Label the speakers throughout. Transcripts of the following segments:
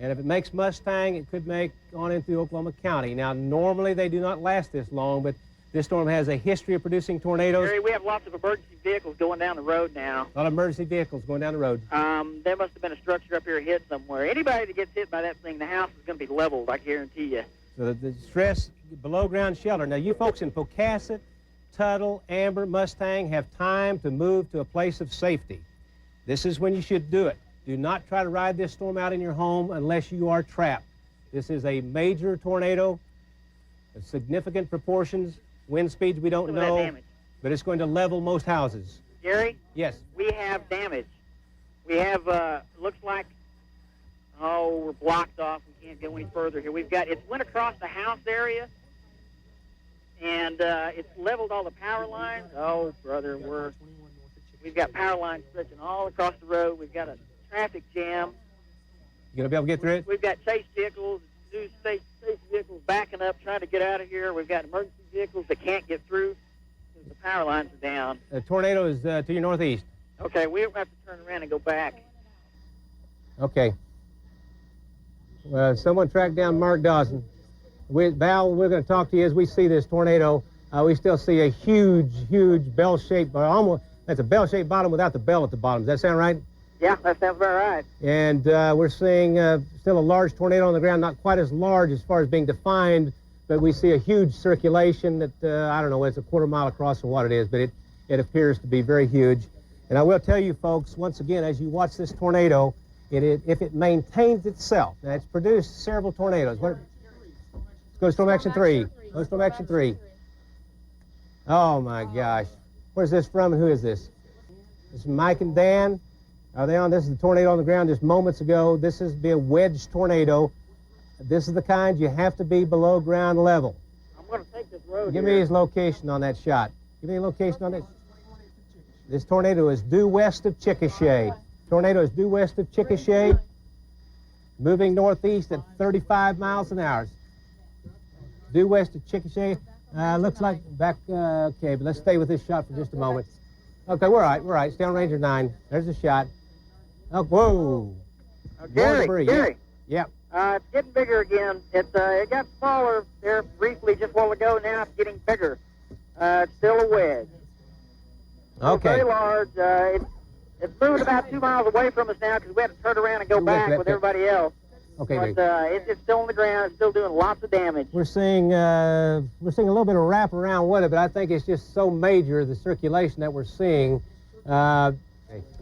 Speaker 1: And if it makes Mustang, it could make on in through Oklahoma County. Now, normally they do not last this long, but this storm has a history of producing tornadoes.
Speaker 2: Gary, we have lots of emergency vehicles going down the road now.
Speaker 1: A lot of emergency vehicles going down the road.
Speaker 2: There must have been a structure up here hit somewhere. Anybody that gets hit by that thing, the house is going to be leveled, I guarantee you.
Speaker 1: So the stress below ground shelter. Now, you folks in Pocasset, Tuttle, Amber, Mustang have time to move to a place of safety. This is when you should do it. Do not try to ride this storm out in your home unless you are trapped. This is a major tornado of significant proportions. Wind speeds we don't know, but it's going to level most houses.
Speaker 2: Gary?
Speaker 1: Yes?
Speaker 2: We have damage. We have, looks like, we're blocked off. We can't go any further here. It went across the house area, and it's leveled all the power lines. Oh, brother, we've got power lines stretching all across the road. We've got a traffic jam.
Speaker 1: You gonna be able to get through it?
Speaker 2: We've got chase vehicles, new chase vehicles backing up, trying to get out of here. We've got emergency vehicles that can't get through because the power lines are down.
Speaker 1: The tornado is to your northeast.
Speaker 2: Okay, we have to turn around and go back.
Speaker 1: Okay. Someone tracked down Mark Dawson. Val, we're going to talk to you as we see this tornado. We still see a huge, huge bell-shaped, almost, that's a bell-shaped bottom without the bell at the bottom. Does that sound right?
Speaker 2: Yeah, that sounds about right.
Speaker 1: And we're seeing still a large tornado on the ground, not quite as large as far as being defined, but we see a huge circulation that, I don't know, it's a quarter mile across or what it is, but it appears to be very huge. And I will tell you, folks, once again, as you watch this tornado, if it maintains itself, now it's produced several tornadoes. Let's go to Storm Action 3. Go to Storm Action 3. Oh, my gosh. Where's this from and who is this? This is Mike and Dan. Are they on? This is the tornado on the ground just moments ago. This is a wedge tornado. This is the kind you have to be below ground level.
Speaker 2: I'm going to take this road.
Speaker 1: Give me his location on that shot. Give me a location on it. This tornado is due west of Chickasha. Tornado is due west of Chickasha, moving northeast at 35 miles an hour. Due west of Chickasha. Looks like back, okay, but let's stay with this shot for just a moment. Okay, we're all right. Stay on Ranger 9. There's the shot. Oh, whoa.
Speaker 2: Gary.
Speaker 1: Yep.
Speaker 2: It's getting bigger again. It got smaller there briefly just a while ago. Now it's getting bigger. It's still a wedge.
Speaker 1: Okay.
Speaker 2: It's very large. It's moving about 2 miles away from us now because we had to turn around and go back with everybody else.
Speaker 1: Okay.
Speaker 2: But it's still on the ground. It's still doing lots of damage.
Speaker 1: We're seeing a little bit of wrap around with it, but I think it's just so major, the circulation that we're seeing.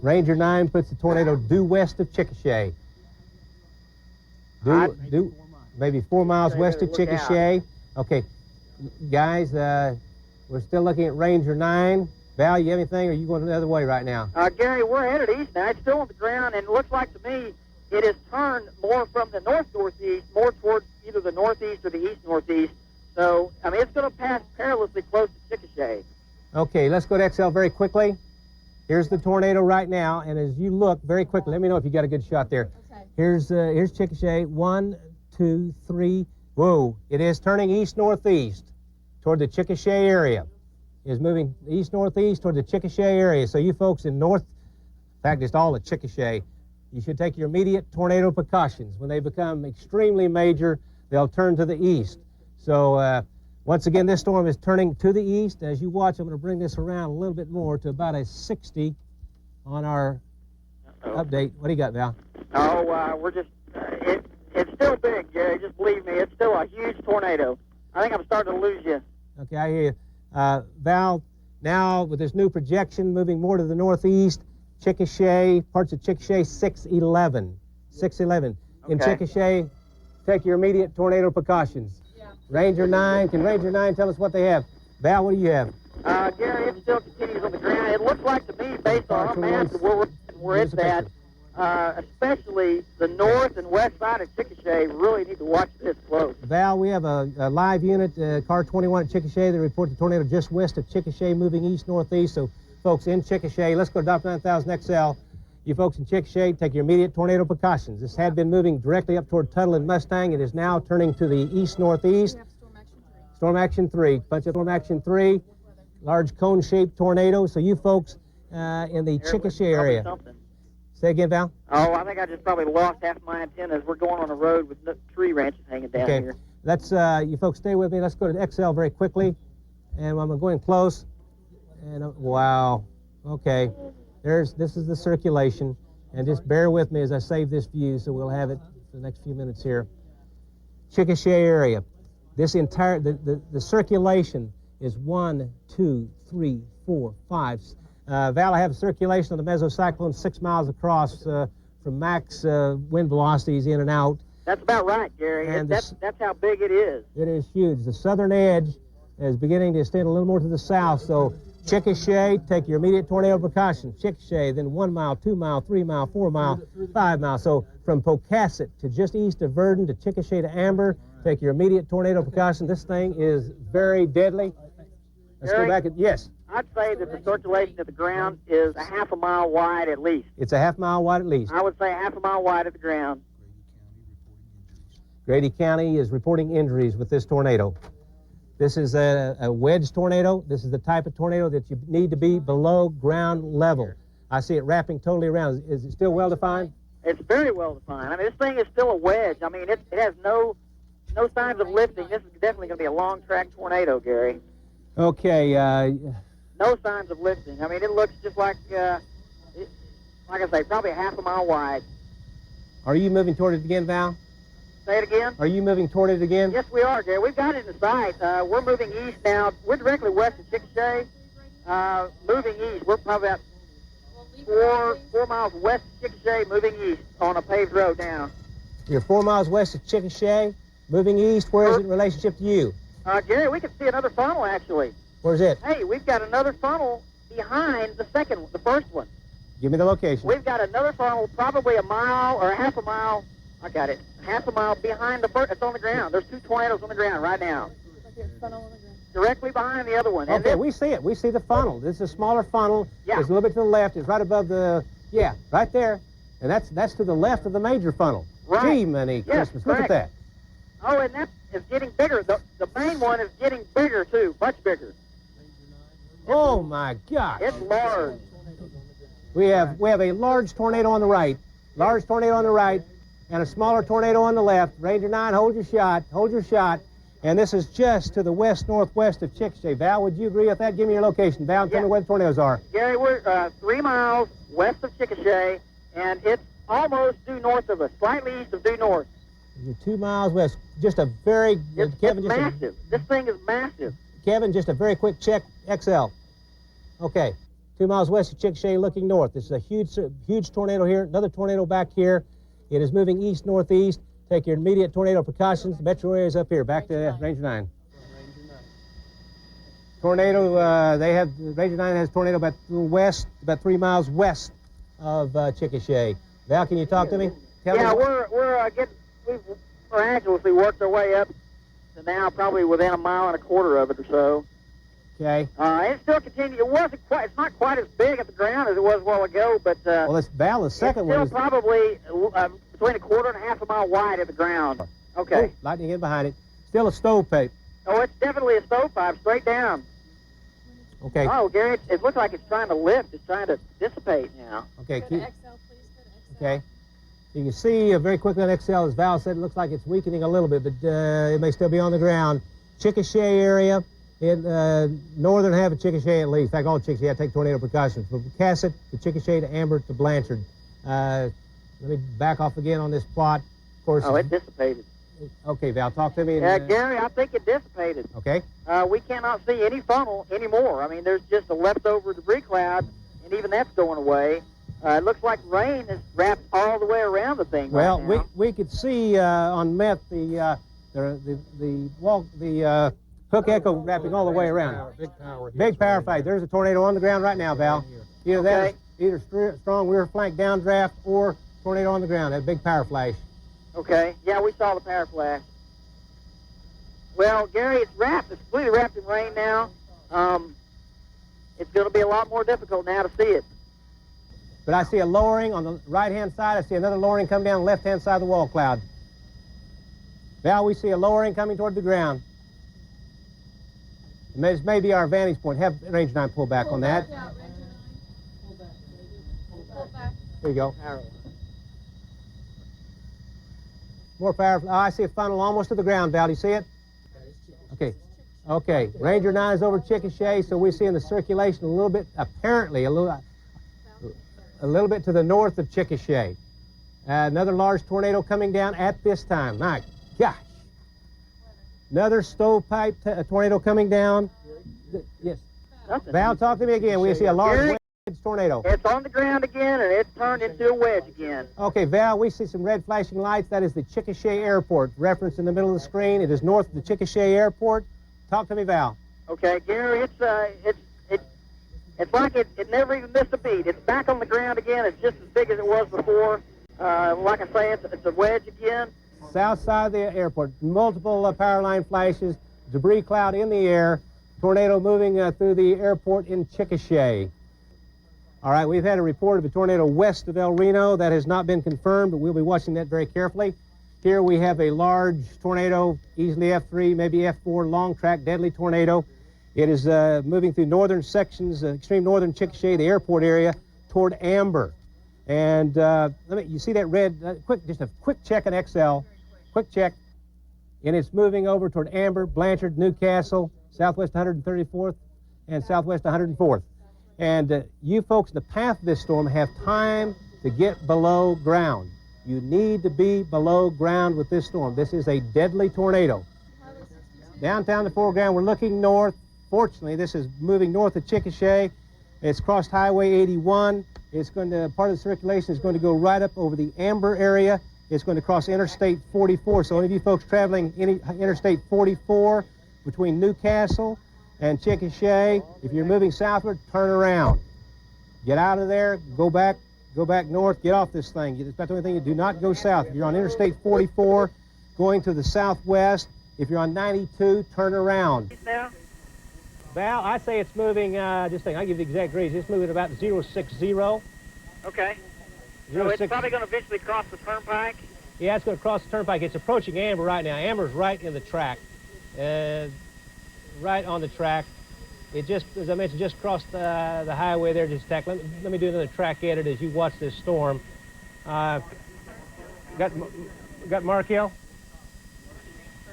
Speaker 1: Ranger 9 puts the tornado due west of Chickasha. Maybe 4 miles west of Chickasha. Okay, guys, we're still looking at Ranger 9. Val, you have anything, or are you going the other way right now?
Speaker 2: Gary, we're headed east now. It's still on the ground, and it looks like to me it has turned more from the north-northeast, more towards either the northeast or the east-northeast. So, I mean, it's going to pass perilously close to Chickasha.
Speaker 1: Okay, let's go to XL very quickly. Here's the tornado right now, and as you look very quickly, let me know if you got a good shot there. Okay. Here's Chickasha. 1, 2, 3. Whoa! It is turning east-northeast toward the Chickasha area. It is moving east-northeast toward the Chickasha area. So you folks in north, in fact, it's all at Chickasha. You should take your immediate tornado precautions. When they become extremely major, they'll turn to the east. So once again, this storm is turning to the east. As you watch, I'm going to bring this around a little bit more to about a 60 on our update. What do you got, Val?
Speaker 2: We're just, it's still big, Jerry. Just believe me, it's still a huge tornado. I think I'm starting to lose you. Okay,
Speaker 1: I hear you. Val, now with this new projection moving more to the northeast, Chickasha, parts of Chickasha, 611. 611. Okay. In Chickasha, take your immediate tornado precautions. Yeah. Ranger 9, can Ranger 9 tell us what they have? Val, what do you have?
Speaker 2: Gary, it still continues on the ground. It looks like to me, based on our maps of where it's at, especially the north and west side of Chickasha, really need to watch this close.
Speaker 1: Val, we have a live unit, car 21 at Chickasha. They report the tornado just west of Chickasha, moving east-northeast. So, folks in Chickasha, let's go to DOP 9000 XL. You folks in Chickasha, take your immediate tornado precautions. This had been moving directly up toward Tuttle and Mustang. It is now turning to the east-northeast. Storm Action 3. Bunch of Storm Action 3. Large cone-shaped tornado. So you folks in the Chickasha area. Say again, Val.
Speaker 2: Oh, I think I just probably lost half my antennas. We're going on a road with tree branches hanging down
Speaker 1: Okay.
Speaker 2: here.
Speaker 1: Let's, you folks stay with me. Let's go to XL very quickly. And I'm going close. And wow. Okay. This is the circulation. And just bear with me as I save this view so we'll have it for the next few minutes here. Chickasha area. This entire, the circulation is 1, 2, 3, 4, 5. Val, I have circulation on the mesocyclone 6 miles across from max wind velocities in and out.
Speaker 2: That's about right, Gary.
Speaker 1: And
Speaker 2: That's how big it is.
Speaker 1: It is huge. The southern edge is beginning to extend a little more to the south. So Chickasha, take your immediate tornado precautions. Chickasha, then 1 mile, 2 mile, 3 mile, 4 mile, 5 miles. So from Pocasset to just east of Verdon to Chickasha to Amber, take your immediate tornado precaution. This thing is very deadly. Let's
Speaker 2: Gary,
Speaker 1: go back. Yes.
Speaker 2: I'd say that the circulation at the ground is a half a mile wide at least.
Speaker 1: It's a half mile wide at least.
Speaker 2: I would say half a mile wide at the ground.
Speaker 1: Grady County is reporting injuries with this tornado. This is a wedge tornado. This is the type of tornado that you need to be below ground level. I see it wrapping totally around. Is it still well defined?
Speaker 2: It's very well defined. I mean, this thing is still a wedge. I mean, it has no signs of lifting. This is definitely going to be a long track tornado, Gary.
Speaker 1: Okay.
Speaker 2: No signs of lifting. I mean, it looks just like I say, probably a half a mile wide.
Speaker 1: Are you moving toward it again, Val?
Speaker 2: Say it again?
Speaker 1: Are you moving toward it again?
Speaker 2: Yes, we are, Gary. We've got it in sight. We're moving east now. We're directly west of Chickasha. Moving east. We're probably about 4 miles west of Chickasha, moving east on a paved road now.
Speaker 1: You're 4 miles west of Chickasha, moving east. Where is it in relationship to you?
Speaker 2: Gary, we can see another funnel, actually.
Speaker 1: Where's it?
Speaker 2: Hey, we've got another funnel behind the first one.
Speaker 1: Give me the location.
Speaker 2: We've got another funnel, probably a mile or a half a mile. I got it. Half a mile behind the first. It's on the ground. There's 2 tornadoes on the ground right now. Directly behind the other one.
Speaker 1: Okay, we see it. We see the funnel. This is a smaller funnel.
Speaker 2: Yeah.
Speaker 1: It's a little bit to the left. It's right above the, right there. And that's to the left of the major funnel.
Speaker 2: Right.
Speaker 1: Gee, many
Speaker 2: Yes,
Speaker 1: Christmas. Look at
Speaker 2: correct.
Speaker 1: that.
Speaker 2: Oh, and that is getting bigger. The main one is getting bigger, too. Much bigger.
Speaker 1: Oh, my gosh.
Speaker 2: It's large.
Speaker 1: We have a large tornado on the right. Large tornado on the right. And a smaller tornado on the left. Ranger 9, hold your shot. Hold your shot. And this is just to the west-northwest of Chickasha. Val, would you agree with that? Give me your location, Val, and tell me where the tornadoes are.
Speaker 2: Gary, we're 3 miles west of Chickasha, and it's almost due north of us, slightly east of due north.
Speaker 1: You're 2 miles west. Just a very...
Speaker 2: It's massive. This thing is massive.
Speaker 1: Kevin, just a very quick check. XL. Okay. 2 miles west of Chickasha, looking north. This is a huge tornado here. Another tornado back here. It is moving east-northeast. Take your immediate tornado precautions. The metro area is up here. Back to Ranger 9. Tornado, Ranger 9 has tornado about west, about 3 miles west of Chickasha. Val, can you talk to me?
Speaker 2: We've miraculously worked our way up to now probably within a mile and a quarter of it or so.
Speaker 1: Okay.
Speaker 2: It still continues. It's not quite as big at the ground as it was a while ago, but
Speaker 1: well, this Val, the second one
Speaker 2: is still probably between a quarter and a half a mile wide at the ground. Okay.
Speaker 1: Oh, lightning in behind it. Still a stovepipe.
Speaker 2: Oh, it's definitely a stovepipe, straight down.
Speaker 1: Okay.
Speaker 2: Oh, Gary, it looks like it's trying to lift. It's trying to dissipate now.
Speaker 1: Okay.
Speaker 3: Go to XL, please. Go to XL.
Speaker 1: Okay. You can see very quickly on XL, as Val said, it looks like it's weakening a little bit, but it may still be on the ground. Chickasha area, northern half of Chickasha at least. In fact, all Chickasha take tornado precautions. From Pocasset to Chickasha to Amber to Blanchard. Let me back off again on this plot. Of course.
Speaker 2: Oh, it dissipated.
Speaker 1: Okay, Val, talk to me.
Speaker 2: Gary, I think it dissipated.
Speaker 1: Okay.
Speaker 2: We cannot see any funnel anymore. I mean, there's just a leftover debris cloud, and even that's going away. It looks like rain is wrapped all the way around the thing.
Speaker 1: Well,
Speaker 2: right now.
Speaker 1: we could see on Meth the hook echo wrapping all the way around. Big power fight. There's a tornado on the ground right now, Val. Either that, either strong rear flank downdraft or tornado on the ground. That big power flash.
Speaker 2: Okay. Yeah, we saw the power flash. Well, Gary, it's wrapped. It's completely wrapped in rain now. It's going to be a lot more difficult now to see it.
Speaker 1: But I see a lowering on the right-hand side. I see another lowering coming down the left-hand side of the wall cloud. Val, we see a lowering coming toward the ground. This may be our vantage point. Have Ranger 9 pull back on that.
Speaker 3: Pull back.
Speaker 1: There you go. More power. Oh, I see a funnel almost to the ground, Val. Do you see it? Okay. Okay. Ranger 9 is over Chickasha, so we're seeing the circulation a little bit, apparently, a little bit to the north of Chickasha. Another large tornado coming down at this time. My gosh. Another stovepipe tornado coming down. Yes.
Speaker 2: Nothing.
Speaker 1: Val, talk to me again. We see a large wedge tornado.
Speaker 2: It's on the ground again, and it's turned into a wedge again.
Speaker 1: Okay, Val, we see some red flashing lights. That is the Chickasha Airport, referenced in the middle of the screen. It is north of the Chickasha Airport. Talk to me, Val.
Speaker 2: Okay, Gary, it's like it never even missed a beat. It's back on the ground again. It's just as big as it was before. Like I say, it's a wedge again.
Speaker 1: South side of the airport, multiple power line flashes, debris cloud in the air, tornado moving through the airport in Chickasha. All right, we've had a report of a tornado west of El Reno. That has not been confirmed, but we'll be watching that very carefully. Here we have a large tornado, easily F3, maybe F4, long track, deadly tornado. It is moving through northern sections, extreme northern Chickasha, the airport area, toward Amber. And you see that red, just a quick check in Excel, quick check. And it's moving over toward Amber, Blanchard, Newcastle, southwest 134th, and southwest 104th. And you folks in the path of this storm have time to get below ground. You need to be below ground with this storm. This is a deadly tornado. Downtown the foreground, we're looking north. Fortunately, this is moving north of Chickasha. It's crossed Highway 81. It's going to, part of the circulation is going to go right up over the Amber area. It's going to cross Interstate 44. So any of you folks traveling Interstate 44 between Newcastle and Chickasha, if you're moving southward, turn around. Get out of there, go back north, get off this thing. It's about the only thing. You do not go south. If you're on Interstate 44 going to the southwest, if you're on 92, turn around.
Speaker 2: Now?
Speaker 1: Val, I say it's moving, I'll give you the exact reason. It's moving about 060.
Speaker 2: Okay. So it's probably going to eventually cross the turnpike?
Speaker 1: Yeah, it's going to cross the turnpike. It's approaching Amber right now. Amber's right in the track. Right on the track. It just, as I mentioned, just crossed the highway there. Just let me do another track edit as you watch this storm. Got Mark-Hill?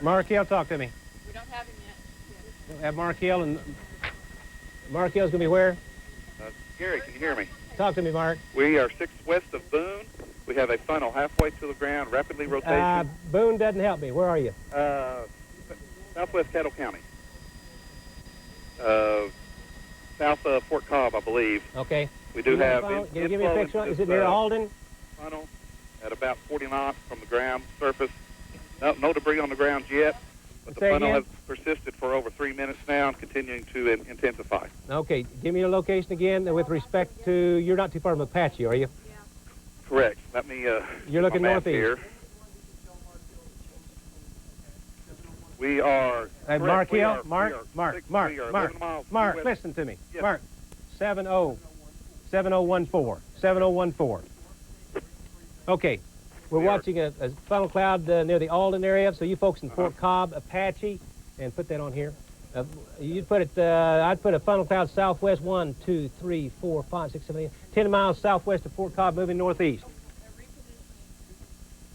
Speaker 1: Mark-Hill, talk to me.
Speaker 3: We don't have him yet.
Speaker 1: We'll have Mark-Hill, and Mark-Hill's going to be where?
Speaker 4: Gary, can you hear me?
Speaker 1: Talk to me, Mark.
Speaker 4: We are 6 west of Boone. We have a funnel halfway to the ground, rapidly rotating.
Speaker 1: Boone doesn't help me. Where are you?
Speaker 4: Southwest Cattle County. South of Fort Cobb, I believe.
Speaker 1: Okay.
Speaker 4: We do have...
Speaker 1: Give me a picture. Is it near Alden?
Speaker 4: Funnel at about 40 knots from the ground surface. No debris on the ground yet, but the funnel has persisted for over 3 minutes now and continuing to intensify.
Speaker 1: Okay. Give me your location again with respect to... You're not too far from Apache, are you?
Speaker 3: Yeah.
Speaker 4: Correct. Let me...
Speaker 1: You're looking northeast.
Speaker 4: Here. We are...
Speaker 1: Mark Hill, Mark,
Speaker 4: listen
Speaker 1: to me.
Speaker 4: Yes.
Speaker 1: Mark, 7014. Okay, we're watching a funnel cloud near the Alden area, so you folks in Fort Cobb, Apache, and put that on here. You'd put it, I'd put a funnel cloud southwest, 1, 2, 3, 4, 5, 6, 7, 8, 10 miles southwest of Fort Cobb, moving northeast.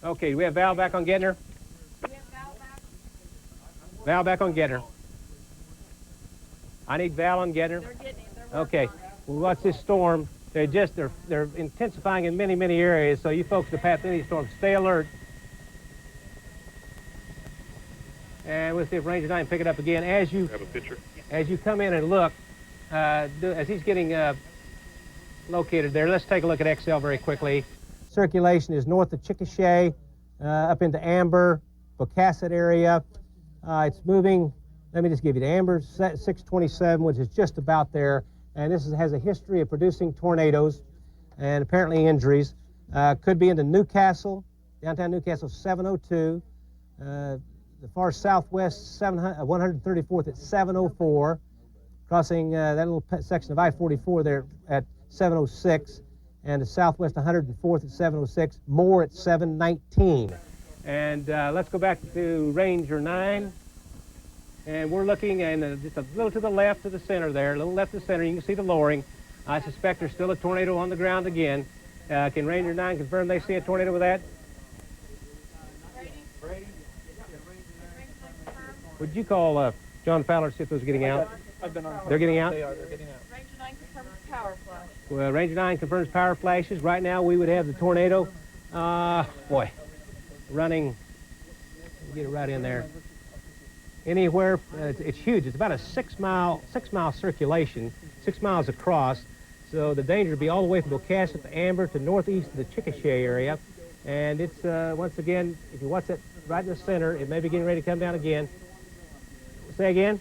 Speaker 1: Okay, do we have Val back on getting her? Val back on getting her. I need Val on getting her.
Speaker 3: They're getting it.
Speaker 1: Okay, we'll watch this storm. They're intensifying in many, many areas, so you folks that pass any storm, stay alert. And we'll see if Ranger 9 pick it up again. As you come in and look, as he's getting located there, let's take a look at XL very quickly. Circulation is north of Chickasha, up into Amber, Bocasset area. It's moving, let me just give you the Amber 627, which is just about there. And this has a history of producing tornadoes and apparently injuries. Could be into Newcastle, downtown Newcastle 702. The far southwest 134th at 704. Crossing that little section of I-44 there at 706. And the southwest 104th at 706. Moore at 719. And let's go back to Ranger 9. And we're looking, and just a little to the left of the center there, a little left of the center, you can see the lowering. I suspect there's still a tornado on the ground again. Can Ranger 9 confirm they see a tornado with that? Would you call John Fowler to see if those are getting out?
Speaker 3: I've been on.
Speaker 1: They're getting out?
Speaker 3: They are. They're getting out.
Speaker 5: Ranger 9 confirms power flash.
Speaker 1: Well, Ranger 9 confirms power flashes. Right now, we would have the tornado, running. Let me get it right in there. Anywhere, it's huge. It's about a 6 mile circulation, 6 miles across. So the danger would be all the way from Bocasset to Amber to northeast of the Chickasha area. And it's, once again, if you watch it right in the center, it may be getting ready to come down again. Say again?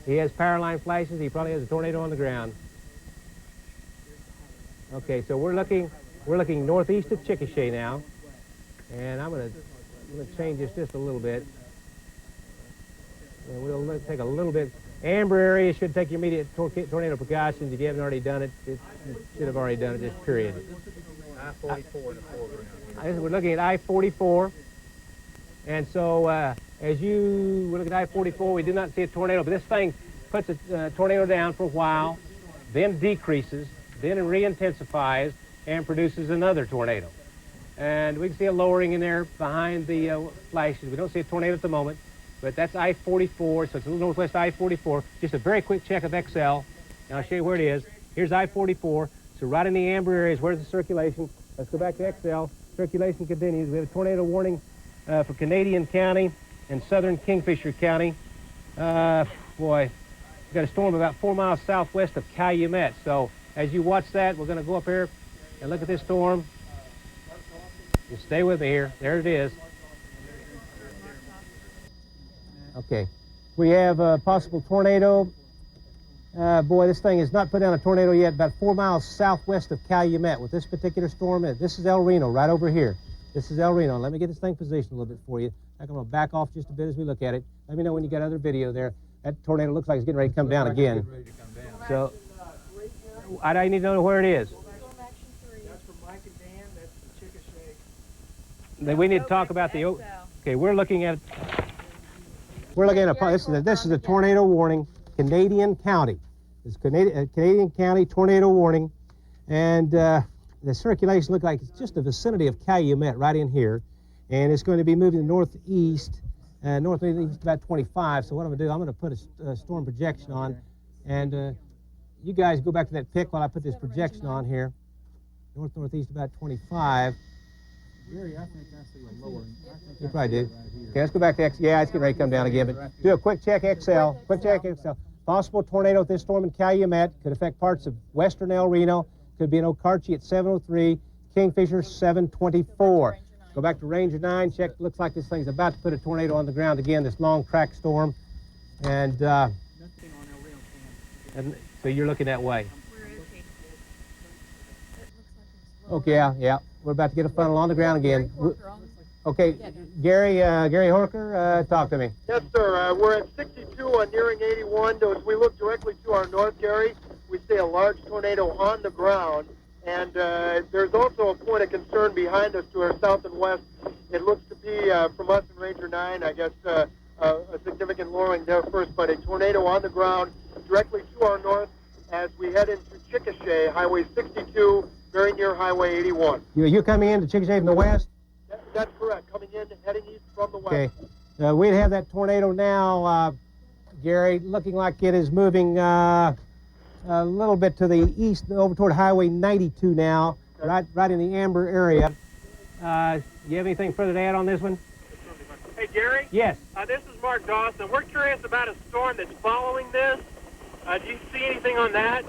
Speaker 1: He has power line flashes. He probably has a tornado on the ground. Okay, so we're looking northeast of Chickasha now. And I'm gonna change this just a little bit. And we'll take a little bit. Amber area should take your immediate tornado precautions. If you haven't already done it, you should have already done it, just period.
Speaker 3: I-44 in the foreground.
Speaker 1: We're looking at I-44. And so as you look at I-44, we do not see a tornado, but this thing puts a tornado down for a while, then decreases, then it re-intensifies and produces another tornado. And we can see a lowering in there behind the flashes. We don't see a tornado at the moment, but that's I-44, so it's a little northwest I-44. Just a very quick check of XL, and I'll show you where it is. Here's I-44, so right in the amber area is where's the circulation. Let's go back to XL. Circulation continues. We have a tornado warning for Canadian County and southern Kingfisher County. Boy, we've got a storm about 4 miles southwest of Calumet. So as you watch that, we're going to go up here and look at this storm. Just stay with me here. There it is. Okay. We have a possible tornado. Boy, this thing has not put down a tornado yet, about 4 miles southwest of Calumet with this particular storm. This is El Reno right over here. This is El Reno. Let me get this thing positioned a little bit for you. I'm going to back off just a bit as we look at it. Let me know when you got other video there. That tornado looks like it's getting ready to come down again. So I need to know where it is.
Speaker 3: That's from Mike and Dan. That's the Chickasha.
Speaker 1: Then we need to talk about the. Okay, we're looking at this is a tornado warning, Canadian County. It's Canadian County tornado warning, and the circulation looks like it's just the vicinity of Calumet right in here, and it's going to be moving northeast about 25. So what I'm going to do, I'm going to put a storm projection on, and you guys go back to that pic while I put this projection on here. Northeast about 25.
Speaker 3: Gary, I think I see a lower.
Speaker 1: You probably do. Okay, let's go back to X. Yeah, it's getting ready to come down again, but do a quick check XL. Quick check XL. Possible tornado with this storm in Calumet. Could affect parts of western El Reno. Could be in Okarche at 703. Kingfisher 724. Go back to Ranger 9. Check. Looks like this thing's about to put a tornado on the ground again. This long track storm, and so you're looking that way.
Speaker 5: Where is he? It looks like it's
Speaker 1: Okay, yeah. We're about to get a funnel on the ground again.
Speaker 5: Walker on.
Speaker 1: Okay, Gary Horker, talk to me.
Speaker 6: Yes, sir. We're at 62 on nearing 81. As we look directly to our north, Gary, we see a large tornado on the ground. And there's also a point of concern behind us to our south and west. It looks to be, from us in Ranger 9, I guess, a significant lowering there first, but a tornado on the ground directly to our north as we head into Chickasha, Highway 62, very near Highway 81.
Speaker 1: You coming into Chickasha from the west?
Speaker 6: That's correct. Coming in, heading east from the west.
Speaker 1: Okay. We'd have that tornado now, Gary, looking like it is moving a little bit to the east, over toward Highway 92 now, right in the Amber area. You have anything further to add on this one?
Speaker 7: Hey, Gary?
Speaker 1: Yes.
Speaker 7: This is Mark Dawson. We're curious about a storm that's following this. Do you see anything on that?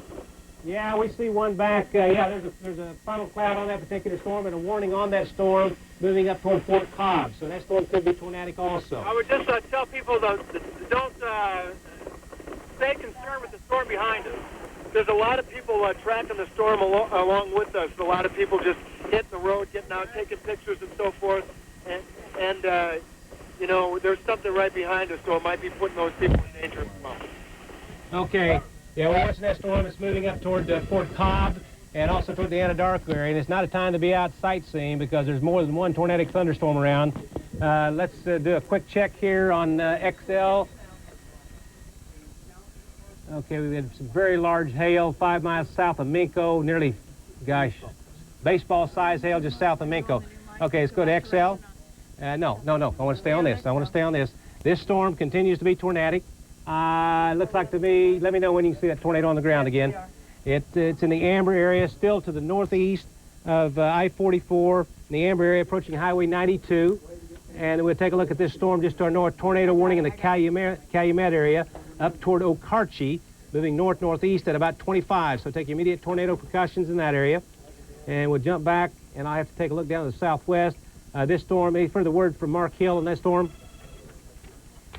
Speaker 1: Yeah, we see one back. Yeah, there's a funnel cloud on that particular storm and a warning on that storm moving up toward Fort Cobb. So that storm could be tornadic also.
Speaker 7: I would just tell people don't stay concerned with the storm behind us. There's a lot of people tracking the storm along with us. A lot of people just hitting the road, getting out, taking pictures and so forth. And you know, there's something right behind us, so it might be putting those people in danger as well.
Speaker 1: Okay. Yeah, we're watching that storm. It's moving up toward Fort Cobb and also toward the Anadarko area. And it's not a time to be out sightseeing because there's more than one tornadic thunderstorm around. Let's do a quick check here on XL. Okay, we had some very large hail 5 miles south of Minco, nearly Gosh, baseball size hail just south of Minko. Okay, let's go to XL. No. I want to stay on this. This storm continues to be tornadic. Looks like to me, let me know when you can see that tornado on the ground again. It's in the amber area, still to the northeast of I-44, in the amber area approaching Highway 92. And we'll take a look at this storm just to our north. Tornado warning in the Calumet area up toward Okarche, moving north-northeast at about 25. So take immediate tornado precautions in that area. And we'll jump back, and I have to take a look down to the southwest. This storm, any further word from Mark Hill on that storm?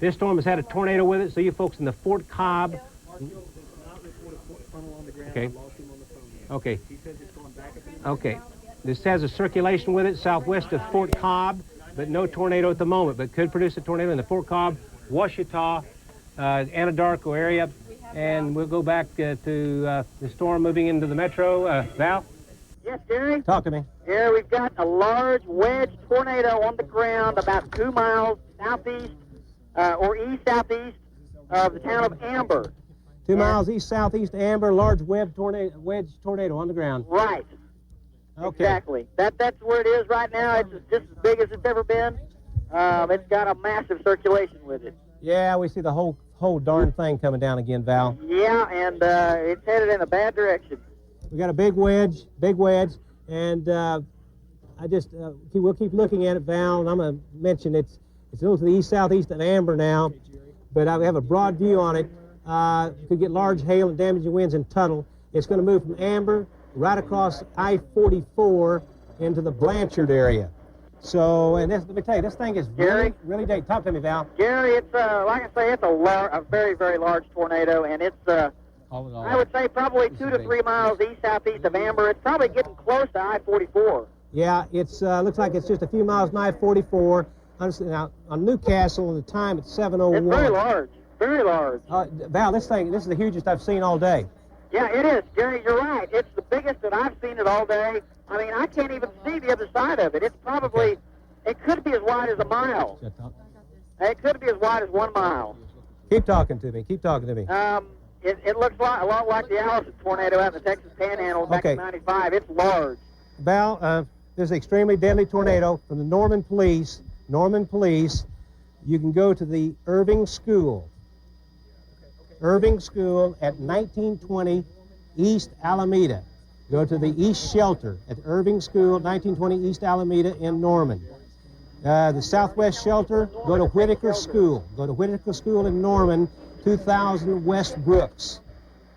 Speaker 1: This storm has had a tornado with it, so you folks in the Fort Cobb. Okay. Okay. Okay. This has a circulation with it southwest of Fort Cobb, but no tornado at the moment, but could produce a tornado in the Fort Cobb, Ouachita, Anadarko area. And we'll go back to the storm moving into the metro. Val?
Speaker 2: Yes, Gary?
Speaker 1: Talk to me.
Speaker 2: Here we've got a large wedge tornado on the ground about 2 miles southeast or east-southeast of the town of Amber.
Speaker 1: 2 miles east-southeast Amber, large wedge tornado on the ground.
Speaker 2: Right.
Speaker 1: Okay.
Speaker 2: Exactly. That's where it is right now. It's just as big as it's ever been. It's got a massive circulation with it.
Speaker 1: Yeah, we see the whole darn thing coming down again, Val.
Speaker 2: Yeah, and it's headed in a bad direction.
Speaker 1: We got a big wedge, and we'll keep looking at it, Val, and I'm going to mention it's a little to the east-southeast of Amber now, but I have a broad view on it. Could get large hail and damaging winds and Tuttle. It's going to move from Amber right across I-44 into the Blanchard area. So, and let me tell you, this thing is really dangerous. Talk to me, Val.
Speaker 2: Gary, it's like I say, it's a very, very large tornado, and it's I would say probably 2 to 3 miles east-southeast of Amber. It's probably getting close to I-44.
Speaker 1: Yeah, it's looks like it's just a few miles from I-44. Now, on Newcastle, the time it's 7:01.
Speaker 2: It's very large, very large.
Speaker 1: Val, this is the hugest I've seen all day.
Speaker 2: Yeah, it is, Gary. You're right. It's the biggest that I've seen it all day. I mean, I can't even see the other side of it. It's probably, it could be as wide as a mile. It could be as wide as 1 mile.
Speaker 1: Keep talking to me.
Speaker 2: It looks a lot like the Allison tornado out in the Texas Panhandle back in '95. It's large.
Speaker 1: Val, there's an extremely deadly tornado from the Norman Police. You can go to the Irving School. Irving School at 1920 East Alameda. Go to the East Shelter at Irving School, 1920 East Alameda in Norman. The Southwest Shelter, go to Whitaker School. Go to Whitaker School in Norman, 2000 West Brooks.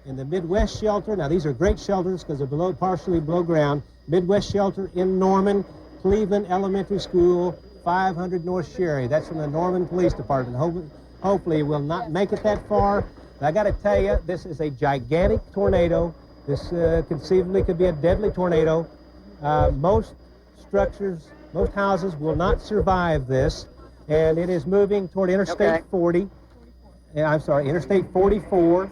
Speaker 1: In the Midwest Shelter, now these are great shelters because they're partially below ground. Midwest Shelter in Norman, Cleveland Elementary School, 500 North Sherry. That's from the Norman Police Department. Hopefully it will not make it that far. But I got to tell you, this is a gigantic tornado. This conceivably could be a deadly tornado. Most structures, most houses will not survive this, and it is moving toward Interstate 40. Interstate 44,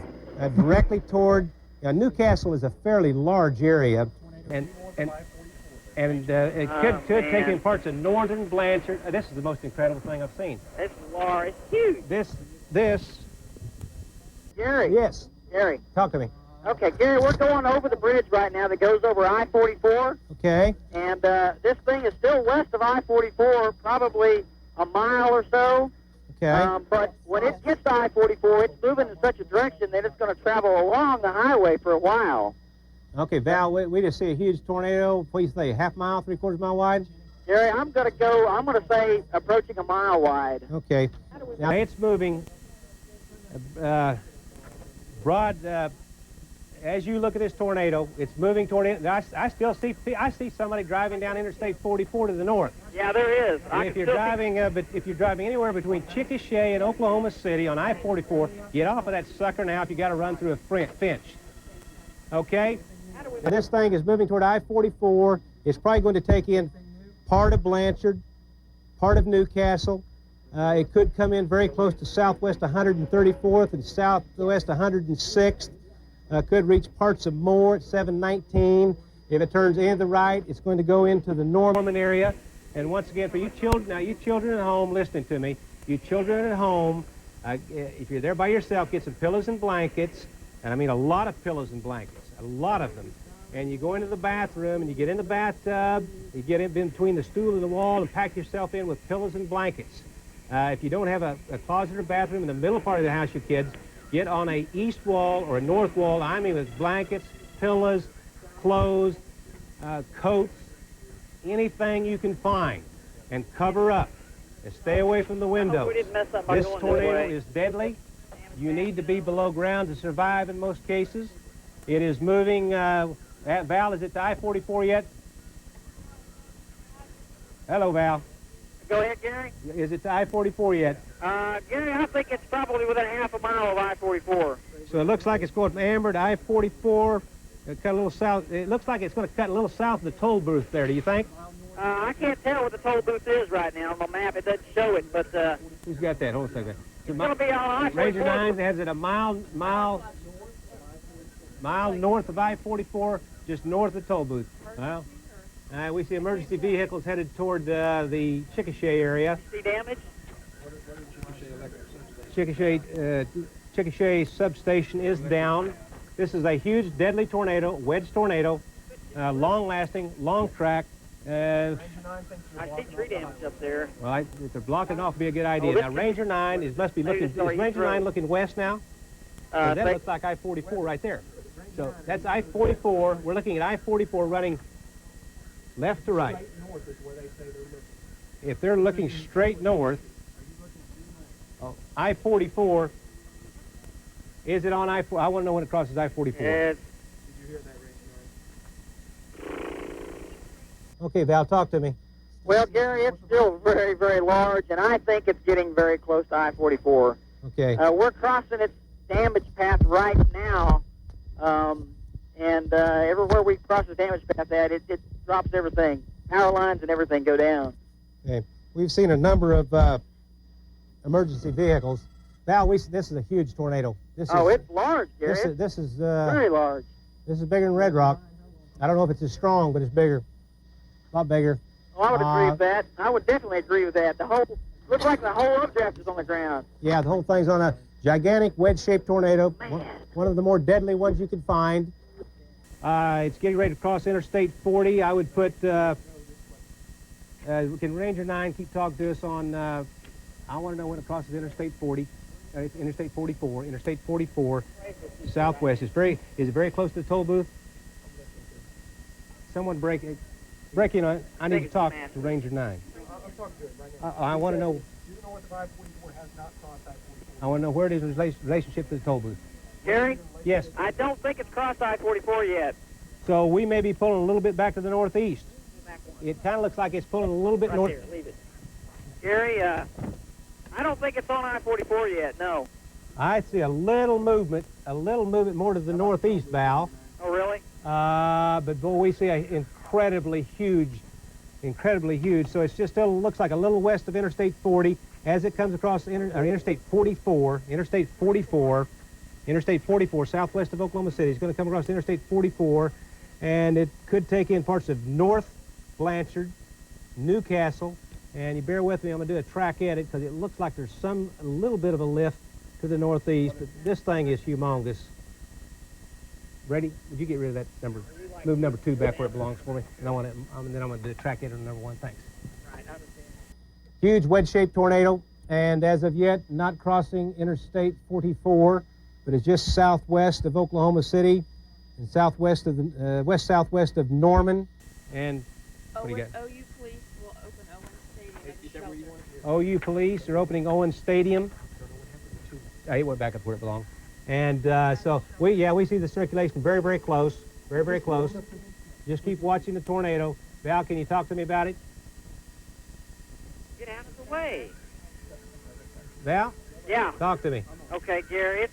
Speaker 1: directly toward. Newcastle is a fairly large area, and it could take in parts of northern Blanchard. This is the most incredible thing I've seen.
Speaker 2: It's large. It's huge.
Speaker 1: This.
Speaker 2: Gary.
Speaker 1: Yes.
Speaker 2: Gary.
Speaker 1: Talk to me.
Speaker 2: Okay, Gary, we're going over the bridge right now that goes over I-44.
Speaker 1: Okay.
Speaker 2: And this thing is still west of I-44, probably a mile or so.
Speaker 1: Okay.
Speaker 2: But when it gets to I-44, it's moving in such a direction that it's going to travel along the highway for a while.
Speaker 1: Okay, Val, we just see a huge tornado. Please say half mile, 3/4 mile wide?
Speaker 2: Gary, I'm going to say approaching a mile wide.
Speaker 1: Okay. Now it's moving broad. As you look at this tornado, it's moving toward it. I see somebody driving down Interstate 44 to the north.
Speaker 2: Yeah, there is.
Speaker 1: If you're driving anywhere between Chickasha and Oklahoma City on I-44, get off of that sucker now if you got to run through a finch. Okay. And this thing is moving toward I-44. It's probably going to take in part of Blanchard, part of Newcastle. It could come in very close to southwest 134th and southwest 106th. Could reach parts of Moore at 719. If it turns in the right, it's going to go into the Norman area. And once again, for you children, you children at home listening to me, you children at home, if you're there by yourself, get some pillows and blankets, and I mean a lot of pillows and blankets, a lot of them. and you go into the bathroom and you get in the bathtub, you get in between the stool and the wall and pack yourself in with pillows and blankets. If you don't have a closet or bathroom in the middle part of the house, you kids, get on a east wall or a north wall, I mean with blankets, pillows, clothes, coats, anything you can find, and cover up and stay away from the windows.
Speaker 2: We didn't mess up by
Speaker 1: This
Speaker 2: going
Speaker 1: tornado
Speaker 2: this way.
Speaker 1: is deadly. You need to be below ground to survive in most cases. It is moving, Val, is it to I-44 yet? Hello, Val.
Speaker 2: Go ahead, Gary.
Speaker 1: Is it to I-44 yet?
Speaker 2: Gary, I think it's probably within half a mile of I-44.
Speaker 1: So it looks like it's going from Amber to I-44. Cut a little south. It looks like it's going to cut a little south of the toll booth there. Do you think?
Speaker 2: I can't tell what the toll booth is right now on the map. It doesn't show it, but
Speaker 1: Who's got that? Hold on a second.
Speaker 2: it's going to be on I-44.
Speaker 1: Ranger 9 has it a mile north of I-44, just north of the toll booth. Well, we see emergency vehicles headed toward the Chickasha area.
Speaker 2: See damage?
Speaker 1: Chickasha substation is down. This is a huge, deadly tornado, wedge tornado, long-lasting, long track.
Speaker 2: I see tree damage up there.
Speaker 1: Well, if they're blocking off, it'd be a good idea.
Speaker 2: this
Speaker 1: Now, Ranger 9 must be looking. Is Ranger 9 looking west now? That looks like I-44 right there. So that's I-44. We're looking at I-44 running left to right. If they're looking straight north, I-44, is it on I-4? I want to know when it crosses I-44. Okay, Val, talk to me.
Speaker 2: Well, Gary, it's still very, very large, and I think it's getting very close to I-44.
Speaker 1: Okay.
Speaker 2: We're crossing its damage path right now, and everywhere we cross the damage path at, it drops everything. Power lines and everything go down.
Speaker 1: Okay. We've seen a number of emergency vehicles. Val, this is a huge tornado.
Speaker 2: It's large, Gary.
Speaker 1: This is
Speaker 2: very large.
Speaker 1: This is bigger than Red Rock. I don't know if it's as strong, but it's bigger. A lot bigger.
Speaker 2: Well, I would agree with that. I would definitely agree with that. Looks like the whole updraft is on the ground.
Speaker 1: Yeah, the whole thing's on a gigantic wedge-shaped tornado.
Speaker 2: Man.
Speaker 1: One of the more deadly ones you can find. It's getting ready to cross Interstate 40. I would put, can Ranger 9 keep talking to us on, I want to know when it crosses Interstate 40, Interstate 44, Interstate 44, southwest. Is it very close to the toll booth? Someone break in. I need to talk to Ranger 9.
Speaker 3: I'm talking to it right now.
Speaker 1: I want to know.
Speaker 3: Do you know what the 544 has not crossed I-44?
Speaker 1: I want to know where it is in relationship to the toll booth.
Speaker 2: Gary?
Speaker 1: Yes.
Speaker 2: I don't think it's crossed I-44 yet.
Speaker 1: So we may be pulling a little bit back to the northeast. It kind of looks like it's pulling a little bit
Speaker 2: Right
Speaker 1: north.
Speaker 2: there, leave it. Gary, I don't think it's on I-44 yet, no.
Speaker 1: I see a little movement more to the northeast, Val.
Speaker 2: Oh, really?
Speaker 1: But boy, we see an incredibly huge. So it's just still looks like a little west of Interstate 40 as it comes across Interstate 44, Interstate 44, southwest of Oklahoma City. It's going to come across Interstate 44, and it could take in parts of North Blanchard, Newcastle, and you bear with me, I'm going to do a track edit because it looks like there's a little bit of a lift to the northeast, but this thing is humongous. Ready? Would you get rid of that number? Move number 2 back where it belongs for me, and then I'm going to do a track edit on number 1. Thanks.
Speaker 2: Right, I understand.
Speaker 1: Huge wedge-shaped tornado, and as of yet, not crossing Interstate 44, but it's just southwest of Oklahoma City and southwest of the west-southwest of Norman. And what do you got?
Speaker 5: OU police will open Owen Stadium as a shelter.
Speaker 1: OU police are opening Owen Stadium. It went back up where it belonged. And so we see the circulation very, very close. Very, very close. Just keep watching the tornado. Val, can you talk to me about it?
Speaker 2: Get out of the way.
Speaker 1: Val?
Speaker 2: Yeah.
Speaker 1: Talk to me.
Speaker 2: Okay, Gary.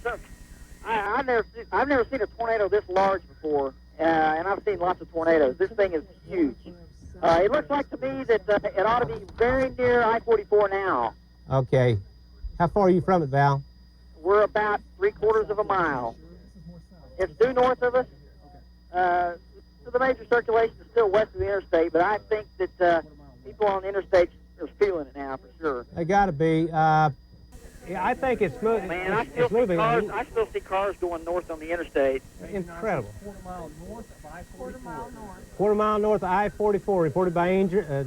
Speaker 2: I've never seen a tornado this large before, and I've seen lots of tornadoes. This thing is huge. It looks like to me that it ought to be very near I-44 now.
Speaker 1: Okay. How far are you from it, Val?
Speaker 2: We're about 3/4 of a mile. It's due north of us. So the major circulation is still west of the interstate, but I think that people on the interstate are feeling it now for sure.
Speaker 1: They got to be. Yeah, I think it's moving.
Speaker 2: Man, I still
Speaker 1: It's moving.
Speaker 2: see cars going north on the interstate.
Speaker 1: Incredible.
Speaker 3: Quarter mile north of I-44.
Speaker 5: Quarter mile north.
Speaker 1: Quarter mile north of I-44, reported by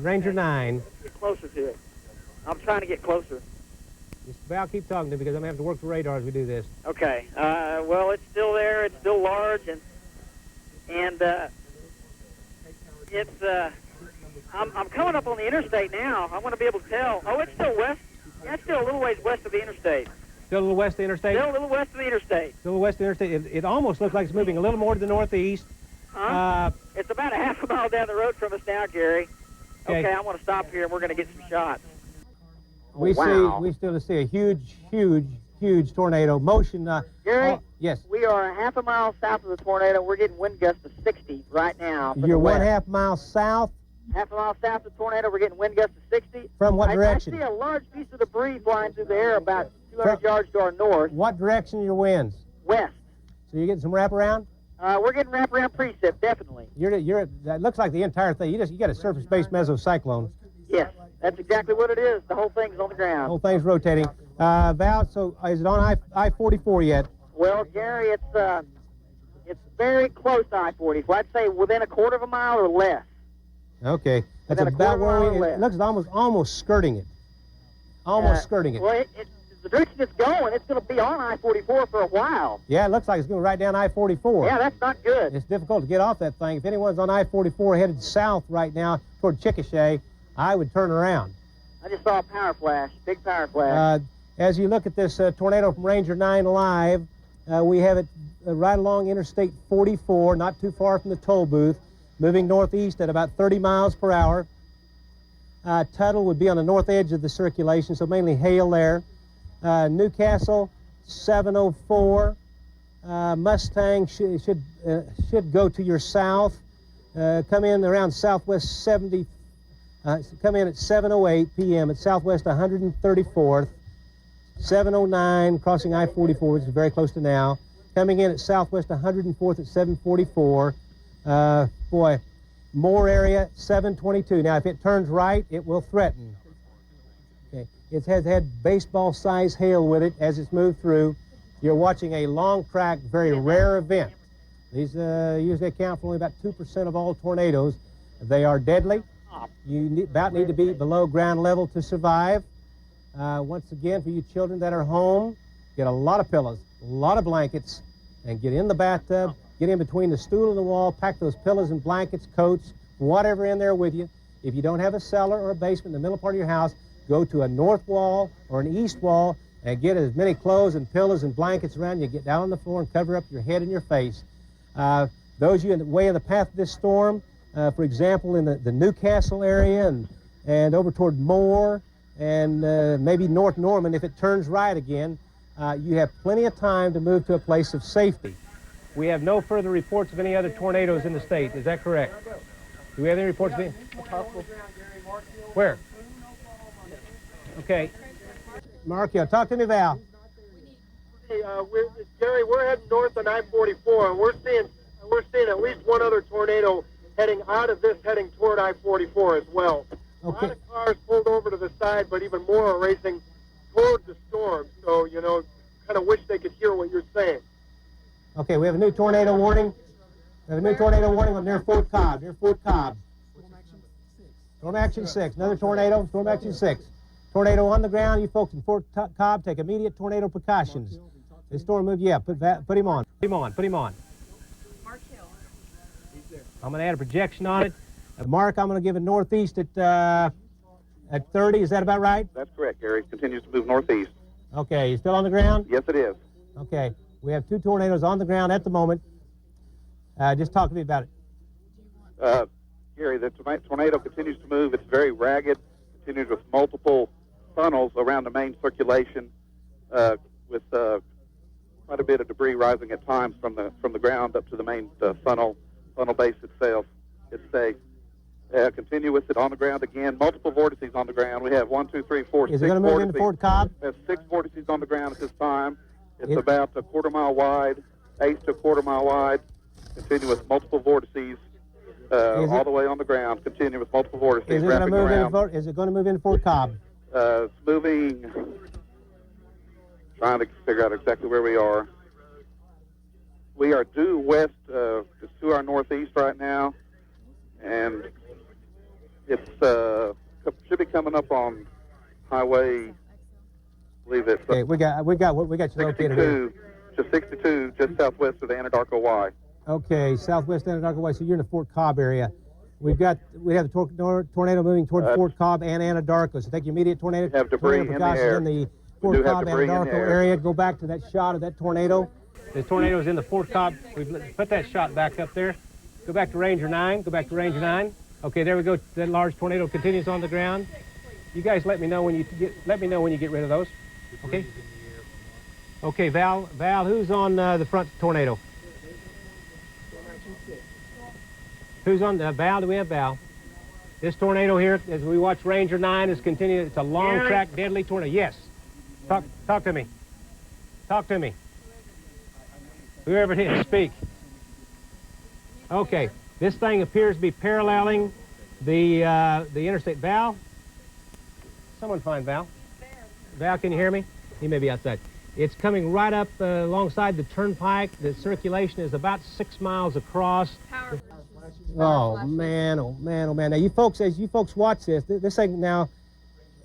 Speaker 1: Ranger 9.
Speaker 2: Get closer to it. I'm trying to get closer.
Speaker 1: Just about keep talking to me because I'm going to have to work the radar as we do this.
Speaker 2: Okay. Well, it's still there. It's still large, and it's. I'm coming up on the interstate now. I want to be able to tell. Oh, it's still west. Yeah, it's still a little ways west of the interstate.
Speaker 1: Still a little west of the interstate?
Speaker 2: Still a little west of the interstate.
Speaker 1: Still a little west of the interstate. It almost looks like it's moving a little more to the northeast.
Speaker 2: It's about a half a mile down the road from us now, Gary. Okay, I want to stop here, and we're going to get some shots.
Speaker 1: We still see a huge tornado motion.
Speaker 2: Gary?
Speaker 1: Yes.
Speaker 2: We are a half a mile south of the tornado. We're getting wind gusts of 60 right now.
Speaker 1: You're 1/2 mile south.
Speaker 2: Half a mile south of the tornado, we're getting wind gusts of 60.
Speaker 1: From what direction?
Speaker 2: I see a large piece of debris flying through the air about 200 yards to our north.
Speaker 1: What direction are your winds?
Speaker 2: West.
Speaker 1: So you're getting some wraparound?
Speaker 2: We're getting wraparound precip, definitely.
Speaker 1: That looks like the entire thing. You got a surface-based mesocyclone.
Speaker 2: Yes, that's exactly what it is. The whole thing's on the ground.
Speaker 1: The whole thing's rotating. Val, so is it on I-44 yet?
Speaker 2: Well, Gary, it's very close to I-44. I'd say within a quarter of a mile or less.
Speaker 1: Okay, that's
Speaker 2: Within a
Speaker 1: about
Speaker 2: quarter
Speaker 1: where
Speaker 2: mile or
Speaker 1: it looks almost skirting it. Almost skirting it.
Speaker 2: Well, the direction it's going, it's going to be on I-44 for a while.
Speaker 1: Yeah, it looks like it's going right down I-44.
Speaker 2: Yeah, that's not good.
Speaker 1: It's difficult to get off that thing. If anyone's on I-44 headed south right now toward Chickasha, I would turn around.
Speaker 2: I just saw a power flash, big power flash.
Speaker 1: As you look at this tornado from Ranger 9 live, we have it right along Interstate 44, not too far from the toll booth, moving northeast at about 30 miles per hour. Tuttle would be on the north edge of the circulation, so mainly hail there. Newcastle, 704. Mustang should go to your south. Come in around southwest 70. Come in at 7:08 p.m. at southwest 134th. 7:09 crossing I-44, which is very close to now. Coming in at southwest 104th at 7:44. Moore area 7:22. Now, if it turns right, it will threaten. Okay, it has had baseball-sized hail with it as it's moved through. You're watching a long-track, very rare event. These usually account for only about 2% of all tornadoes. They are deadly. You need to be below ground level to survive. Once again, for you children that are home, get a lot of pillows, a lot of blankets, and get in the bathtub, get in between the stool and the wall, pack those pillows and blankets, coats, whatever in there with you. If you don't have a cellar or a basement in the middle part of your house, go to a north wall or an east wall and get as many clothes and pillows and blankets around you. Get down on the floor and cover up your head and your face. Those of you in the way of the path of this storm, for example, in the Newcastle area and over toward Moore and maybe North Norman, if it turns right again, you have plenty of time to move to a place of safety. We have no further reports of any other tornadoes in the state. Is that correct? Do we have any reports of any? Where? Okay. Markio, talk to me, Val.
Speaker 6: Hey, Gary, we're heading north on I-44, and we're seeing at least one other tornado heading out of this, heading toward I-44 as well.
Speaker 1: Okay.
Speaker 6: A lot of cars pulled over to the side, but even more are racing toward the storm. So, kind of wish they could hear what you're saying.
Speaker 1: Okay, we have a new tornado warning. We have a new tornado warning near Fort Cobb. Storm Action 6. Another tornado. Storm Action 6. Tornado on the ground. You folks in Fort Cobb take immediate tornado precautions. This storm moved. Yeah, put him on. Mark Hill. I'm going to add a projection on it. Mark, I'm going to give it northeast at 30. Is that about right?
Speaker 4: That's correct, Gary. It continues to move northeast.
Speaker 1: Okay, you still on the ground?
Speaker 4: Yes, it is.
Speaker 1: Okay, we have two tornadoes on the ground at the moment. Just talk to me about it.
Speaker 4: Gary, the tornado continues to move. It's very ragged, continues with multiple funnels around the main circulation, with quite a bit of debris rising at times from the ground up to the main funnel base itself. It's safe. Continue with it on the ground again. Multiple vortices on the ground. We have 1, 2, 3, 4, 6
Speaker 1: Is it going to move into Fort Cobb?
Speaker 4: We have 6 vortices on the ground at this time. It's about a quarter mile wide, 8 to a quarter mile wide. Continue with multiple vortices all the way on the ground. Continue with multiple vortices wrapping around.
Speaker 1: Is it going to move into Fort Cobb?
Speaker 4: It's moving trying to figure out exactly where we are. We are due west, just to our northeast right now, and it's should be coming up on highway. I believe it's
Speaker 1: Okay, we got you located here.
Speaker 4: 62, just southwest of the Anadarko Y.
Speaker 1: Okay, southwest Anadarko Way. So you're in the Fort Cobb area. We have the tornado moving toward Fort Cobb and Anadarko. So take your immediate tornado.
Speaker 4: We have debris in the air.
Speaker 1: In the Fort Cobb Anadarko area. Go back to that shot of that tornado. The tornado is in the Fort Cobb. We've put that shot back up there. Go back to Ranger 9. Go back to Ranger 9. Okay, there we go. That large tornado continues on the ground. You guys let me know when you get rid of those. Okay. Okay, Val, who's on the front tornado? Who's on the Val? Do we have Val? This tornado here, as we watch Ranger 9, is continuing. It's a long track, deadly tornado. Yes. Talk to me. Talk to me. Whoever it is, speak. Okay. This thing appears to be paralleling the interstate. Val? Someone find Val. Val, can you hear me? He may be outside. It's coming right up alongside the turnpike. The circulation is about 6 miles across. Oh man, oh man, oh man. Now you folks, as you folks watch this thing now,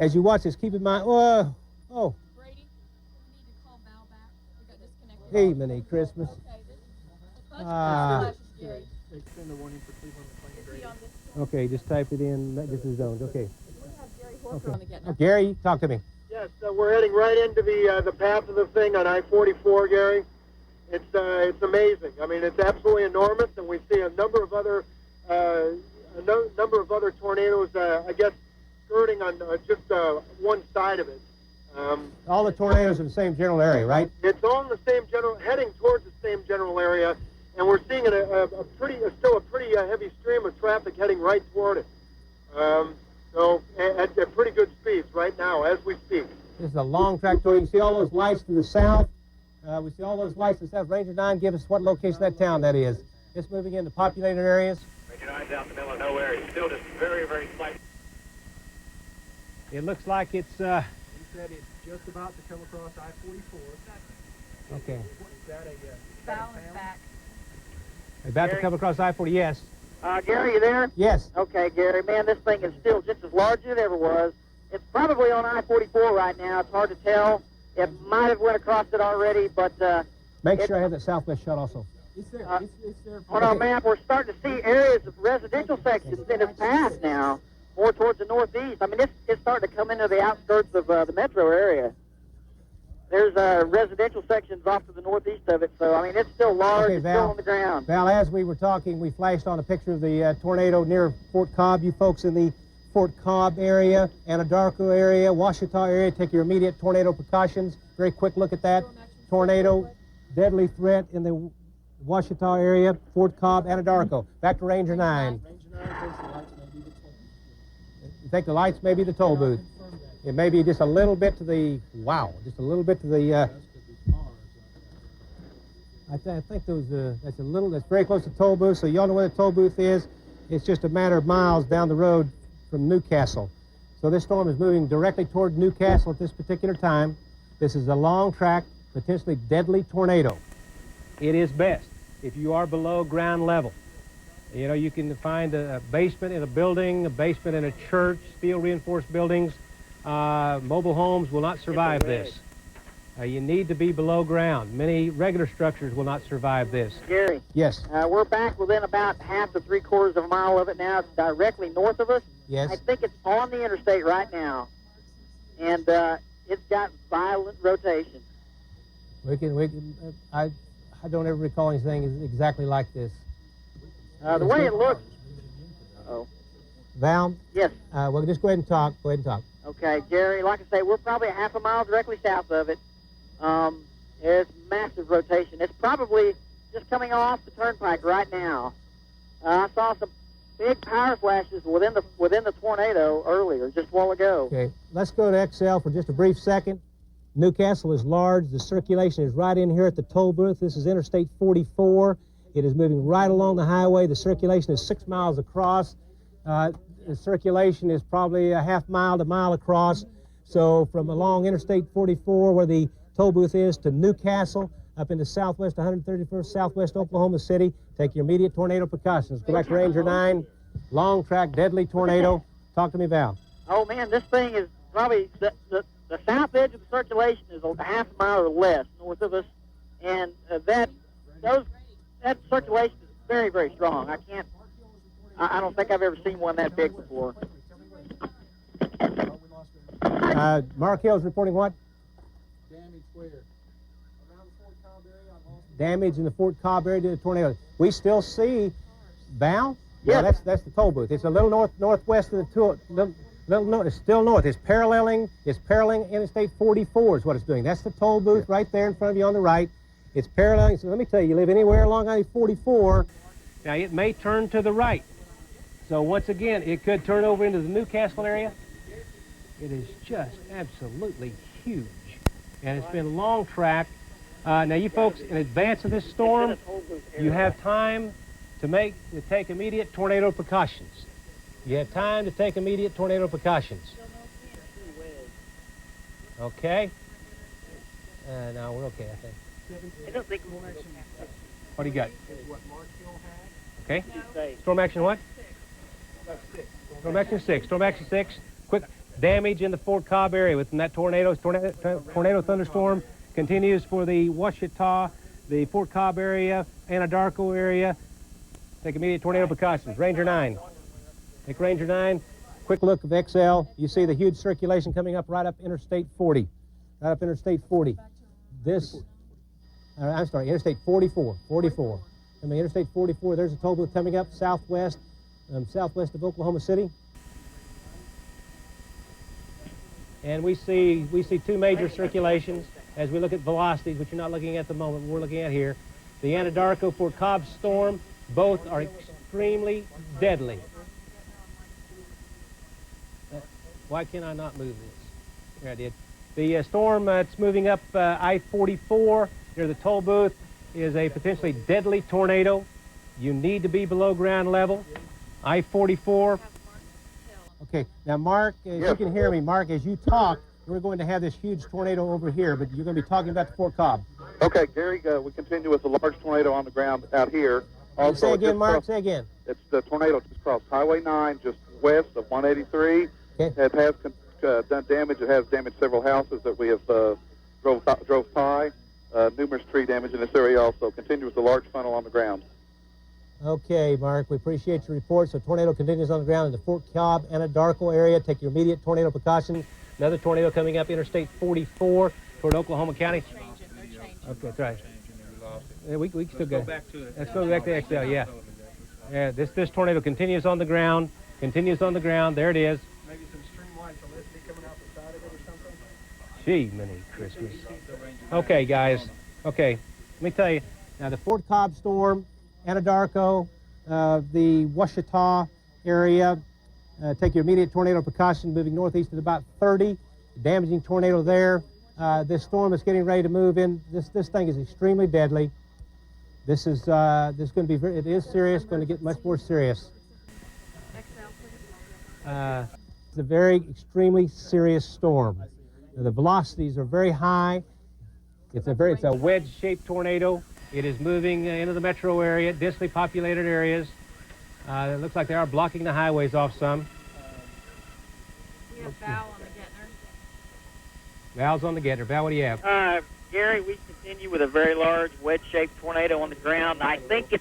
Speaker 1: as you watch this, keep in mind,
Speaker 5: Brady, we need to call Val back. We got disconnected.
Speaker 1: Hey, Minnie Christmas.
Speaker 3: Extend the warning for Cleveland McLean.
Speaker 1: Okay, just type it in. This is zones. Okay.
Speaker 5: Okay.
Speaker 1: Gary, talk to me.
Speaker 6: Yes, we're heading right into the path of the thing on I-44, Gary. It's amazing. I mean, it's absolutely enormous, and we see a number of other tornadoes. I guess skirting on just one side of it.
Speaker 1: All the tornadoes in the same general area, right?
Speaker 6: It's all in the same heading towards the same general area, and we're seeing still a pretty heavy stream of traffic heading right toward it. So at pretty good speeds right now as we speak.
Speaker 1: This is a long track tornado. You see all those lights to the south. We see all those lights to the south. Ranger 9, give us what location that town that is. It's moving into populated areas.
Speaker 7: Ranger 9's out in the middle of nowhere. It's still just very, very slight.
Speaker 1: It looks like it's...
Speaker 3: He said it's just about to come across I-44.
Speaker 1: Okay.
Speaker 3: Is that
Speaker 5: Val is back.
Speaker 1: About to come across I-40, yes.
Speaker 2: Gary, you there?
Speaker 1: Yes.
Speaker 2: Okay, Gary. Man, this thing is still just as large as it ever was. It's probably on I-44 right now. It's hard to tell. It might have went across it already, but...
Speaker 1: Make sure I have that southwest shot also.
Speaker 3: It's there. It's there.
Speaker 2: On our map, we're starting to see areas of residential sections in its path now, more towards the northeast. I mean, it's starting to come into the outskirts of the metro area. There's residential sections off to the northeast of it, so, I mean, it's still large.
Speaker 1: Okay,
Speaker 2: it's
Speaker 1: Val,
Speaker 2: still on the ground.
Speaker 1: Val, as we were talking, we flashed on a picture of the tornado near Fort Cobb. You folks in the Fort Cobb area, Anadarko area, Washita area, take your immediate tornado precautions. Very quick look at that. Tornado, deadly threat in the Washita area, Fort Cobb, Anadarko. Back to Ranger 9. You think the lights may be the toll booth? It may be just a little bit to the, just a little bit to the, I think that's very close to the toll booth, so y'all know where the toll booth is. It's just a matter of miles down the road from Newcastle. So this storm is moving directly toward Newcastle at this particular time. This is a long track, potentially deadly tornado. It is best if you are below ground level. You know, you can find a basement in a building, a basement in a church, steel reinforced buildings. Mobile homes will not survive this. You need to be below ground. Many regular structures will not survive this.
Speaker 2: Gary.
Speaker 1: Yes.
Speaker 2: We're back within about half to 3/4 of a mile of it now. It's directly north of us.
Speaker 1: Yes.
Speaker 2: I think it's on the interstate right now, and it's got violent rotation.
Speaker 1: I don't ever recall anything exactly like this.
Speaker 2: The way it looks. Oh.
Speaker 1: Val?
Speaker 2: Yes.
Speaker 1: Well, just go ahead and talk. Go ahead and talk.
Speaker 2: Okay, Gary, like I say, we're probably a half a mile directly south of it. It's massive rotation. It's probably just coming off the turnpike right now. I saw some big power flashes within the tornado earlier, just a while ago.
Speaker 1: Okay, let's go to XL for just a brief second. Newcastle is large. The circulation is right in here at the toll booth. This is Interstate 44. It is moving right along the highway. The circulation is 6 miles across. The circulation is probably a half mile to mile across. So from along Interstate 44, where the toll booth is to Newcastle, up into southwest 131st, southwest Oklahoma City. Take your immediate tornado precautions. Go back to Ranger 9, long track, deadly tornado. Talk to me, Val.
Speaker 2: Oh man, this thing is probably the south edge of the circulation is a half a mile or less north of us, and that circulation is very, very strong. I don't think I've ever seen one that big before.
Speaker 1: Mark Hill's reporting what?
Speaker 3: Damage where? Around the Fort Cobb area, I lost
Speaker 1: Damage in the Fort Cobb area due to tornado. We still see, Val?
Speaker 2: Yeah.
Speaker 1: No, that's the toll booth. It's a little northwest of the toll. It's still north. It's paralleling Interstate 44 is what it's doing. That's the toll booth right there in front of you on the right. It's paralleling. So let me tell you, you live anywhere along I-44. Now it may turn to the right. So once again, it could turn over into the Newcastle area. It is just absolutely huge, and it's been long track. Now you folks, in advance of this storm, you have time to take immediate tornado precautions. You have time to take immediate tornado precautions. Okay? No, we're okay, I think. What do you got? Okay. Storm action what? Storm action 6. Storm action 6. Quick damage in the Fort Cobb area within that tornado thunderstorm continues for the Ouachita, the Fort Cobb area, Anadarko area. Take immediate tornado precautions. Ranger 9. Take Ranger 9. Quick look of XL. You see the huge circulation coming up right up Interstate 40. Right up Interstate 40. Interstate 44. 44. I mean, Interstate 44, there's a toll booth coming up southwest of Oklahoma City. And we see two major circulations as we look at velocities, which you're not looking at the moment, but we're looking at here. The Anadarko Fort Cobb storm, both are extremely deadly. Why can I not move this? There I did. The storm it's moving up I-44 near the toll booth is a potentially deadly tornado. You need to be below ground level. I-44. Okay, now Mark, you can hear me. Mark, as you talk, we're going to have this huge tornado over here, but you're going to be talking about the Fort Cobb.
Speaker 4: Okay, Gary, we continue with the large tornado on the ground out here. Also,
Speaker 1: say again, Mark, say again.
Speaker 4: It's the tornado just crossed Highway 9, just west of 183.
Speaker 1: Okay.
Speaker 4: It has done damage. It has damaged several houses that we have drove by. Numerous tree damage in this area also. Continue with the large funnel on the ground.
Speaker 1: Okay, Mark, we appreciate your report. So tornado continues on the ground in the Fort Cobb, Anadarko area. Take your immediate tornado precautions. Another tornado coming up Interstate 44 toward Oklahoma County. Okay, that's right. Yeah, we can still go. Let's go back to XL, yeah. Yeah, this tornado continues on the ground. There it is.
Speaker 3: maybe some streamlined electricity coming out the side of it or something.
Speaker 1: Gee, many Christmas. Okay, guys. Okay, let me tell you. Now, the Fort Cobb storm, Anadarko, the Ouachita area, take your immediate tornado precaution, moving northeast at about 30. Damaging tornado there. This storm is getting ready to move in. This thing is extremely deadly. This is going to be it is serious. Going to get much more serious. It's a very extremely serious storm. The velocities are very high. It's a wedge-shaped tornado. It is moving into the metro area, densely populated areas. It looks like they are blocking the highways off some.
Speaker 5: We have Val on the Gettner.
Speaker 1: Val's on the Gettner. Val, what do you have?
Speaker 2: Gary, we continue with a very large wedge-shaped tornado on the ground. I think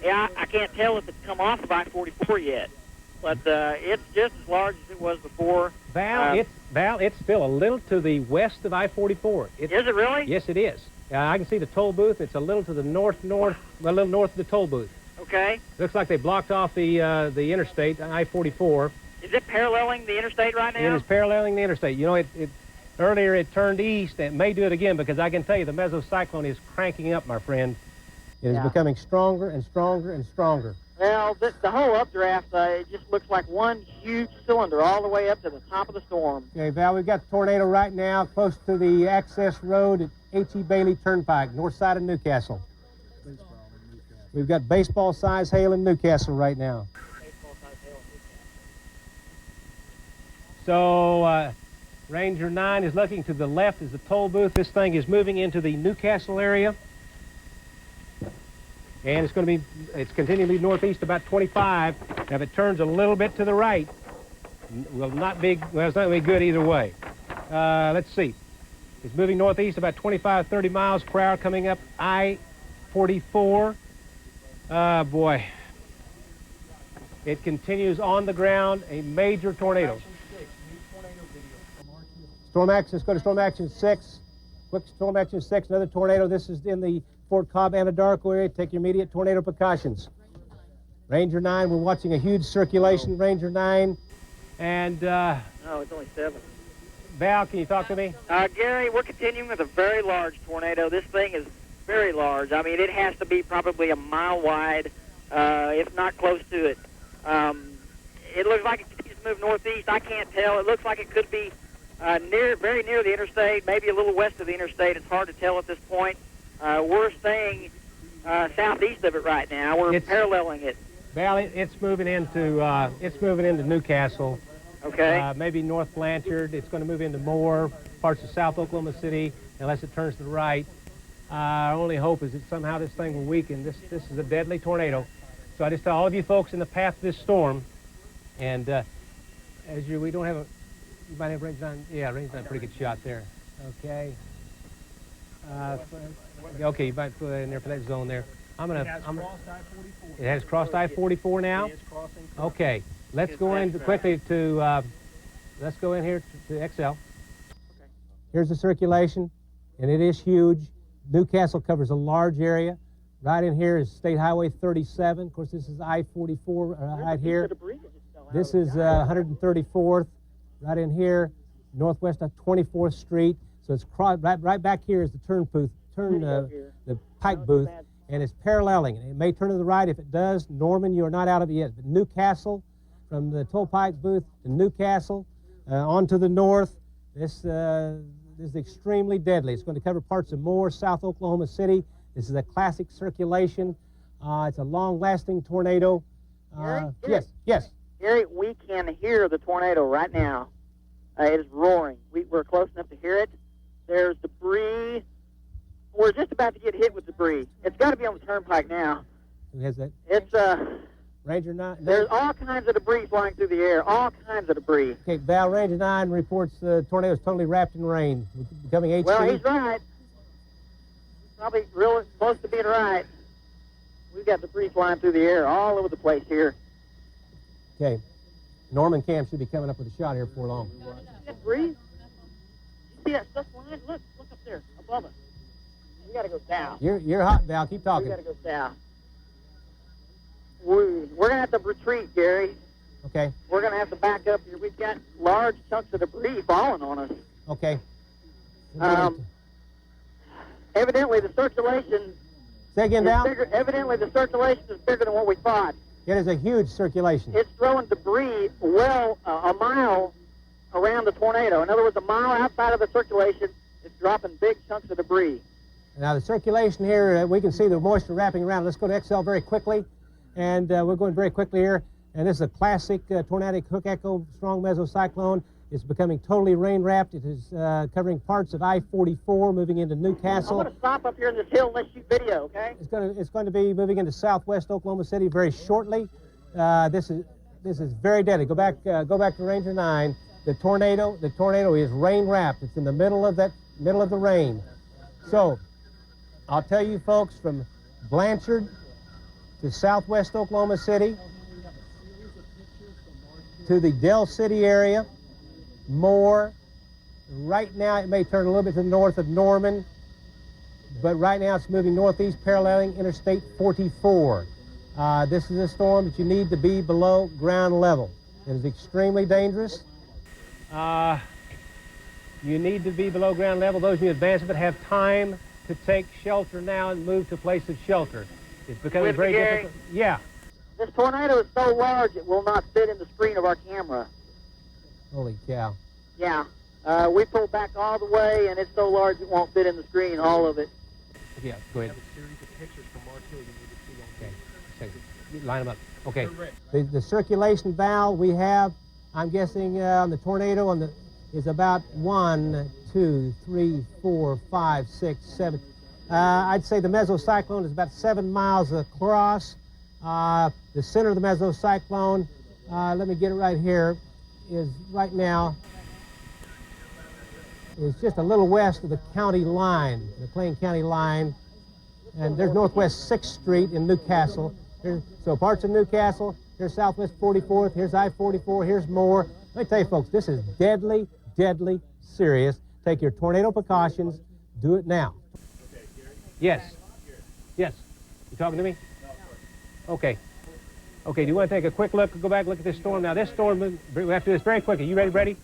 Speaker 2: I can't tell if it's come off of I-44 yet, but it's just as large as it was before.
Speaker 1: Val, it's still a little to the west of I-44.
Speaker 2: Is it really?
Speaker 1: Yes, it is. I can see the toll booth. It's a little to the north, a little north of the toll booth.
Speaker 2: Okay.
Speaker 1: Looks like they blocked off the interstate, I-44.
Speaker 2: Is it paralleling the interstate right now?
Speaker 1: It is paralleling the interstate. You know, earlier it turned east. It may do it again because I can tell you the mesocyclone is cranking up, my friend. It is becoming stronger and stronger and stronger.
Speaker 2: Well, the whole updraft, it just looks like one huge cylinder all the way up to the top of the storm.
Speaker 1: Okay, Val, we've got the tornado right now close to the access road at H.E. Bailey Turnpike, north side of Newcastle. We've got baseball-sized hail in Newcastle right now. So Ranger 9 is looking to the left as the toll booth. This thing is moving into the Newcastle area. And it's continuing northeast about 25. Now, if it turns a little bit to the right, it's not going to be good either way. Let's see. It's moving northeast about 25, 30 miles per hour, coming up I-44. Boy. It continues on the ground, a major tornado. Storm action, let's go to storm action 6. Quick storm action 6, another tornado. This is in the Fort Cobb Anadarko area. Take your immediate tornado precautions. Ranger 9, we're watching a huge circulation, Ranger 9. And,
Speaker 2: No, it's only 7.
Speaker 1: Val, can you talk to me?
Speaker 2: Gary, we're continuing with a very large tornado. This thing is very large. I mean, it has to be probably a mile wide, if not close to it. It looks like it continues to move northeast. I can't tell. It looks like it could be very near the interstate, maybe a little west of the interstate. It's hard to tell at this point. We're staying southeast of it right now. We're paralleling it.
Speaker 1: Val, it's moving into Newcastle.
Speaker 2: Okay.
Speaker 1: Maybe North Blanchard. It's going to move into Moore, parts of South Oklahoma City, unless it turns to the right. Our only hope is that somehow this thing will weaken. This is a deadly tornado. So I just tell all of you folks in the path of this storm, and we don't have you might have range 9. Yeah, range 9, pretty good shot there. Okay. Okay, you might put it in there for that zone there. It has crossed I-44 now?
Speaker 3: It is crossing.
Speaker 1: Okay. Let's go in quickly to, let's go in here to XL. Okay. Here's the circulation, and it is huge. Newcastle covers a large area. Right in here is State Highway 37. Of course, this is I-44 right here. This is 134th. Right in here, northwest of 24th Street. So it's right back here is the the pike booth, and it's paralleling. It may turn to the right. If it does, Norman, you are not out of it yet. But Newcastle, from the toll pike booth to Newcastle, on to the north, this is extremely deadly. It's going to cover parts of Moore, South Oklahoma City. This is a classic circulation. It's a long-lasting tornado. Yes.
Speaker 2: Gary, we can hear the tornado right now. It is roaring. We're close enough to hear it. There's debris. We're just about to get hit with debris. It's got to be on the turnpike now.
Speaker 1: Who has that?
Speaker 2: It's
Speaker 1: Ranger 9.
Speaker 2: There's all kinds of debris flying through the air. All kinds of debris.
Speaker 1: Okay, Val, Ranger 9 reports the tornado is totally wrapped in rain, becoming HC.
Speaker 2: Well, he's right. Probably real close to being right. We've got debris flying through the air all over the place here.
Speaker 1: Okay. Norman Camp should be coming up with a shot here before long.
Speaker 2: Debris? You see that stuff flying? Look up there above us. We got to go south.
Speaker 1: You're hot, Val. Keep talking.
Speaker 2: We got to go south. We're going to have to retreat, Gary.
Speaker 1: Okay.
Speaker 2: We're going to have to back up here. We've got large chunks of debris falling on us.
Speaker 1: Okay.
Speaker 2: Evidently, the circulation.
Speaker 1: Say again, Val?
Speaker 2: Evidently, the circulation is bigger than what we thought.
Speaker 1: It is a huge circulation.
Speaker 2: It's throwing debris well a mile around the tornado. In other words, a mile outside of the circulation, it's dropping big chunks of debris.
Speaker 1: Now, the circulation here, we can see the moisture wrapping around. Let's go to XL very quickly. And we're going very quickly here. And this is a classic tornadic hook echo strong mesocyclone. It's becoming totally rain-wrapped. It is covering parts of I-44, moving into Newcastle.
Speaker 2: I'm going to stop up here in this hill and let's shoot video, okay?
Speaker 1: It's going to be moving into southwest Oklahoma City very shortly. This is very deadly. Go back to Ranger 9. The tornado is rain-wrapped. It's in the middle of the rain. So, I'll tell you folks, from Blanchard to southwest Oklahoma City to the Del City area, Moore. Right now it may turn a little bit to the north of Norman, but right now it's moving northeast paralleling Interstate 44. This is a storm that you need to be below ground level. It is extremely dangerous. You need to be below ground level. Those of you in advance of it have time to take shelter now and move to a place of shelter. It's becoming very difficult. Yeah.
Speaker 2: This tornado is so large it will not fit in the screen of our camera.
Speaker 1: Holy cow.
Speaker 2: Yeah. We pulled back all the way, and it's so large it won't fit in the screen, all of it.
Speaker 1: Yeah, go ahead.
Speaker 3: We have a series of pictures from Mark Hill you need to see on
Speaker 1: Okay. Line them up. Okay. The circulation valve we have, I'm guessing on the tornado, on the is about 1, 2, 3, 4, 5, 6, 7. I'd say the mesocyclone is about 7 miles across. The center of the mesocyclone, let me get it right here, is right now is just a little west of the county line, the McLean County line. And there's Northwest 6th Street in Newcastle. So parts of Newcastle, here's Southwest 44th, here's I-44, here's Moore. Let me tell you folks, this is deadly, deadly serious. Take your tornado precautions, do it now. Yes, yes, you talking to me? Okay. Okay, do you want to take a quick look, go back and look at this storm? Now this storm, we have to do this very quickly. You ready?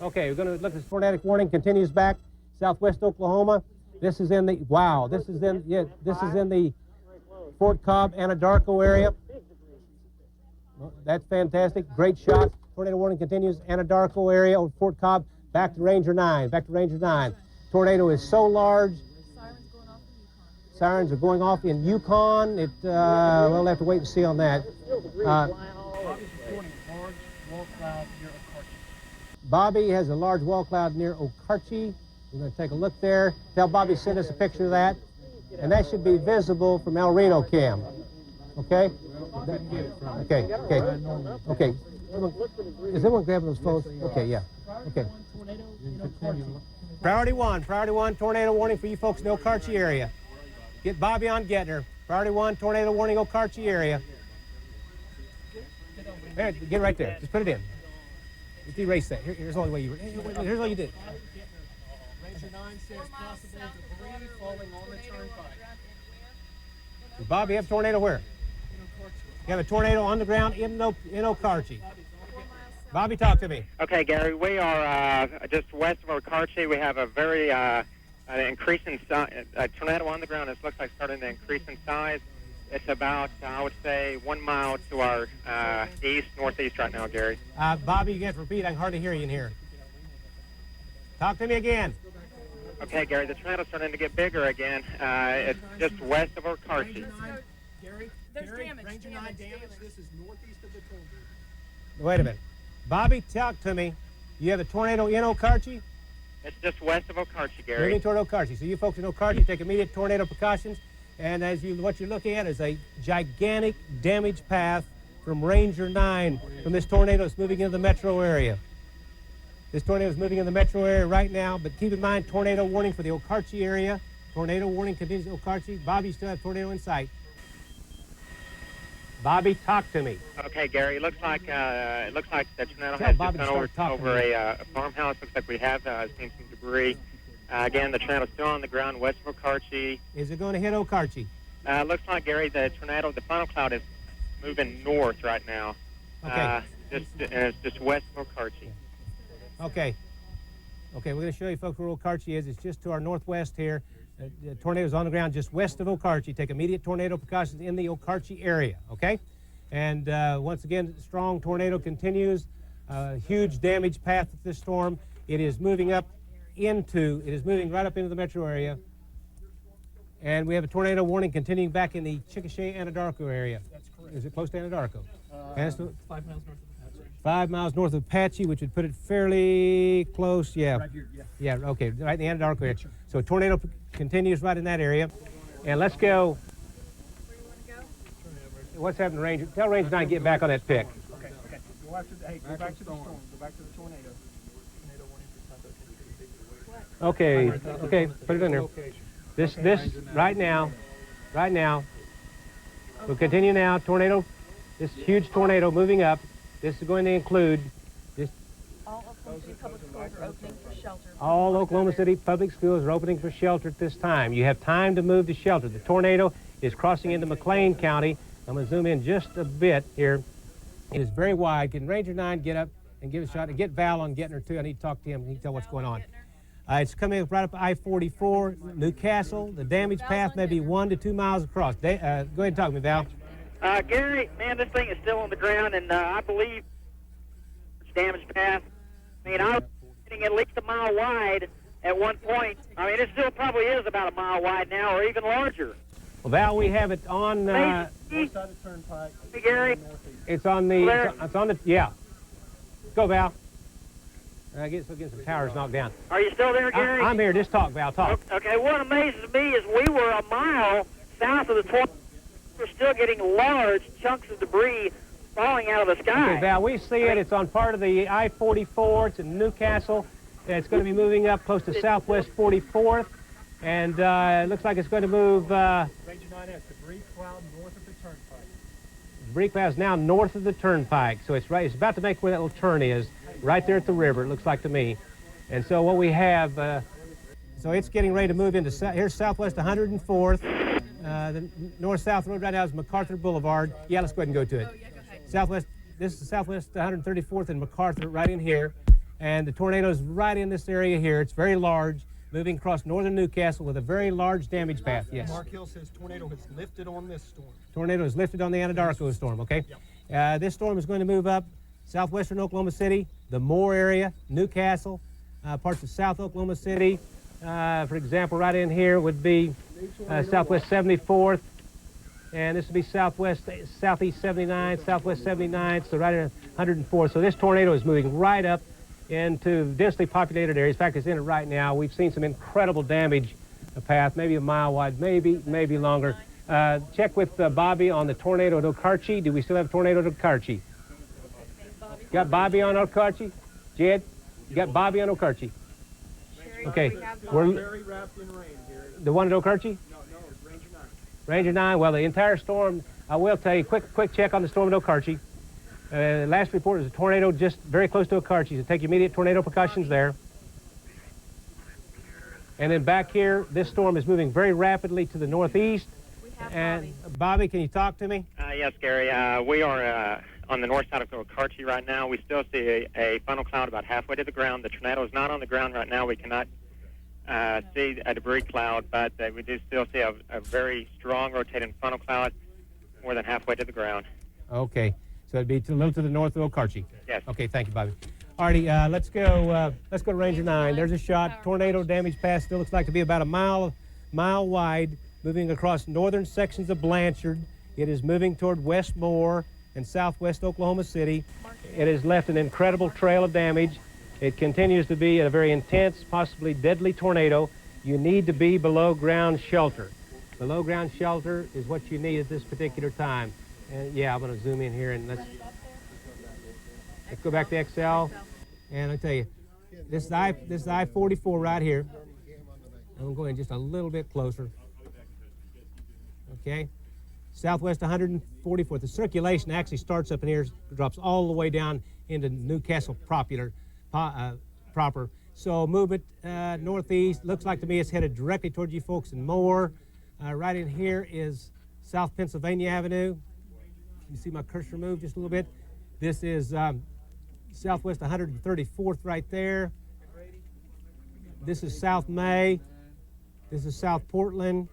Speaker 1: Okay, we're going to look at this tornadic warning, continues back, southwest Oklahoma. This is in the, wow, this is in the Fort Cobb, Anadarko area. Well, that's fantastic, great shot. Tornado warning continues, Anadarko area of Fort Cobb, back to Ranger 9, Tornado is so large. Sirens are going off in Yukon. We'll have to wait and see on that. Bobby has a large wall cloud near Okarche. We're going to take a look there. Tell Bobby to send us a picture of that. And that should be visible from El Reno cam. Okay? Okay. Is everyone grabbing those phones? Okay, yeah. Okay. Priority one, tornado warning for you folks in the Okarche area. Get Bobby on getting her. Priority 1, tornado warning, Okarche area. There, get right there. Just put it in. Just erase that. Here's the only way you. Here's all you did.
Speaker 3: Ranger 9 says possible debris falling on the turnpike.
Speaker 1: Does Bobby have a tornado where? You have a tornado on the ground in Okarche. Bobby, talk to me.
Speaker 8: Okay, Gary, we are just west of Okarche. We have a very increasing tornado on the ground. It looks like starting to increase in size. It's about, I would say, 1 mile to our northeast right now, Gary.
Speaker 1: Bobby, you have to repeat. I can hardly hear you in here. Talk to me again.
Speaker 8: Okay, Gary, the tornado's starting to get bigger again. It's just west of Okarche.
Speaker 3: Gary, Ranger 9 damage. This is northeast of the tornado.
Speaker 1: Wait a minute. Bobby, talk to me. You have a tornado in Okarche?
Speaker 8: It's just west of Okarche, Gary.
Speaker 1: Moving toward Okarche. So you folks in Okarche take immediate tornado precautions. And what you're looking at is a gigantic damage path from Ranger 9 from this tornado that's moving into the metro area. This tornado is moving in the metro area right now, but keep in mind, tornado warning for the Okarche area. Tornado warning continues in Okarche. Bobby still has tornado in sight. Bobby, talk to me.
Speaker 8: Okay, Gary. It looks like the tornado has
Speaker 1: Bobby
Speaker 8: just gone over a farmhouse. Looks like we have seen some debris. Again, the tornado's still on the ground west of Okarche.
Speaker 1: Is it going to hit Okarche?
Speaker 8: Looks like, Gary, the tornado, the funnel cloud is moving north right now.
Speaker 1: Okay.
Speaker 8: It's just west of Okarche.
Speaker 1: Okay. Okay, we're going to show you folks where Okarche is. It's just to our northwest here. The tornado's on the ground just west of Okarche. Take immediate tornado precautions in the Okarche area, okay? And once again, strong tornado continues. Huge damage path of this storm. It is moving right up into the metro area. And we have a tornado warning continuing back in the Chickasha Anadarko area.
Speaker 3: That's correct.
Speaker 1: Is it close to Anadarko?
Speaker 3: 5 miles north of Apache.
Speaker 1: 5 miles north of Apache, which would put it fairly close, yeah.
Speaker 3: Right here, yeah.
Speaker 1: Yeah, okay, right in the Anadarko area. So tornado continues right in that area. And let's go.
Speaker 5: Where you want to go?
Speaker 1: What's happening, Ranger? Tell Ranger 9 to get back on that pick.
Speaker 3: Okay. Go back to the storm. Go back to the tornado. Tornado warning for South.
Speaker 1: Okay, put it in there. This right now. We'll continue now. Tornado, this huge tornado moving up. This is going to include
Speaker 5: All Oklahoma City public schools are opening for shelter.
Speaker 1: all Oklahoma City public schools are opening for shelter at this time. You have time to move to shelter. The tornado is crossing into McLean County. I'm going to zoom in just a bit here. It is very wide. Can Ranger 9 get up and give a shot? And get Val on getting her too. I need to talk to him. He can tell what's going on. It's coming right up I-44, Newcastle. The damage path may be 1 to 2 miles across. Go ahead and talk to me, Val.
Speaker 2: Gary, man, this thing is still on the ground, and I believe it's damage path. I mean, I was getting at least a mile wide at one point. I mean, it still probably is about a mile wide now, or even larger.
Speaker 1: Well, Val, we have it on.
Speaker 3: North side of the turnpike.
Speaker 2: Hey, Gary.
Speaker 1: It's on the. Yeah. Go, Val. Getting some towers knocked down.
Speaker 2: Are you still there, Gary?
Speaker 1: I'm here. Just talk, Val. Talk.
Speaker 2: Okay, what amazes me is we were a mile south of the tornado. We're still getting large chunks of debris falling out of the sky.
Speaker 1: Okay, Val, we see it. It's on part of the I-44. It's in Newcastle. It's going to be moving up close to Southwest 44th. And it looks like it's going to move...
Speaker 3: Ranger 9 has debris cloud north of the turnpike.
Speaker 1: Debris cloud is now north of the turnpike. So it's right. It's about to make where that little turn is, right there at the river, it looks like to me. And so what we have... so it's getting ready to move into... Here's Southwest 104th. The north-south road right now is MacArthur Boulevard. Yeah, let's go ahead and go to it.
Speaker 5: Oh, yeah, go ahead.
Speaker 1: Southwest, this is Southwest 134th and MacArthur right in here. And the tornado is right in this area here. It's very large, moving across northern Newcastle with a very large damage path. Yes.
Speaker 3: Mark Hill says tornado has lifted on this storm.
Speaker 1: Tornado is lifted on the Anadarko storm, okay? Yep. This storm is going to move up southwestern Oklahoma City, the Moore area, Newcastle, parts of South Oklahoma City. For example, right in here would be Southwest 74th, and this would be Southeast 79, Southwest 79, so right in 104th. So this tornado is moving right up into densely populated areas. In fact, it's in it right now. We've seen some incredible damage path, maybe a mile wide, maybe longer. Check with Bobby on the tornado at Okarche. Do we still have a tornado at Okarche? Got Bobby on Okarche? Jed, you got Bobby on Okarche? Okay.
Speaker 3: We're very wrapped in rain here.
Speaker 1: The one at Okarche?
Speaker 3: No, it's Ranger 9.
Speaker 1: Ranger 9, well, the entire storm, I will tell you, quick check on the storm at Okarche. Last report is a tornado just very close to Okarche, so take immediate tornado precautions there. And then back here, this storm is moving very rapidly to the northeast. And Bobby, can you talk to me?
Speaker 8: Yes, Gary. We are on the north side of Okarche right now. We still see a funnel cloud about halfway to the ground. The tornado is not on the ground right now. We cannot see a debris cloud, but we do still see a very strong rotating funnel cloud more than halfway to the ground.
Speaker 1: Okay, so it'd be a little to the north of Okarche.
Speaker 8: Yes.
Speaker 1: Okay, thank you, Bobby. Alrighty, let's go to Ranger 9. There's a shot. Tornado damage path still looks like to be about a mile wide, moving across northern sections of Blanchard. It is moving toward West Moore and southwest Oklahoma City. It has left an incredible trail of damage. It continues to be a very intense, possibly deadly tornado. You need to be below ground shelter. Below ground shelter is what you need at this particular time. And yeah, I'm going to zoom in here and let's go back to XL. And I'll tell you, this is I-44 right here. I'm going just a little bit closer. Okay. Southwest 144th. The circulation actually starts up in here, drops all the way down into Newcastle proper. So move it northeast. Looks like to me it's headed directly toward you folks in Moore. Right in here is South Pennsylvania Avenue. You see my cursor move just a little bit. This is Southwest 134th right there. This is South May. This is South Portland.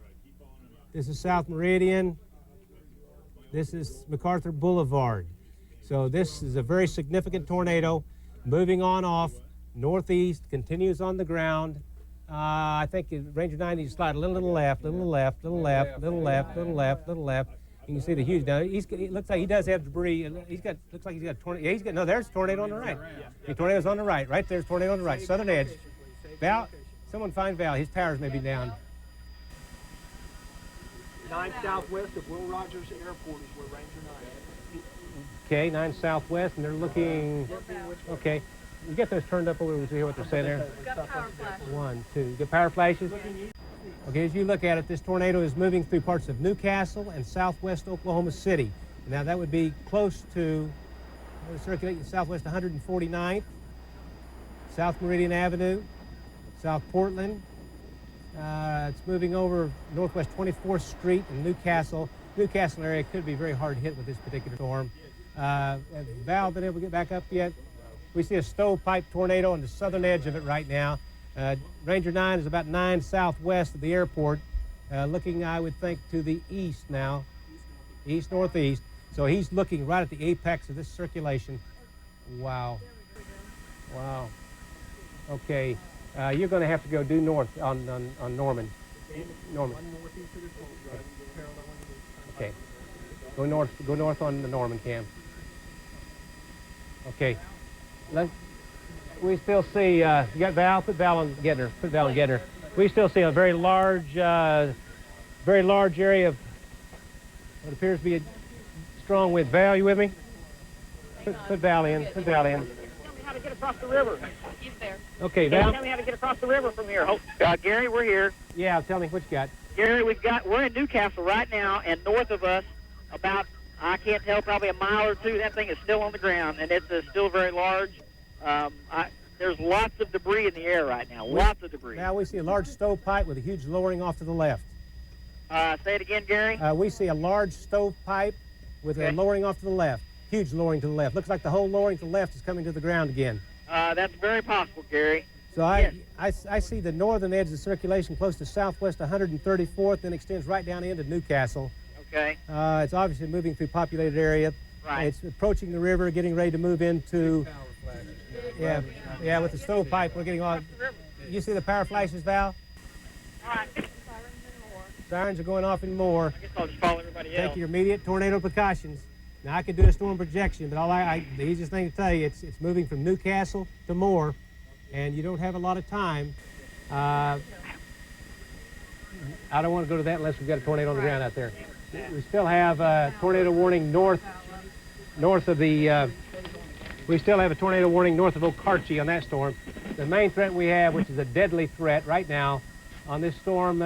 Speaker 1: This is South Meridian. This is MacArthur Boulevard. So this is a very significant tornado moving on off northeast, continues on the ground. I think Ranger 9 needs to slide a little to the left, little left, little left, little left, little left, little left. You can see the huge down. It looks like he does have debris. Looks like he's got a tornado. Yeah, he's got, no, there's a tornado on the right. The tornado's on the right. Right there's a tornado on the right. Southern edge. Val, someone find Val. His towers may be down.
Speaker 3: 9 southwest of Will Rogers Airport is where Ranger 9 is.
Speaker 1: Okay, 9 southwest, and they're looking. Okay, you get those turned up over to hear what they're saying there.
Speaker 5: We've got power flashes.
Speaker 1: 1, 2. Get power flashes. Okay, as you look at it, this tornado is moving through parts of Newcastle and southwest Oklahoma City. Now that would be close to circulating southwest 149th, South Meridian Avenue, South Portland. It's moving over northwest 24th Street in Newcastle. Newcastle area could be very hard hit with this particular storm. Has Val been able to get back up yet? We see a stovepipe tornado on the southern edge of it right now. Ranger 9 is about 9 southwest of the airport, looking, I would think, to the east now, east-northeast. So he's looking right at the apex of this circulation. Wow. Wow. Okay. You're going to have to go due north on Norman. Norman. Okay. Go north on the Norman, Cam. Okay. we still see, you got Val? Put Val on Gettner. Put Val on Gettner. We still see a very large area of what appears to be a strong wind. Val, you with me? Put Val in. Put Val in.
Speaker 2: Tell me how to get across the river.
Speaker 5: He's there.
Speaker 1: Okay, Val.
Speaker 2: Tell me how to get across the river from here. Gary, we're here.
Speaker 1: Yeah, tell me what you got.
Speaker 2: Gary, we're in Newcastle right now, and north of us, about, I can't tell, probably a mile or two, that thing is still on the ground, and it's still very large. There's lots of debris in the air right now, lots of debris.
Speaker 1: Now we see a large stovepipe with a huge lowering off to the left.
Speaker 2: Say it again, Gary.
Speaker 1: We see a large stovepipe with a lowering off to the left, huge lowering to the left. Looks like the whole lowering to the left is coming to the ground again.
Speaker 2: That's very possible, Gary.
Speaker 1: So I see the northern edge of the circulation close to southwest 134th, then extends right down into Newcastle.
Speaker 2: Okay.
Speaker 1: It's obviously moving through populated area.
Speaker 2: Right.
Speaker 1: It's approaching the river, getting ready to move into. Yeah, with the stovepipe, we're getting on. You see the power flashes, Val?
Speaker 2: All right.
Speaker 1: Sirens are going off in Moore.
Speaker 2: I guess I'll just follow everybody else.
Speaker 1: Take your immediate tornado precautions. Now I could do a storm projection, but the easiest thing to tell you, it's moving from Newcastle to Moore, and you don't have a lot of time. I don't want to go to that unless we've got a tornado on the ground out there. We still have a tornado warning north of the. We still have a tornado warning north of Moore-OKC on that storm. The main threat we have, which is a deadly threat right now, on this storm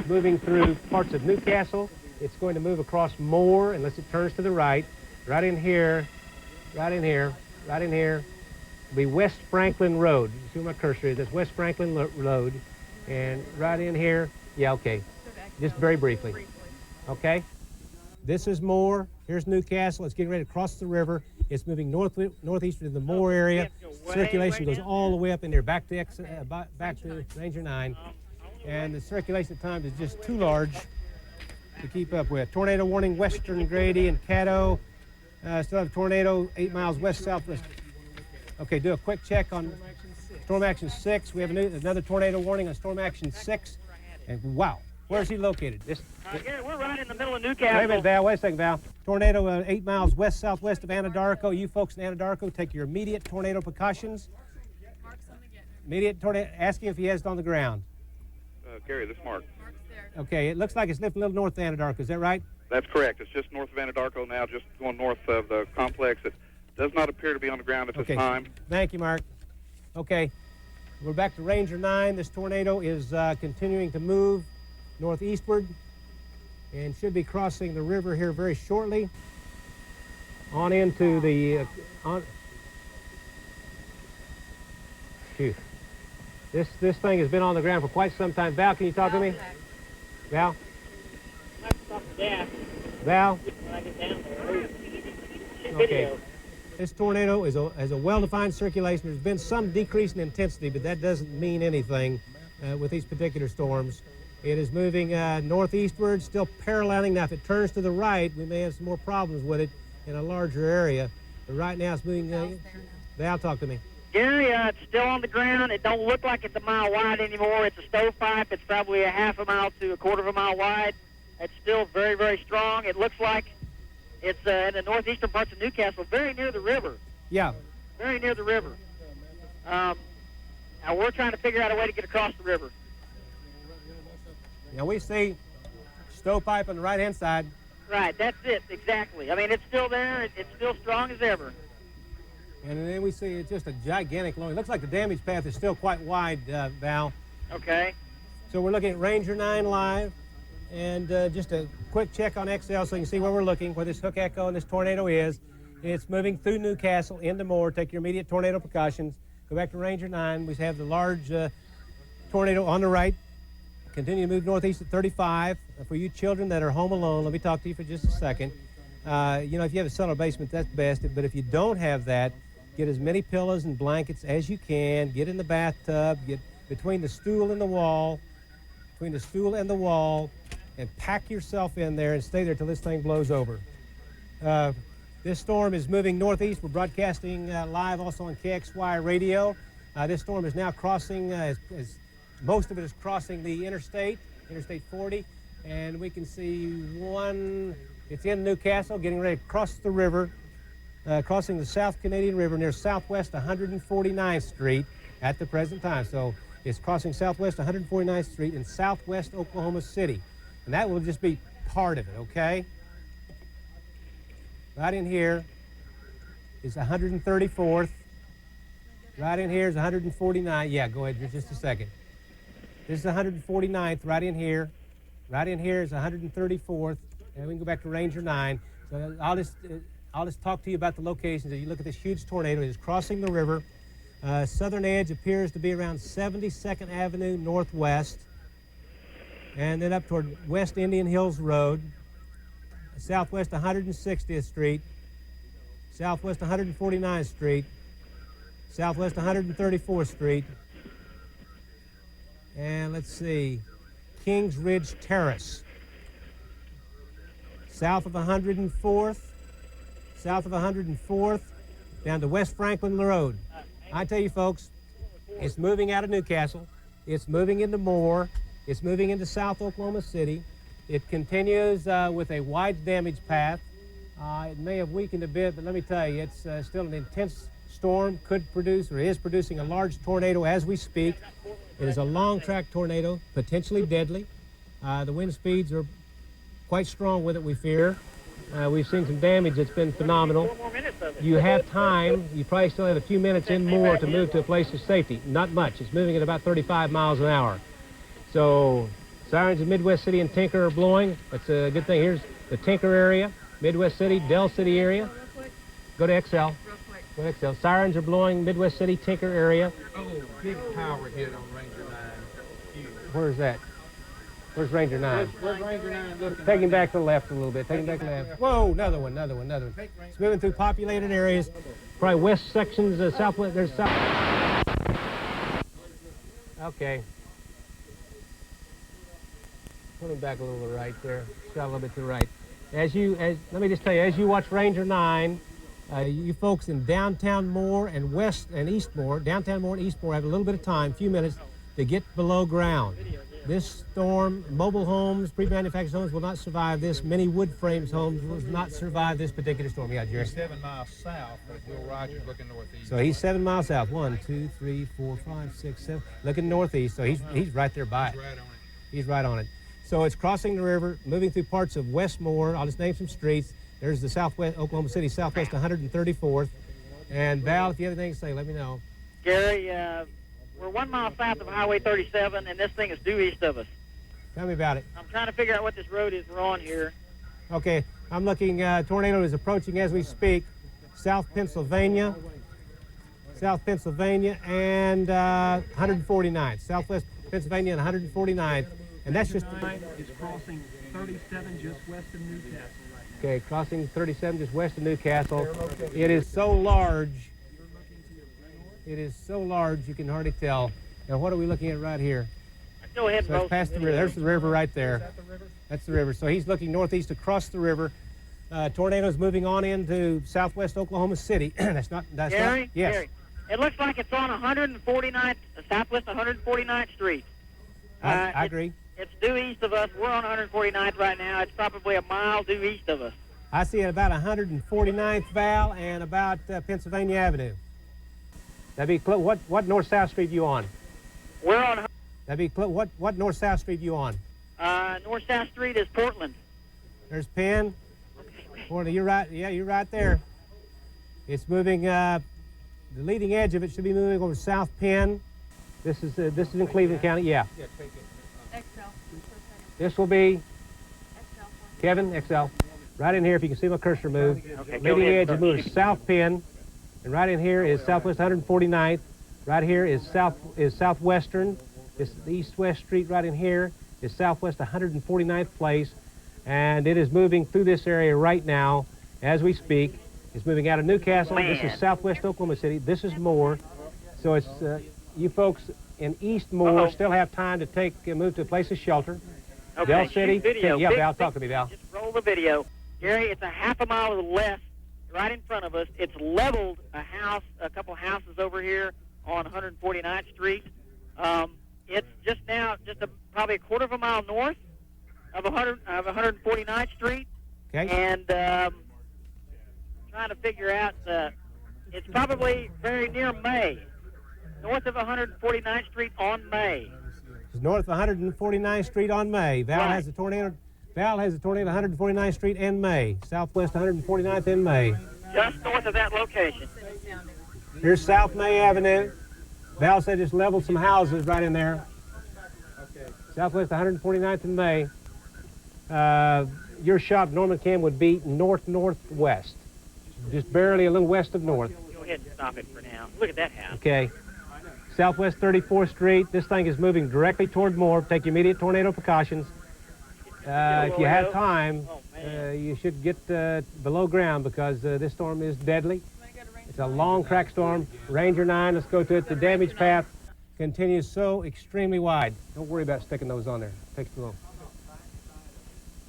Speaker 1: moving through parts of Newcastle. It's going to move across Moore unless it turns to the right. Right in here, right in here, right in here. It'll be West Franklin Road. You see where my cursor is? That's West Franklin Road. And right in here, yeah, okay. Just very briefly. Okay? This is Moore. Here's Newcastle. It's getting ready to cross the river. It's moving northeastward in the Moore area. Circulation goes all the way up in there, back to Ranger 9. And the circulation at times is just too large to keep up with. Tornado warning western Grady and Caddo. Still have a tornado 8 miles west-southwest. Okay, do a quick check on Storm Action 6. We have another tornado warning on Storm Action 6. And wow, where's he located?
Speaker 2: Gary, we're right in the middle of Newcastle.
Speaker 1: Wait a minute, Val. Wait a second, Val. Tornado 8 miles west-southwest of Anadarko. You folks in Anadarko, take your immediate tornado precautions. Immediate tornado. Ask him if he has it on the ground.
Speaker 4: Gary, this is Mark.
Speaker 5: Mark's there.
Speaker 1: Okay, it looks like it's lifting a little north of Anadarko. Is that right?
Speaker 4: That's correct. It's just north of Anadarko now, just going north of the complex. It does not appear to be on the ground at this time.
Speaker 1: Thank you, Mark. Okay, we're back to Ranger 9. This tornado is continuing to move northeastward and should be crossing the river here very shortly on into the This thing has been on the ground for quite some time. Val, can you talk to me? Val? Val? Okay. This tornado has a well-defined circulation. There's been some decrease in intensity, but that doesn't mean anything with these particular storms. It is moving northeastward, still paralleling. Now, if it turns to the right, we may have some more problems with it in a larger area. But right now, it's moving. Val, talk to me.
Speaker 2: Gary, it's still on the ground. It don't look like it's a mile wide anymore. It's a stovepipe. It's probably a half a mile to a quarter of a mile wide. It's still very, very strong. It looks like it's in the northeastern parts of Newcastle, very near the river.
Speaker 1: Yeah.
Speaker 2: Very near the river. Now, we're trying to figure out a way to get across the river.
Speaker 1: Now, we see stovepipe on the right-hand side.
Speaker 2: Right, that's it, exactly. I mean, it's still there. It's still strong as ever.
Speaker 1: And then we see it's just a gigantic load. It looks like the damage path is still quite wide, Val.
Speaker 2: Okay.
Speaker 1: So we're looking at Ranger 9 live. And just a quick check on XL so you can see where we're looking, where this hook echo and this tornado is. It's moving through Newcastle into Moore. Take your immediate tornado precautions. Go back to Ranger 9. We have the large tornado on the right. Continue to move northeast at 35. For you children that are home alone, let me talk to you for just a second. You know, if you have a cellar basement, that's best. But if you don't have that, get as many pillows and blankets as you can. Get in the bathtub. Get between the stool and the wall. And pack yourself in there and stay there till this thing blows over. This storm is moving northeast. We're broadcasting live also on KXY radio. This storm is now crossing, most of it is crossing the Interstate 40, and we can see one, it's in Newcastle, getting ready to cross the river. crossing the South Canadian River near Southwest 149th Street at the present time. So it's crossing Southwest 149th Street in Southwest Oklahoma City. And that will just be part of it, okay? Right in here is 134th. Right in here is 149th. Yeah, go ahead, just a second. This is 149th right in here. Right in here is 134th. And we can go back to Ranger 9. So I'll just talk to you about the locations. As you look at this huge tornado, it is crossing the river. Southern edge appears to be around 72nd Avenue Northwest, and then up toward West Indian Hills Road, Southwest 160th Street, Southwest 149th Street, Southwest 134th Street, and let's see, Kings Ridge Terrace, south of 104th, south of 104th, down to West Franklin Road. I tell you, folks, it's moving out of Newcastle. It's moving into Moore. It's moving into South Oklahoma City. It continues with a wide damage path. It may have weakened a bit, but let me tell you, it's still an intense storm, could produce or is producing a large tornado as we speak. It is a long-track tornado, potentially deadly. The wind speeds are quite strong with it, we fear. We've seen some damage that's been phenomenal. You have time. You probably still have a few minutes in Moore to move to a place of safety. Not much. It's moving at about 35 miles an hour. So sirens in Midwest City and Tinker are blowing. That's a good thing. Here's the Tinker area, Midwest City, Dell City area. Go to XL. Go to XL. Sirens are blowing Midwest City, Tinker area.
Speaker 3: Oh, big power hit on Ranger 9. Huge.
Speaker 1: Where's that? Where's Ranger 9?
Speaker 3: Where's Ranger 9 looking?
Speaker 1: Take him back to the left a little bit. Take him back to the left. Whoa, another one. It's moving through populated areas. Probably west sections, southwest. There's south. Okay. Put him back a little to the right there. Shot a little bit to the right. Let me just tell you, as you watch Ranger 9, you folks in downtown Moore and west and east Moore, downtown Moore and east Moore have a little bit of time, a few minutes, to get below ground. This storm, mobile homes, pre-manufactured homes will not survive this. Many wood frames homes will not survive this particular storm. Yeah, Jerry.
Speaker 3: He's 7 miles south, but Will Rogers looking northeast.
Speaker 1: So he's 7 miles south. 1, 2, 3, 4, 5, 6, 7. Looking northeast, so he's right there by it.
Speaker 3: He's right on it.
Speaker 1: He's right on it. So it's crossing the river, moving through parts of West Moore. I'll just name some streets. There's the Southwest Oklahoma City, Southwest 134th. And Val, if you have anything to say, let me know.
Speaker 2: Gary, we're 1 mile south of Highway 37, and this thing is due east of us.
Speaker 1: Tell me about it.
Speaker 2: I'm trying to figure out what this road is we're on here.
Speaker 1: Okay, I'm looking, tornado is approaching as we speak. South Pennsylvania, and 149th. Southwest Pennsylvania and 149th. And that's just...
Speaker 3: It's crossing 37 just west of Newcastle right now.
Speaker 1: Okay, crossing 37 just west of Newcastle. It is so large. It is so large you can hardly tell. Now what are we looking at right here?
Speaker 2: Go ahead and
Speaker 1: So
Speaker 2: roll
Speaker 1: it's past the
Speaker 2: some
Speaker 1: river.
Speaker 2: video.
Speaker 1: There's the river right there.
Speaker 3: Is that the river?
Speaker 1: That's the river. So he's looking northeast across the river. Tornado's moving on into southwest Oklahoma City. That's
Speaker 2: Gary?
Speaker 1: not, yes.
Speaker 2: Gary, it looks like it's on 149th, Southwest 149th Street.
Speaker 1: I agree.
Speaker 2: It's due east of us. We're on 149th right now. It's probably a mile due east of us.
Speaker 1: I see it about 149th Val and about Pennsylvania Avenue. That'd be close. What north-south street you on?
Speaker 2: We're on
Speaker 1: That'd be close. What north-south street you on?
Speaker 2: North-South Street is Portland.
Speaker 1: There's Penn. Portland, you're right. Yeah, you're right there. It's moving. The leading edge of it should be moving over South Penn. This is in Cleveland County. Yeah.
Speaker 3: Yeah, take it.
Speaker 5: XL.
Speaker 1: This will be
Speaker 5: XL.
Speaker 1: Kevin XL. Right in here, if you can see my cursor move.
Speaker 2: Okay, go
Speaker 1: Leading
Speaker 2: ahead.
Speaker 1: edge is moving South Penn, and right in here is Southwest 149th. Right here is Southwestern. This the east-west street right in here is Southwest 149th Place, and it is moving through this area right now as we speak. It's moving out of Newcastle. This is Southwest Oklahoma City. This is Moore. So it's you folks in East Moore still have time to move to a place of shelter.
Speaker 2: Okay,
Speaker 1: Dell City.
Speaker 2: shoot video.
Speaker 1: Yeah,
Speaker 2: Big,
Speaker 1: Val, talk to me, Val.
Speaker 2: Just roll the video. Gary, it's a half a mile to the left, right in front of us. It's leveled a couple houses over here on 149th Street. It's just now, probably a quarter of a mile north of 149th Street.
Speaker 1: Okay.
Speaker 2: And trying to figure out it's probably very near May, north of 149th Street on May.
Speaker 1: It's north of 149th Street on May. Val
Speaker 2: Right.
Speaker 1: has a tornado. Val has a tornado 149th Street and May. Southwest 149th and May.
Speaker 2: Just north of that location.
Speaker 1: Here's South May Avenue. Val said just leveled some houses right in there.
Speaker 3: Okay.
Speaker 1: Southwest 149th and May. Your shop, Norman Cam, would be north-northwest. Just barely a little west of north.
Speaker 2: Go ahead and stop it for now. Look at that house.
Speaker 1: Okay. Southwest 34th Street. This thing is moving directly toward Moore. Take immediate tornado precautions. If you have time, you should get below ground because this storm is deadly. It's a long track storm. Ranger 9, let's go to it. The damage path continues so extremely wide. Don't worry about sticking those on there. It takes too long.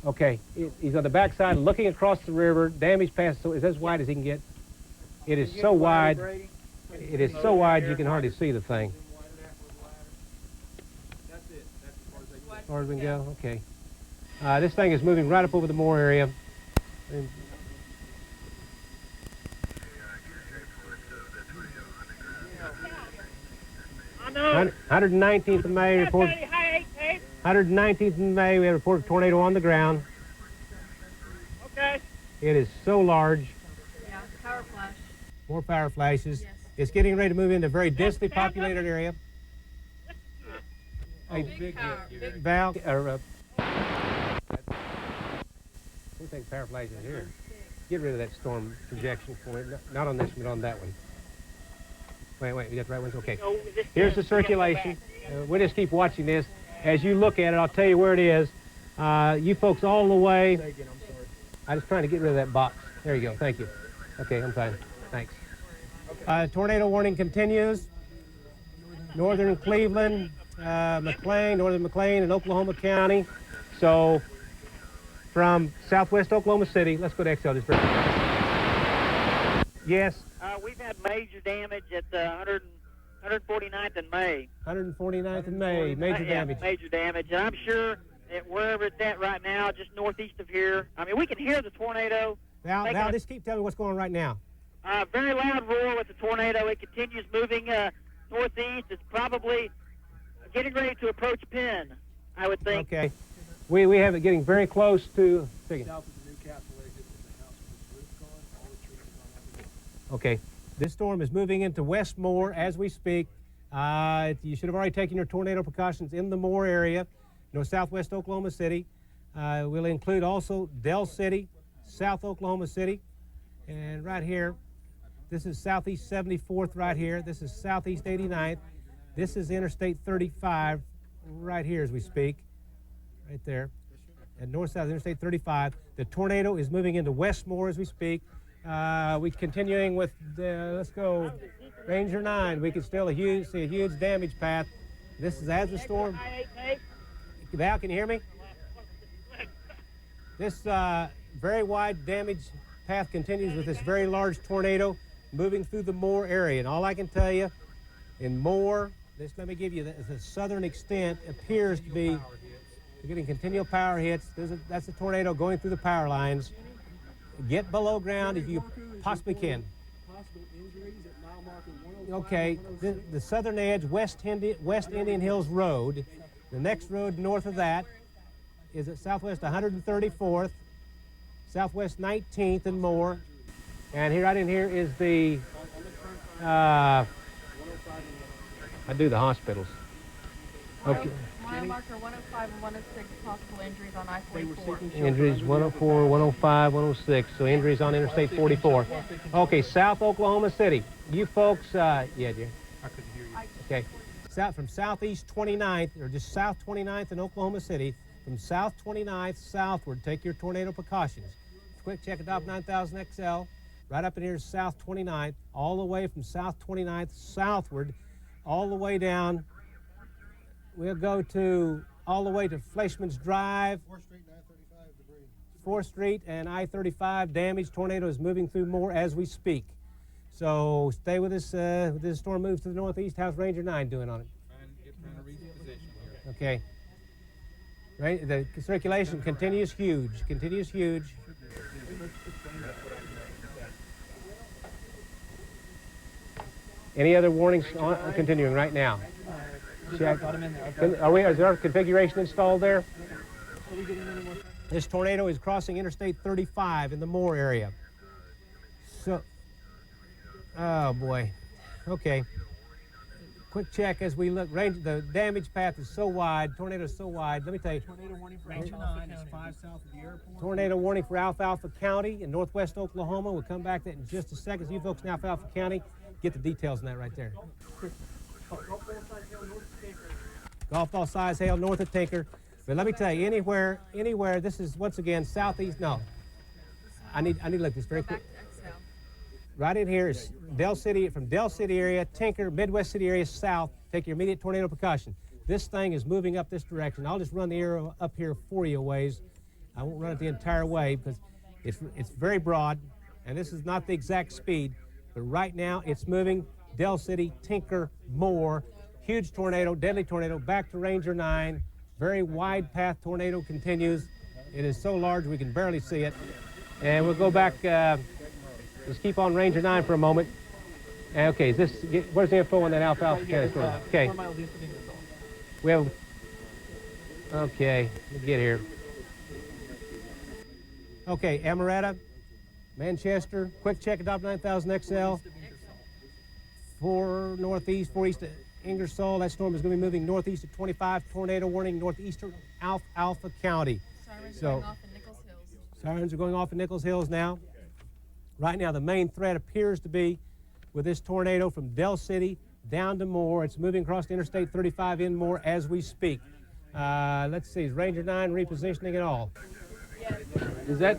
Speaker 1: Okay, he's on the backside looking across the river. Damage path is as wide as he can get. It is so wide. It is so wide you can hardly see the thing.
Speaker 3: That's it. That's
Speaker 1: As far as we can go? Okay. This thing is moving right up over the Moore area. And
Speaker 2: I know.
Speaker 1: 119th of May report. 119th of May, we have reported a tornado on the ground.
Speaker 2: Okay.
Speaker 1: It is so large.
Speaker 5: Yeah, power flash.
Speaker 1: More power flashes.
Speaker 5: Yes.
Speaker 1: It's getting ready to move into a very densely populated area. Hey,
Speaker 5: Big power. Big
Speaker 1: Val, we think power flashes here. Get rid of that storm projection for me. Not on this one, but on that one. Wait, we got the right ones? Okay.
Speaker 2: So this
Speaker 1: Here's the circulation. We'll just keep watching this. As you look at it, I'll tell you where it is. You folks all the way.
Speaker 3: Say again, I'm sorry.
Speaker 1: I'm just trying to get rid of that box. There you go. Thank you. Okay, I'm fine. Thanks. Tornado warning continues. Northern Cleveland, northern McLean, and Oklahoma County. So from southwest Oklahoma City, let's go to XL just briefly. Yes,
Speaker 2: we've had major damage at 149th and May.
Speaker 1: 149th and May, major
Speaker 2: Yeah,
Speaker 1: damage.
Speaker 2: major damage. And I'm sure that wherever it's at right now, just northeast of here, I mean, we can hear the tornado.
Speaker 1: Val, just keep telling me what's going on right now.
Speaker 2: Very loud roar with the tornado. It continues moving northeast. It's probably getting ready to approach Penn, I would think.
Speaker 1: Okay. We have it getting very close to...
Speaker 3: South of the new castle exit was the house with the roof gone, all the trees gone everywhere.
Speaker 1: Okay. This storm is moving into West Moore as we speak. You should have already taken your tornado precautions in the Moore area, southwest Oklahoma City. We'll include also Del City, South Oklahoma City, and right here, this is Southeast 74th right here. This is Southeast 89th. This is Interstate 35 right here as we speak, right there, and north-south Interstate 35. The tornado is moving into West Moore as we speak. We're continuing with let's go, Ranger 9. We can still see a huge damage path. This is as the storm. Val, can you hear me? This very wide damage path continues with this very large tornado moving through the Moore area. And all I can tell you, in Moore, let me give you the southern extent appears to be getting continual power hits. That's a tornado going through the power lines. Get below ground if you possibly can.
Speaker 3: Possible injuries at mile marker 105.
Speaker 1: Okay, the southern edge, West Indian Hills Road. The next road north of that is at Southwest 134th, Southwest 19th and Moore. And right in here is the, I do the hospitals. Okay.
Speaker 5: Mile marker 105 and 106 possible injuries on I-44.
Speaker 1: Injuries 104, 105, 106. So injuries on Interstate 44. Okay, South Oklahoma City. You folks, yeah, dear.
Speaker 3: I couldn't hear you.
Speaker 1: Okay. From Southeast 29th, or just South 29th in Oklahoma City, from South 29th southward, take your tornado precautions. Quick check at top 9000 XL. Right up in here is South 29th, all the way from South 29th southward, all the way down. We'll go all the way to Fleischman's Drive.
Speaker 6: 4th Street and I-35 debris.
Speaker 1: 4th Street and I-35 damage. Tornado is moving through Moore as we speak. So stay with us. This storm moves to the northeast. How's Ranger 9 doing on it?
Speaker 3: Trying to reach position here.
Speaker 1: Okay. Right, the circulation continues huge. Any other warnings continuing right now? Check. Is our configuration installed there? This tornado is crossing Interstate 35 in the Moore area. So, oh boy. Okay. Quick check as we look. The damage path is so wide. Tornado is so wide. Let me tell you.
Speaker 3: Tornado warning for Alpha County is 5 south of the airport.
Speaker 1: Tornado warning for Alfalfa County in northwest Oklahoma. We'll come back to that in just a second. So you folks in Alfalfa County, get the details on that right there. Golf ball size hail north of Tinker. But let me tell you, anywhere, this is once again southeast. No, I need to look this very quick. Right in here is Del City, from Del City area, Tinker, Midwest City area south. Take your immediate tornado precaution. This thing is moving up this direction. I'll just run the arrow up here for you a ways. I won't run it the entire way because it's very broad, and this is not the exact speed. But right now, it's moving Del City, Tinker, Moore. Huge tornado, deadly tornado, back to Ranger 9. Very wide path tornado continues. It is so large we can barely see it. And we'll go back. Let's keep on Ranger 9 for a moment. Okay, where's the info on that Alfalfa County storm? Okay. We have, okay, let me get here. Okay, Amaretta, Manchester, quick check at Top 9000 XL. 4 northeast, 4 east of Ingersoll. That storm is going to be moving northeast at 25. Tornado warning northeastern Alpha County.
Speaker 5: Sirens going off in Nichols Hills.
Speaker 1: Sirens are going off in Nichols Hills now. Right now, the main threat appears to be with this tornado from Del City down to Moore. It's moving across Interstate 35 in Moore as we speak. Let's see, is Ranger 9 repositioning at all?
Speaker 5: Yes.
Speaker 1: Is that?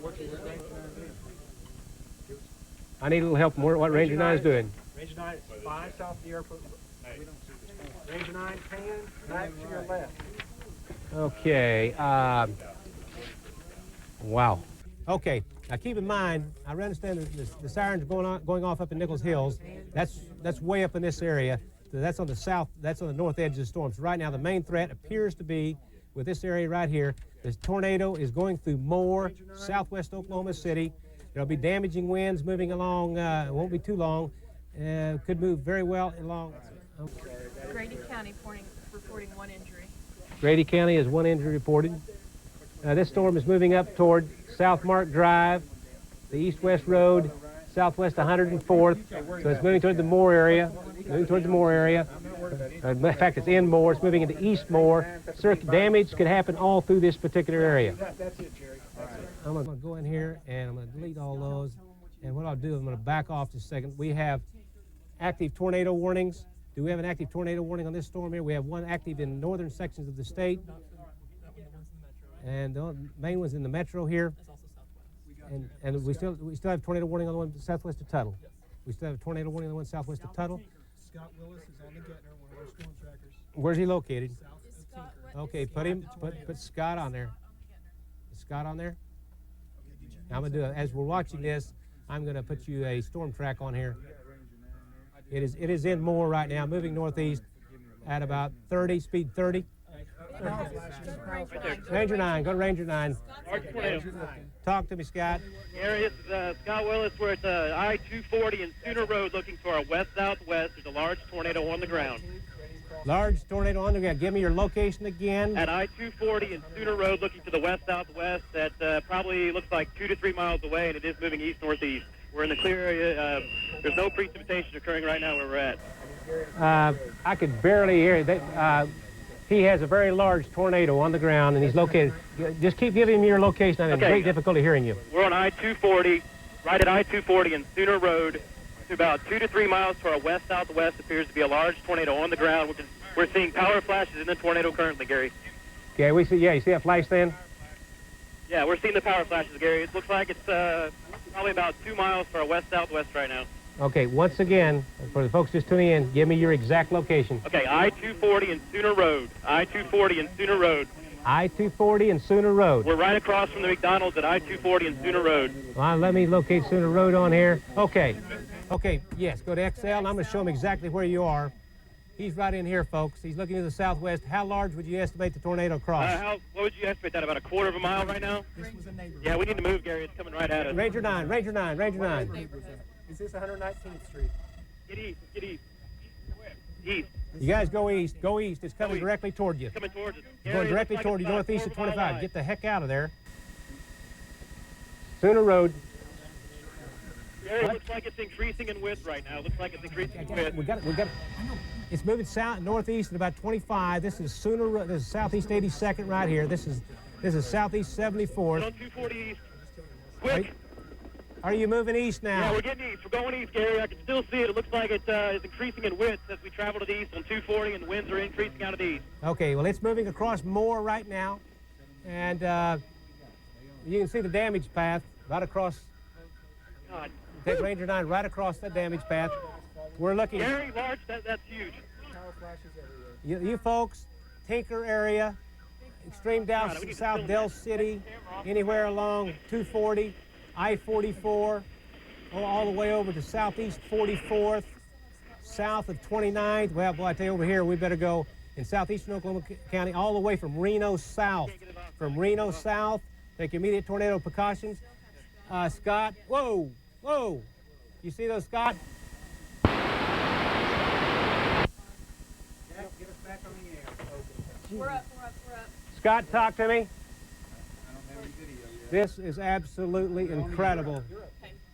Speaker 1: I need a little help from what Ranger 9 is doing.
Speaker 3: Ranger 9 is 5 south of the airport. Ranger 9, 10, back to your left.
Speaker 1: Okay. Wow. Okay. Now keep in mind, I understand that the sirens are going off up in Nichols Hills. That's way up in this area. So that's on the south. That's on the north edge of the storm. So right now the main threat appears to be with this area right here. This tornado is going through Moore, southwest Oklahoma City. There'll be damaging winds moving along. It won't be too long. Could move very well along.
Speaker 5: Grady County reporting 1 injury.
Speaker 1: Grady County has 1 injury reported. This storm is moving up toward South Mark Drive, the east-west road, southwest 104th. So it's moving toward the Moore area. In fact, it's in Moore. It's moving into East Moore. Damage could happen all through this particular area.
Speaker 3: That's it, Jerry.
Speaker 1: I'm going to go in here and I'm going to delete all those. And what I'll do is I'm going to back off just a second. We have active tornado warnings. Do we have an active tornado warning on this storm here? We have one active in northern sections of the state. And the main one's in the metro here. And we still have tornado warning on the one southwest of Tuttle. We still have a tornado warning on the one southwest of Tuttle.
Speaker 3: Scott Willis is on the Gettner, one of our storm trackers.
Speaker 1: Where's he located?
Speaker 3: South of Tinker.
Speaker 1: Okay, put Scott on there. Is Scott on there? Now I'm gonna do it. As we're watching this, I'm gonna put you a storm track on here. It is in Moore right now, moving northeast at about 30, speed 30. Ranger 9, go to Ranger 9. Talk to me, Scott.
Speaker 2: Gary, this is Scott Willis. We're at I-240 and Sooner Road looking for a west-southwest. There's a large tornado on the ground.
Speaker 1: Large tornado on the ground. Give me your location again.
Speaker 2: At I-240 and Sooner Road looking to the west-southwest. That probably looks like 2 to 3 miles away, and it is moving east-northeast. We're in the clear area. There's no precipitation occurring right now where we're at.
Speaker 1: I could barely hear it. He has a very large tornado on the ground, and he's located. Just keep giving me your location. I'm having great difficulty hearing you.
Speaker 2: We're on I-240, right at I-240 and Sooner Road. To about 2 to 3 miles to our west-southwest appears to be a large tornado on the ground. We're seeing power flashes in the tornado currently, Gary.
Speaker 1: Okay, we see. Yeah, you see that flash then?
Speaker 2: Yeah, we're seeing the power flashes, Gary. It looks like it's probably about 2 miles to our west-southwest right now.
Speaker 1: Okay, once again, for the folks just tuning in, give me your exact location.
Speaker 2: Okay, I-240 and Sooner Road. I-240 and Sooner Road.
Speaker 1: I-240 and Sooner Road.
Speaker 2: We're right across from the McDonald's at I-240 and Sooner Road.
Speaker 1: Well, let me locate Sooner Road on here. Okay. Okay, yes, go to XL, and I'm going to show him exactly where you are. He's right in here, folks. He's looking to the southwest. How large would you estimate the tornado cross?
Speaker 2: What would you estimate that, about a quarter of a mile right now? Yeah, we need to move, Gary. It's coming right at us.
Speaker 1: Ranger 9, Ranger 9, Ranger 9.
Speaker 3: Is this 119th Street?
Speaker 2: Get east, get east.
Speaker 8: East.
Speaker 1: You guys go east. Go east. It's coming directly toward you.
Speaker 8: Coming towards us.
Speaker 1: It's going directly toward you, northeast of 25. Get the heck out of there. Sooner Road.
Speaker 8: Gary, it looks like it's increasing in width right now. It looks like it's increasing in width.
Speaker 1: We got it. It's moving south, northeast at about 25. This is Sooner Road. This is southeast 82nd right here. This is southeast 74th.
Speaker 8: On 240 east. Quick.
Speaker 1: Are you moving east now?
Speaker 8: Yeah, we're getting east. We're going east, Gary. I can still see it. It looks like it is increasing in width as we travel to the east on 240, and the winds are increasing out of the east.
Speaker 1: Okay, well, it's moving across Moore right now, and you can see the damage path right across.
Speaker 8: God.
Speaker 1: Take Ranger 9 right across that damage path. We're looking.
Speaker 8: Gary, large, that's huge.
Speaker 1: You folks, Tinker area, extreme down south Del City, anywhere along 240, I-44, all the way over to southeast 44th, south of 29th. Well, boy, I tell you, over here, we better go in southeastern Oklahoma County, all the way from Reno south. From Reno south, take immediate tornado precautions. Scott, whoa, whoa. You see those, Scott?
Speaker 3: Get us back on the air.
Speaker 5: We're up.
Speaker 1: Scott, talk to me. This is absolutely incredible.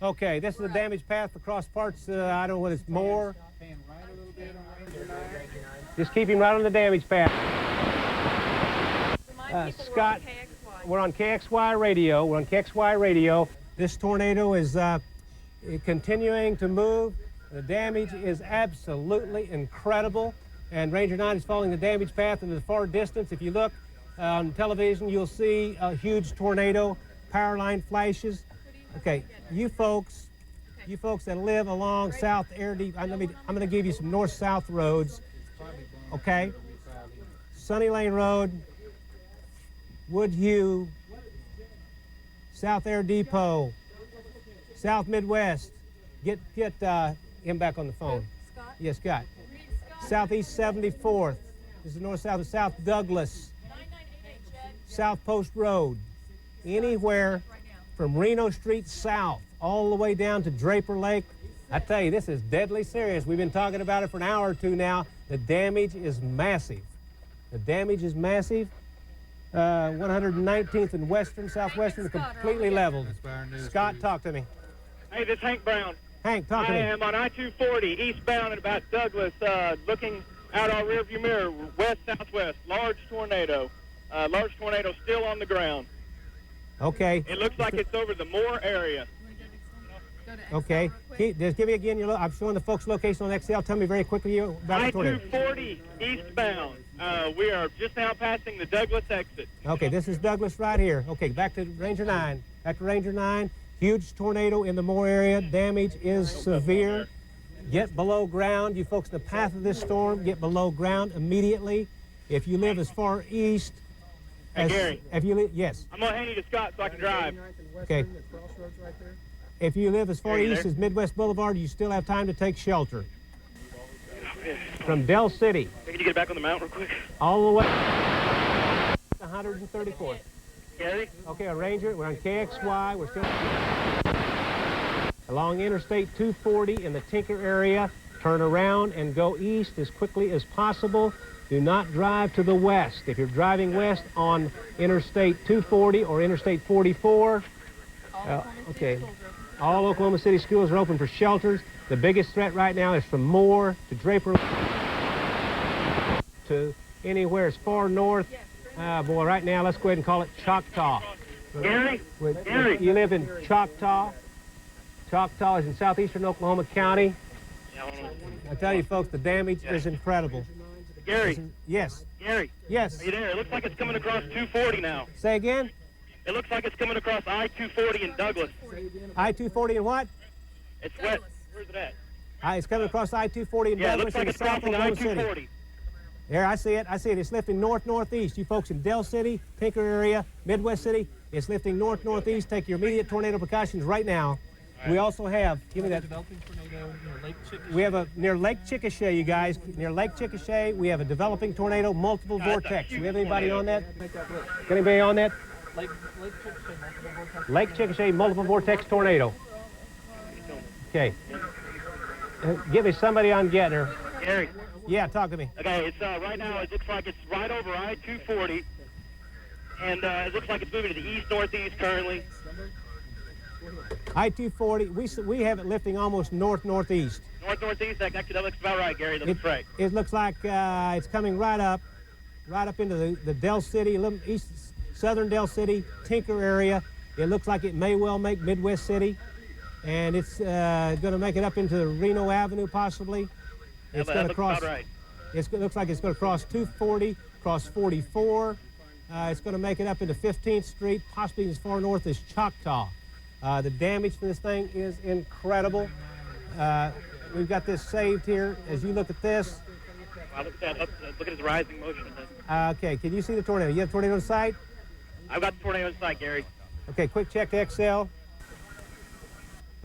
Speaker 1: Okay, this is the damage path across parts, I don't know what it's, Moore. Just keep him right on the damage path. Scott, we're on KXY radio. We're on KXY radio. This tornado is continuing to move. The damage is absolutely incredible. And Ranger 9 is following the damage path into the far distance. If you look on television, you'll see a huge tornado, power line flashes. Okay, you folks that live along South Airdie, I'm going to give you some north-south roads. Okay, Sunny Lane Road, Woodhue, South Air Depot, South Midwest. Get him back on the phone.
Speaker 5: Scott?
Speaker 1: Yes, Scott. Southeast 74th. This is north-south of South Douglas.
Speaker 5: 998, Jed.
Speaker 1: South Post Road. Anywhere from Reno Street south all the way down to Draper Lake. I tell you, this is deadly serious. We've been talking about it for an hour or two now. The damage is massive. The damage is massive. 119th and Western, Southwestern, completely leveled. Scott, talk to me.
Speaker 8: Hey, this is Hank Brown.
Speaker 1: Hank, talk to me.
Speaker 8: I am on I-240 eastbound at about Douglas, looking out our rearview mirror, west-southwest. Large tornado still on the ground.
Speaker 1: Okay.
Speaker 8: It looks like it's over the Moore area.
Speaker 1: Okay. Just give me again your. I'm showing the folks' location on XL. Tell me very quickly about the tornado.
Speaker 8: I-240 eastbound. We are just now passing the Douglas exit.
Speaker 1: Okay, this is Douglas right here. Okay, back to Ranger 9. Back to Ranger 9. Huge tornado in the Moore area. Damage is severe. Get below ground. You folks in the path of this storm, get below ground immediately. If you live as far east as...
Speaker 8: Gary.
Speaker 1: If you live, yes.
Speaker 8: I'm going to hand you to Scott so I can drive.
Speaker 1: Okay. If you live as far east as Midwest Boulevard, you still have time to take shelter. From Del City.
Speaker 8: Can you get back on the mountain real quick?
Speaker 1: All the way 134th.
Speaker 8: Gary?
Speaker 1: Okay, a Ranger, we're on KXY, we're still along Interstate 240 in the Tinker area. Turn around and go east as quickly as possible. Do not drive to the west. If you're driving west on Interstate 240 or Interstate 44, okay, all Oklahoma City schools are open for shelters. The biggest threat right now is from Moore to Draper to anywhere as far north. Boy, right now, let's go ahead and call it Choctaw.
Speaker 8: Gary? Gary?
Speaker 1: You live in Choctaw. Choctaw is in southeastern Oklahoma County. I tell you, folks, the damage is incredible.
Speaker 8: Gary?
Speaker 1: Yes.
Speaker 8: Gary?
Speaker 1: Yes.
Speaker 8: Are you there? It looks like it's coming across 240 now.
Speaker 1: Say again?
Speaker 8: It looks like it's coming across I-240 in Douglas.
Speaker 1: I-240 and what?
Speaker 8: It's west. Where's it at?
Speaker 1: It's coming across I-240 in
Speaker 8: Yeah, it
Speaker 1: Douglas
Speaker 8: looks like
Speaker 1: in
Speaker 8: it's
Speaker 1: south
Speaker 8: crossing
Speaker 1: Oklahoma City.
Speaker 8: I-240.
Speaker 1: There, I see it. I see it. It's lifting north-northeast. You folks in Del City, Tinker area, Midwest City, it's lifting north-northeast. Take your immediate tornado precautions right now. Right. We also have, give me that.
Speaker 9: Developing tornado near Lake Chickasha.
Speaker 1: We have near Lake Chickasha, you guys. Near Lake Chickasha, we have a developing tornado, multiple vortex. Do we have anybody on that? Got anybody on that?
Speaker 9: Lake Chickasha, multiple vortex.
Speaker 1: Lake Chickasha, multiple vortex tornado. Okay. Give me somebody on Gettner.
Speaker 8: Gary.
Speaker 1: Yeah, talk to me.
Speaker 10: Okay, it's right now it looks like it's right over I-240, and it looks like it's moving to the east-northeast currently.
Speaker 1: I-240, we have it lifting almost north-northeast.
Speaker 10: North-northeast, that looks about right, Gary. That looks right.
Speaker 1: It looks like it's coming right up into the Del City, southern Del City, Tinker area. It looks like it may well make Midwest City, and it's going to make it up into Reno Avenue possibly. It's going to cross. Right. It looks like it's going to cross 240, cross 44. It's going to make it up into 15th Street, possibly as far north as Choctaw. The damage for this thing is incredible. We've got this saved here. As you look at this.
Speaker 10: Wow, look at that. Look at his rising motion.
Speaker 1: Okay, can you see the tornado? You have the tornado in sight?
Speaker 10: I've got the tornado in sight, Gary.
Speaker 1: Okay, quick check to XL.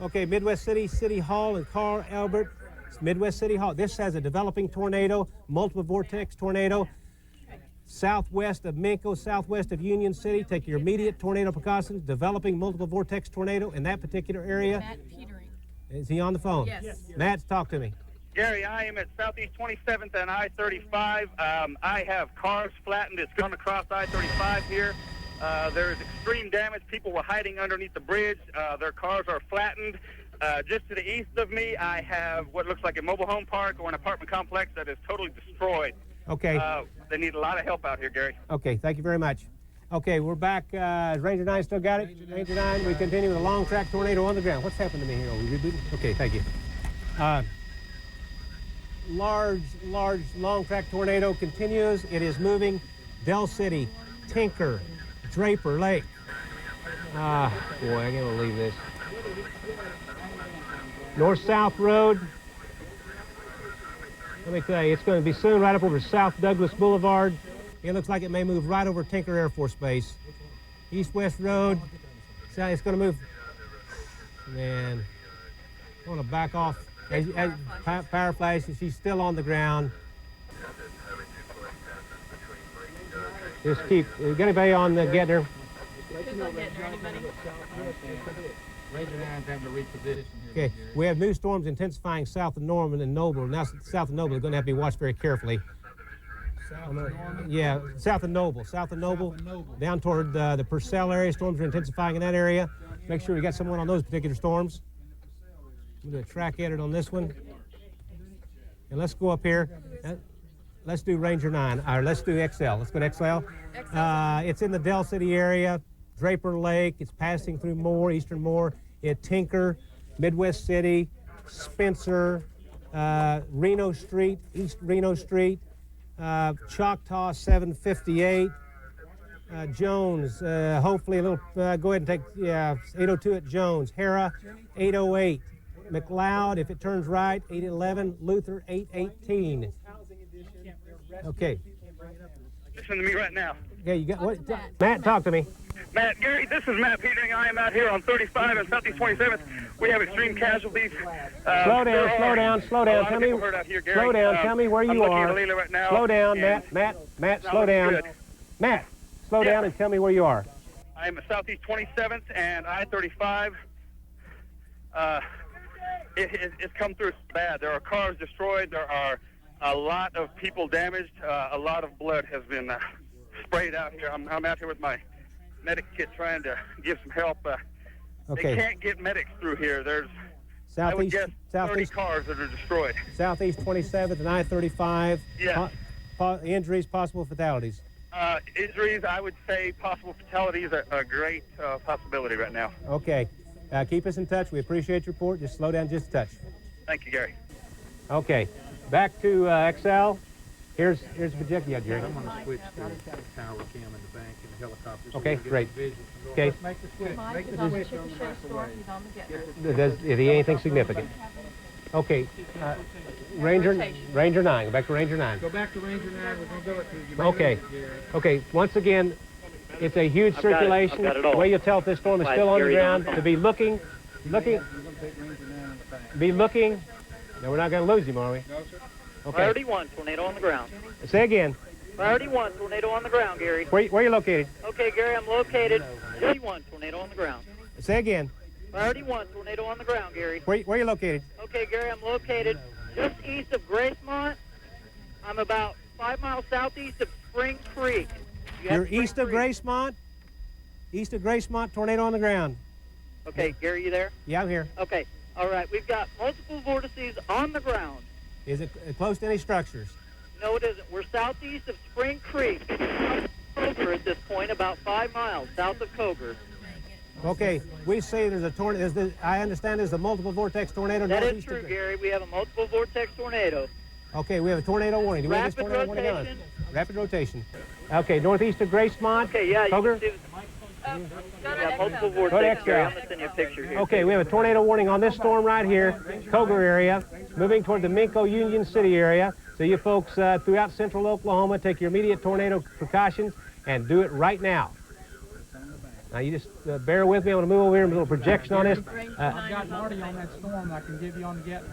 Speaker 1: Okay, Midwest City, City Hall and Carl Albert. It's Midwest City Hall. This has a developing tornado, multiple vortex tornado. Southwest of Minko, southwest of Union City. Take your immediate tornado precautions. Developing multiple vortex tornado in that particular area.
Speaker 5: Matt Petering.
Speaker 1: Is he on the phone?
Speaker 5: Yes.
Speaker 1: Matt, talk to me.
Speaker 11: Gary, I am at Southeast 27th and I-35. I have cars flattened. It's gone across I-35 here. There is extreme damage. People were hiding underneath the bridge. Their cars are flattened. Just to the east of me, I have what looks like a mobile home park or an apartment complex that is totally destroyed.
Speaker 1: Okay.
Speaker 11: They need a lot of help out here, Gary.
Speaker 1: Okay, thank you very much. Okay, we're back. Ranger 9 still got it? Ranger 9, we continue with a long track tornado on the ground. What's happened to me here? Are we rebooting? Okay, thank you. Large, long track tornado continues. It is moving Del City, Tinker, Draper Lake. Boy, I can't believe this. North-south road. Let me tell you, it's going to be soon right up over South Douglas Boulevard. It looks like it may move right over Tinker Air Force Base. East-west road. It's going to move. Man, I want to back off. Power flash, she's still on the ground. Just keep. Get anybody on the Gettner?
Speaker 5: Who's on Gettner? Anybody?
Speaker 9: Ranger 9's having to reposition
Speaker 1: Okay,
Speaker 9: here.
Speaker 1: we have new storms intensifying south of Norman and Noble. Now, south of Noble is going to have to be watched very carefully.
Speaker 9: South of Norman?
Speaker 1: Yeah, south of Noble. Down toward the Purcell area. Storms are intensifying in that area. Make sure we got someone on those particular storms. I'm going to track edit on this one. And let's go up here. Let's do Ranger 9, or let's do XL. Let's go to XL. It's in the Del City area, Draper Lake. It's passing through Moore, Eastern Moore. Tinker, Midwest City, Spencer, Reno Street, East Reno Street, Choctaw 758, Jones, hopefully a little, go ahead and take, 802 at Jones, Hera 808. McLeod, if it turns right, 811. Luther, 818. Okay.
Speaker 11: Listen to me right now.
Speaker 1: Okay, you got what? Matt, talk to me.
Speaker 11: Matt, Gary, this is Matt Petering. I am out here on 35 and Southeast 27th. We have extreme casualties.
Speaker 1: Slow down. Tell me. Slow down. Tell me where you are.
Speaker 11: Right now,
Speaker 1: slow down, Matt. Slow down.
Speaker 11: Good.
Speaker 1: Matt, slow down and tell me where you are.
Speaker 11: I am at Southeast 27th and I-35. It's come through bad. There are cars destroyed. There are a lot of people damaged. A lot of blood has been sprayed out here. I'm out here with my medic kit trying to give some help.
Speaker 1: Okay.
Speaker 11: They can't get medics through here. There's, I would guess, 30 cars that are destroyed.
Speaker 1: Southeast 27th and I-35.
Speaker 11: Yeah.
Speaker 1: Injuries, possible fatalities.
Speaker 11: Injuries, I would say possible fatalities are a great possibility right now.
Speaker 1: Okay. Keep us in touch. We appreciate your report. Just slow down just a touch.
Speaker 11: Thank you, Gary.
Speaker 1: Okay. Back to XL. Here's the projector you got, Jerry.
Speaker 3: I'm going to switch to tower cam in the bank and the helicopter. So
Speaker 1: Okay, great. Okay.
Speaker 3: Let's make the switch.
Speaker 5: Mike
Speaker 3: Make
Speaker 5: is
Speaker 3: the
Speaker 5: on the
Speaker 3: switch on the
Speaker 5: Chickasha F4.
Speaker 3: microwave.
Speaker 5: He's on the Gettner.
Speaker 1: Is he anything significant? Okay. Ranger 9. Go back to Ranger 9.
Speaker 3: Go back to Ranger 9. We're going to go it to you.
Speaker 1: Okay. Okay. Once again, it's a huge circulation. The way you tell if this storm is still on the ground, to be looking. Be looking. No, we're not going to lose him, are we?
Speaker 3: No, sir.
Speaker 1: Okay.
Speaker 2: Priority 1, tornado on the ground.
Speaker 1: Say again.
Speaker 2: Priority 1, tornado on the ground, Gary.
Speaker 1: Where are you located?
Speaker 2: Okay, Gary, I'm located. Priority 1, tornado on the ground.
Speaker 1: Say again.
Speaker 2: Priority 1, tornado on the ground, Gary.
Speaker 1: Where are you located?
Speaker 2: Okay, Gary, I'm located just east of Gracemont I'm about 5 miles southeast of Spring Creek.
Speaker 1: You're east of Gracemont? East of Gracemont, tornado on the ground.
Speaker 2: Okay, Gary, you there?
Speaker 1: Yeah, I'm here.
Speaker 2: Okay, all right. We've got multiple vortices on the ground.
Speaker 1: Is it close to any structures?
Speaker 2: No, it isn't. We're southeast of Spring Creek. Coger at this point, about 5 miles south of Coger.
Speaker 1: Okay, we say there's a tornado. I understand there's a multiple vortex tornado.
Speaker 2: That is
Speaker 1: northeast
Speaker 2: true,
Speaker 1: of
Speaker 2: Gary. We have a multiple vortex tornado.
Speaker 1: Okay, we have a tornado warning. Do we have this
Speaker 2: Rapid
Speaker 1: tornado warning on?
Speaker 2: rotation.
Speaker 1: Rapid rotation. Okay, northeast of Gracemont.
Speaker 2: Okay, yeah, you
Speaker 1: Coger.
Speaker 2: can see we got multiple vortex, Gary. I'm going to send you a picture here.
Speaker 1: Okay, we have a tornado warning on this storm right here, Coger area, moving toward the Minco Union City area. So you folks throughout central Oklahoma, take your immediate tornado precautions and do it right now. Now you just bear with me. I'm going to move over here and do a little projection on this.
Speaker 9: I've got Marty on that storm I can give you on the Getner.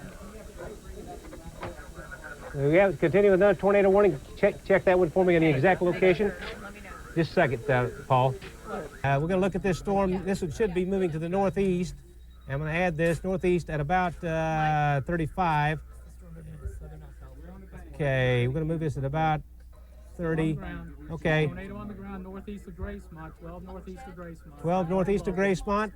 Speaker 1: We have continue with another tornado warning. Check that one for me on the exact location. Just a second, Paul. We're going to look at this storm. This one should be moving to the northeast. I'm going to add this northeast at about 35. Okay, we're going to move this at about 30. Okay.
Speaker 9: Tornado on the ground northeast of Gracemont, 12 northeast of Gracemont.
Speaker 1: 12 northeast of Gracemont.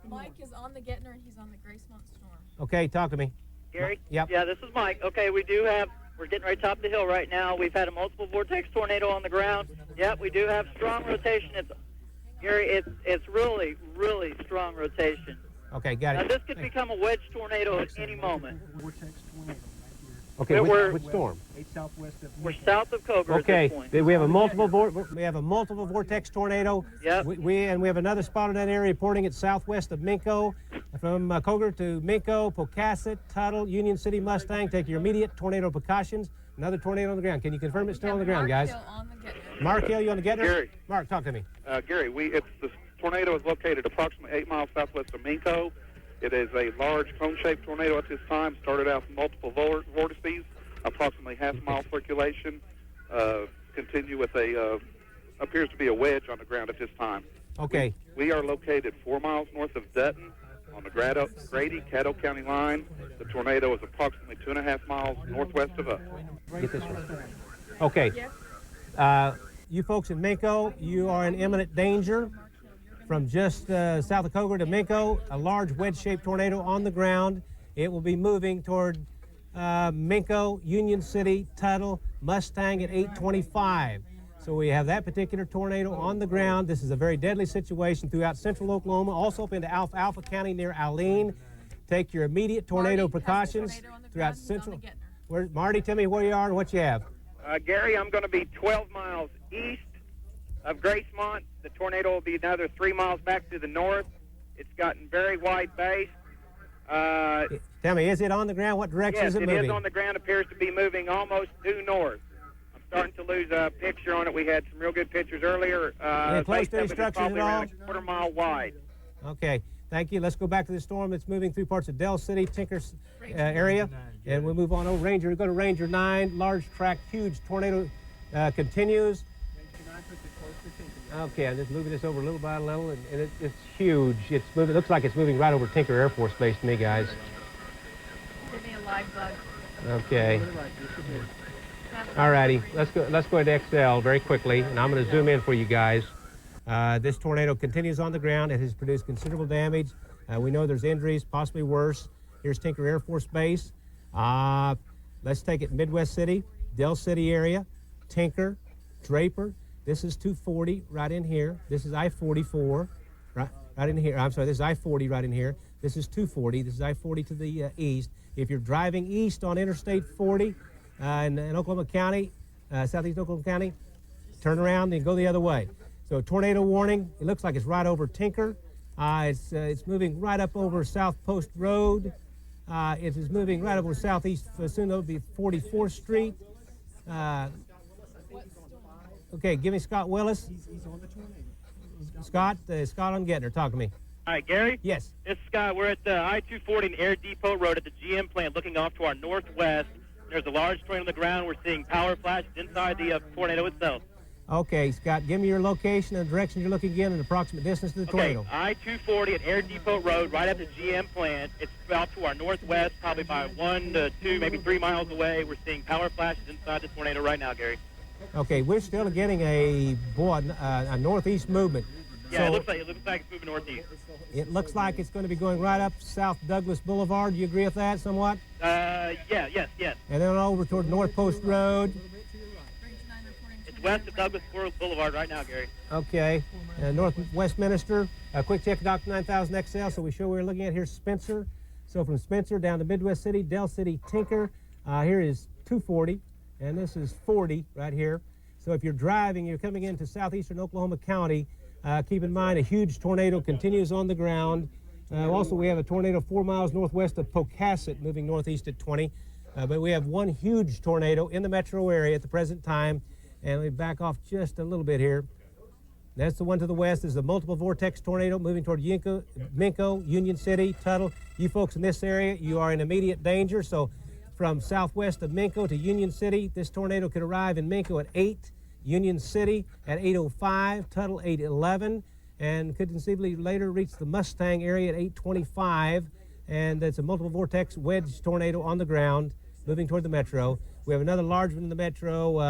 Speaker 5: Mike is on the Getner and he's on the Gracemont storm.
Speaker 1: Okay, talk to me.
Speaker 2: Gary?
Speaker 1: Yep.
Speaker 2: Yeah, this is Mike. Okay, we're getting right top of the hill right now. We've had a multiple vortex tornado on the ground. Yep, we do have strong rotation. Gary, it's really, really strong rotation.
Speaker 1: Okay, got it.
Speaker 2: Now, this could become a wedge tornado at any moment.
Speaker 1: Okay, which storm?
Speaker 2: We're south of Coger
Speaker 1: Okay,
Speaker 2: at this point.
Speaker 1: we have a multiple vortex tornado.
Speaker 2: Yep.
Speaker 1: We have another spot in that area reporting it's southwest of Minco, from Coger to Minco, Pocasset, Tuttle, Union City, Mustang. Take your immediate tornado precautions. Another tornado on the ground. Can you confirm it's still on the ground, guys? Mark Hill, you on the Getner?
Speaker 4: Gary.
Speaker 1: Mark, talk to me.
Speaker 4: Gary, the tornado is located approximately 8 miles southwest of Minco. It is a large cone-shaped tornado at this time. Started out from multiple vortices, approximately half-mile circulation. Continue with appears to be a wedge on the ground at this time.
Speaker 1: Okay.
Speaker 4: We are located 4 miles north of Dutton on the Grady-Caddo County line. The tornado is approximately 2.5 miles northwest of us.
Speaker 1: Get this one. Okay. You folks in Minco, you are in imminent danger. From just south of Coger to Minco, a large wedge-shaped tornado on the ground. It will be moving toward Minco, Union City, Tuttle, Mustang at 8:25. So we have that particular tornado on the ground. This is a very deadly situation throughout central Oklahoma, also up into Alpha County near Alene. Take your immediate tornado precautions throughout central. Marty, tell me where you are and what you have.
Speaker 8: Gary, I'm going to be 12 miles east of Gracemont. The tornado will be another 3 miles back to the north. It's gotten very wide base.
Speaker 1: Tell me, is it on the ground? What direction is it moving?
Speaker 8: Yes, it is on the ground. Appears to be moving almost due north. I'm starting to lose a picture on it. We had some real good pictures earlier.
Speaker 1: Close to any structures at all?
Speaker 8: A quarter mile wide.
Speaker 1: Okay, thank you. Let's go back to the storm that's moving through parts of Dell City, Tinker area, and we'll move on over Ranger. We go to Ranger 9, large track, huge tornado continues. Okay, I'm just moving this over little by little, and it's huge. It's moving. It looks like it's moving right over Tinker Air Force Base to me, guys.
Speaker 5: Give me a live bug.
Speaker 1: Okay. All righty, let's go to XL very quickly, and I'm going to zoom in for you guys. This tornado continues on the ground. It has produced considerable damage. We know there's injuries, possibly worse. Here's Tinker Air Force Base. Let's take it Midwest City, Dell City area, Tinker, Draper. This is 240 right in here. This is I-44 right in here. I'm sorry, this is I-40 right in here. This is 240. This is I-40 to the east. If you're driving east on Interstate 40 in Oklahoma County, southeast Oklahoma County, turn around and go the other way. So tornado warning. It looks like it's right over Tinker. It's moving right up over South Post Road. It is moving right over southeast. Soon it'll be 44th Street. Okay, give me Scott Willis. Scott on Getner, talk to me.
Speaker 10: All right, Gary?
Speaker 1: Yes.
Speaker 10: This is Scott. We're at the I-240 and Air Depot Road at the GM plant looking off to our northwest. There's a large tornado on the ground. We're seeing power flashes inside the tornado itself.
Speaker 1: Okay, Scott, give me your location and the direction you're looking in and approximate distance to the tornado.
Speaker 10: Okay, I-240 at Air Depot Road, right at the GM plant. It's about to our northwest, probably by 1 to 2, maybe 3 miles away. We're seeing power flashes inside the tornado right now, Gary.
Speaker 1: Okay, we're still getting a northeast movement.
Speaker 10: Yeah,
Speaker 1: So
Speaker 10: it looks like it's moving northeast.
Speaker 1: it looks like it's going to be going right up South Douglas Boulevard. Do you agree with that somewhat?
Speaker 10: Yes.
Speaker 1: And then over toward North Post Road.
Speaker 10: It's west of Douglas Boulevard right now, Gary.
Speaker 1: Okay, North Westminster. Quick check, Dr. 9000 XL. So we show we're looking at here Spencer. So from Spencer down to Midwest City, Del City, Tinker. Here is 240, and this is 40 right here. So if you're driving, you're coming into southeastern Oklahoma County, keep in mind a huge tornado continues on the ground. Also, we have a tornado 4 miles northwest of Pocasset moving northeast at 20. But we have one huge tornado in the metro area at the present time. And we back off just a little bit here. That's the one to the west. Is a multiple vortex tornado moving toward Minco, Union City, Tuttle. You folks in this area, you are in immediate danger. So from southwest of Minco to Union City, this tornado could arrive in Minco at 8, Union City at 8:05, Tuttle 8:11, and could conceivably later reach the Mustang area at 8:25. And it's a multiple vortex wedge tornado on the ground moving toward the metro. We have another large one in the metro.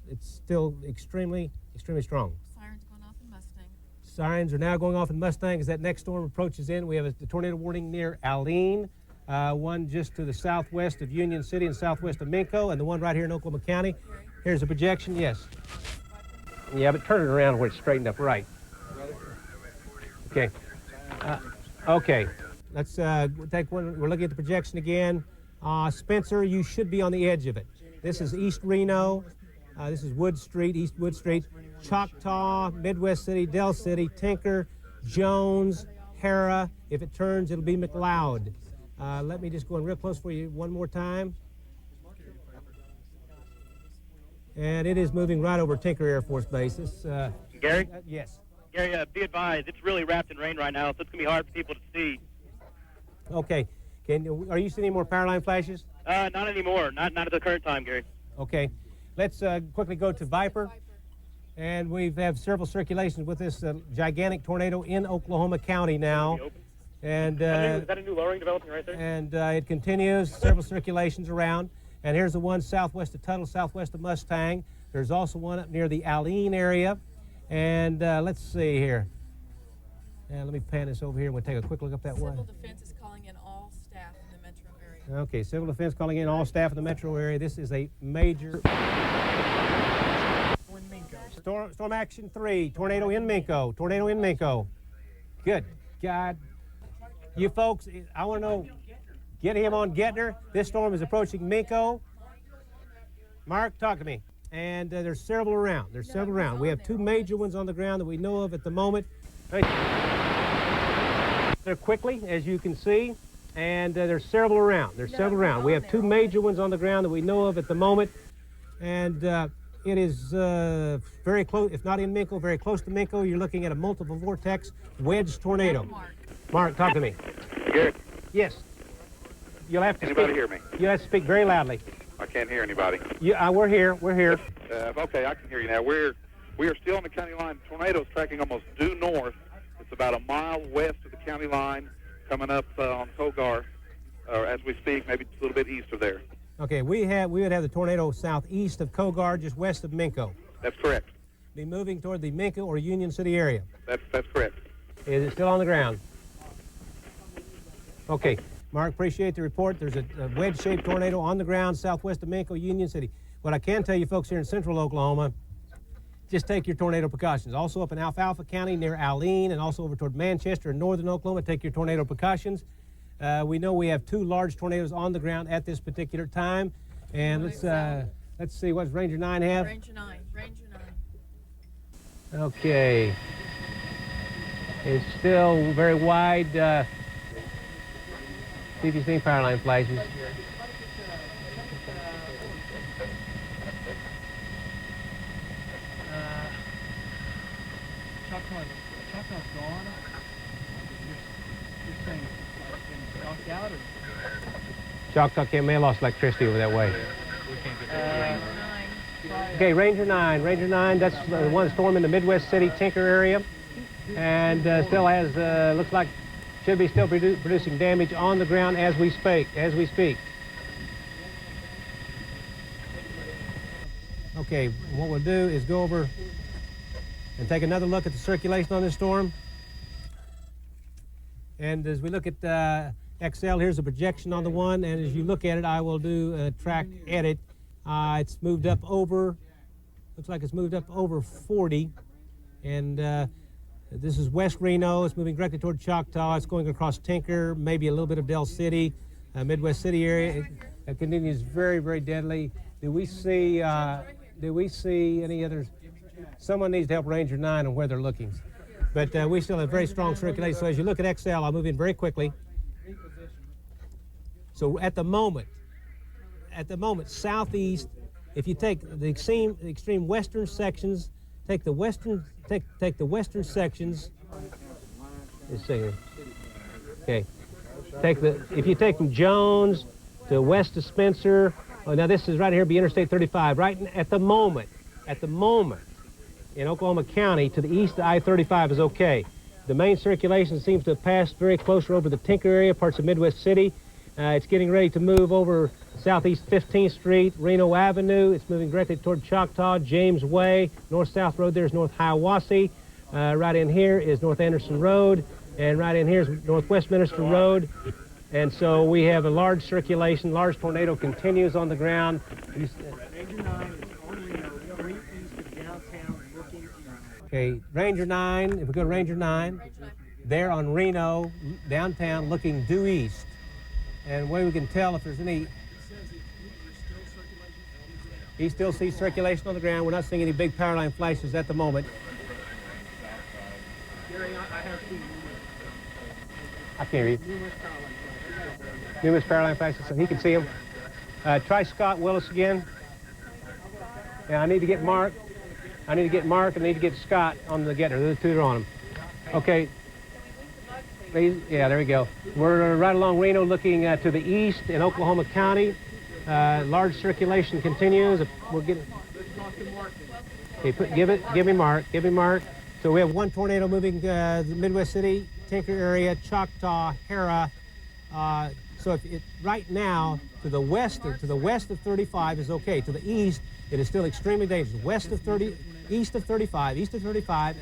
Speaker 1: It's still extremely strong.
Speaker 5: Sirens going off in Mustang.
Speaker 1: Sirens are now going off in Mustang as that next storm approaches in. We have a tornado warning near Aleen, one just to the southwest of Union City and southwest of Minco, and the one right here in Oklahoma County. Here's a projection, yes. Yeah, but turn it around where it's straightened up right. Okay. Okay, let's take one. We're looking at the projection again. Spencer, you should be on the edge of it. This is East Reno. This is Wood Street, East Wood Street. Choctaw, Midwest City, Del City, Tinker, Jones, Hara. If it turns, it'll be McLeod. Let me just go in real close for you one more time. And it is moving right over Tinker Air Force Base.
Speaker 10: Gary?
Speaker 1: Yes.
Speaker 10: Gary, be advised, it's really wrapped in rain right now, so it's going to be hard for people to see.
Speaker 1: Okay. Are you seeing any more power line flashes?
Speaker 10: Not anymore. Not at the current time, Gary.
Speaker 1: Okay. Let's quickly go to Viper. And we have several circulations with this gigantic tornado in Oklahoma County now. And
Speaker 10: is that a new lowering developing right there?
Speaker 1: And it continues, several circulations around. And here's the one southwest of Tuttle, southwest of Mustang. There's also one up near the Aleen area. And let's see here. Let me pan this over here. We'll take a quick look up that one.
Speaker 5: Civil Defense is calling in all staff in the metro area.
Speaker 1: Okay, Civil Defense calling in all staff in the metro area. This is a major... Storm Action 3, tornado in Minco. Tornado in Minco. Good God. You folks, I want to know, get him on Gettner. This storm is approaching Minco. Mark, talk to me. And there's several around. There's several around. We have two major ones on the ground that we know of at the moment. They're quickly, as you can see, and there's several around. There's several around. We have two major ones on the ground that we know of at the moment, and it is very close, if not in Minco, very close to Minco. You're looking at a multiple vortex wedge tornado. Mark, talk to me.
Speaker 4: Garrett.
Speaker 1: Yes. You'll have to
Speaker 4: Anybody
Speaker 1: speak.
Speaker 4: hear me?
Speaker 1: You have to speak very loudly.
Speaker 4: I can't hear anybody.
Speaker 1: Yeah, we're here. We're here.
Speaker 4: Okay, I can hear you now. We are still on the county line. Tornado's tracking almost due north. It's about a mile west of the county line, coming up on Kogar, as we speak, maybe a little bit east of there.
Speaker 1: Okay, we would have the tornado southeast of Kogar, just west of Minco.
Speaker 4: That's correct.
Speaker 1: Be moving toward the Minco or Union City area.
Speaker 4: That's correct.
Speaker 1: Is it still on the ground? Okay, Mark, appreciate the report. There's a wedge-shaped tornado on the ground southwest of Minco, Union City. What I can tell you folks here in central Oklahoma, just take your tornado precautions. Also up in Alfalfa County near Aleen and also over toward Manchester in northern Oklahoma, take your tornado precautions. We know we have two large tornadoes on the ground at this particular time. And let's see, what does Ranger 9 have?
Speaker 5: Ranger 9.
Speaker 1: Okay. It's still very wide. See if you've seen power line flashes.
Speaker 3: Choctaw's gone. You're saying it's been knocked out, or?
Speaker 1: Choctaw may have lost electricity over that way.
Speaker 3: We can't get that.
Speaker 1: Okay, Ranger 9. Ranger 9, that's the one storm in the Midwest City, Tinker area. And still has, looks like, should be still producing damage on the ground as we speak. Okay, what we'll do is go over and take another look at the circulation on this storm. And as we look at XL, here's a projection on the one, and as you look at it, I will do a track edit. It's moved up over, looks like it's moved up over 40, and this is West Reno. It's moving directly toward Choctaw. It's going across Tinker, maybe a little bit of Del City, Midwest City area. It continues very, very deadly. Do we see any others? Someone needs to help Ranger 9 on where they're looking. But we still have very strong circulation. So as you look at XL, I'll move in very quickly. So at the moment, southeast, if you take the extreme western sections, take the western sections. Let's see here. Okay. If you take from Jones to west of Spencer. Oh, now this is right here, be Interstate 35. Right at the moment, in Oklahoma County, to the east of I-35 is okay. The main circulation seems to have passed very closer over the Tinker area, parts of Midwest City. It's getting ready to move over southeast 15th Street, Reno Avenue. It's moving directly toward Choctaw, James Way. North-south road there is North Hiawassee. Right in here is North Anderson Road. And right in here is North Westminster Road. And so we have a large circulation. Large tornado continues on the ground.
Speaker 3: Ranger 9 is on Reno, straight east of downtown, looking east.
Speaker 1: Okay, Ranger 9, if we go to Ranger 9, they're on Reno, downtown, looking due east. And way we can tell if there's any... He still sees circulation on the ground. We're not seeing any big power line flashes at the moment.
Speaker 3: Gary, I have seen
Speaker 1: I can't read.
Speaker 3: numerous power line flashes.
Speaker 1: Numerous power line flashes, so he can see them. Try Scott Willis again. Yeah, I need to get Mark. I need to get Scott on the getter. The two are on him. Okay. Yeah, there we go. We're right along Reno looking to the east in Oklahoma County. Large circulation continues. We're getting... Okay, give me Mark. So we have one tornado moving the Midwest City, Tinker area, Choctaw, Hera. So right now, to the west of 35 is okay. To the east, it is still extremely dangerous. East of 35,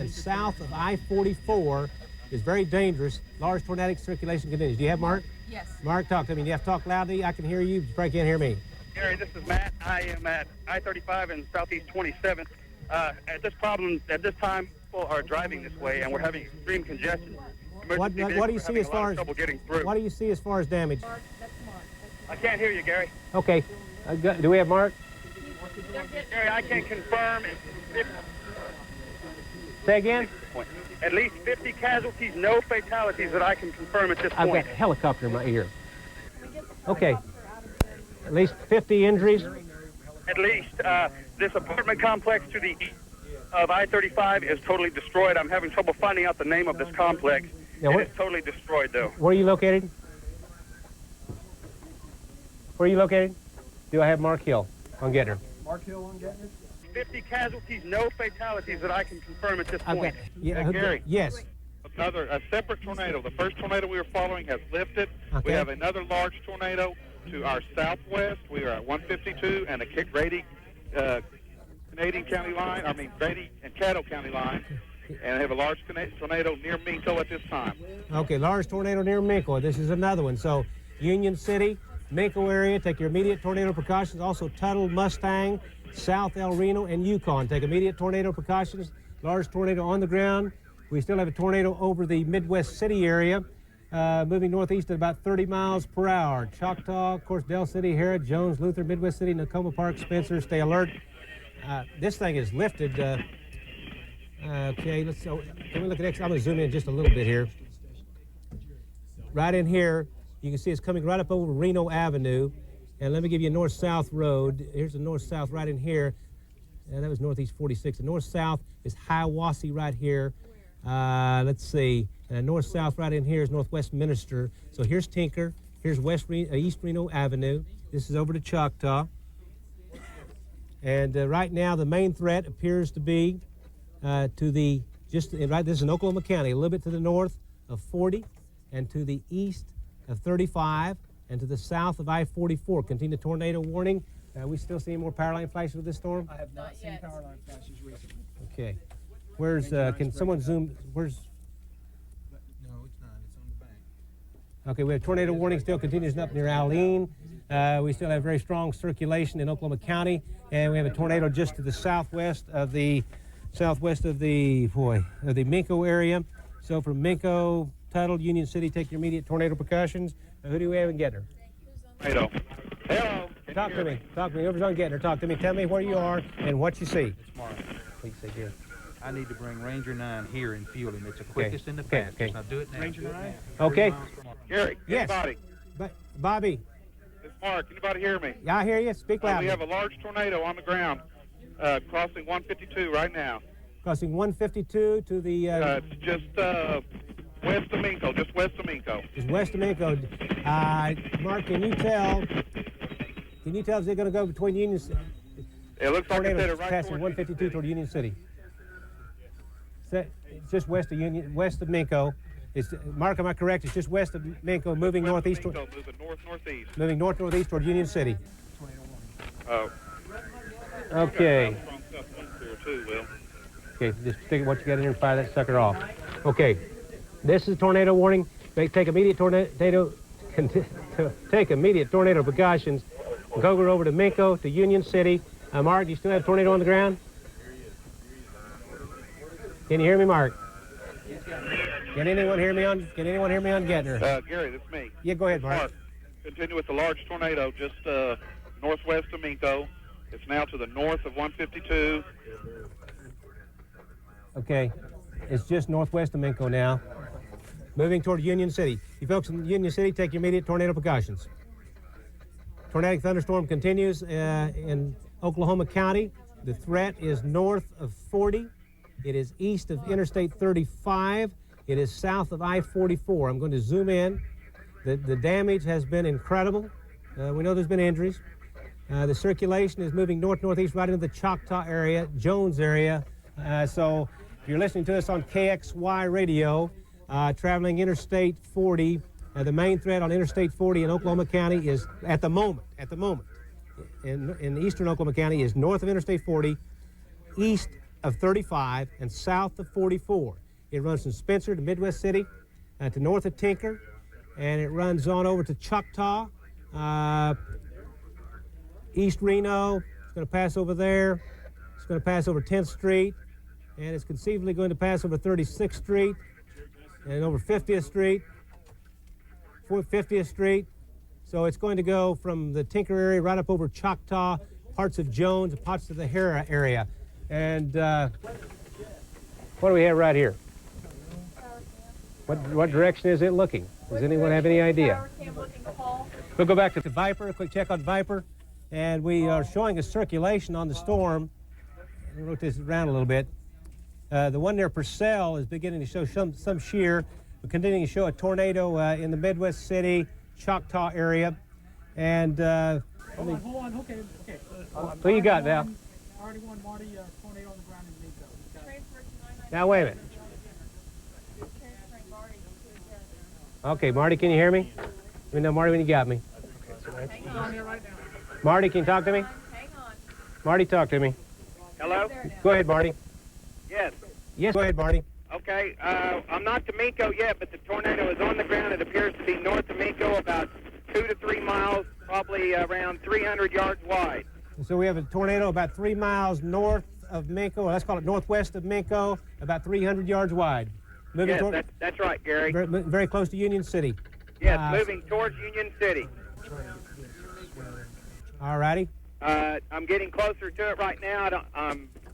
Speaker 1: and south of I-44 is very dangerous. Large tornadic circulation continues. Do you have Mark?
Speaker 5: Yes.
Speaker 1: Mark, talk to me. Do you have to talk loudly? I can hear you. You probably can't hear me.
Speaker 11: Gary, this is Matt. I am at I-35 and Southeast 27th. At this time, people are driving this way, and we're having extreme congestion.
Speaker 1: What do you see as far as what do you see as far as damage?
Speaker 11: I can't hear you, Gary.
Speaker 1: Okay. Do we have Mark?
Speaker 11: Gary, I can confirm.
Speaker 1: Say again?
Speaker 11: At least 50 casualties, no fatalities that I can confirm at this point.
Speaker 1: I've got a helicopter in my ear. Okay. At least 50 injuries?
Speaker 11: At least. This apartment complex to the east of I-35 is totally destroyed. I'm having trouble finding out the name of this complex. It's totally destroyed, though.
Speaker 1: Where are you located? Do I have Mark Hill on Gettner?
Speaker 3: Mark Hill on Gettner?
Speaker 11: 50 casualties, no fatalities that I can confirm at this point.
Speaker 10: Gary.
Speaker 1: Yes.
Speaker 10: A separate tornado. The first tornado we were following has lifted.
Speaker 1: Okay.
Speaker 10: We have another large tornado to our southwest. We are at 152 and the Grady Canadian County line. Grady and Caddo County line. And I have a large tornado near Minko at this time.
Speaker 1: Okay, large tornado near Minko. This is another one. So Union City, Minko area, take your immediate tornado precautions. Also Tuttle, Mustang, South El Reno, and Yukon. Take immediate tornado precautions. Large tornado on the ground. We still have a tornado over the Midwest City area, moving northeast at about 30 miles per hour. Choctaw, of course, Del City, Hera, Jones, Luther, Midwest City, Nakoma Park, Spencer. Stay alert. This thing is lifted. Okay, can we look at X? I'm going to zoom in just a little bit here. Right in here, you can see it's coming right up over Reno Avenue. And let me give you a north-south road. Here's the north-south right in here. That was northeast 46. The north-south is Hiawassee right here. Let's see. North-south right in here is Northwest Minister. So here's Tinker. Here's East Reno Avenue. This is over to Choctaw. And right now, the main threat appears to be to the, this is in Oklahoma County, a little bit to the north of 40 and to the east of 35 and to the south of I-44. Continue tornado warning. We still seeing more power line flashes with this storm?
Speaker 3: I have not seen power line flashes recently.
Speaker 1: Okay. Where's, can someone zoom, where's?
Speaker 9: No, it's not. It's on the bank.
Speaker 1: Okay, we have tornado warning still continues up near Alene. We still have very strong circulation in Oklahoma County, and we have a tornado just to the southwest of the Minco area. So from Minco, Tuttle, Union City, take your immediate tornado precautions. Who do we have in Gettner?
Speaker 10: Hello. Hello.
Speaker 1: Talk to me. Whoever's on Gettner, talk to me. Tell me where you are and what you see.
Speaker 9: It's Mark.
Speaker 1: Please say here.
Speaker 9: I need to bring Ranger 9 here and fuel him. It's the quickest in the
Speaker 1: Okay,
Speaker 9: fastest.
Speaker 1: okay.
Speaker 9: Now do it now.
Speaker 3: Ranger 9?
Speaker 1: Okay.
Speaker 10: Gary,
Speaker 1: Yes.
Speaker 10: anybody?
Speaker 1: Bobby,
Speaker 10: It's Mark. Anybody hear me?
Speaker 1: yeah, I hear you. Speak
Speaker 10: We
Speaker 1: loudly.
Speaker 10: have a large tornado on the ground crossing 152 right now.
Speaker 1: Crossing 152 to the
Speaker 10: It's just west of Minco, just west of Minco.
Speaker 1: is west of Minco. Mark, can you tell is it going to go between Union City?
Speaker 10: It looks like it's
Speaker 1: Tornado
Speaker 10: headed right
Speaker 1: passing
Speaker 10: towards
Speaker 1: 152 toward Union City. It's just west of Minco. Mark, am I correct? It's just west of Minco, moving
Speaker 10: west
Speaker 1: northeast.
Speaker 10: of Minco, moving north-northeast.
Speaker 1: Moving north-northeast toward Union City.
Speaker 10: Oh.
Speaker 1: Okay.
Speaker 10: Here too, Will.
Speaker 1: Okay, just stick what you got in here and fire that sucker off. Okay, this is tornado warning. Take immediate tornado precautions. Go over to Minco, to Union City. Mark, do you still have a tornado on the ground? Can you hear me, Mark? Can anyone hear me on Gettner?
Speaker 10: Gary, that's me.
Speaker 1: Yeah, go ahead, Mark.
Speaker 10: Continue with the large tornado just northwest of Minco. It's now to the north of 152.
Speaker 1: Okay, it's just northwest of Minco now. Moving toward Union City. You folks in Union City, take your immediate tornado precautions. Tornadic thunderstorm continues in Oklahoma County. The threat is north of 40. It is east of Interstate 35. It is south of I-44. I'm going to zoom in. The damage has been incredible. We know there's been injuries. The circulation is moving north-northeast right into the Choctaw area, Jones area. So if you're listening to us on KXY radio, traveling Interstate 40, the main threat on Interstate 40 in Oklahoma County is, at the moment, in eastern Oklahoma County is north of Interstate 40, east of 35, and south of 44. It runs from Spencer to Midwest City, to north of Tinker, and it runs on over to Choctaw, East Reno. It's going to pass over there. It's going to pass over 10th Street, and it's conceivably going to pass over 36th Street, and over 50th Street, 50th Street. So it's going to go from the Tinker area right up over Choctaw, parts of Jones, parts of the Hera area. And what do we have right here? What direction is it looking? Does anyone have any idea? We'll go back to Viper, a quick check on Viper. And we are showing a circulation on the storm. Let me rotate this around a little bit. The one near Purcell is beginning to show some shear. We're continuing to show a tornado in the Midwest City, Choctaw area. And
Speaker 3: Hold on, okay.
Speaker 1: What you got, Val?
Speaker 3: I already won Marty tornado on the ground in Minco.
Speaker 1: Now, wait a minute. Okay, Marty, can you hear me? Let me know, Marty, when you got me. Marty, can you talk to me?
Speaker 5: Hang on.
Speaker 1: Marty, talk to me.
Speaker 2: Hello?
Speaker 1: Go ahead, Marty.
Speaker 2: Yes.
Speaker 1: Yes, go ahead, Marty.
Speaker 2: Okay, I'm not to Minco yet, but the tornado is on the ground. It appears to be north of Minco, about 2 to 3 miles, probably around 300 yards wide.
Speaker 1: So we have a tornado about 3 miles north of Minco, or let's call it northwest of Minco, about 300 yards wide. Moving
Speaker 2: Yes, that's right, Gary.
Speaker 1: very close to Union City.
Speaker 2: Yes, moving towards Union City.
Speaker 1: All righty.
Speaker 2: I'm getting closer to it right now.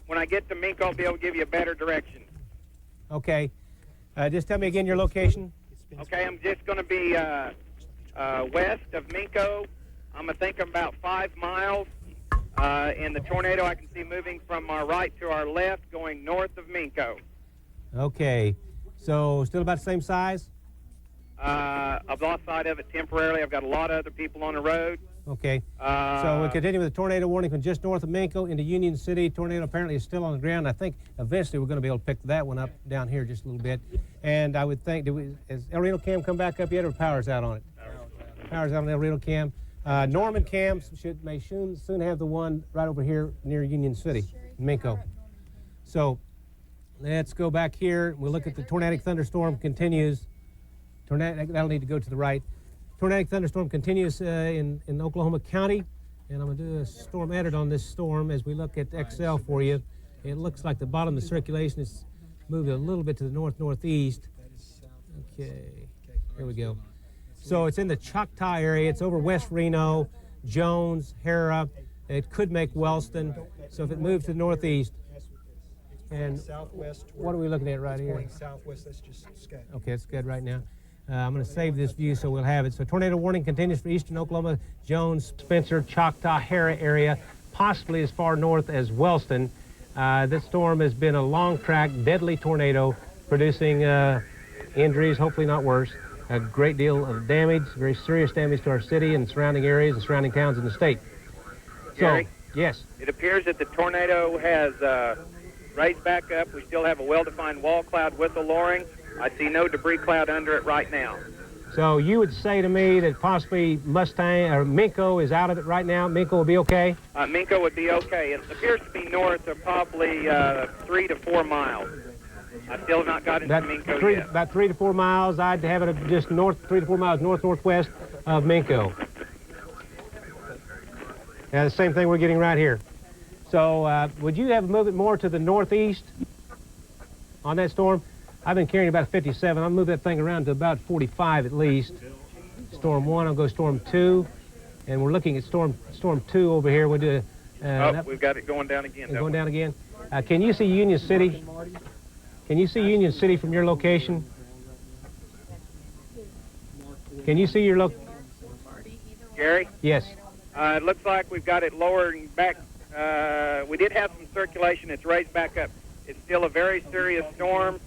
Speaker 2: When I get to Minco, I'll be able to give you a better direction.
Speaker 1: Okay. Just tell me again your location.
Speaker 2: Okay, I'm just going to be west of Minco. I'm going to think I'm about 5 miles. In the tornado, I can see moving from our right to our left, going north of Minco.
Speaker 1: Okay. So still about the same size?
Speaker 2: I've lost sight of it temporarily. I've got a lot of other people on the road.
Speaker 1: Okay. So we continue with the tornado warning from just north of Minco into Union City. Tornado apparently is still on the ground. I think eventually we're going to be able to pick that one up down here just a little bit. And I would think, has El Reno Cam come back up yet, or power's out on it? Power's out on El Reno Cam. Norman Cam may soon have the one right over here near Union City, Minco. So let's go back here. We'll look at the tornadic thunderstorm continues. That'll need to go to the right. Tornadic thunderstorm continues in Oklahoma County, and I'm going to do a storm edit on this storm as we look at XL for you. It looks like the bottom of the circulation is moving a little bit to the north-northeast. Okay, here we go. So it's in the Choctaw area. It's over West Reno, Jones, Hera. It could make Wellston. So if it moves to the northeast, and
Speaker 3: southwest.
Speaker 1: What are we looking at right here?
Speaker 3: Going southwest. That's just scud.
Speaker 1: Okay, it's good right now. I'm going to save this view so we'll have it. So tornado warning continues for eastern Oklahoma, Jones, Spencer, Choctaw, Hera area, possibly as far north as Wellston. This storm has been a long track, deadly tornado, producing injuries, hopefully not worse, a great deal of damage, very serious damage to our city and surrounding areas and surrounding towns in the state.
Speaker 8: Gary?
Speaker 1: So, yes.
Speaker 8: It appears that the tornado has raised back up. We still have a well-defined wall cloud with the lowering. I see no debris cloud under it right now.
Speaker 1: So you would say to me that possibly Mustang or Minco is out of it right now? Minco will be okay?
Speaker 8: Minco would be okay. It appears to be north of probably 3 to 4 miles. I still have not got into Minco yet.
Speaker 1: About 3 to 4 miles. I'd have it just north, 3 to 4 miles north-northwest of Minco. Yeah, the same thing we're getting right here. So would you have moved it more to the northeast on that storm? I've been carrying about 57. I'll move that thing around to about 45 at least. Storm 1, I'll go Storm 2. And we're looking at Storm 2 over here. We'll do
Speaker 8: we've got it going down again.
Speaker 1: Going down again. Can you see Union City? Can you see Union City from your location? Can you see your
Speaker 8: Gary?
Speaker 1: Yes.
Speaker 8: It looks like we've got it lowering back. We did have some circulation. It's raised back up. It's still a very serious storm.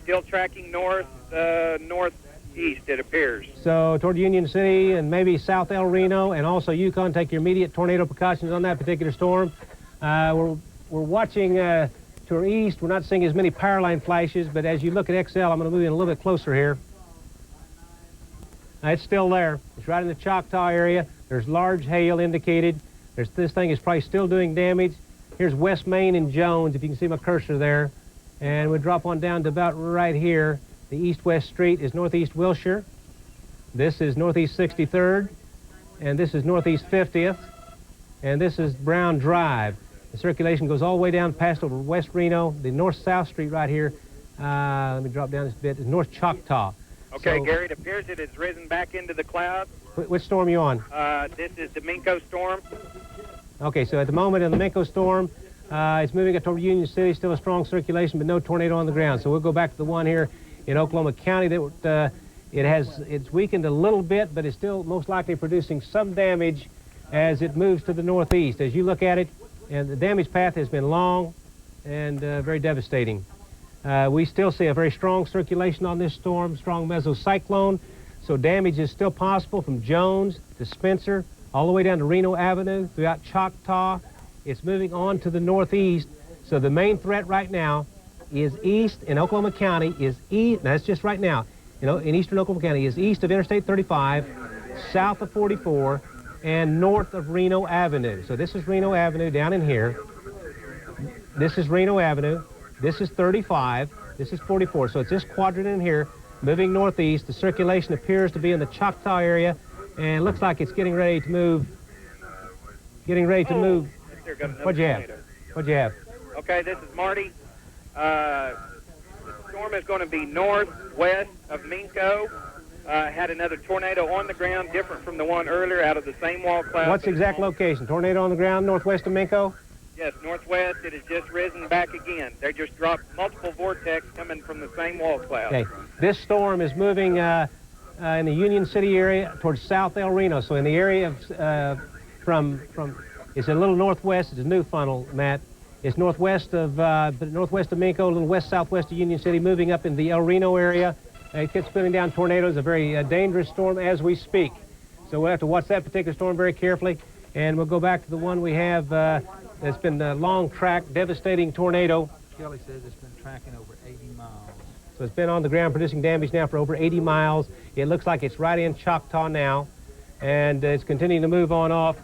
Speaker 8: Still tracking northeast, it appears.
Speaker 1: So toward Union City and maybe South El Reno and also Yukon, take your immediate tornado precautions on that particular storm. We're watching to our east. We're not seeing as many power line flashes, but as you look at XL, I'm going to move in a little bit closer here. It's still there. It's right in the Choctaw area. There's large hail indicated. This thing is probably still doing damage. Here's West Main and Jones, if you can see my cursor there. And we drop on down to about right here. The east-west street is northeast Wilshire. This is northeast 63rd. And this is northeast 50th. And this is Brown Drive. The circulation goes all the way down past over West Reno. The north-south street right here, let me drop down this bit, is North Choctaw.
Speaker 8: Okay,
Speaker 1: so,
Speaker 8: Gary, it appears it has risen back into the clouds.
Speaker 1: Which storm are you on?
Speaker 8: This is the Minco storm.
Speaker 1: Okay, so at the moment in the Minco storm, it's moving up toward Union City, still a strong circulation, but no tornado on the ground. So we'll go back to the one here in Oklahoma County. That it's weakened a little bit, but it's still most likely producing some damage as it moves to the northeast. As you look at it, and the damage path has been long and very devastating. We still see a very strong circulation on this storm, strong mesocyclone. So damage is still possible from Jones to Spencer, all the way down to Reno Avenue, throughout Choctaw. It's moving on to the northeast. So the main threat right now is east in Oklahoma County, that's just right now, in eastern Oklahoma County, is east of Interstate 35, south of 44, and north of Reno Avenue. So this is Reno Avenue down in here. This is Reno Avenue. This is 35. This is 44. So it's this quadrant in here, moving northeast. The circulation appears to be in the Choctaw area, and it looks like it's getting ready to move. What'd you have? What'd you have?
Speaker 8: Okay, this is Marty. The storm is going to be northwest of Minco. Had another tornado on the ground, different from the one earlier, out of the same wall cloud.
Speaker 1: What's the exact location? Tornado on the ground northwest of Minco?
Speaker 8: Yes, northwest. It has just risen back again. They just dropped multiple vortex coming from the same wall cloud.
Speaker 1: Okay. This storm is moving in the Union City area towards South El Reno. So in the area of it's a little northwest. It's a new funnel, Matt. It's northwest of Minco, a little west-southwest of Union City, moving up in the El Reno area. It keeps spinning down tornadoes. A very dangerous storm as we speak. So we'll have to watch that particular storm very carefully. And we'll go back to the one we have that's been a long track, devastating tornado.
Speaker 12: Kelly says it's been tracking over 80 miles.
Speaker 1: So it's been on the ground producing damage now for over 80 miles. It looks like it's right in Choctaw now. And it's continuing to move on off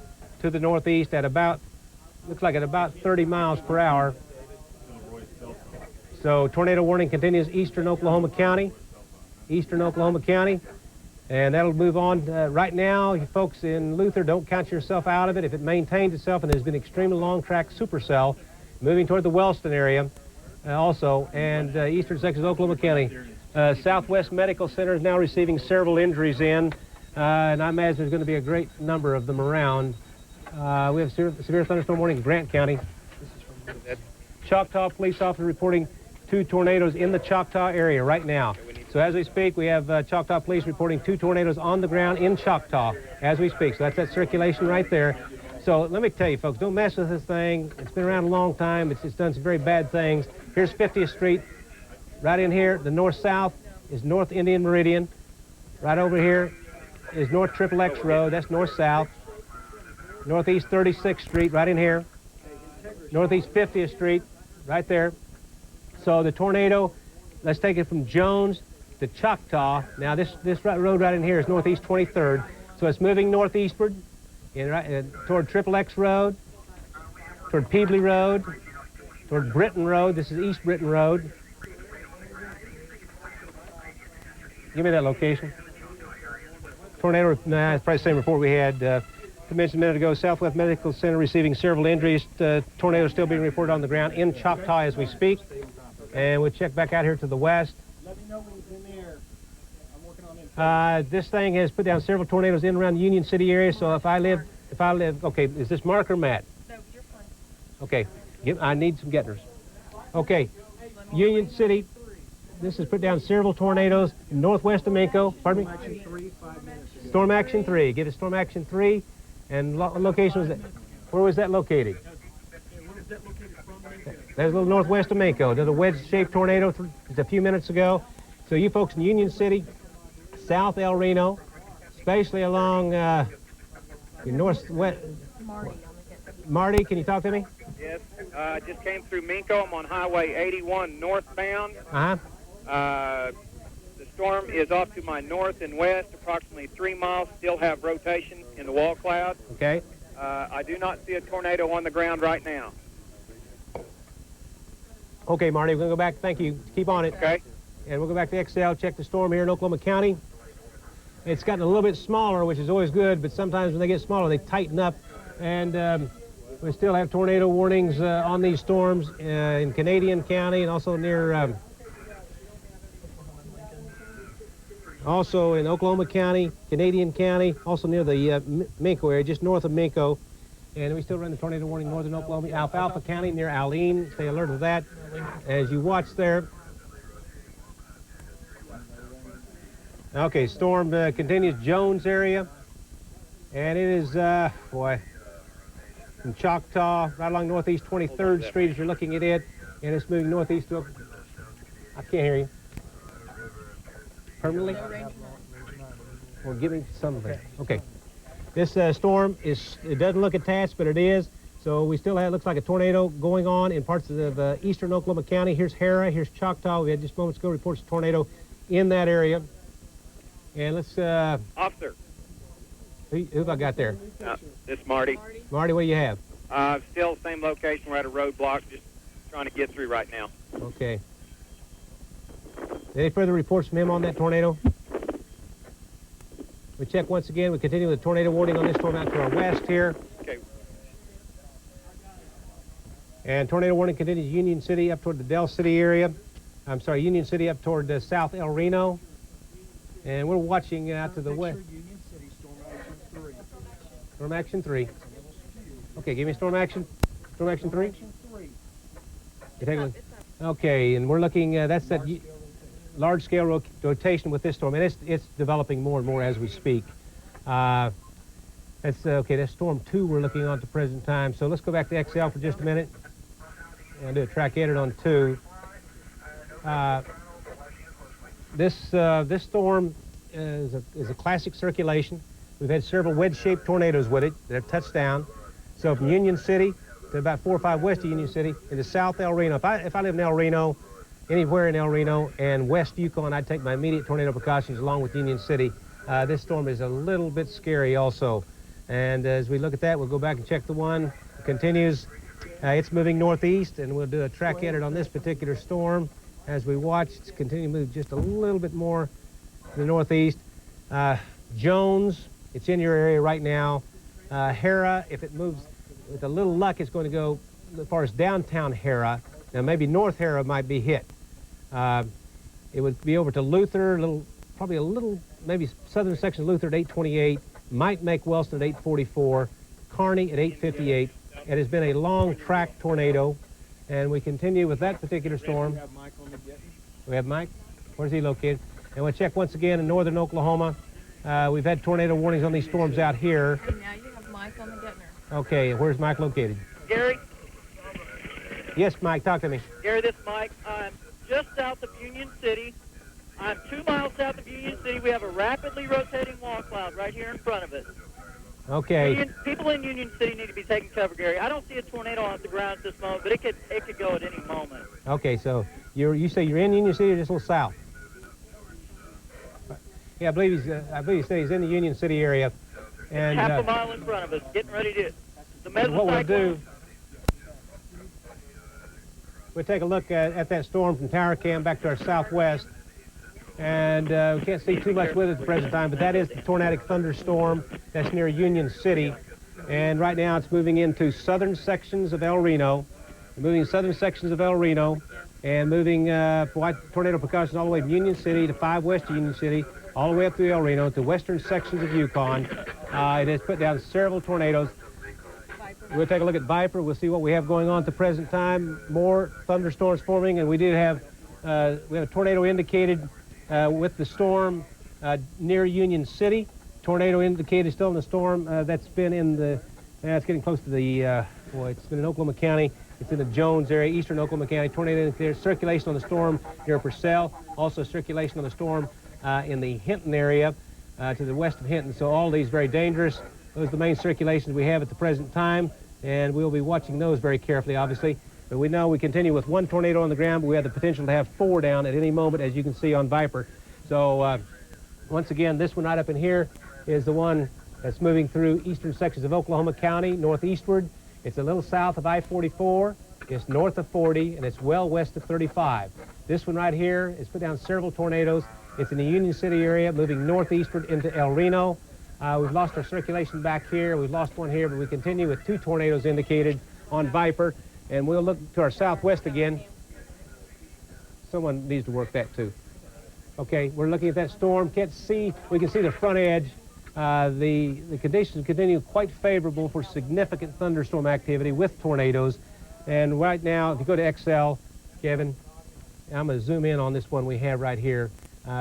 Speaker 1: to the northeast at about, looks like at about 30 miles per hour. So tornado warning continues eastern Oklahoma County. Eastern Oklahoma County. And that'll move on. Right now, you folks in Luther, don't count yourself out of it. If it maintains itself, and there's been extremely long track supercell moving toward the Wellston area also, and eastern sections of Oklahoma County. Southwest Medical Center is now receiving several injuries in, and I imagine there's going to be a great number of them around. We have severe thunderstorm warning in Grant County. Choctaw police officer reporting 2 tornadoes in the Choctaw area right now. So as we speak, we have Choctaw police reporting 2 tornadoes on the ground in Choctaw as we speak. So that's that circulation right there. So let me tell you, folks, don't mess with this thing. It's been around a long time. It's done some very bad things. Here's 50th Street. Right in here, the north-south is North Indian Meridian. Right over here is North Triple X Road. That's north-south. Northeast 36th Street, right in here. Northeast 50th Street, right there. So the tornado, let's take it from Jones to Choctaw. Now this road right in here is Northeast 23rd. So it's moving northeastward toward Triple X Road, toward Peebly Road, toward Britton Road. This is East Britton Road. Give me that location. Tornado, it's probably the same report we had. I mentioned a minute ago, Southwest Medical Center receiving several injuries. Tornado still being reported on the ground in Choctaw as we speak. And we'll check back out here to the west.
Speaker 3: Let me know when it's in the air. I'm working on it.
Speaker 1: This thing has put down several tornadoes in around the Union City area. So if I live, okay, is this Mark or Matt?
Speaker 5: No, you're fine.
Speaker 1: Okay, I need some getters. Okay, Union City. This has put down several tornadoes northwest of Minco. Pardon me?
Speaker 3: Storm Action 3, 5 minutes ago.
Speaker 1: Storm Action 3. Give us Storm Action 3. And location was that? Where was that located? There's a little northwest of Minco. There's a wedge-shaped tornado just a few minutes ago. So you folks in Union City, South El Reno, especially along the northwest. Marty, can you talk to me?
Speaker 8: Yes, I just came through Minco. I'm on Highway 81 northbound. The storm is off to my north and west, approximately 3 miles. Still have rotation in the wall cloud.
Speaker 1: Okay.
Speaker 8: I do not see a tornado on the ground right now.
Speaker 1: Okay, Marty, we're going to go back. Thank you. Keep on it.
Speaker 8: Okay.
Speaker 1: And we'll go back to Excel, check the storm here in Oklahoma County. It's gotten a little bit smaller, which is always good, but sometimes when they get smaller, they tighten up. And we still have tornado warnings on these storms in Canadian County and also near, also in Oklahoma County, Canadian County, also near the Minco area, just north of Minco. And we still run the tornado warning northern Oklahoma, Alfalfa County near Alene. Stay alert to that as you watch there. Okay, storm continues Jones area. And it is, from Choctaw, right along Northeast 23rd Street as you're looking at it. And it's moving northeast to, I can't hear you. Permanently? Well, give me some of it. Okay. This storm it doesn't look attached, but it is. So we still have, looks like a tornado going on in parts of eastern Oklahoma County. Here's Harrah, here's Choctaw. We had just moments ago reports of tornado in that area. And let's,
Speaker 8: Officer.
Speaker 1: Who have I got there?
Speaker 8: This is Marty.
Speaker 1: Marty, what do you have?
Speaker 8: Still same location. We're at a roadblock, just trying to get through right now.
Speaker 1: Okay. Any further reports from him on that tornado? We check once again. We continue with the tornado warning on this storm out to our west here.
Speaker 8: Okay.
Speaker 1: And tornado warning continues Union City up toward the Del City area. I'm sorry, Union City up toward South El Reno. And we're watching out to the west.
Speaker 3: Union City, Storm Action 3.
Speaker 1: Storm Action 3. Okay, give me Storm Action. Storm Action 3. You take a look. Okay, and we're looking, that's that large-scale rotation with this storm, and it's developing more and more as we speak. That's okay. That's Storm 2 we're looking on at the present time. So let's go back to XL for just a minute and do a track edit on 2. This storm is a classic circulation. We've had several wedge-shaped tornadoes with it that have touched down. So from Union City to about 4 or 5 west of Union City into South El Reno. If I live in El Reno, anywhere in El Reno and West Yukon, I'd take my immediate tornado precautions along with Union City. This storm is a little bit scary also. And as we look at that, we'll go back and check the one. It continues. It's moving northeast, and we'll do a track edit on this particular storm. As we watch, it's continuing to move just a little bit more to the northeast. Jones, it's in your area right now. Hera, if it moves with a little luck, it's going to go as far as downtown Hera. Now maybe North Hera might be hit. It would be over to Luther, probably a little, maybe southern section of Luther at 828, might make Wellston at 844, Kearney at 858. It has been a long track tornado, and we continue with that particular storm. We have Mike. Where's he located? And we'll check once again in northern Oklahoma. We've had tornado warnings on these storms out here.
Speaker 5: And now you have Mike on the Getner.
Speaker 1: Okay, where's Mike located?
Speaker 2: Gary?
Speaker 1: Yes, Mike, talk to me.
Speaker 2: Gary, this is Mike. I'm just south of Union City. I'm 2 miles south of Union City. We have a rapidly rotating wall cloud right here in front of us.
Speaker 1: Okay.
Speaker 2: People in Union City need to be taking cover, Gary. I don't see a tornado off the ground at this moment, but it could go at any moment.
Speaker 1: Okay, so you say you're in Union City or just a little south? Yeah, I believe he said he's in the Union City area. And
Speaker 2: half a mile in front of us, getting ready to. The mesocyclone.
Speaker 1: What we'll do, we'll take a look at that storm from Tower Cam back to our southwest. And we can't see too much with it at the present time, but that is the tornadic thunderstorm that's near Union City. And right now it's moving into southern sections of El Reno. Moving southern sections of El Reno and moving tornado precautions all the way from Union City to 5 west of Union City, all the way up through El Reno to western sections of Yukon. It has put down several tornadoes. We'll take a look at Viper. We'll see what we have going on at the present time. More thunderstorms forming, and we have a tornado indicated with the storm near Union City. Tornado indicated still in the storm. That's been in the, it's getting close to the, it's been in Oklahoma County. It's in the Jones area, eastern Oklahoma County. Tornado indicated, circulation on the storm near Purcell. Also circulation on the storm in the Hinton area to the west of Hinton. So all these very dangerous. Those are the main circulations we have at the present time. And we'll be watching those very carefully, obviously. But we know we continue with 1 tornado on the ground, but we have the potential to have 4 down at any moment, as you can see on Viper. So once again, this one right up in here is the one that's moving through eastern sections of Oklahoma County, northeastward. It's a little south of I-44, it's north of 40, and it's well west of 35. This one right here has put down several tornadoes. It's in the Union City area, moving northeastward into El Reno. We've lost our circulation back here. We've lost one here, but we continue with 2 tornadoes indicated on Viper. And we'll look to our southwest again. Someone needs to work that too. Okay, we're looking at that storm. Can't see, we can see the front edge. The conditions continue quite favorable for significant thunderstorm activity with tornadoes. And right now, if you go to XL, Kevin, I'm going to zoom in on this one we have right here.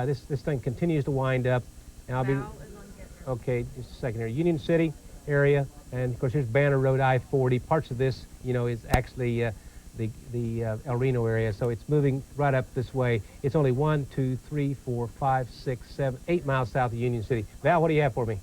Speaker 1: This thing continues to wind up. And I'll be, okay, just a second here. Union City area, and of course here's Banner Road, I-40. Parts of this, is actually the El Reno area, so it's moving right up this way. It's only 1, 2, 3, 4, 5, 6, 7, 8 miles south of Union City. Val, what do you have for me?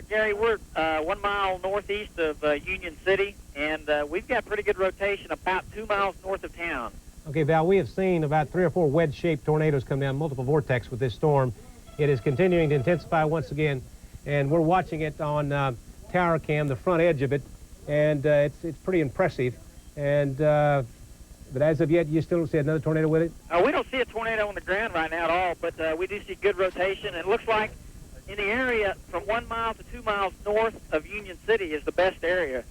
Speaker 2: Gary, we're 1 mile northeast of Union City, and we've got pretty good rotation about 2 miles north of town.
Speaker 1: Okay, Val, we have seen about 3 or 4 wedge-shaped tornadoes come down, multiple vortex with this storm. It is continuing to intensify once again, and we're watching it on Tower Cam, the front edge of it, and it's pretty impressive. And but as of yet, you still don't see another tornado with it?
Speaker 2: We don't see a tornado on the ground right now at all, but we do see good rotation. And it looks like in the area from 1 mile to 2 miles north of Union City is the best area.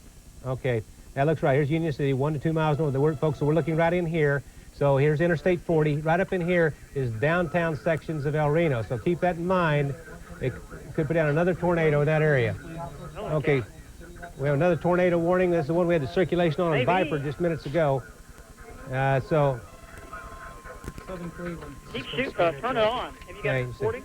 Speaker 1: Okay, that looks right. Here's Union City, 1 to 2 miles north of the folks. So we're looking right in here. So here's Interstate 40. Right up in here is downtown sections of El Reno. So keep that in mind. It could put down another tornado in that area. Okay, we have another tornado warning. This is the one we had the circulation on Viper just minutes ago. So
Speaker 12: Southern Cleveland.
Speaker 2: Keep shooting. Turn it on. Have you got 40?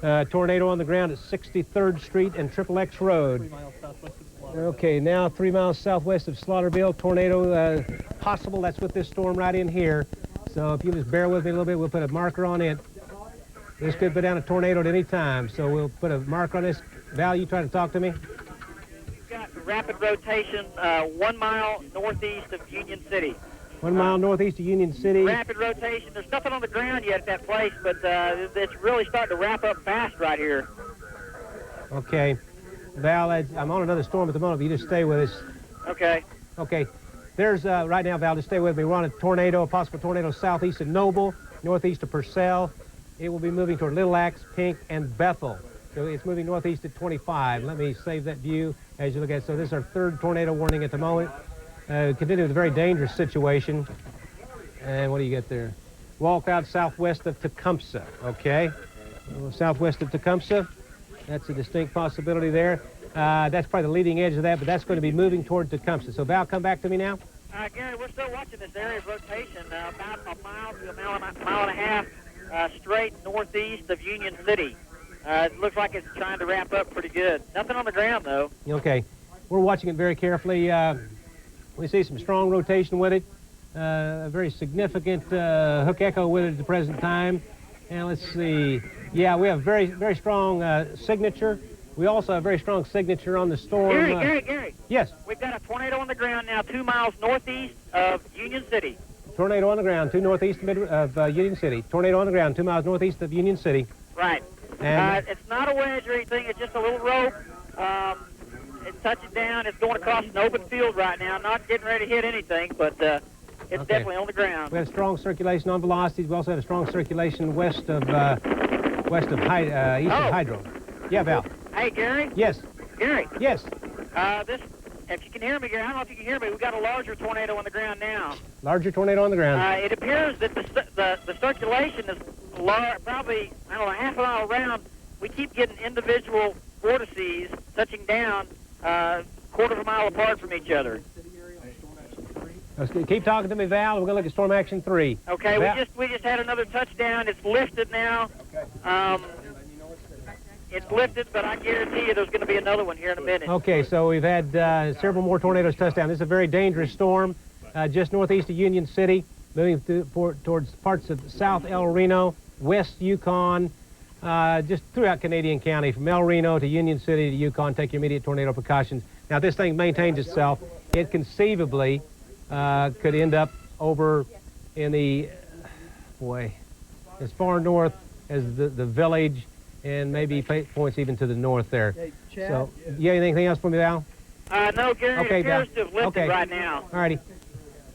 Speaker 1: Okay. Tornado on the ground at 63rd Street and Triple X Road.
Speaker 12: 3 miles southwest of Slaughterville.
Speaker 1: Okay, now 3 miles southwest of Slaughterville. Tornado possible. That's with this storm right in here. So if you just bear with me a little bit, we'll put a marker on it. This could put down a tornado at any time, so we'll put a mark on this. Val, you trying to talk to me?
Speaker 2: We've got rapid rotation 1 mile northeast of Union City.
Speaker 1: 1 mile northeast of Union City.
Speaker 2: Rapid rotation. There's nothing on the ground yet at that place, but it's really starting to wrap up fast right here.
Speaker 1: Okay. Val, I'm on another storm at the moment. You just stay with us.
Speaker 2: Okay.
Speaker 1: Okay. There's, right now, Val, just stay with me. We're on a tornado, a possible tornado southeast of Noble, northeast of Purcell. It will be moving toward Little Axe, Pink, and Bethel. So it's moving northeast at 25. Let me save that view as you look at it. So this is our third tornado warning at the moment. Continue with a very dangerous situation. And what do you get there? Wall cloud southwest of Tecumseh, okay? Southwest of Tecumseh. That's a distinct possibility there. That's probably the leading edge of that, but that's going to be moving toward Tecumseh. So Val, come back to me now.
Speaker 2: Gary, we're still watching this area of rotation, about a mile to a mile and a half straight northeast of Union City. It looks like it's trying to wrap up pretty good. Nothing on the ground, though.
Speaker 1: Okay. We're watching it very carefully. We see some strong rotation with it. A very significant hook echo with it at the present time. And let's see. Yeah, we have very, very strong signature. We also have very strong signature on the storm.
Speaker 2: Gary.
Speaker 1: Yes.
Speaker 2: We've got a tornado on the ground now 2 miles northeast of Union City.
Speaker 1: Tornado on the ground, 2 northeast of Union City. Tornado on the ground, 2 miles northeast of Union City.
Speaker 2: Right.
Speaker 1: And
Speaker 2: it's not a wedge or anything. It's just a little rope. It's touching down. It's going across an open field right now. Not getting ready to hit anything, but it's definitely on the ground.
Speaker 1: We have strong circulation on velocities. We also have a strong circulation west of east of Hydro. Yeah, Val.
Speaker 2: Hey, Gary.
Speaker 1: Yes.
Speaker 2: Gary.
Speaker 1: Yes.
Speaker 2: If you can hear me, Gary, I don't know if you can hear me. We've got a larger tornado on the ground now.
Speaker 1: Larger tornado on the ground.
Speaker 2: It appears that the circulation is probably, I don't know, half a mile around. We keep getting individual vortices touching down quarter of a mile apart from each other.
Speaker 1: Keep talking to me, Val. We're going to look at Storm Action 3.
Speaker 2: Okay,
Speaker 1: Val?
Speaker 2: we just had another touchdown. It's lifted now. It's lifted, but I guarantee you there's going to be another one here in a minute.
Speaker 1: Okay, so we've had several more tornadoes touch down. This is a very dangerous storm, just northeast of Union City, moving towards parts of South El Reno, West Yukon, just throughout Canadian County, from El Reno to Union City to Yukon. Take your immediate tornado precautions. Now, if this thing maintains itself, it conceivably could end up over in the, as far north as the village, and maybe points even to the north there.
Speaker 3: Hey, Chad?
Speaker 1: So, you have anything else for me, Val?
Speaker 2: No, Gary,
Speaker 1: Okay,
Speaker 2: it appears to have lifted right now.
Speaker 1: All righty.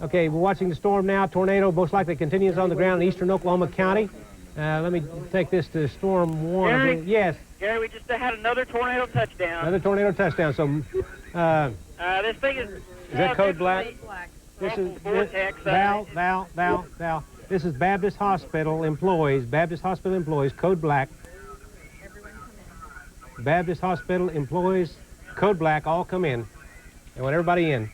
Speaker 1: Okay, we're watching the storm now. Tornado most likely continues on the ground in eastern Oklahoma County. Let me take this to Storm 1.
Speaker 2: Gary?
Speaker 1: Yes.
Speaker 2: Gary, we just had another tornado touchdown.
Speaker 1: Another tornado touchdown. So,
Speaker 2: this thing is
Speaker 1: that code black? This is
Speaker 2: vortex.
Speaker 1: Val. This is Baptist Hospital employees. Baptist Hospital employees, code black. Baptist Hospital employees, code black, all come in. I want everybody in.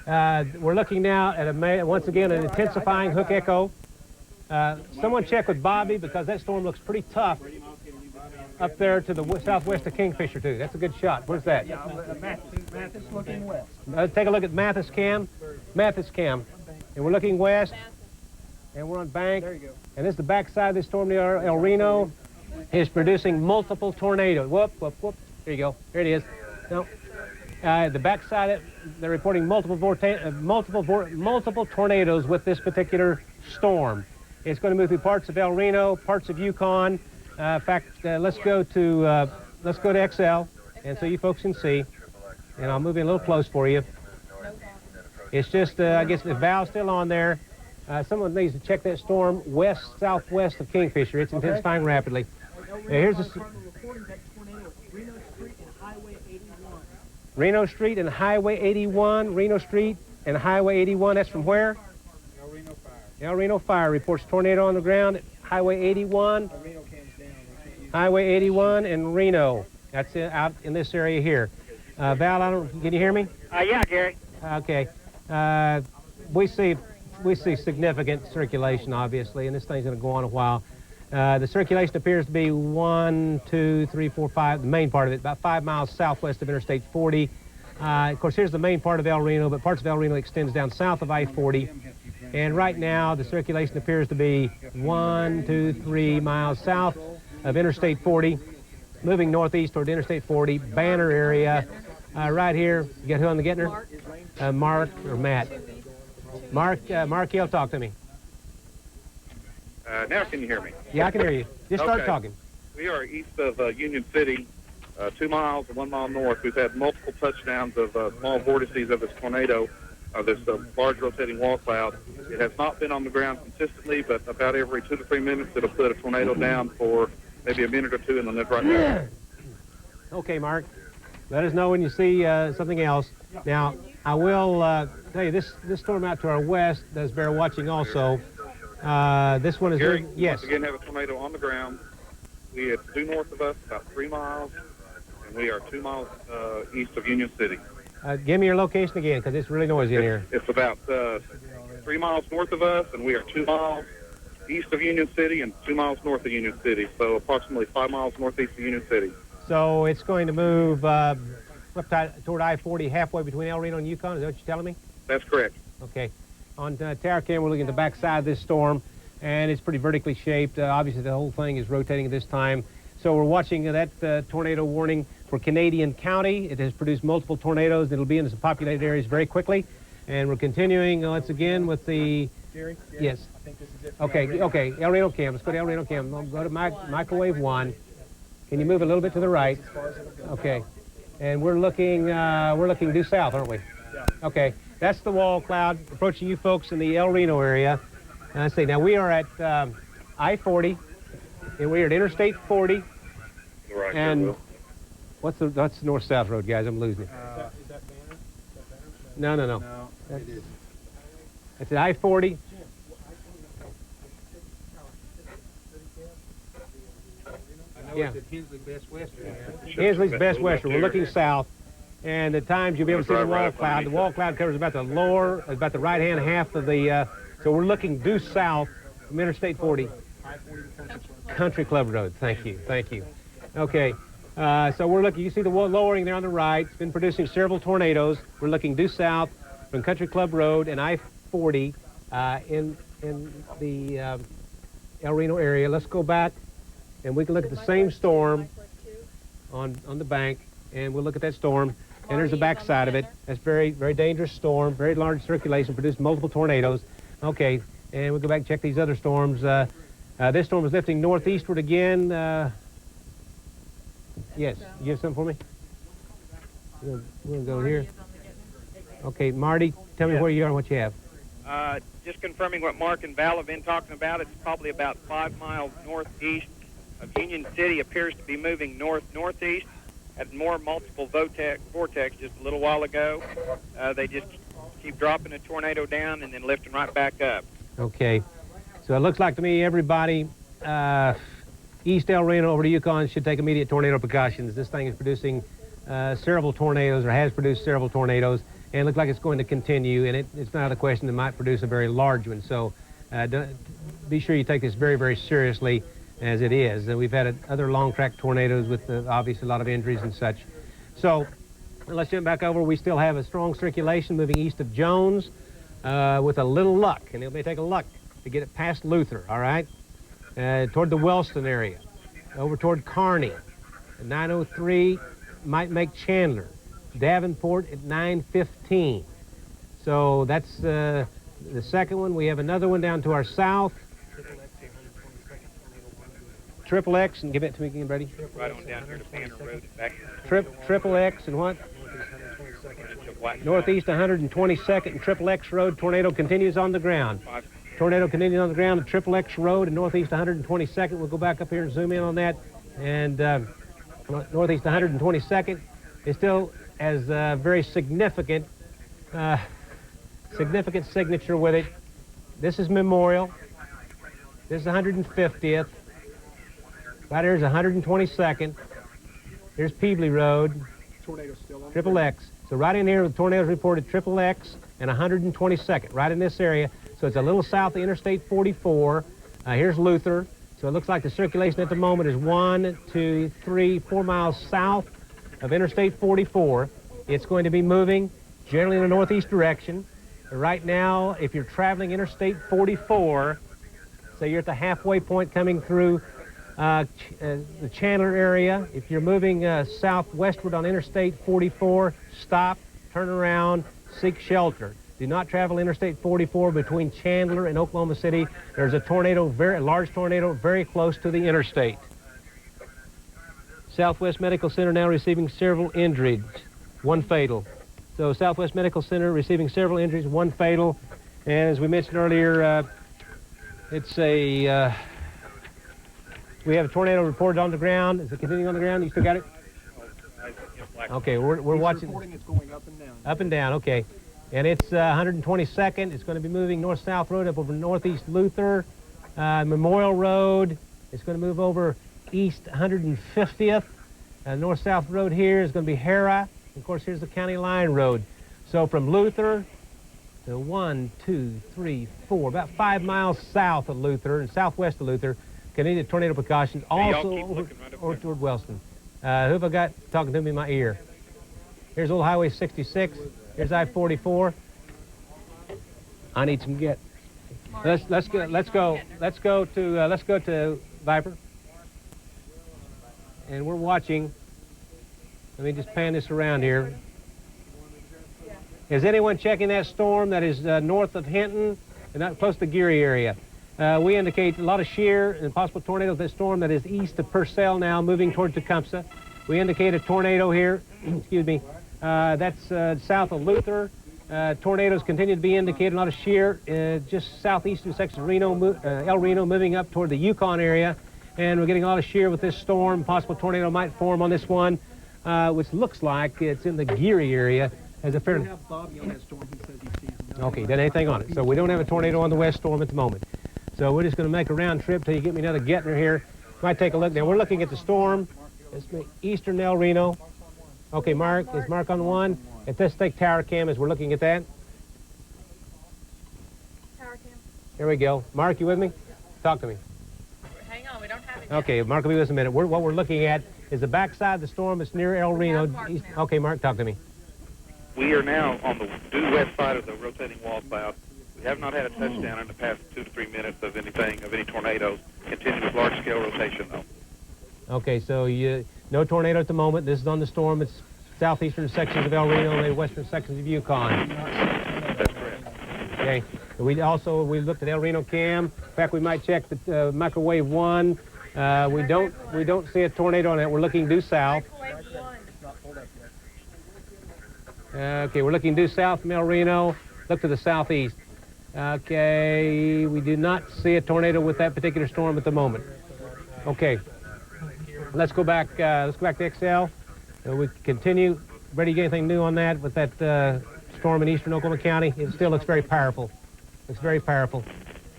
Speaker 1: We're looking now at, once again, an intensifying hook echo. Someone check with Bobby, because that storm looks pretty tough up there to the southwest of Kingfisher, too. That's a good shot. Where's that?
Speaker 3: Mathis looking west.
Speaker 1: Take a look at Mathis Cam. And we're looking west. And we're on bank. There you go. And this is the backside of this storm near El Reno. Is producing multiple tornadoes. Whoop. There you go. There it is. No. The backside of it, they're reporting multiple tornadoes with this particular storm. It's going to move through parts of El Reno, parts of Yukon. In fact, let's go to XL, and so you folks can see. And I'll move in a little close for you. It's just, I guess, if Val's still on there, someone needs to check that storm southwest of Kingfisher. It's intensifying rapidly. Here's the Reno Street and Highway 81. Reno Street and Highway 81. That's from where?
Speaker 3: El Reno Fire.
Speaker 1: El Reno Fire reports tornado on the ground at Highway 81. Highway 81 and Reno. That's out in this area here. Val, can you hear me?
Speaker 2: Yeah, Gary.
Speaker 1: Okay. We see significant circulation, obviously, and this thing's going to go on a while. The circulation appears to be 1, 2, 3, 4, 5, the main part of it, about 5 miles southwest of Interstate 40. Of course, here's the main part of El Reno, but parts of El Reno extends down south of I-40. And right now, the circulation appears to be 1, 2, 3 miles south of Interstate 40, moving northeast toward Interstate 40, Banner area. Right here, you got who on the Gettner? Mark or Matt? Mark, you'll talk to me.
Speaker 10: Now can you hear me?
Speaker 1: Yeah, I can hear you. Just start
Speaker 10: Okay.
Speaker 1: talking.
Speaker 10: We are east of Union City, 2 miles and 1 mile north. We've had multiple touchdowns of small vortices of this tornado, this large rotating wall cloud. It has not been on the ground consistently, but about every 2 to 3 minutes it'll put a tornado down for maybe a minute or two and then live right back.
Speaker 1: Okay, Mark. Let us know when you see something else. Now, I will tell you, this storm out to our west does bear watching also. This one is...
Speaker 10: Gary,
Speaker 1: yes.
Speaker 10: once again have a tornado on the ground. We are due north of us, about 3 miles, and we are 2 miles east of Union City.
Speaker 1: Give me your location again, because it's really noisy in here.
Speaker 10: It's about 3 miles north of us, and we are 2 miles east of Union City and 2 miles north of Union City, so approximately 5 miles northeast of Union City.
Speaker 1: So it's going to move up toward I-40 halfway between El Reno and Yukon. Is that what you're telling me?
Speaker 10: That's correct.
Speaker 1: Okay. On tower cam, we're looking at the back side of this storm, and it's pretty vertically shaped. Obviously, the whole thing is rotating at this time. So we're watching that tornado warning for Canadian County. It has produced multiple tornadoes. It'll be in some populated areas very quickly. And we're continuing once again with the...
Speaker 3: Gary?
Speaker 1: Yes.
Speaker 3: I think this is it.
Speaker 1: Okay, El Reno cam. Let's go to El Reno cam. I'll go to microwave 1. Can you move a little bit to the right? Okay. And we're looking due south, aren't we?
Speaker 3: Yeah.
Speaker 1: Okay. That's the wall cloud approaching you folks in the El Reno area. Let's see. Now we are at I-40, and we are at Interstate 40.
Speaker 10: Right,
Speaker 1: and what's the north-south road, guys? I'm losing it.
Speaker 3: Is that Banner?
Speaker 1: No.
Speaker 3: No, it is.
Speaker 1: It's at I-40.
Speaker 9: I know it's at Hensley Best Western.
Speaker 1: Hensley's Best Western. We're looking south, and at times you'll be able to see the wall cloud. The wall cloud covers about the right-hand half of the. So we're looking due south from Interstate 40. Country Club Road. Thank you. Okay. So we're looking. You see the wall lowering there on the right. It's been producing several tornadoes. We're looking due south from Country Club Road and I-40 in the El Reno area. Let's go back, and we can look at the same storm on the bank, and we'll look at that storm. And there's the back side of it. That's very, very dangerous storm, very large circulation, produced multiple tornadoes. Okay, and we'll go back and check these other storms. This storm is lifting northeastward again. Yes, you have something for me? We're going to go here. Okay, Marty, tell me where you are and what you have.
Speaker 8: Just confirming what Mark and Val have been talking about. It's probably about 5 miles northeast of Union City. Appears to be moving northeast. Had more multiple vortex just a little while ago. They just keep dropping a tornado down and then lifting right back up.
Speaker 1: Okay, so it looks like to me everybody east El Reno over to Yukon should take immediate tornado precautions. This thing is producing several tornadoes, or has produced several tornadoes, and it looks like it's going to continue, and it's not a question that might produce a very large one. So be sure you take this very, very seriously, as it is. We've had other long-track tornadoes with obviously a lot of injuries and such. So let's jump back over. We still have a strong circulation moving east of Jones with a little luck, and it may take a luck to get it past Luther, all right? Toward the Wellston area, over toward Kearney. 903 might make Chandler. Davenport at 9:15. So that's the second one. We have another one down to our south. Triple X, and give it to me again, Brady.
Speaker 8: Right on down here to Banner Road and back.
Speaker 1: Triple X and what? Northeast 122nd and Triple X Road. Tornado continues on the ground. Tornado continues on the ground at Triple X Road and Northeast 122nd. We'll go back up here and zoom in on that. And Northeast 122nd is still has a very significant signature with it. This is Memorial. This is 150th. Right here's 122nd. Here's Peebly Road.
Speaker 3: Tornado still on.
Speaker 1: Triple X. So right in here, the tornadoes reported Triple X and 122nd, right in this area. So it's a little south of Interstate 44. Here's Luther. So it looks like the circulation at the moment is 1, 2, 3, 4 miles south of Interstate 44. It's going to be moving generally in a northeast direction. Right now, if you're traveling Interstate 44, so you're at the halfway point coming through the Chandler area. If you're moving southwestward on Interstate 44, stop, turn around, seek shelter. Do not travel Interstate 44 between Chandler and Oklahoma City. There's a tornado, a large tornado, very close to the interstate. Southwest Medical Center now receiving several injuries, one fatal. So Southwest Medical Center receiving several injuries, one fatal. And as we mentioned earlier, we have a tornado reported on the ground. Is it continuing on the ground? You still got it? Okay, we're watching.
Speaker 3: It's going up and down.
Speaker 1: Up and down, okay. And it's 122nd. It's going to be moving north-south road up over northeast Luther, Memorial Road. It's going to move over east 150th. North-south road here is going to be Hera. Of course, here's the county line road. So from Luther to 1, 2, 3, 4, about 5 miles south of Luther and southwest of Luther, Canadian tornado precautions. Also over toward Wellston. Who have I got talking to me in my ear? Here's Old Highway 66. Here's I-44. I need some get. Let's go to Viper. And we're watching. Let me just pan this around here. Is anyone checking that storm that is north of Hinton and not close to the Geary area? We indicate a lot of shear and possible tornadoes. That storm that is east of Purcell now, moving toward Tecumseh. We indicate a tornado here. Excuse me. That's south of Luther. Tornadoes continue to be indicated. A lot of shear just southeastern section of Reno, El Reno, moving up toward the Yukon area. And we're getting a lot of shear with this storm. Possible tornado might form on this one, which looks like it's in the Geary area. As a fair.
Speaker 3: We have Bobby on that storm. He says he sees them.
Speaker 1: Okay, doesn't anything on it. So we don't have a tornado on the west storm at the moment. So we're just going to make a round trip till you get me another Gettner here. Might take a look. Now we're looking at the storm. It's eastern El Reno. Okay, Mark, is Mark on one? At this take tower cam as we're looking at that.
Speaker 5: Tower cam.
Speaker 1: Here we go. Mark, you with me? Talk to me.
Speaker 5: Hang on, we don't have it yet.
Speaker 1: Okay, Mark will be with us in a minute. What we're looking at is the backside of the storm. It's near El Reno. Okay, Mark, talk to me.
Speaker 10: We are now on the due west side of the rotating wall cloud. We have not had a touchdown in the past 2 to 3 minutes of any tornadoes. Continuous large-scale rotation, though.
Speaker 1: Okay, so no tornado at the moment. This is on the storm. It's southeastern sections of El Reno and the western sections of Yukon.
Speaker 10: That's correct.
Speaker 1: Okay. We looked at El Reno cam. In fact, we might check the microwave 1. We don't see a tornado on it. We're looking due south. Okay, we're looking due south from El Reno. Look to the southeast. Okay, we do not see a tornado with that particular storm at the moment. Okay, let's go back. Let's go back to XL. We continue. Ready to get anything new on that with that storm in eastern Oklahoma County? It still looks very powerful. Looks very powerful.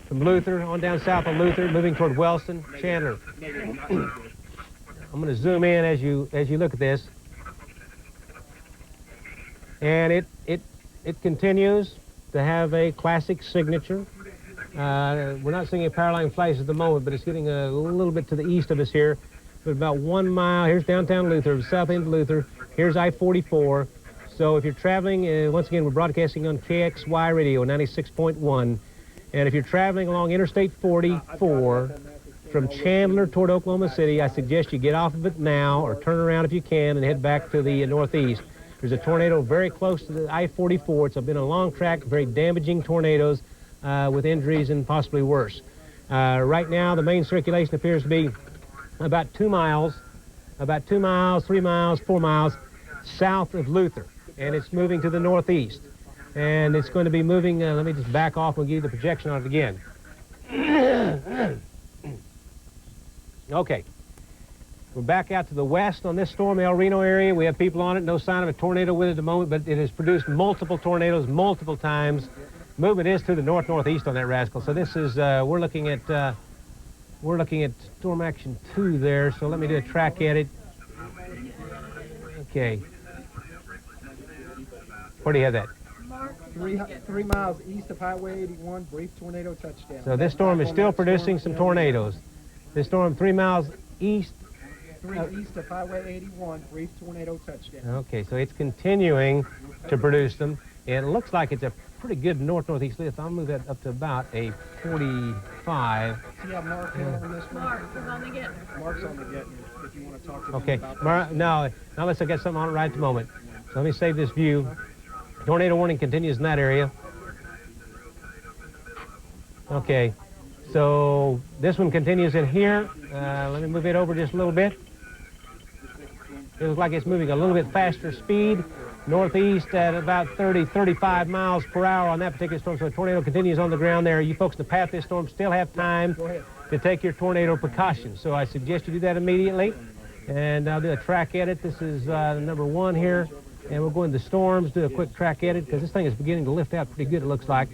Speaker 1: From Luther on down south of Luther, moving toward Wellston, Chandler. I'm going to zoom in as you look at this. And it continues to have a classic signature. We're not seeing a power line flash at the moment, but it's getting a little bit to the east of us here. But about 1 mile, here's downtown Luther, south end of Luther. Here's I-44. So if you're traveling, once again, we're broadcasting on KXY Radio 96.1. And if you're traveling along Interstate 44 from Chandler toward Oklahoma City, I suggest you get off of it now or turn around if you can and head back to the northeast. There's a tornado very close to the I-44. It's been a long track, very damaging tornadoes with injuries and possibly worse. Right now, the main circulation appears to be about 2 miles, 3 miles, 4 miles south of Luther. And it's moving to the northeast. And it's going to be moving, let me just back off and give you the projection on it again. Okay. We're back out to the west on this storm, El Reno area. We have people on it, no sign of a tornado with it at the moment, but it has produced multiple tornadoes multiple times. Movement is to the north-northeast on that rascal. So this is, we're looking at storm action 2 there, so let me do a track at it. Okay. Where do you have that?
Speaker 3: 3 miles east of Highway 81, brief tornado touchdown.
Speaker 1: So this storm is still producing some tornadoes. This storm 3 miles east.
Speaker 3: 3 east of Highway 81, brief tornado touchdown.
Speaker 1: Okay, so it's continuing to produce them. It looks like it's a pretty good north-northeast lift. I'll move that up to about a 45.
Speaker 3: See how Mark on this one?
Speaker 5: Mark is on the getting.
Speaker 3: Mark's on the getting, if you want to talk to
Speaker 1: Okay,
Speaker 3: him about that.
Speaker 1: no, not unless I got something on it right at the moment. So let me save this view. Tornado warning continues in that area. Okay, so this one continues in here. Let me move it over just a little bit. It looks like it's moving a little bit faster speed, northeast at about 30, 35 miles per hour on that particular storm. So the tornado continues on the ground there. You folks in the path of this storm still have time to take your tornado precautions. So I suggest you do that immediately. And I'll do a track edit. This is number 1 here. And we'll go into storms, do a quick track edit, because this thing is beginning to lift out pretty good, it looks like.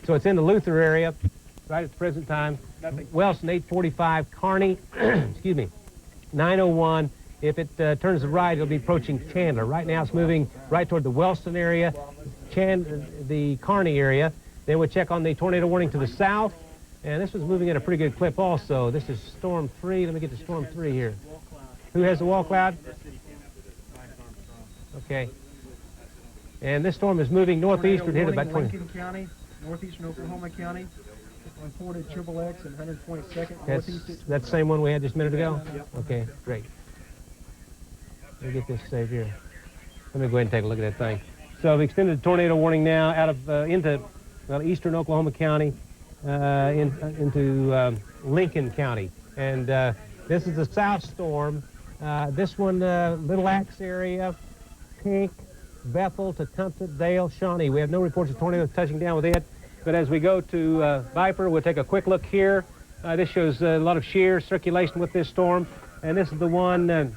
Speaker 1: So it's in the Luther area right at the present time. Wellston 845, Kearney, excuse me, 901. If it turns to right, it'll be approaching Chandler. Right now it's moving right toward the Wellston area, the Kearney area. Then we'll check on the tornado warning to the south. And this was moving at a pretty good clip also. This is Storm 3. Let me get to Storm 3 here. Who has the wall cloud? Okay. And this storm is moving northeastward here to about 20.
Speaker 3: Lincoln County, northeastern Oklahoma County. Reported triple X and 122nd northeast.
Speaker 1: That's the same one we had just a minute ago?
Speaker 3: Yep.
Speaker 1: Okay, great. Let me get this saved here. Let me go ahead and take a look at that thing. So I've extended the tornado warning now out of into eastern Oklahoma County into Lincoln County. And this is the south storm. This one, Little Axe area, Pink, Bethel, Tecumseh, Dale, Shawnee. We have no reports of tornadoes touching down with it. But as we go to Viper, we'll take a quick look here. This shows a lot of shear circulation with this storm. And this is the one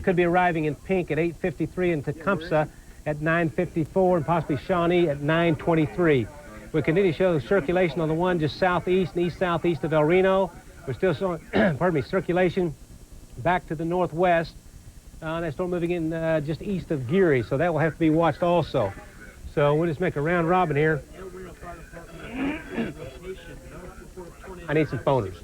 Speaker 1: could be arriving in Pink at 8:53 and Tecumseh at 9:54 and possibly Shawnee at 9:23. We continue to show circulation on the one just southeast and east-southeast of El Reno. We're still showing, pardon me, circulation back to the northwest. That storm moving in just east of Geary, so that will have to be watched also. So we'll just make a round robin here. I need some phoners.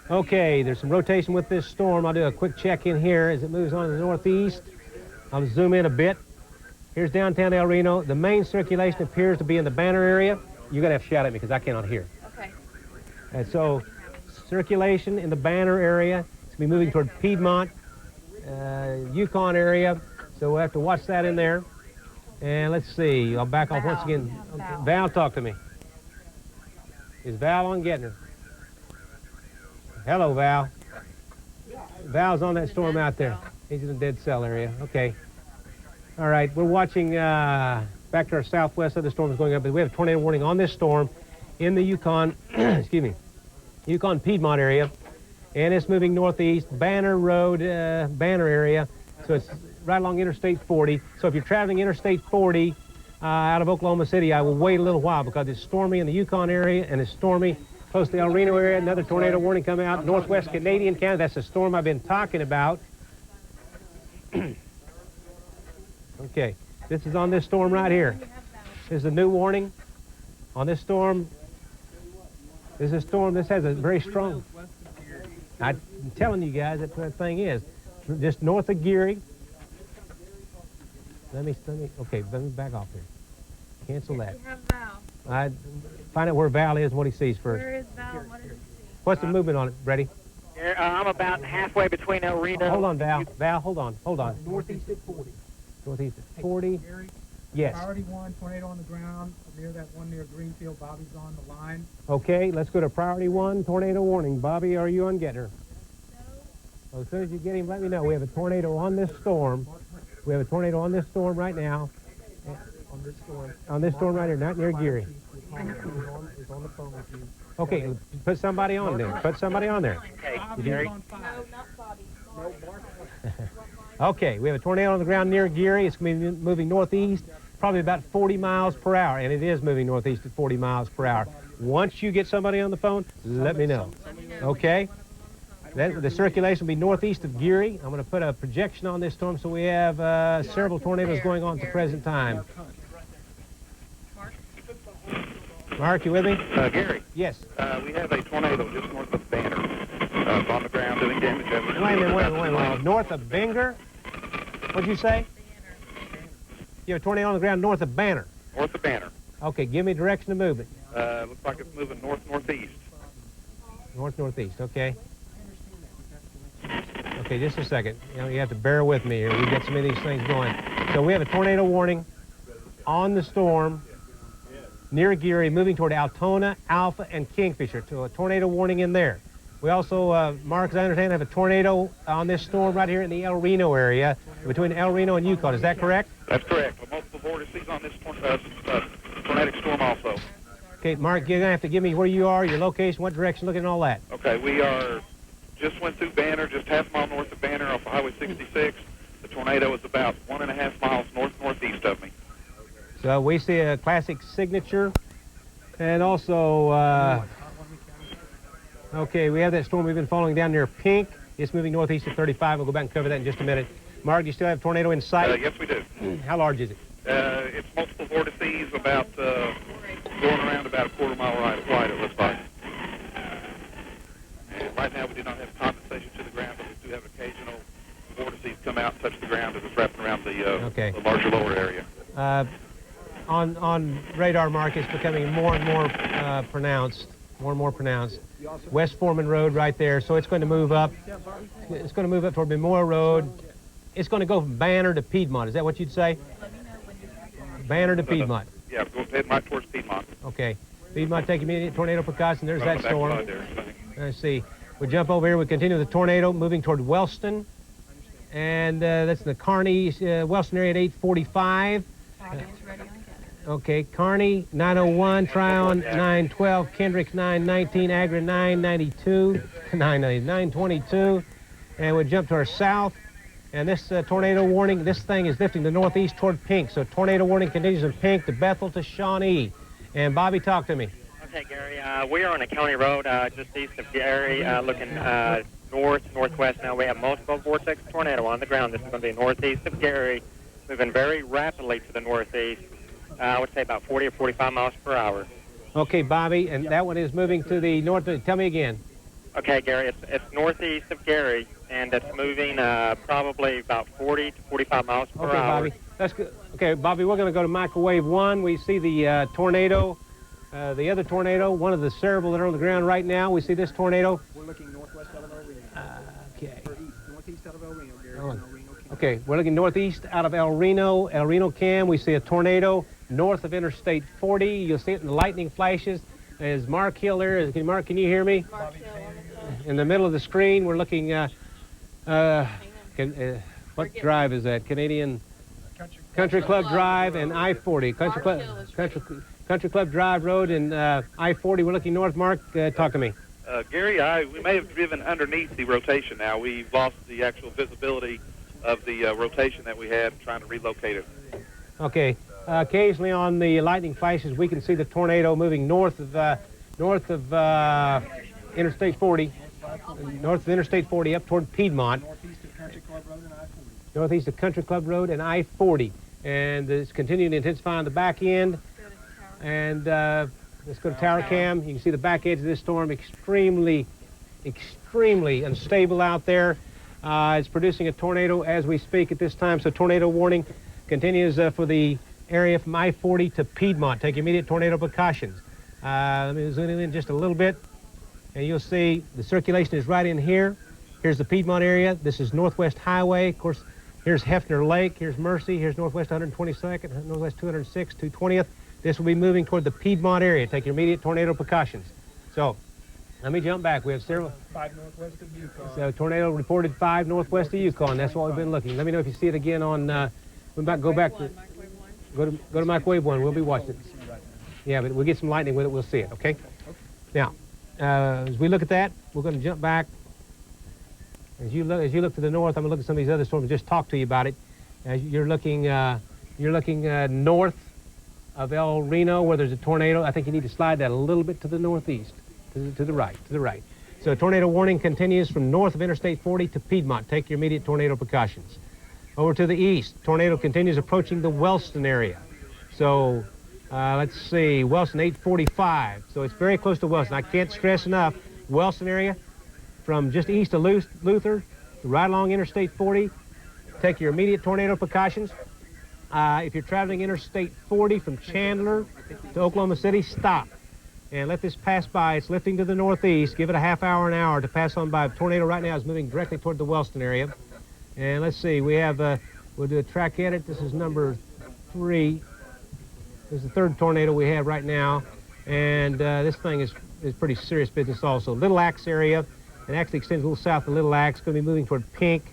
Speaker 1: Okay, there's some rotation with this storm. I'll do a quick check in here as it moves on to the northeast. I'll zoom in a bit. Here's downtown El Reno. The main circulation appears to be in the Banner area. You're going to have to shout at me because I cannot hear.
Speaker 5: Okay.
Speaker 1: And so circulation in the Banner area. It's going to be moving toward Piedmont, Yukon area. So we'll have to watch that in there. And let's see. I'll back off once again. Okay. Val, talk to me. Is Val on Gettner? Hello, Val. Val's on that storm out there. He's in the dead cell area. Okay. All right. We're watching back to our southwest. Other storms going up. But we have a tornado warning on this storm in the Yukon, excuse me, Yukon Piedmont area. And it's moving northeast, Banner Road, Banner area. So it's right along Interstate 40. So if you're traveling Interstate 40 out of Oklahoma City, I will wait a little while because it's stormy in the Yukon area and it's stormy close to the El Reno area. Another tornado warning coming out, northwest Canadian County. That's the storm I've been talking about. Okay, this is on this storm right here. This is a new warning on this storm. This is a storm. This has a very strong. I'm telling you guys that's what that thing is. Just north of Geary. Let me back off here. Cancel that. I find out where Val is and what he sees first.
Speaker 5: Where is Val? What does he see?
Speaker 1: What's the movement on it, Brady?
Speaker 2: I'm about halfway between El Reno.
Speaker 1: Hold on, Val. Val, hold on.
Speaker 3: Northeast at 40.
Speaker 1: Northeast at 40.
Speaker 3: Gary,
Speaker 1: Yes.
Speaker 3: Priority 1, tornado on the ground. Near that one near Greenfield. Bobby's on the line.
Speaker 1: Okay, let's go to priority 1, tornado warning. Bobby, are you on Gettner? Well, as soon as you get him, let me know. We have a tornado on this storm. We have a tornado on this storm right now.
Speaker 3: On this storm.
Speaker 1: On this storm right here, not near Geary.
Speaker 3: Is on the phone with you.
Speaker 1: Okay, put somebody on then. Put somebody on there.
Speaker 2: Okay,
Speaker 5: No, not Bobby.
Speaker 1: Okay, we have a tornado on the ground near Geary. It's going to be moving northeast, probably about 40 miles per hour, and it is moving northeast at 40 miles per hour. Once you get somebody on the phone, let me know. Okay? The circulation will be northeast of Geary. I'm going to put a projection on this storm so we have several tornadoes going on at the present time. Mark, you with me?
Speaker 10: Gary.
Speaker 1: Yes.
Speaker 10: We have a tornado just north of Banner. It's on the ground doing damage.
Speaker 1: Wait a minute. North of Bangor? What'd you say? You have a tornado on the ground north of Banner.
Speaker 10: North of Banner.
Speaker 1: Okay, give me direction of movement.
Speaker 10: Looks like it's moving north-northeast.
Speaker 1: North-northeast, okay. Okay, just a second. You have to bear with me here. We've got so many of these things going. So we have a tornado warning on the storm near Geary, moving toward Altona, Alpha, and Kingfisher. So a tornado warning in there. We also, Mark, as I understand, have a tornado on this storm right here in the El Reno area, between El Reno and Yukon. Is that correct?
Speaker 10: That's correct. Multiple vortices on this tornadic storm also.
Speaker 1: Okay, Mark, you're going to have to give me where you are, your location, what direction, looking, and all that.
Speaker 10: Okay, we just went through Banner, just half a mile north of Banner off of Highway 66. The tornado is about 1.5 miles north-northeast of me.
Speaker 1: So we see a classic signature, and also, okay, we have that storm we've been following down near Pink. It's moving northeast at 35. We'll go back and cover that in just a minute. Mark, do you still have tornado in sight?
Speaker 10: Yes, we do.
Speaker 1: How large is it?
Speaker 10: It's multiple vortices, about going around about a quarter mile wide, it looks like. And right now we do not have condensation to the ground, but we do have occasional vortices come out and touch the ground as it's wrapping around the larger lower area.
Speaker 1: On radar, Mark, it's becoming more and more pronounced. More and more pronounced. West Foreman Road right there. So it's going to move up. It's going to move up toward Memorial Road. It's going to go from Banner to Piedmont. Is that what you'd say? Banner to Piedmont.
Speaker 10: Yeah, go ahead right towards Piedmont.
Speaker 1: Okay. Piedmont, take immediate tornado precaution. There's that storm. Let's see. We jump over here. We continue the tornado moving toward Wellston. And that's the Kearney, Wellston area at 845. Okay, Kearney 901, Tryon 912, Kendricks 919, Agra 992, 922, and we jump to our south. And this tornado warning, this thing is lifting to northeast toward Pink. So tornado warning continues in Pink to Bethel to Shawnee. And Bobby, talk to me.
Speaker 8: Okay, Gary, we are on a county road just east of Gary, looking northwest. Now we have multiple vortex tornado on the ground. This is going to be northeast of Gary, moving very rapidly to the northeast. I would say about 40 or 45 miles per hour.
Speaker 1: Okay, Bobby, and that one is moving to the north. Tell me again.
Speaker 8: Okay, Gary, it's northeast of Gary, and it's moving probably about 40 to 45 miles per
Speaker 1: okay,
Speaker 8: hour.
Speaker 1: Bobby. That's good. Okay, Bobby, we're going to go to microwave 1. We see the tornado, the other tornado, one of the several that are on the ground right now. We see this tornado.
Speaker 3: We're looking northwest out of El Reno.
Speaker 1: Okay.
Speaker 3: Or east, northeast out of El Reno, Gary.
Speaker 1: Oh.
Speaker 3: El Reno
Speaker 1: Okay, we're looking northeast out of El Reno Cam. We see a tornado north of Interstate 40. You'll see it in the lightning flashes. There's Mark Hill there. Mark, can you hear me?
Speaker 5: Mark Hill.
Speaker 1: In the middle of the screen, we're looking, what drive is that? Canadian Country Club Drive and I-40. Country Club Drive Road and I-40. We're looking north. Mark, talk to me.
Speaker 10: Gary, we may have driven underneath the rotation now. We've lost the actual visibility of the rotation that we had trying to relocate it.
Speaker 1: Okay. Occasionally on the lightning flashes, we can see the tornado moving north of Interstate 40, north of Interstate 40 up toward Piedmont. Northeast of Country Club Road and I-40. And it's continuing to intensify on the back end. And let's go to Tower Cam. You can see the back edge of this storm, extremely unstable out there. It's producing a tornado as we speak at this time. So tornado warning continues for the area from I-40 to Piedmont. Take immediate tornado precautions. Let me zoom in just a little bit, and you'll see the circulation is right in here. Here's the Piedmont area. This is Northwest Highway. Of course, here's Hefner Lake. Here's Mercy. Here's Northwest 122nd, Northwest 206, 220th. This will be moving toward the Piedmont area. Take your immediate tornado precautions. So let me jump back. We have several.
Speaker 3: 5 northwest of Yukon.
Speaker 1: So tornado reported 5 northwest of Yukon. That's what we've been looking. Let me know if you see it again on. Go back to. Go to microwave 1. We'll be watching it. Yeah, but we'll get some lightning with it. We'll see it. Okay. Now, as we look at that, we're going to jump back. As you look to the north, I'm going to look at some of these other storms and just talk to you about it. As you're looking north of El Reno, where there's a tornado. I think you need to slide that a little bit to the northeast, to the right. So tornado warning continues from north of Interstate 40 to Piedmont. Take your immediate tornado precautions. Over to the east, tornado continues approaching the Wellston area. So let's see, Wellston 845. So it's very close to Wellston. I can't stress enough, Wellston area from just east of Luther, right along Interstate 40. Take your immediate tornado precautions. if you're traveling Interstate 40 from Chandler to Oklahoma City, stop and let this pass by. It's lifting to the northeast. Give it a half hour, an hour to pass on by. The tornado right now is moving directly toward the Wellston area. And let's see, we have, we'll do a track edit. This is number 3. This is the 3rd tornado we have right now. And this thing is pretty serious business also. Little Axe area, and actually extends a little south of Little Axe. Going to be moving toward Pink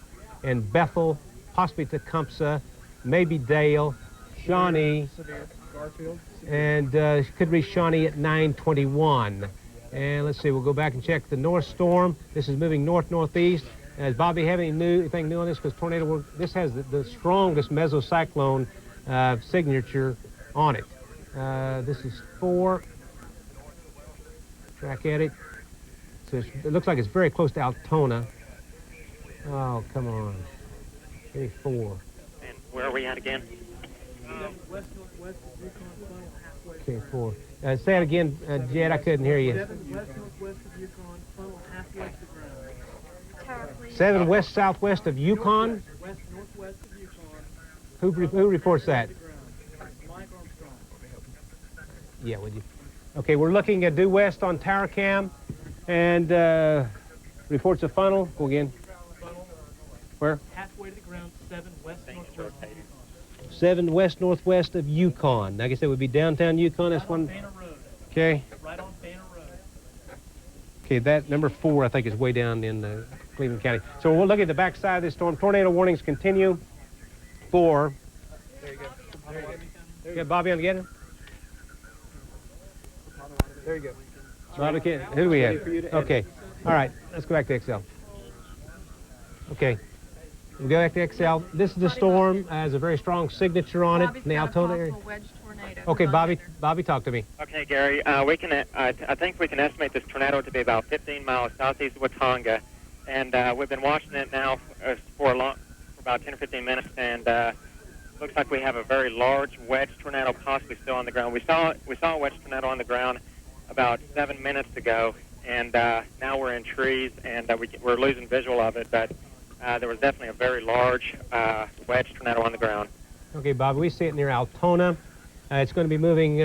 Speaker 1: and Bethel, possibly Tecumseh, maybe Dale, Shawnee, and could reach Shawnee at 9:21. And let's see, we'll go back and check the north storm. This is moving north-northeast. Does Bobby have anything new on this? Because tornado work, this has the strongest mesocyclone signature on it. This is 4. Track edit. So it looks like it's very close to Altona. Oh, come on. Give me 4.
Speaker 8: And where are we at again?
Speaker 3: West-northwest of Yukon, funnel halfway.
Speaker 1: Okay, 4. Say it again, Jed. I couldn't hear you.
Speaker 3: 7 west-northwest of Yukon, funnel halfway to the ground.
Speaker 1: 7 west-southwest of Yukon.
Speaker 3: West-northwest of Yukon.
Speaker 1: Who reports that?
Speaker 3: Mike Armstrong.
Speaker 1: Yeah, would you? Okay, we're looking at due west on Tower-Cam, and reports a funnel. Go again. Where?
Speaker 3: Halfway to the ground, 7 west-northwest of Yukon.
Speaker 1: 7 west-northwest of Yukon. I guess that would be downtown Yukon. That's one.
Speaker 3: Banner Road.
Speaker 1: Okay.
Speaker 3: Right on Banner Road.
Speaker 1: Okay, that number 4, I think, is way down in Cleveland County. So we'll look at the back side of this storm. Tornado warnings continue for.
Speaker 3: There you go.
Speaker 1: You got Bobby on together?
Speaker 3: There you go.
Speaker 1: Bobby, who do we have? Okay. All right. Let's go back to XL. Okay. We go back to XL. This is the storm. Has a very strong signature on it in the Altona area. Okay, Bobby, talk to me.
Speaker 8: Okay, Gary. We can. I think we can estimate this tornado to be about 15 miles southeast of Watonga, and we've been watching it now for about 10 or 15 minutes, and looks like we have a very large wedge tornado possibly still on the ground. We saw a wedge tornado on the ground about 7 minutes ago, and now we're in trees, and we're losing visual of it, but there was definitely a very large wedge tornado on the ground.
Speaker 1: Okay, Bobby, we see it near Altona. It's going to be moving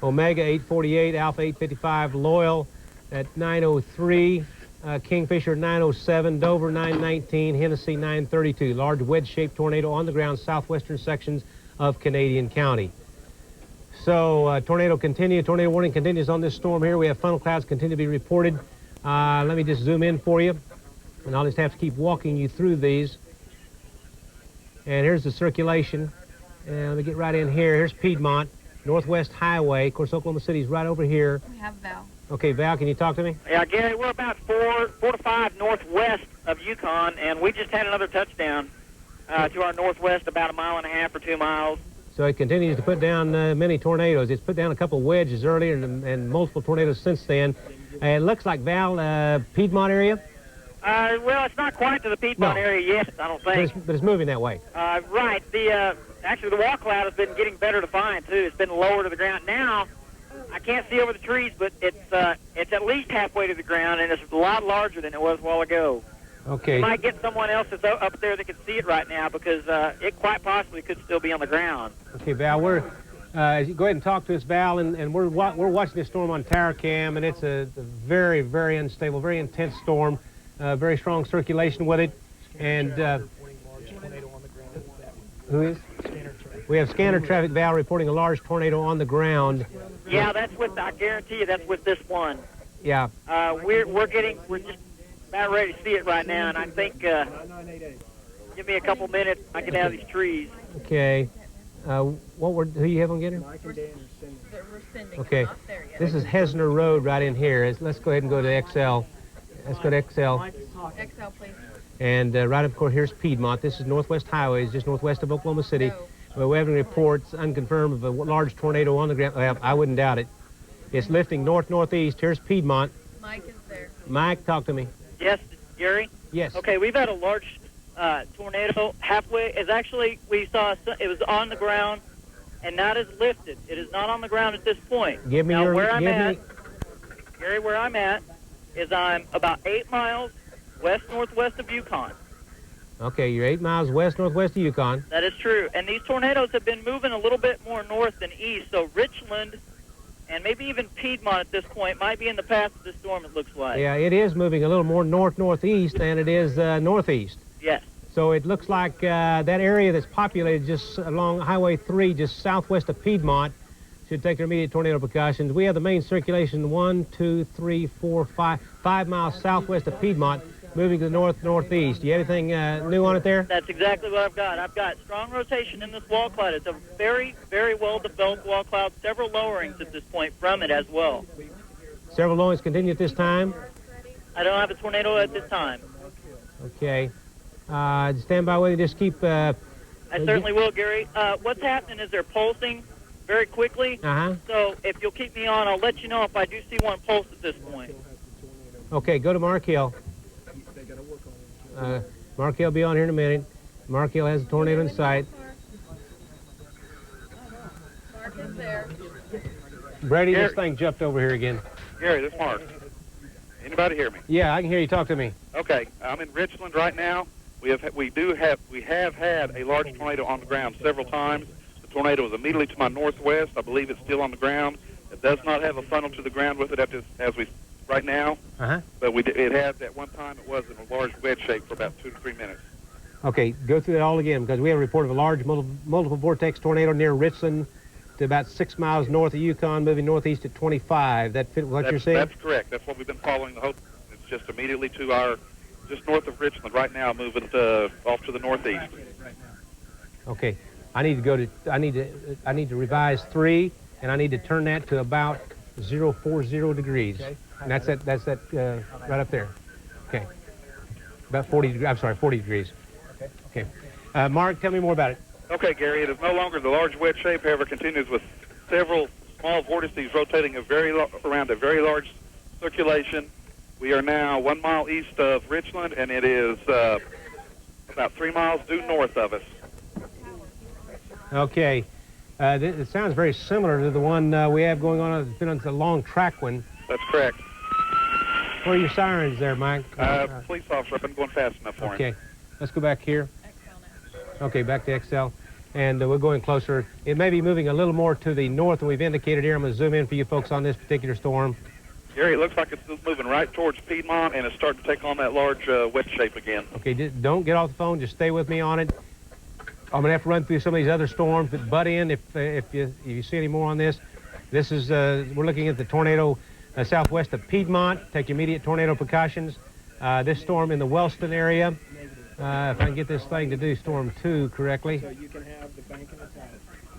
Speaker 1: Omega 848, Alpha 855, Loyal at 903, Kingfisher 907, Dover 919, Hennessy 932. Large wedge-shaped tornado on the ground, southwestern sections of Canadian County. So tornado warning continues on this storm here. We have funnel clouds continue to be reported. Let me just zoom in for you, and I'll just have to keep walking you through these. And here's the circulation. And let me get right in here. Here's Piedmont, Northwest Highway. Of course, Oklahoma City's right over here.
Speaker 5: We have Val.
Speaker 1: Okay, Val, can you talk to me?
Speaker 2: Yeah, Gary, we're about 4 to 5 northwest of Yukon, and we just had another touchdown to our northwest, about 1.5 miles or 2 miles.
Speaker 1: So it continues to put down many tornadoes. It's put down a couple wedges earlier and multiple tornadoes since then. It looks like, Val, Piedmont area?
Speaker 2: Well, it's not quite to the Piedmont area yet, I don't think.
Speaker 1: But it's moving that way.
Speaker 2: Right. Actually, the wall cloud has been getting better to find, too. It's been lower to the ground. Now, I can't see over the trees, but it's at least halfway to the ground, and it's a lot larger than it was a while ago.
Speaker 1: Okay.
Speaker 2: You might get someone else that's up there that can see it right now, because it quite possibly could still be on the ground.
Speaker 1: Okay, Val, go ahead and talk to us, Val, and we're watching this storm on Tower-Cam, and it's a very, very unstable, very intense storm, very strong circulation with it, and who is? We have scanner traffic, Val, reporting a large tornado on the ground.
Speaker 2: Yeah, I guarantee you that's with this one.
Speaker 1: Yeah.
Speaker 2: We're just about ready to see it right now, and I think give me a couple minutes, I can have these trees.
Speaker 1: Okay. Who you have on getting? Okay. This is Hesner Road right in here. Let's go ahead and go to XL. Let's go to XL.
Speaker 5: XL, please.
Speaker 1: And right up, of course, here's Piedmont. This is Northwest Highway. It's just northwest of Oklahoma City. Well, we're having reports, unconfirmed, of a large tornado on the ground. Well, I wouldn't doubt it. It's lifting north-northeast. Here's Piedmont.
Speaker 5: Mike is there.
Speaker 1: Mike, talk to me.
Speaker 2: Yes, Gary?
Speaker 1: Yes.
Speaker 2: Okay, we've had a large tornado halfway. We saw it was on the ground, and now it is lifted. It is not on the ground at this point.
Speaker 1: Give me
Speaker 2: now,
Speaker 1: your...
Speaker 2: where I'm at is I'm about 8 miles west-northwest of Yukon.
Speaker 1: Okay, you're 8 miles west-northwest of Yukon.
Speaker 2: That is true. And these tornadoes have been moving a little bit more north than east, so Richland and maybe even Piedmont at this point might be in the path of the storm, it looks like.
Speaker 1: Yeah, it is moving a little more north-northeast than it is northeast.
Speaker 2: Yes.
Speaker 1: So it looks like that area that's populated just along Highway 3, just southwest of Piedmont, should take their immediate tornado precautions. We have the main circulation 5 miles southwest of Piedmont, moving to the north-northeast. Do you have anything new on it there?
Speaker 2: That's exactly what I've got. I've got strong rotation in this wall cloud. It's a very, very well-developed wall cloud. Several lowerings at this point from it as well.
Speaker 1: Several lowerings continue at this time?
Speaker 2: I don't have a tornado at this time.
Speaker 1: Okay. Stand by with you. Just keep...
Speaker 2: I certainly will, Gary. What's happening is they're pulsing very quickly. So if you'll keep me on, I'll let you know if I do see one pulse at this point.
Speaker 1: Okay, go to Mark Hill. Mark Hill will be on here in a minute. Mark Hill has a tornado in sight.
Speaker 5: Mark is there.
Speaker 1: Brady, this thing jumped over here again.
Speaker 10: Gary, this is Mark. Anybody hear me?
Speaker 1: Yeah, I can hear you. Talk to me.
Speaker 10: Okay, I'm in Richland right now. We have had a large tornado on the ground several times. The tornado is immediately to my northwest. I believe it's still on the ground. It does not have a funnel to the ground with it as we right now. But it had at one time. It was in a large wedge shape for about 2 to 3 minutes.
Speaker 1: Okay, go through that all again because we have a report of a large multiple vortex tornado near Richland to about 6 miles north of Yukon, moving northeast at 25. That fit what you're saying?
Speaker 10: That's correct. That's what we've been following the whole. It's just immediately to our, just north of Richland right now, moving off to the northeast.
Speaker 1: Okay, I need to revise 3, and I need to turn that to about 040 degrees. Okay. And that's right up there. Okay. About 40 degrees. I'm sorry, 40 degrees. Okay. Mark, tell me more about it.
Speaker 10: Okay, Gary, it is no longer the large wedge shape, however, continues with several small vortices rotating around a very large circulation. We are now 1 mile east of Richland, and it is about 3 miles due north of us.
Speaker 1: Okay. It sounds very similar to the one we have going on. It's been on the long track one.
Speaker 10: That's correct.
Speaker 1: Where are your sirens there, Mike?
Speaker 10: Police officer, I've been going fast enough for him.
Speaker 1: Okay. Let's go back here. Okay, back to XL. And we're going closer. It may be moving a little more to the north than we've indicated here. I'm going to zoom in for you folks on this particular storm.
Speaker 10: Gary, it looks like it's moving right towards Piedmont, and it's starting to take on that large wedge shape again.
Speaker 1: Okay, don't get off the phone. Just stay with me on it. I'm going to have to run through some of these other storms, but butt in if you see any more on this. This is, we're looking at the tornado southwest of Piedmont. Take your immediate tornado precautions. This storm in the Wellston area. If I can get this thing to do storm 2 correctly.
Speaker 3: So you can have the bank and the tower.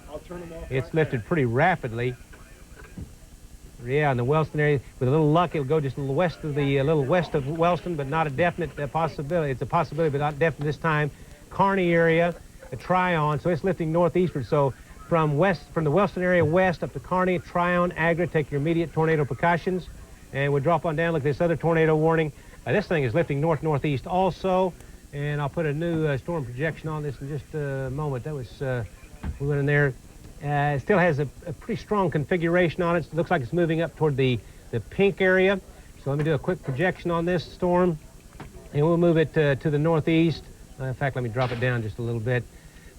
Speaker 3: I'll turn them off.
Speaker 1: It's lifted pretty rapidly. Yeah, in the Wellston area. With a little luck, it'll go just a little west of Wellston, but not a definite possibility. It's a possibility, but not definite this time. Kearney area, a Tryon, so it's lifting northeastward. So from the Wellston area west up to Kearney, Tryon, Agra, take your immediate tornado precautions. And we'll drop on down, look at this other tornado warning. This thing is lifting north-northeast also. And I'll put a new storm projection on this in just a moment. That was, we went in there. It still has a pretty strong configuration on it. It looks like it's moving up toward the pink area. So let me do a quick projection on this storm. And we'll move it to the northeast. In fact, let me drop it down just a little bit.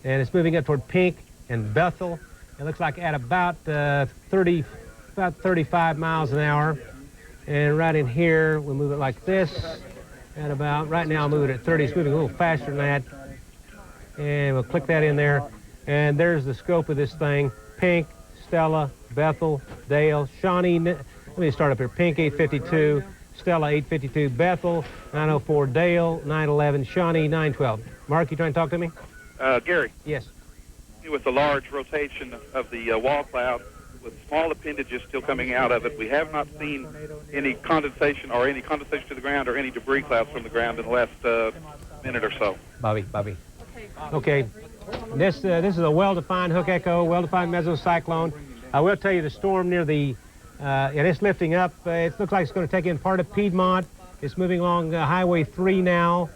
Speaker 1: And it's moving up toward Pink and Bethel. It looks like at about 35 miles an hour. And right in here, we'll move it like this. At about, right now I'll move it at 30. It's moving a little faster than that. And we'll click that in there. And there's the scope of this thing. Pink, Stella, Bethel, Dale, Shawnee. Let me start up here. Pink, 852. Stella, 852. Bethel, 904. Dale, 911. Shawnee, 912. Mark, you trying to talk to me?
Speaker 10: Gary.
Speaker 1: Yes.
Speaker 10: With the large rotation of the wall cloud, with small appendages still coming out of it, we have not seen any condensation to the ground or any debris clouds from the ground in the last minute or so.
Speaker 1: Bobby. Okay. This is a well-defined hook echo, well-defined mesocyclone. I will tell you the storm near the, and it's lifting up. It looks like it's going to take in part of Piedmont. It's moving along Highway 3 now.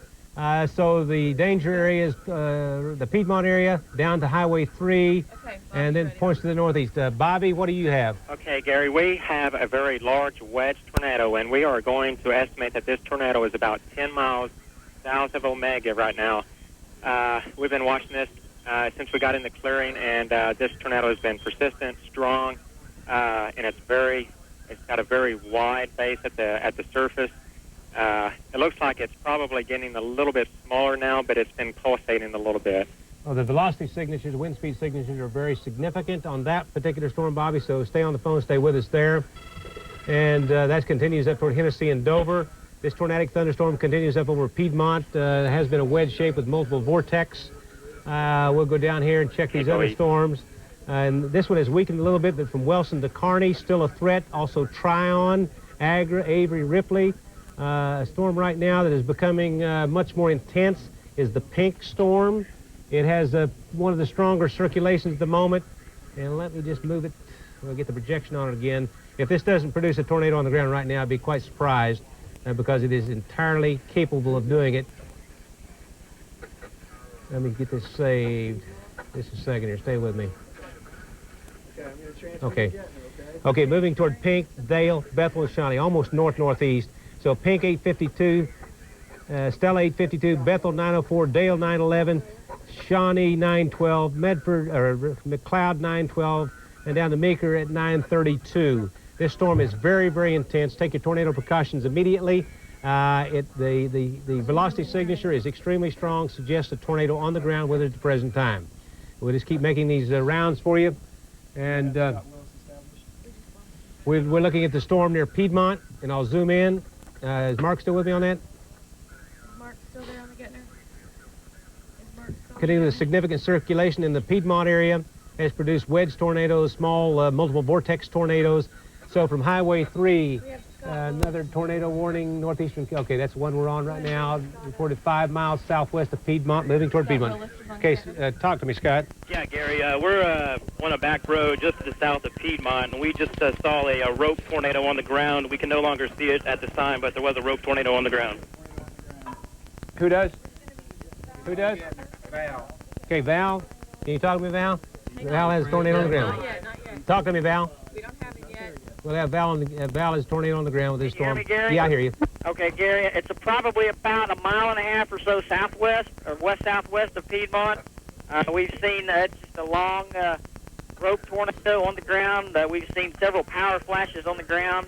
Speaker 1: So the danger area is the Piedmont area down to Highway 3, and then points to the northeast. Bobby, what do you have?
Speaker 8: Okay, Gary, we have a very large wedge tornado, and we are going to estimate that this tornado is about 10 miles south of Omega right now. We've been watching this since we got in the clearing, and this tornado has been persistent, strong, and it's got a very wide base at the surface. It looks like it's probably getting a little bit smaller now, but it's been pulsating a little bit.
Speaker 1: Well, the velocity signatures, the wind speed signatures are very significant on that particular storm, Bobby, so stay on the phone, stay with us there. And that continues up toward Hennessy and Dover. This tornadic thunderstorm continues up over Piedmont. It has been a wedge shape with multiple vortex. We'll go down here and check these other storms. And this one has weakened a little bit, but from Wellston to Kearney, still a threat. Also Tryon, Agra, Avery, Ripley. A storm right now that is becoming much more intense is the pink storm. It has one of the stronger circulations at the moment. And let me just move it. We'll get the projection on it again. If this doesn't produce a tornado on the ground right now, I'd be quite surprised because it is entirely capable of doing it. Let me get this saved. Just a second here. Stay with me. Okay. Okay, moving toward Pink, Dale, Bethel, and Shawnee, almost north-northeast. So Pink 852, Stella 852, Bethel 904, Dale 911, Shawnee 912, Medford or McLeod 912, and down to Meeker at 932. This storm is very, very intense. Take your tornado precautions immediately. The velocity signature is extremely strong, suggests a tornado on the ground with it at the present time. We'll just keep making these rounds for you. And we're looking at the storm near Piedmont, and I'll zoom in. Is Mark still with me on that?
Speaker 5: Mark still there on the Gettner?
Speaker 1: Continuing the significant circulation in the Piedmont area has produced wedge tornadoes, small multiple vortex tornadoes. So from Highway 3, another tornado warning northeastern. Okay, that's the one we're on right now. Reported 5 miles southwest of Piedmont, moving toward Piedmont. Okay, talk to me, Scott.
Speaker 13: Yeah, Gary, we're on a back road just to the south of Piedmont, and we just saw a rope tornado on the ground. We can no longer see it at this time, but there was a rope tornado on the ground.
Speaker 1: Who does? Who does?
Speaker 3: Val.
Speaker 1: Okay, Val. Can you talk to me, Val? Val has a tornado on the ground.
Speaker 5: Not yet.
Speaker 1: Talk to me, Val.
Speaker 5: We don't have it yet.
Speaker 1: We'll have Val has a tornado on the ground with this storm.
Speaker 2: Hear me, Gary?
Speaker 1: Yeah, I hear you.
Speaker 2: Okay, Gary, it's probably about a mile and a half or so southwest, or west-southwest of Piedmont. We've seen just a long rope tornado on the ground. We've seen several power flashes on the ground.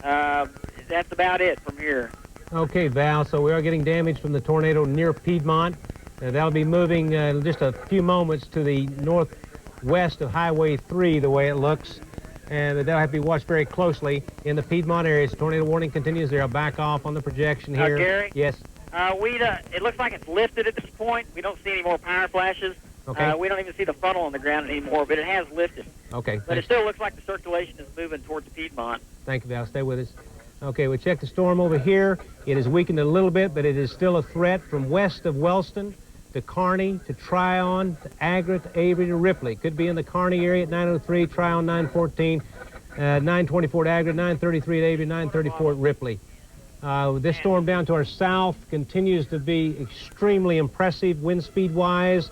Speaker 2: That's about it from here.
Speaker 1: Okay, Val, so we are getting damage from the tornado near Piedmont. That'll be moving in just a few moments to the northwest of Highway 3, the way it looks. And that'll have to be watched very closely in the Piedmont area. So tornado warning continues there. I'll back off on the projection here.
Speaker 2: Gary?
Speaker 1: Yes.
Speaker 2: It looks like it's lifted at this point. We don't see any more power flashes.
Speaker 1: Okay.
Speaker 2: We don't even see the funnel on the ground anymore, but it has lifted.
Speaker 1: Okay.
Speaker 2: But it still looks like the circulation is moving towards Piedmont.
Speaker 1: Thank you, Val. Stay with us. Okay, we check the storm over here. It has weakened a little bit, but it is still a threat from west of Wellston to Kearney, to Tryon, to Agra, to Avery, to Ripley. Could be in the Kearney area at 903, Tryon 914, 924 at Agra, 933 at Avery, 934 at Ripley. This storm down to our south continues to be extremely impressive wind speed-wise.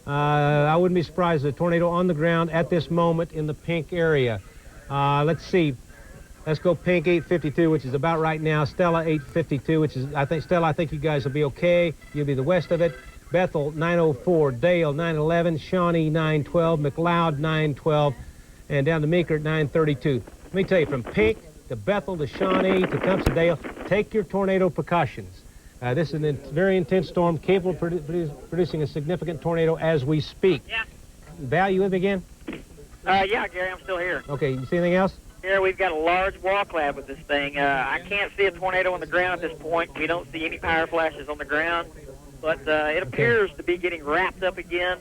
Speaker 1: I wouldn't be surprised if a tornado on the ground at this moment in the Pink area. Let's see. Let's go Pink 852, which is about right now. Stella 852, which is, Stella, I think you guys will be okay. You'll be the west of it. Bethel 904, Dale 911, Shawnee 912, McLeod 912, and down to Meeker at 932. Let me tell you, from Pink to Bethel to Shawnee to Townsend, Dale, take your tornado precautions. This is a very intense storm, capable of producing a significant tornado as we speak.
Speaker 2: Yeah.
Speaker 1: Val, you with me again?
Speaker 2: Yeah, Gary, I'm still here.
Speaker 1: Okay, you see anything else?
Speaker 2: Here we've got a large wall cloud with this thing. I can't see a tornado on the ground at this point. We don't see any power flashes on the ground, but it appears to be getting wrapped up again.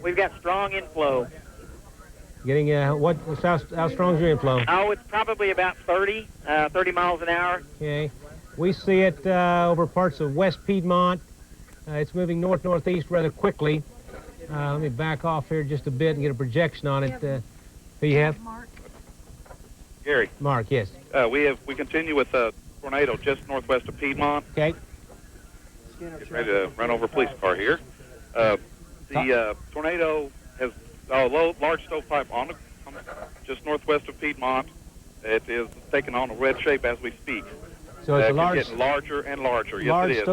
Speaker 2: We've got strong inflow.
Speaker 1: Getting how strong is your inflow?
Speaker 2: Oh, it's probably about 30 miles an hour.
Speaker 1: Okay. We see it over parts of West Piedmont. It's moving north-northeast rather quickly. Let me back off here just a bit and get a projection on it. Who you have?
Speaker 5: Mark.
Speaker 10: Gary.
Speaker 1: Mark, yes.
Speaker 10: We continue with a tornado just northwest of Piedmont.
Speaker 1: Okay.
Speaker 10: Getting ready to run over a police car here. The tornado has a large stovepipe on just northwest of Piedmont. It is taking on a red shape as we speak.
Speaker 1: So it's a large,
Speaker 10: getting larger and larger. Yes,
Speaker 1: large
Speaker 10: it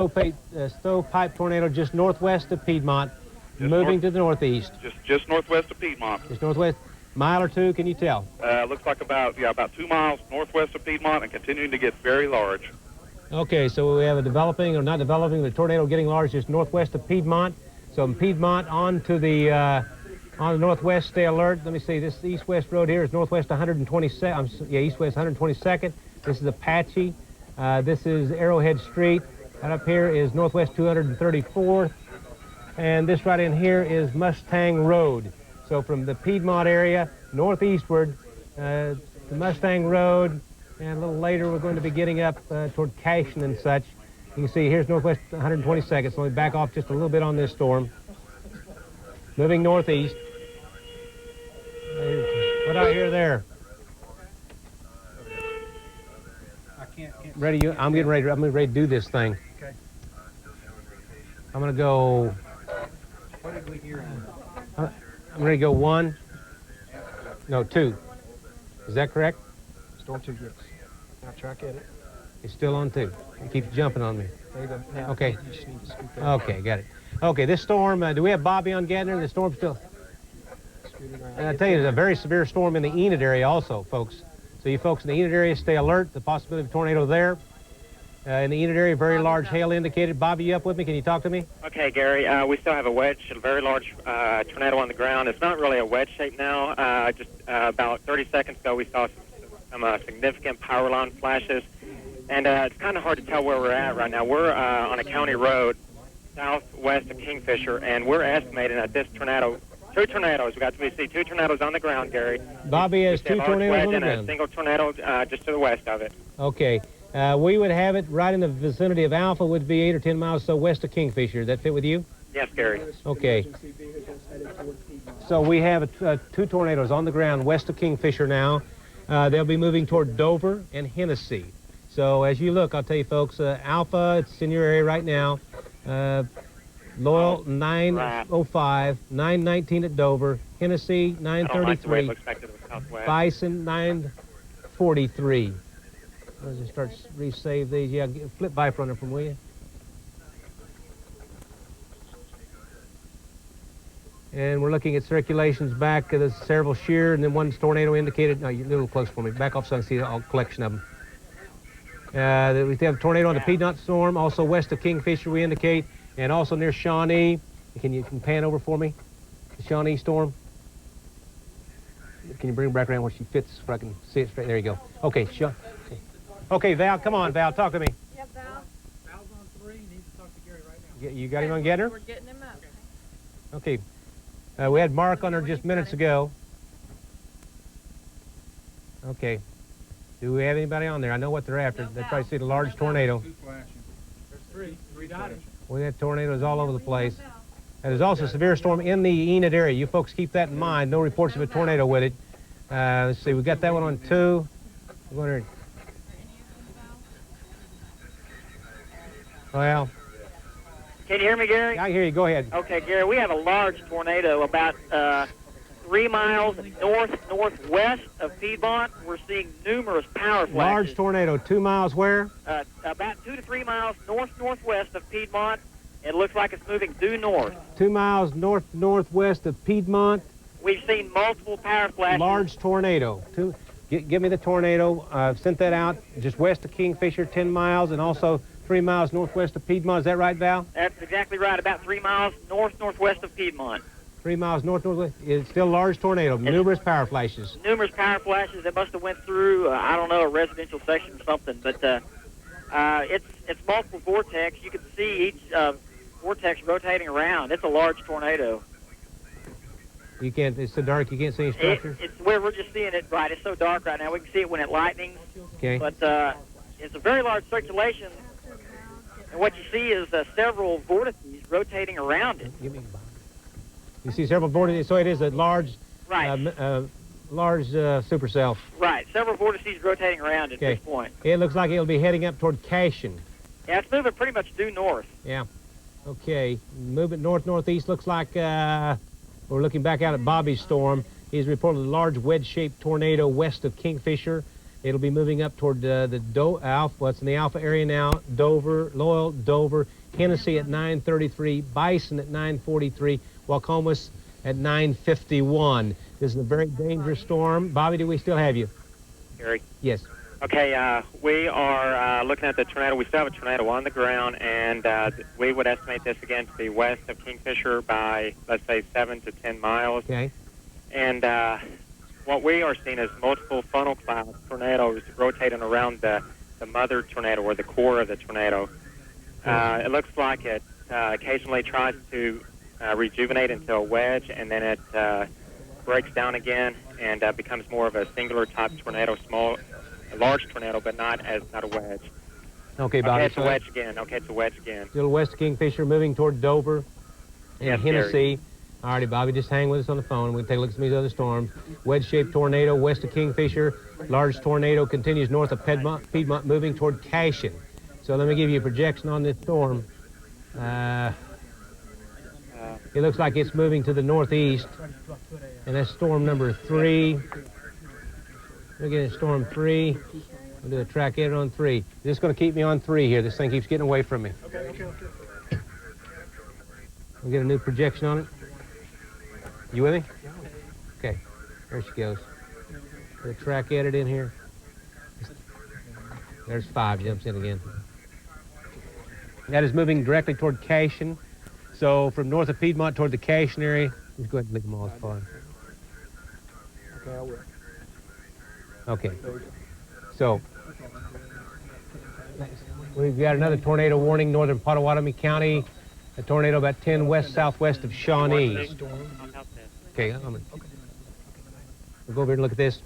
Speaker 10: is.
Speaker 1: stovepipe tornado just northwest of Piedmont, moving to the northeast.
Speaker 10: Just northwest of Piedmont.
Speaker 1: Just northwest, mile or two, can you tell?
Speaker 10: Looks like about 2 miles northwest of Piedmont and continuing to get very large.
Speaker 1: Okay, so we have a developing, or not developing, but a tornado getting large just northwest of Piedmont. So from Piedmont on the northwest, stay alert. Let me see, this east-west road here is northwest 122nd, east-west 122nd. This is Apache. This is Arrowhead Street. Right up here is northwest 234th. And this right in here is Mustang Road. So from the Piedmont area, northeastward, to Mustang Road, and a little later we're going to be getting up toward Cashin and such. You can see here's northwest 122nd, so we back off just a little bit on this storm. Moving northeast. What I hear there? Ready? I'm getting ready. I'm ready to do this thing.
Speaker 3: Okay.
Speaker 1: I'm gonna go.
Speaker 3: What did we hear?
Speaker 1: I'm ready to go 1. No, 2. Is that correct?
Speaker 3: Storm 2, yes. Now track at it.
Speaker 1: It's still on 2. It keeps jumping on me.
Speaker 3: There you go. Now,
Speaker 1: Okay.
Speaker 3: You just need to scoot that.
Speaker 1: Okay, got it. Okay, this storm. Do we have Bobby on Gardner? The storm's still.
Speaker 3: Scoot it around.
Speaker 1: And I tell you, there's a very severe storm in the Enid area also, folks. So you folks in the Enid area, stay alert. The possibility of a tornado there. In the Enid area, very large hail indicated. Bobby, you up with me? Can you talk to me?
Speaker 8: Okay, Gary. We still have a wedge, a very large tornado on the ground. It's not really a wedge shape now. Just about 30 seconds ago, we saw some significant power line flashes. And it's kind of hard to tell where we're at right now. We're on a county road southwest of Kingfisher, and we're estimating that this tornado, 2 tornadoes, we see 2 tornadoes on the ground, Gary.
Speaker 1: Bobby has 2 tornadoes on the
Speaker 8: and a
Speaker 1: ground.
Speaker 8: single tornado just to the west of it.
Speaker 1: Okay. We would have it right in the vicinity of Alpha, would be 8 or 10 miles so west of Kingfisher. That fit with you?
Speaker 8: Yes, Gary.
Speaker 1: Okay. So we have 2 tornadoes on the ground west of Kingfisher now. They'll be moving toward Dover and Hennessy. So as you look, I'll tell you folks, Alpha, it's in your area right now. Loyal 905, 919 at Dover, Hennessy 933, Bison 943. Let's just start resave these. Yeah, flip by from them, will you? And we're looking at circulations back. There's several shear, and then 1 tornado indicated. No, you're a little close for me. Back off so I can see a collection of them. We have a tornado on the Piedmont storm, also west of Kingfisher, we indicate, and also near Shawnee. Can you pan over for me? The Shawnee storm. Can you bring her back around where she fits so I can see it straight? There you go. Okay, Okay, Val, come on, Val, talk to me.
Speaker 5: Yep, Val.
Speaker 3: Val's on 3. Need to talk to Gary right now.
Speaker 1: You got him on Gardner?
Speaker 5: We're getting him up.
Speaker 1: Okay. We had Mark on her just minutes ago. Okay. Do we have anybody on there? I know what they're after. They probably see the large tornado.
Speaker 3: There's 3 dotted.
Speaker 1: We had tornadoes all over the place. And there's also a severe storm in the Enid area. You folks keep that in mind. No reports of a tornado with it. Let's see, we got that one on 2. We're going to... Well...
Speaker 2: Can you hear me, Gary?
Speaker 1: I hear you. Go ahead.
Speaker 2: Okay, Gary, we have a large tornado about 3 miles northwest of Piedmont. We're seeing numerous power flashes.
Speaker 1: Large tornado, 2 miles where?
Speaker 2: About 2 to 3 miles northwest of Piedmont. It looks like it's moving due north.
Speaker 1: 2 miles northwest of Piedmont.
Speaker 2: We've seen multiple power flashes.
Speaker 1: Large tornado. Give me the tornado. I've sent that out just west of Kingfisher, 10 miles, and also 3 miles northwest of Piedmont. Is that right, Val?
Speaker 2: That's exactly right. About 3 miles northwest of Piedmont.
Speaker 1: 3 miles northwest. It's still a large tornado. Numerous power flashes.
Speaker 2: Numerous power flashes. It must have went through, I don't know, a residential section or something. But it's multiple vortex. You can see each vortex rotating around. It's a large tornado.
Speaker 1: You can't. It's so dark. You can't see any structures.
Speaker 2: It's where we're just seeing it. Right. It's so dark right now. We can see it when it lightnings.
Speaker 1: Okay.
Speaker 2: But it's a very large circulation. And what you see is several vortices rotating around it.
Speaker 1: You see several vortices, so it is a large,
Speaker 2: right.
Speaker 1: Large supercell.
Speaker 2: Right, several vortices rotating around at this point.
Speaker 1: It looks like it'll be heading up toward Cashin.
Speaker 2: Yeah, it's moving pretty much due north.
Speaker 1: Yeah. Okay, moving northeast. Looks like we're looking back out at Bobby's storm. He's reported a large wedge-shaped tornado west of Kingfisher. It'll be moving up toward Alpha. What's in the Alpha area now? Dover, Loyal, Dover, Hennessy at 9:33, Bison at 9:43, Wacomas at 9:51. This is a very dangerous storm. Bobby, do we still have you?
Speaker 8: Gary.
Speaker 1: Yes.
Speaker 8: Okay, we are looking at the tornado. We still have a tornado on the ground, and we would estimate this again to be west of Kingfisher by, let's say, 7 to 10 miles.
Speaker 1: Okay.
Speaker 8: And what we are seeing is multiple funnel cloud tornadoes rotating around the mother tornado, or the core of the tornado. It looks like it occasionally tries to rejuvenate into a wedge, and then it breaks down again and becomes more of a singular type tornado, a large tornado, but not a wedge.
Speaker 1: Okay, Bobby.
Speaker 8: Okay, it's a wedge again. Okay, it's a wedge again.
Speaker 1: Still west of Kingfisher, moving toward Dover and Hennessy. All righty, Bobby, just hang with us on the phone. We'll take a look at some of these other storms. Wedge-shaped tornado west of Kingfisher. Large tornado continues north of Piedmont, moving toward Cashin. So let me give you a projection on this storm. It looks like it's moving to the northeast, and that's storm number 3. Look at storm 3. We'll do a track edit on 3. This is going to keep me on 3 here. This thing keeps getting away from me.
Speaker 3: Okay.
Speaker 1: We'll get a new projection on it. You with me? Okay. There she goes. Put a track edit in here. There's 5. Jumps in again. That is moving directly toward Cashin. So from north of Piedmont toward the Cashin area. Just go ahead and leave them all as far.
Speaker 3: Okay, I will.
Speaker 1: Okay. So we've got another tornado warning, northern Pottawatomie County. A tornado about 10 west-southwest of Shawnee. Okay, we'll go over here and look at this.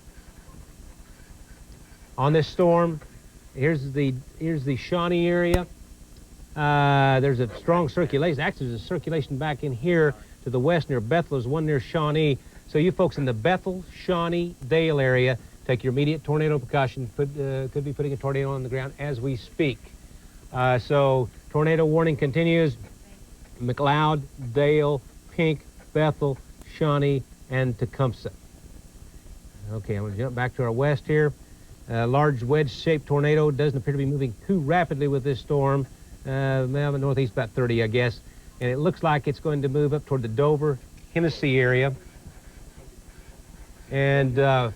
Speaker 1: On this storm, here's the Shawnee area. There's a strong circulation. Actually, there's a circulation back in here to the west near Bethel. There's one near Shawnee. So you folks in the Bethel, Shawnee, Dale area, take your immediate tornado precaution. Could be putting a tornado on the ground as we speak. So tornado warning continues. McLeod, Dale, Pink, Bethel, Shawnee, and Tecumseh. Okay, I'm going to jump back to our west here. Large wedge-shaped tornado doesn't appear to be moving too rapidly with this storm. Well, northeast about 30, I guess. And it looks like it's going to move up toward the Dover, Hennessy area. And so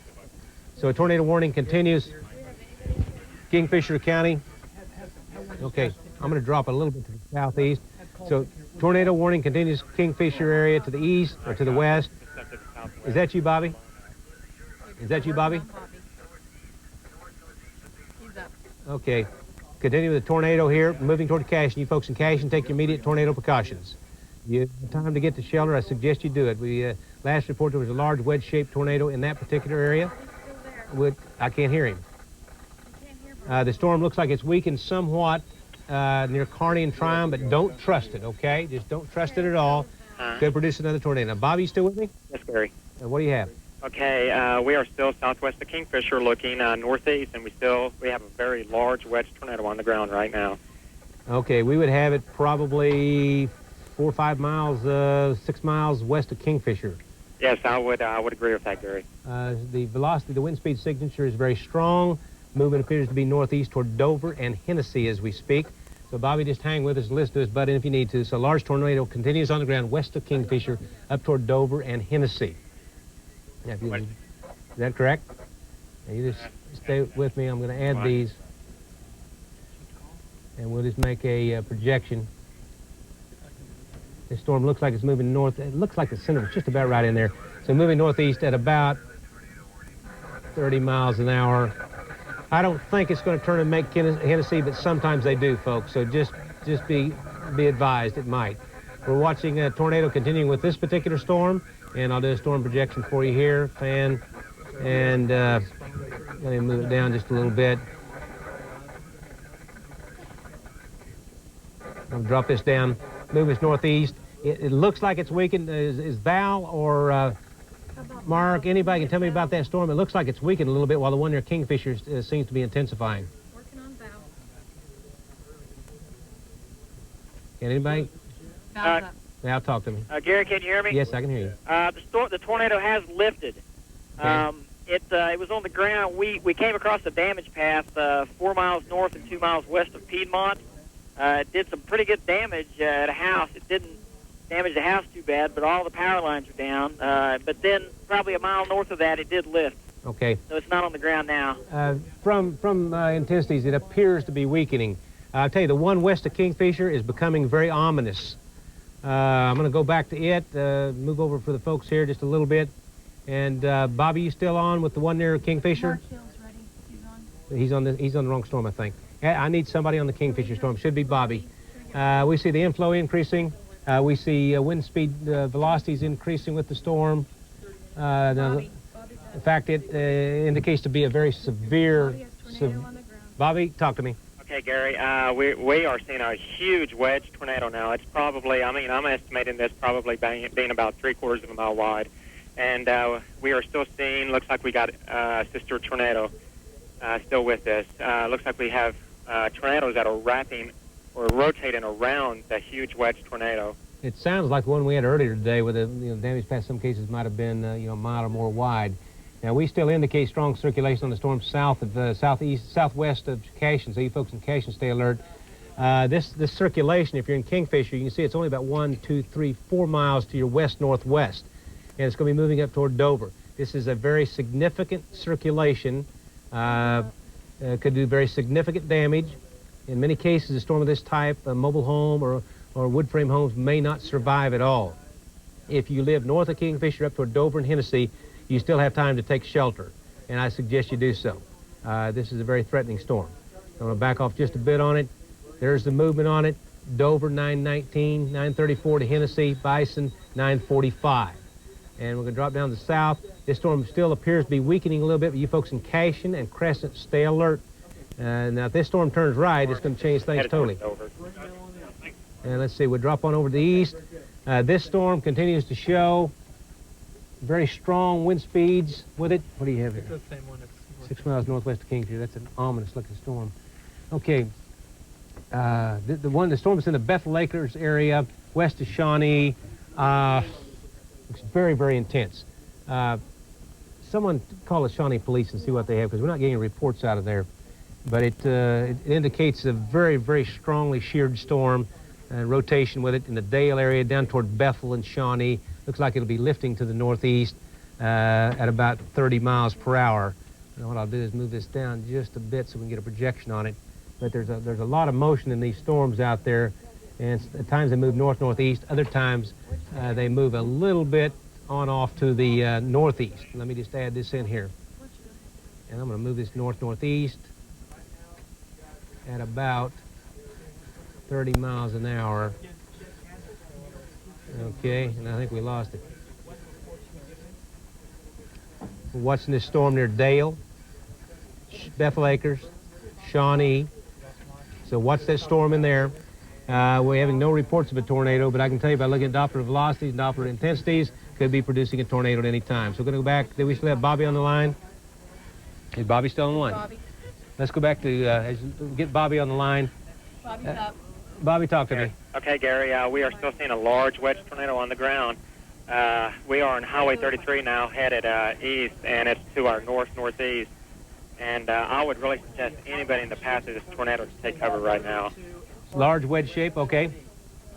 Speaker 1: a tornado warning continues. Kingfisher County. Okay, I'm going to drop a little bit to the southeast. So tornado warning continues Kingfisher area to the east or to the west. Is that you, Bobby? Is that you, Bobby? Okay. Continue with the tornado here, moving toward Cashin. You folks in Cashin, take your immediate tornado precautions. You have time to get to shelter, I suggest you do it. We last report there was a large wedge-shaped tornado in that particular area. I can't hear him. The storm looks like it's weakened somewhat near Kearney and Tryon, but don't trust it, okay? Just don't trust it at all. Could produce another tornado. Now, Bobby, you still with me?
Speaker 8: Yes, Gary.
Speaker 1: What do you have?
Speaker 8: Okay, we are still southwest of Kingfisher, looking northeast, and we have a very large wedge tornado on the ground right now.
Speaker 1: Okay, we would have it probably 4 or 5 miles, 6 miles west of Kingfisher.
Speaker 8: Yes, I would agree with that, Gary.
Speaker 1: The velocity, the wind speed signature is very strong. Movement appears to be northeast toward Dover and Hennessy as we speak. So, Bobby, just hang with us and listen to us butt in if you need to. So, large tornado continues on the ground west of Kingfisher up toward Dover and Hennessy. Is that correct? Now you just stay with me. I'm going to add these. And we'll just make a projection. This storm looks like it's moving north. It looks like the center is just about right in there. So moving northeast at about 30 miles an hour. I don't think it's going to turn and make Hennessy, but sometimes they do, folks. So just be advised, it might. We're watching a tornado continuing with this particular storm, and I'll do a storm projection for you here, fan, and let me move it down just a little bit. I'll drop this down, move us northeast. It looks like it's weakened. Is Val or Mark, anybody can tell me about that storm? It looks like it's weakened a little bit while the one near Kingfisher seems to be intensifying.
Speaker 5: Working on Val.
Speaker 1: Can anybody?
Speaker 5: Val's up.
Speaker 1: Val, talk to me.
Speaker 2: Gary, can you hear me?
Speaker 1: Yes, I can hear you.
Speaker 2: The tornado has lifted.
Speaker 1: Okay.
Speaker 2: It was on the ground. We came across a damage path 4 miles north and 2 miles west of Piedmont. It did some pretty good damage at a house. It didn't damage the house too bad, but all the power lines are down. But then probably a mile north of that, it did lift.
Speaker 1: Okay.
Speaker 2: So it's not on the ground now.
Speaker 1: From intensities, it appears to be weakening. I'll tell you, the one west of Kingfisher is becoming very ominous. I'm going to go back to it, move over for the folks here just a little bit. And Bobby, you still on with the one near Kingfisher? He's on the wrong storm, I think. I need somebody on the Kingfisher storm. Should be Bobby. We see the inflow increasing. We see wind speed velocities increasing with the storm. In fact, it indicates to be a very severe. Bobby, talk to me.
Speaker 8: Okay, Gary. We are seeing a huge wedge tornado now. It's probably, I'm estimating this probably being about 3/4 of a mile wide. And we are still seeing, looks like we got a sister tornado still with us. Looks like we have tornadoes that are wrapping or rotating around the huge wedge tornado.
Speaker 1: It sounds like the one we had earlier today, where the damage past some cases might have been a mile or more wide. Now we still indicate strong circulation on the storm south of southwest of Chickasha, so you folks in Chickasha stay alert. This circulation, if you're in Kingfisher, you can see it's only about 1, 2, 3, 4 miles to your west-northwest, and it's going to be moving up toward Dover. This is a very significant circulation. Could do very significant damage. In many cases, a storm of this type, a mobile home or wood frame homes may not survive at all. If you live north of Kingfisher up toward Dover and Hennessy, you still have time to take shelter, and I suggest you do so. This is a very threatening storm. I'm going to back off just a bit on it. There's the movement on it. Dover 919, 934 to Hennessy, Bison 945. And we're going to drop down to the south. This storm still appears to be weakening a little bit, but you folks in Cashion and Crescent stay alert. Now, if this storm turns right, it's going to change things totally. And let's see, we'll drop on over to the east. This storm continues to show very strong wind speeds with it. What do you have here?
Speaker 12: It's the same one.
Speaker 1: 6 miles northwest of Kingfisher. That's an ominous-looking storm. Okay, the storm is in the Bethel Acres area, west of Shawnee. It's very, very intense. Someone call the Shawnee police and see what they have, because we're not getting reports out of there. But it indicates a very, very strongly sheared storm, rotation with it in the Dale area down toward Bethel and Shawnee. Looks like it'll be lifting to the northeast at about 30 miles per hour. And what I'll do is move this down just a bit so we can get a projection on it. But there's a lot of motion in these storms out there, and at times they move north-northeast. Other times they move a little bit on off to the northeast. Let me just add this in here. And I'm going to move this north-northeast at about 30 miles an hour. Okay, and I think we lost it. We're watching this storm near Dale, Bethel Acres, Shawnee. So watch that storm in there. We're having no reports of a tornado, but I can tell you by looking at Doppler velocities and Doppler intensities, could be producing a tornado at any time. So we're going to go back. Do we still have Bobby on the line? Is Bobby still on the line?
Speaker 5: Bobby.
Speaker 1: Let's go back to get Bobby on the line.
Speaker 5: Bobby's up.
Speaker 1: Bobby, talk to me.
Speaker 8: Okay, Gary, we are still seeing a large wedge tornado on the ground. We are on Highway 33 now, headed east, and it's to our northeast. And I would really suggest anybody in the path of this tornado to take cover right now.
Speaker 1: Large wedge shape, okay.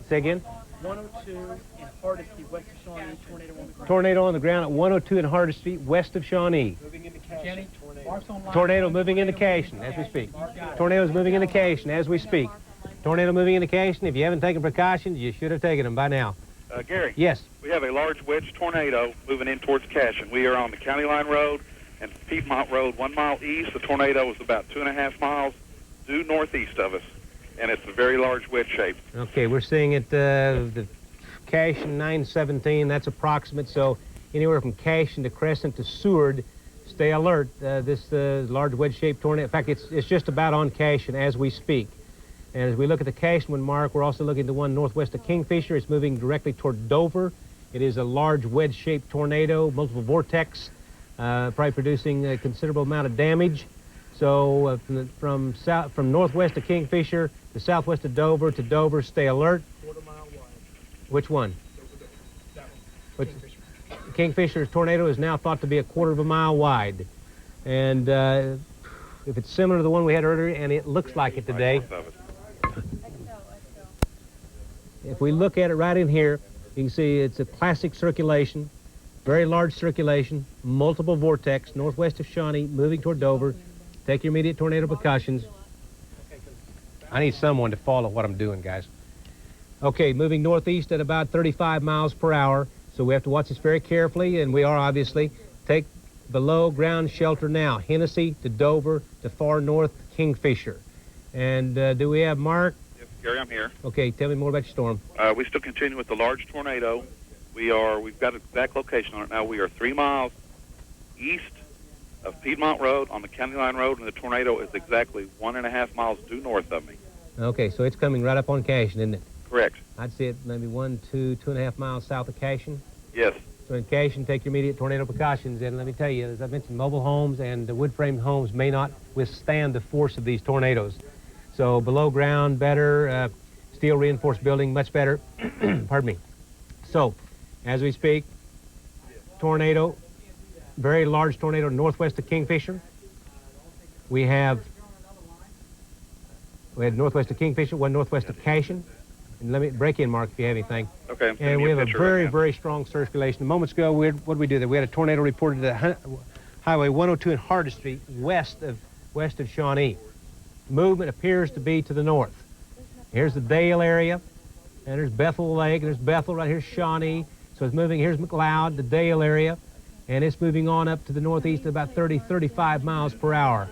Speaker 1: Say again.
Speaker 12: 102 in Hardesty, west of Shawnee, tornado on the ground.
Speaker 1: Tornado on the ground at 102 in Hardesty, west of Shawnee.
Speaker 12: Moving into Cashion.
Speaker 1: Tornado moving into Cashion as we speak. Tornado's moving into Cashion as we speak. Tornado moving into Cashion. If you haven't taken precautions, you should have taken them by now.
Speaker 10: Gary.
Speaker 1: Yes.
Speaker 10: We have a large wedge tornado moving in towards Cashion. We are on the County Line Road and Piedmont Road, 1 mile east. The tornado is about 2.5 miles due northeast of us, and it's a very large wedge shape.
Speaker 1: Okay, we're seeing it, the Cashion 917, that's approximate, so anywhere from Cashion to Crescent to Seward, stay alert. This large wedge-shaped tornado, in fact, it's just about on Cashion as we speak. And as we look at the Cashion one mark, we're also looking at the one northwest of Kingfisher. It's moving directly toward Dover. It is a large wedge-shaped tornado, multiple vortex, probably producing a considerable amount of damage. So from northwest of Kingfisher to southwest of Dover, stay alert.
Speaker 12: Quarter mile wide.
Speaker 1: Which one?
Speaker 12: That one.
Speaker 1: Kingfisher's tornado is now thought to be 1/4 of a mile wide. And if it's similar to the one we had earlier, and it looks like it today, if we look at it right in here, you can see it's a classic circulation, very large circulation, multiple vortex, northwest of Shawnee, moving toward Dover. Take your immediate tornado precautions. I need someone to follow what I'm doing, guys. Okay, moving northeast at about 35 miles per hour, so we have to watch this very carefully, and we are obviously. Take below ground shelter now, Hennessy to Dover to far north Kingfisher. And do we have Mark?
Speaker 10: Yes, Gary, I'm here.
Speaker 1: Okay, tell me more about your storm.
Speaker 10: We still continue with the large tornado. We've got an exact location on it now. We are 3 miles east of Piedmont Road on the County Line Road, and the tornado is exactly 1.5 miles due north of me.
Speaker 1: Okay, so it's coming right up on Cashin, isn't it?
Speaker 10: Correct.
Speaker 1: I'd say it maybe 2.5 miles south of Cashin.
Speaker 10: Yes.
Speaker 1: So in Cashin, take your immediate tornado precautions. And let me tell you, as I mentioned, mobile homes and the wood-framed homes may not withstand the force of these tornadoes. So below ground, better. Steel reinforced building, much better. Pardon me. So, as we speak, tornado, very large tornado northwest of Kingfisher. We had northwest of Kingfisher, one northwest of Cashin. And let me break in, Mark, if you have anything.
Speaker 10: Okay.
Speaker 1: And we have a very, very strong circulation. Moments ago, what did we do there? We had a tornado reported at Highway 102 in Hardesty, west of Shawnee. Movement appears to be to the north. Here's the Dale area, and there's Bethel Lake, and there's Bethel right here, Shawnee. So it's moving, here's McLeod, the Dale area, and it's moving on up to the northeast at about 35 miles per hour.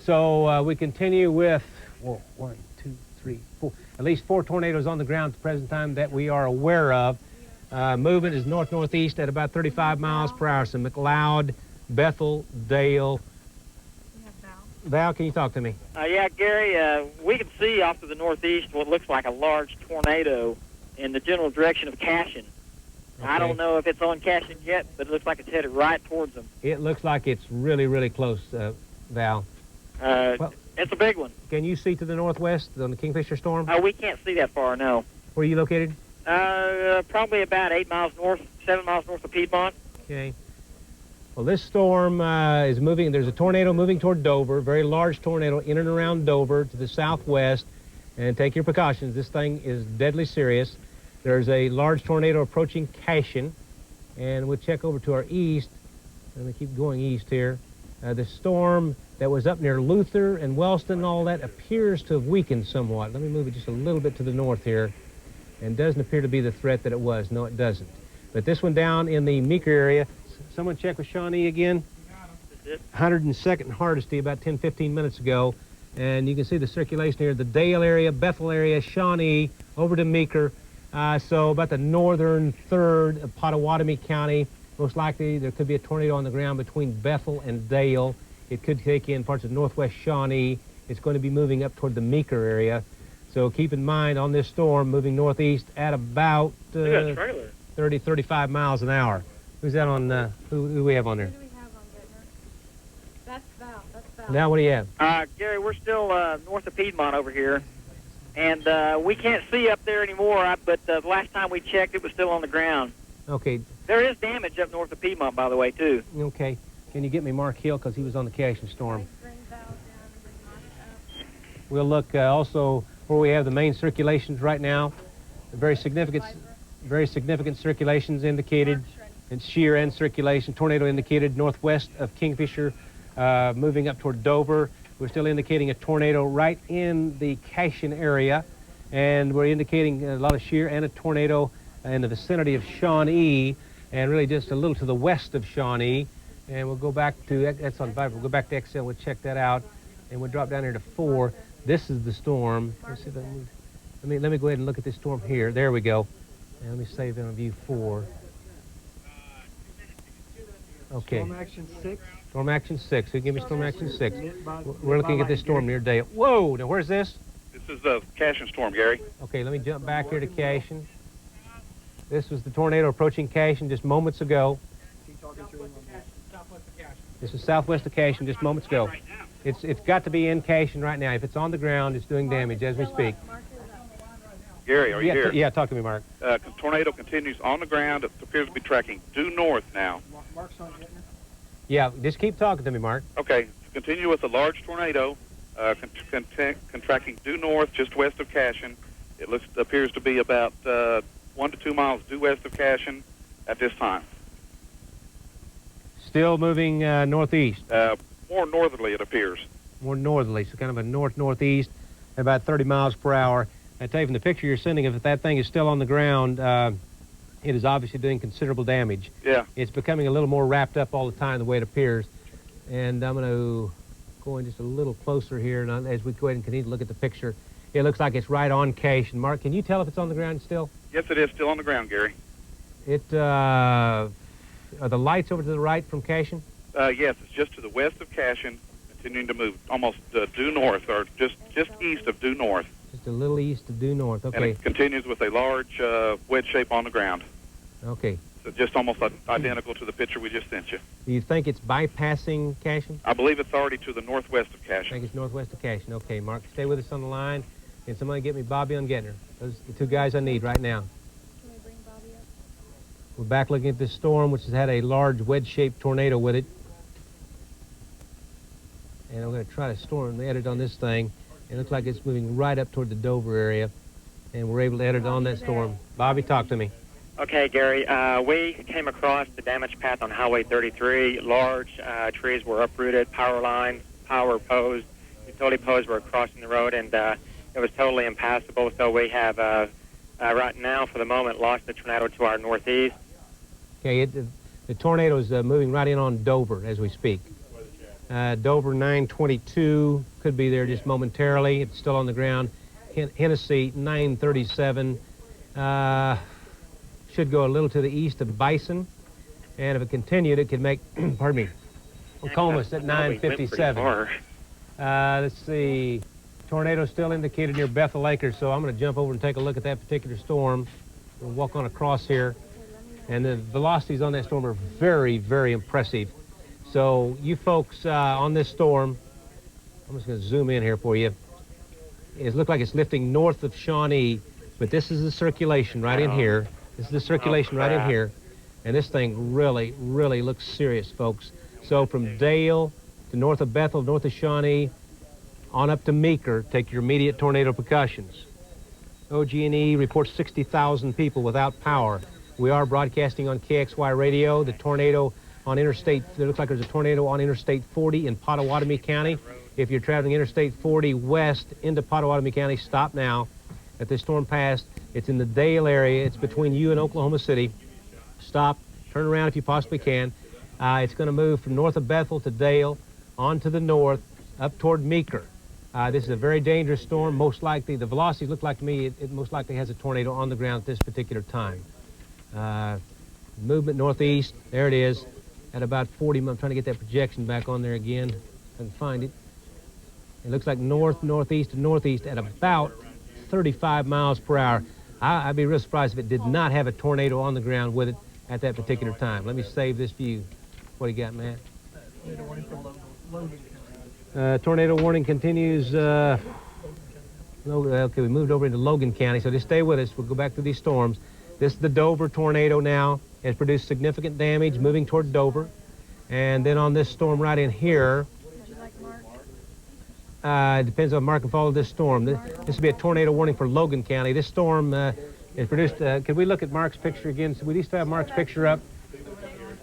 Speaker 1: So we continue with, 1, 2, 3, 4, at least 4 tornadoes on the ground at the present time that we are aware of. Movement is north-northeast at about 35 miles per hour. So McLeod, Bethel, Dale. Val, can you talk to me?
Speaker 2: Yeah, Gary, we can see off to the northeast what looks like a large tornado in the general direction of Cashin. Okay. I don't know if it's on Cashin yet, but it looks like it's headed right towards them.
Speaker 1: It looks like it's really, really close, Val.
Speaker 2: Well, it's a big one.
Speaker 1: Can you see to the northwest on the Kingfisher storm?
Speaker 2: We can't see that far, no.
Speaker 1: Where are you located?
Speaker 2: Probably about 8 miles north, 7 miles north of Piedmont.
Speaker 1: Okay. Well, this storm is moving. There's a tornado moving toward Dover, very large tornado in and around Dover to the southwest. And take your precautions. This thing is deadly serious. There's a large tornado approaching Cashin. And we'll check over to our east. Let me keep going east here. The storm that was up near Luther and Wellston and all that appears to have weakened somewhat. Let me move it just a little bit to the north here. And doesn't appear to be the threat that it was. No, it doesn't. But this one down in the Meeker area, someone check with Shawnee again. 102nd and Hardesty about 10-15 minutes ago. And you can see the circulation here, the Dale area, Bethel area, Shawnee, over to Meeker. So about the northern third of Pottawatomie County. Most likely there could be a tornado on the ground between Bethel and Dale. It could take in parts of northwest Shawnee. It's going to be moving up toward the Meeker area. So keep in mind on this storm moving northeast at about 30, 35 miles an hour. Who's that on? Who do we have on there?
Speaker 5: Who do we have on Gardner? That's Val. That's Val.
Speaker 1: Now what do you have?
Speaker 2: Gary, we're still north of Piedmont over here. And we can't see up there anymore, but the last time we checked, it was still on the ground.
Speaker 1: Okay.
Speaker 2: There is damage up north of Piedmont, by the way, too.
Speaker 1: Okay. Can you get me Mark Hill, because he was on the Cashin storm? We'll look also where we have the main circulations right now. Very significant circulations indicated. And shear and circulation. Tornado indicated northwest of Kingfisher, moving up toward Dover. We're still indicating a tornado right in the Cashin area. And we're indicating a lot of shear and a tornado in the vicinity of Shawnee, and really just a little to the west of Shawnee. And we'll go back to, that's on 5, we'll go back to XL, we'll check that out. And we'll drop down here to 4. This is the storm. Let's see if I move. Let me go ahead and look at this storm here. There we go. And let me save it on view 4. Okay.
Speaker 3: Storm action 6.
Speaker 1: Storm action 6. Who give me storm action 6? We're looking at this storm near Dale. Whoa! Now where's this?
Speaker 10: This is the Cashin storm, Gary.
Speaker 1: Okay, let me jump back here to Cashin. This was the tornado approaching Cashin just moments ago. This is southwest of Cashin just moments ago. It's got to be in Cashin right now. If it's on the ground, it's doing damage as we speak.
Speaker 10: Gary, are you here?
Speaker 1: Yeah, talk to me, Mark.
Speaker 10: Tornado continues on the ground. It appears to be tracking due north now.
Speaker 3: Mark's on getting it.
Speaker 1: Yeah, just keep talking to me, Mark.
Speaker 10: Okay, continue with a large tornado contracting due north, just west of Cashin. It appears to be about 1 to 2 miles due west of Cashin at this time.
Speaker 1: Still moving northeast.
Speaker 10: More northerly, it appears.
Speaker 1: More northerly, so kind of a north-northeast at about 30 miles per hour. I tell you, from the picture you're sending, if that thing is still on the ground, it is obviously doing considerable damage.
Speaker 10: Yeah.
Speaker 1: It's becoming a little more wrapped up all the time, the way it appears. And I'm going to go in just a little closer here, and as we go ahead and continue to look at the picture, it looks like it's right on Cache. And Mark, can you tell if it's on the ground still?
Speaker 10: Yes, it is still on the ground, Gary.
Speaker 1: Are the lights over to the right from Cashin?
Speaker 10: Yes, it's just to the west of Cashin, continuing to move almost due north, or just east of due north.
Speaker 1: Just a little east of due north, okay.
Speaker 10: And it continues with a large wedge shape on the ground.
Speaker 1: Okay.
Speaker 10: So just almost identical to the picture we just sent you.
Speaker 1: Do you think it's bypassing Cashin?
Speaker 10: I believe it's already to the northwest of
Speaker 1: I
Speaker 10: Cashin.
Speaker 1: think it's northwest of Cashin. Okay, Mark, stay with us on the line. Can somebody get me Bobby on Gettner? Those are the two guys I need right now.
Speaker 5: Can we bring Bobby up?
Speaker 1: We're back looking at this storm, which has had a large wedge-shaped tornado with it. And I'm going to try to storm the edit on this thing. It looks like it's moving right up toward the Dover area, and we're able to edit on that storm. Bobby, talk to me.
Speaker 8: Okay, Gary. We came across the damage path on Highway 33. Large trees were uprooted, power lines, power poles, utility poles were crossing the road, and it was totally impassable. So we have, right now, for the moment, lost the tornado to our northeast.
Speaker 1: Okay, the tornado is moving right in on Dover as we speak. Dover 922 could be there just momentarily. It's still on the ground. Hennessy 937 should go a little to the east of Bison, and if it continued, it could make, pardon me, Nokomis at 957. Let's see, tornado still indicated near Bethel Acres, so I'm going to jump over and take a look at that particular storm. We'll walk on across here, and the velocities on that storm are very, very impressive. So you folks on this storm, I'm just going to zoom in here for you. It looks like it's lifting north of Shawnee, but this is the circulation right in here. This is the circulation right in here. And this thing really, really looks serious, folks. So from Dale to north of Bethel, north of Shawnee, on up to Meeker, take your immediate tornado precautions. OG&E reports 60,000 people without power. We are broadcasting on KXY radio. The tornado on Interstate, it looks like there's a tornado on Interstate 40 in Pottawatomie County. If you're traveling Interstate 40 west into Pottawatomie County, stop now. If this storm passed, it's in the Dale area. It's between you and Oklahoma City. Stop, turn around if you possibly can. It's going to move from north of Bethel to Dale, on to the north, up toward Meeker. This is a very dangerous storm. Most likely, the velocities look like to me, it most likely has a tornado on the ground at this particular time. Movement northeast, there it is, at about 40. I'm trying to get that projection back on there again. I can find it. It looks like north, northeast, and northeast at about 35 miles per hour. I'd be real surprised if it did not have a tornado on the ground with it at that particular time. Let me save this view. What do you got, Matt? Tornado warning continues. Okay, we moved over into Logan County, so just stay with us. We'll go back to these storms. This is the Dover tornado now. Has produced significant damage moving toward Dover. And then on this storm right in here, it depends on Mark and follow this storm. This would be a tornado warning for Logan County. This storm is produced. Could we look at Mark's picture again? So we used to have Mark's picture up.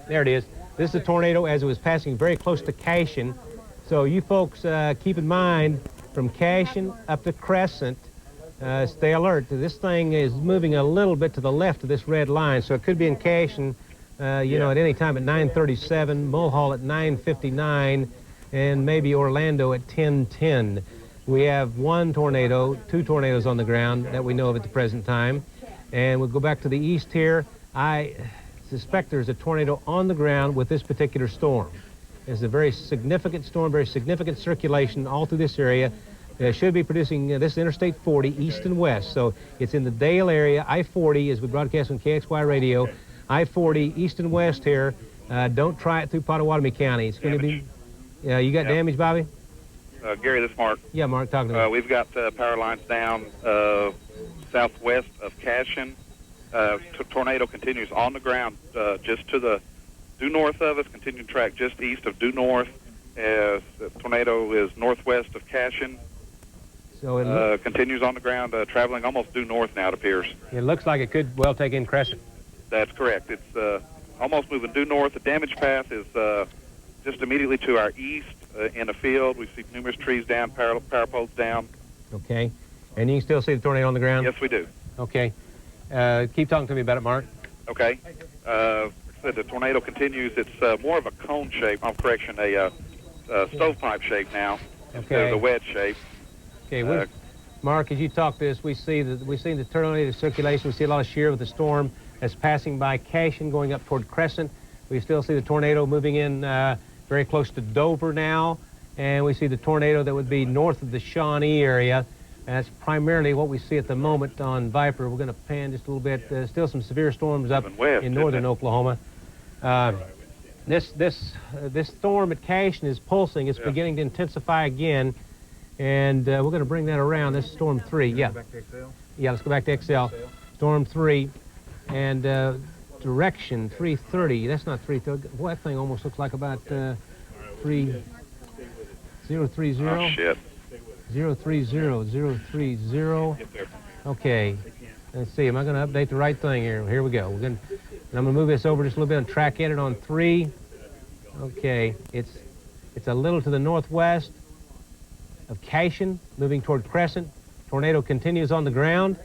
Speaker 1: There it is. This is a tornado as it was passing very close to Cashin. So you folks keep in mind from Cashin up to Crescent, stay alert. This thing is moving a little bit to the left of this red line, so it could be in Cashin, you know, at any time at 9:37, Mulhall at 9:59, and maybe Orlando at 10:10. We have one tornado, two tornadoes on the ground that we know of at the present time. And we'll go back to the east here. I suspect there's a tornado on the ground with this particular storm. It's a very significant storm, very significant circulation all through this area. It should be producing, this is Interstate 40, east and west. So it's in the Dale area, I-40, as we broadcast on KXY radio. I-40, east and west here. Don't try it through Pottawatomie County. It's going to be, you got damage, Bobby?
Speaker 10: Gary, this is Mark.
Speaker 1: Yeah, Mark, talk to me.
Speaker 10: We've got power lines down southwest of Cashin. Tornado continues on the ground just to the due north of us, continuing track just east of due north. The tornado is northwest of Cashin.
Speaker 1: So it
Speaker 10: continues on the ground, traveling almost due north now, it appears.
Speaker 1: It looks like it could well take in Crescent.
Speaker 10: That's correct. It's almost moving due north. The damage path is just immediately to our east in a field. We see numerous trees down, power poles down.
Speaker 1: Okay. And you can still see the tornado on the ground?
Speaker 10: Yes, we do.
Speaker 1: Okay. Keep talking to me about it, Mark.
Speaker 10: Okay. Like I said, the tornado continues. It's more of a cone shape. Correction, a stovepipe shape now instead of the wedge shape.
Speaker 1: Okay. Mark, as you talk to us, we see the tornado circulation. We see a lot of shear with the storm that's passing by Cashin, going up toward Crescent. We still see the tornado moving in very close to Dover now, and we see the tornado that would be north of the Shawnee area. And that's primarily what we see at the moment on Viper. We're going to pan just a little bit. Still some severe storms up in northern Oklahoma. This storm at Cashin is pulsing. It's beginning to intensify again, and we're going to bring that around. This is Storm 3. Yeah.
Speaker 3: Back to XL?
Speaker 1: Yeah, let's go back to XL. Storm 3, and direction 330. That's not 330. Boy, that thing almost looks like about 3030.
Speaker 10: Oh, shit.
Speaker 1: 030. Okay. Let's see. Am I going to update the right thing here? Here we go. I'm going to move this over just a little bit and track edit on 3. Okay. It's a little to the northwest of Cashin, moving toward Crescent. Tornado continues on the ground.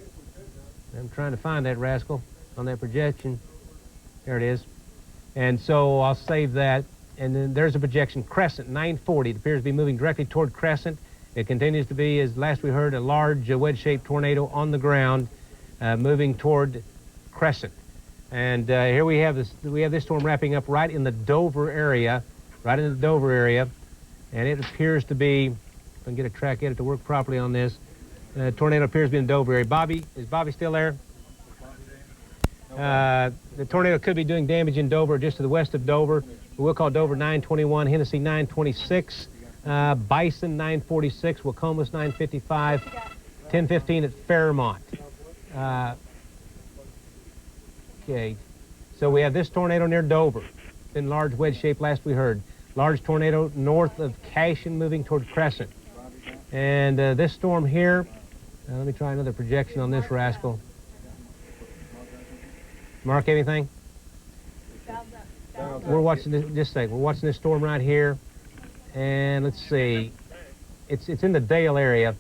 Speaker 1: I'm trying to find that rascal on that projection. There it is. And so I'll save that. And then there's a projection. Crescent, 940. It appears to be moving directly toward Crescent. It continues to be, as last we heard, a large wedge-shaped tornado on the ground, moving toward Crescent. And here we have this storm wrapping up right in the Dover area, And it appears to be, if I can get a track edit to work properly on this, tornado appears to be in the Dover area. Bobby, is Bobby still there? The tornado could be doing damage in Dover, just to the west of Dover. We'll call Dover 921, Hennessy 926. Bison 946, Wacomas 955, 1015 at Fairmont. Okay, so we have this tornado near Dover. Been large wedge shape last we heard. Large tornado north of Cashin moving toward Crescent. And this storm here, let me try another projection on this rascal. Mark, anything? We're watching this, just a second. We're watching this storm right here. And let's see, it's in the Dale area,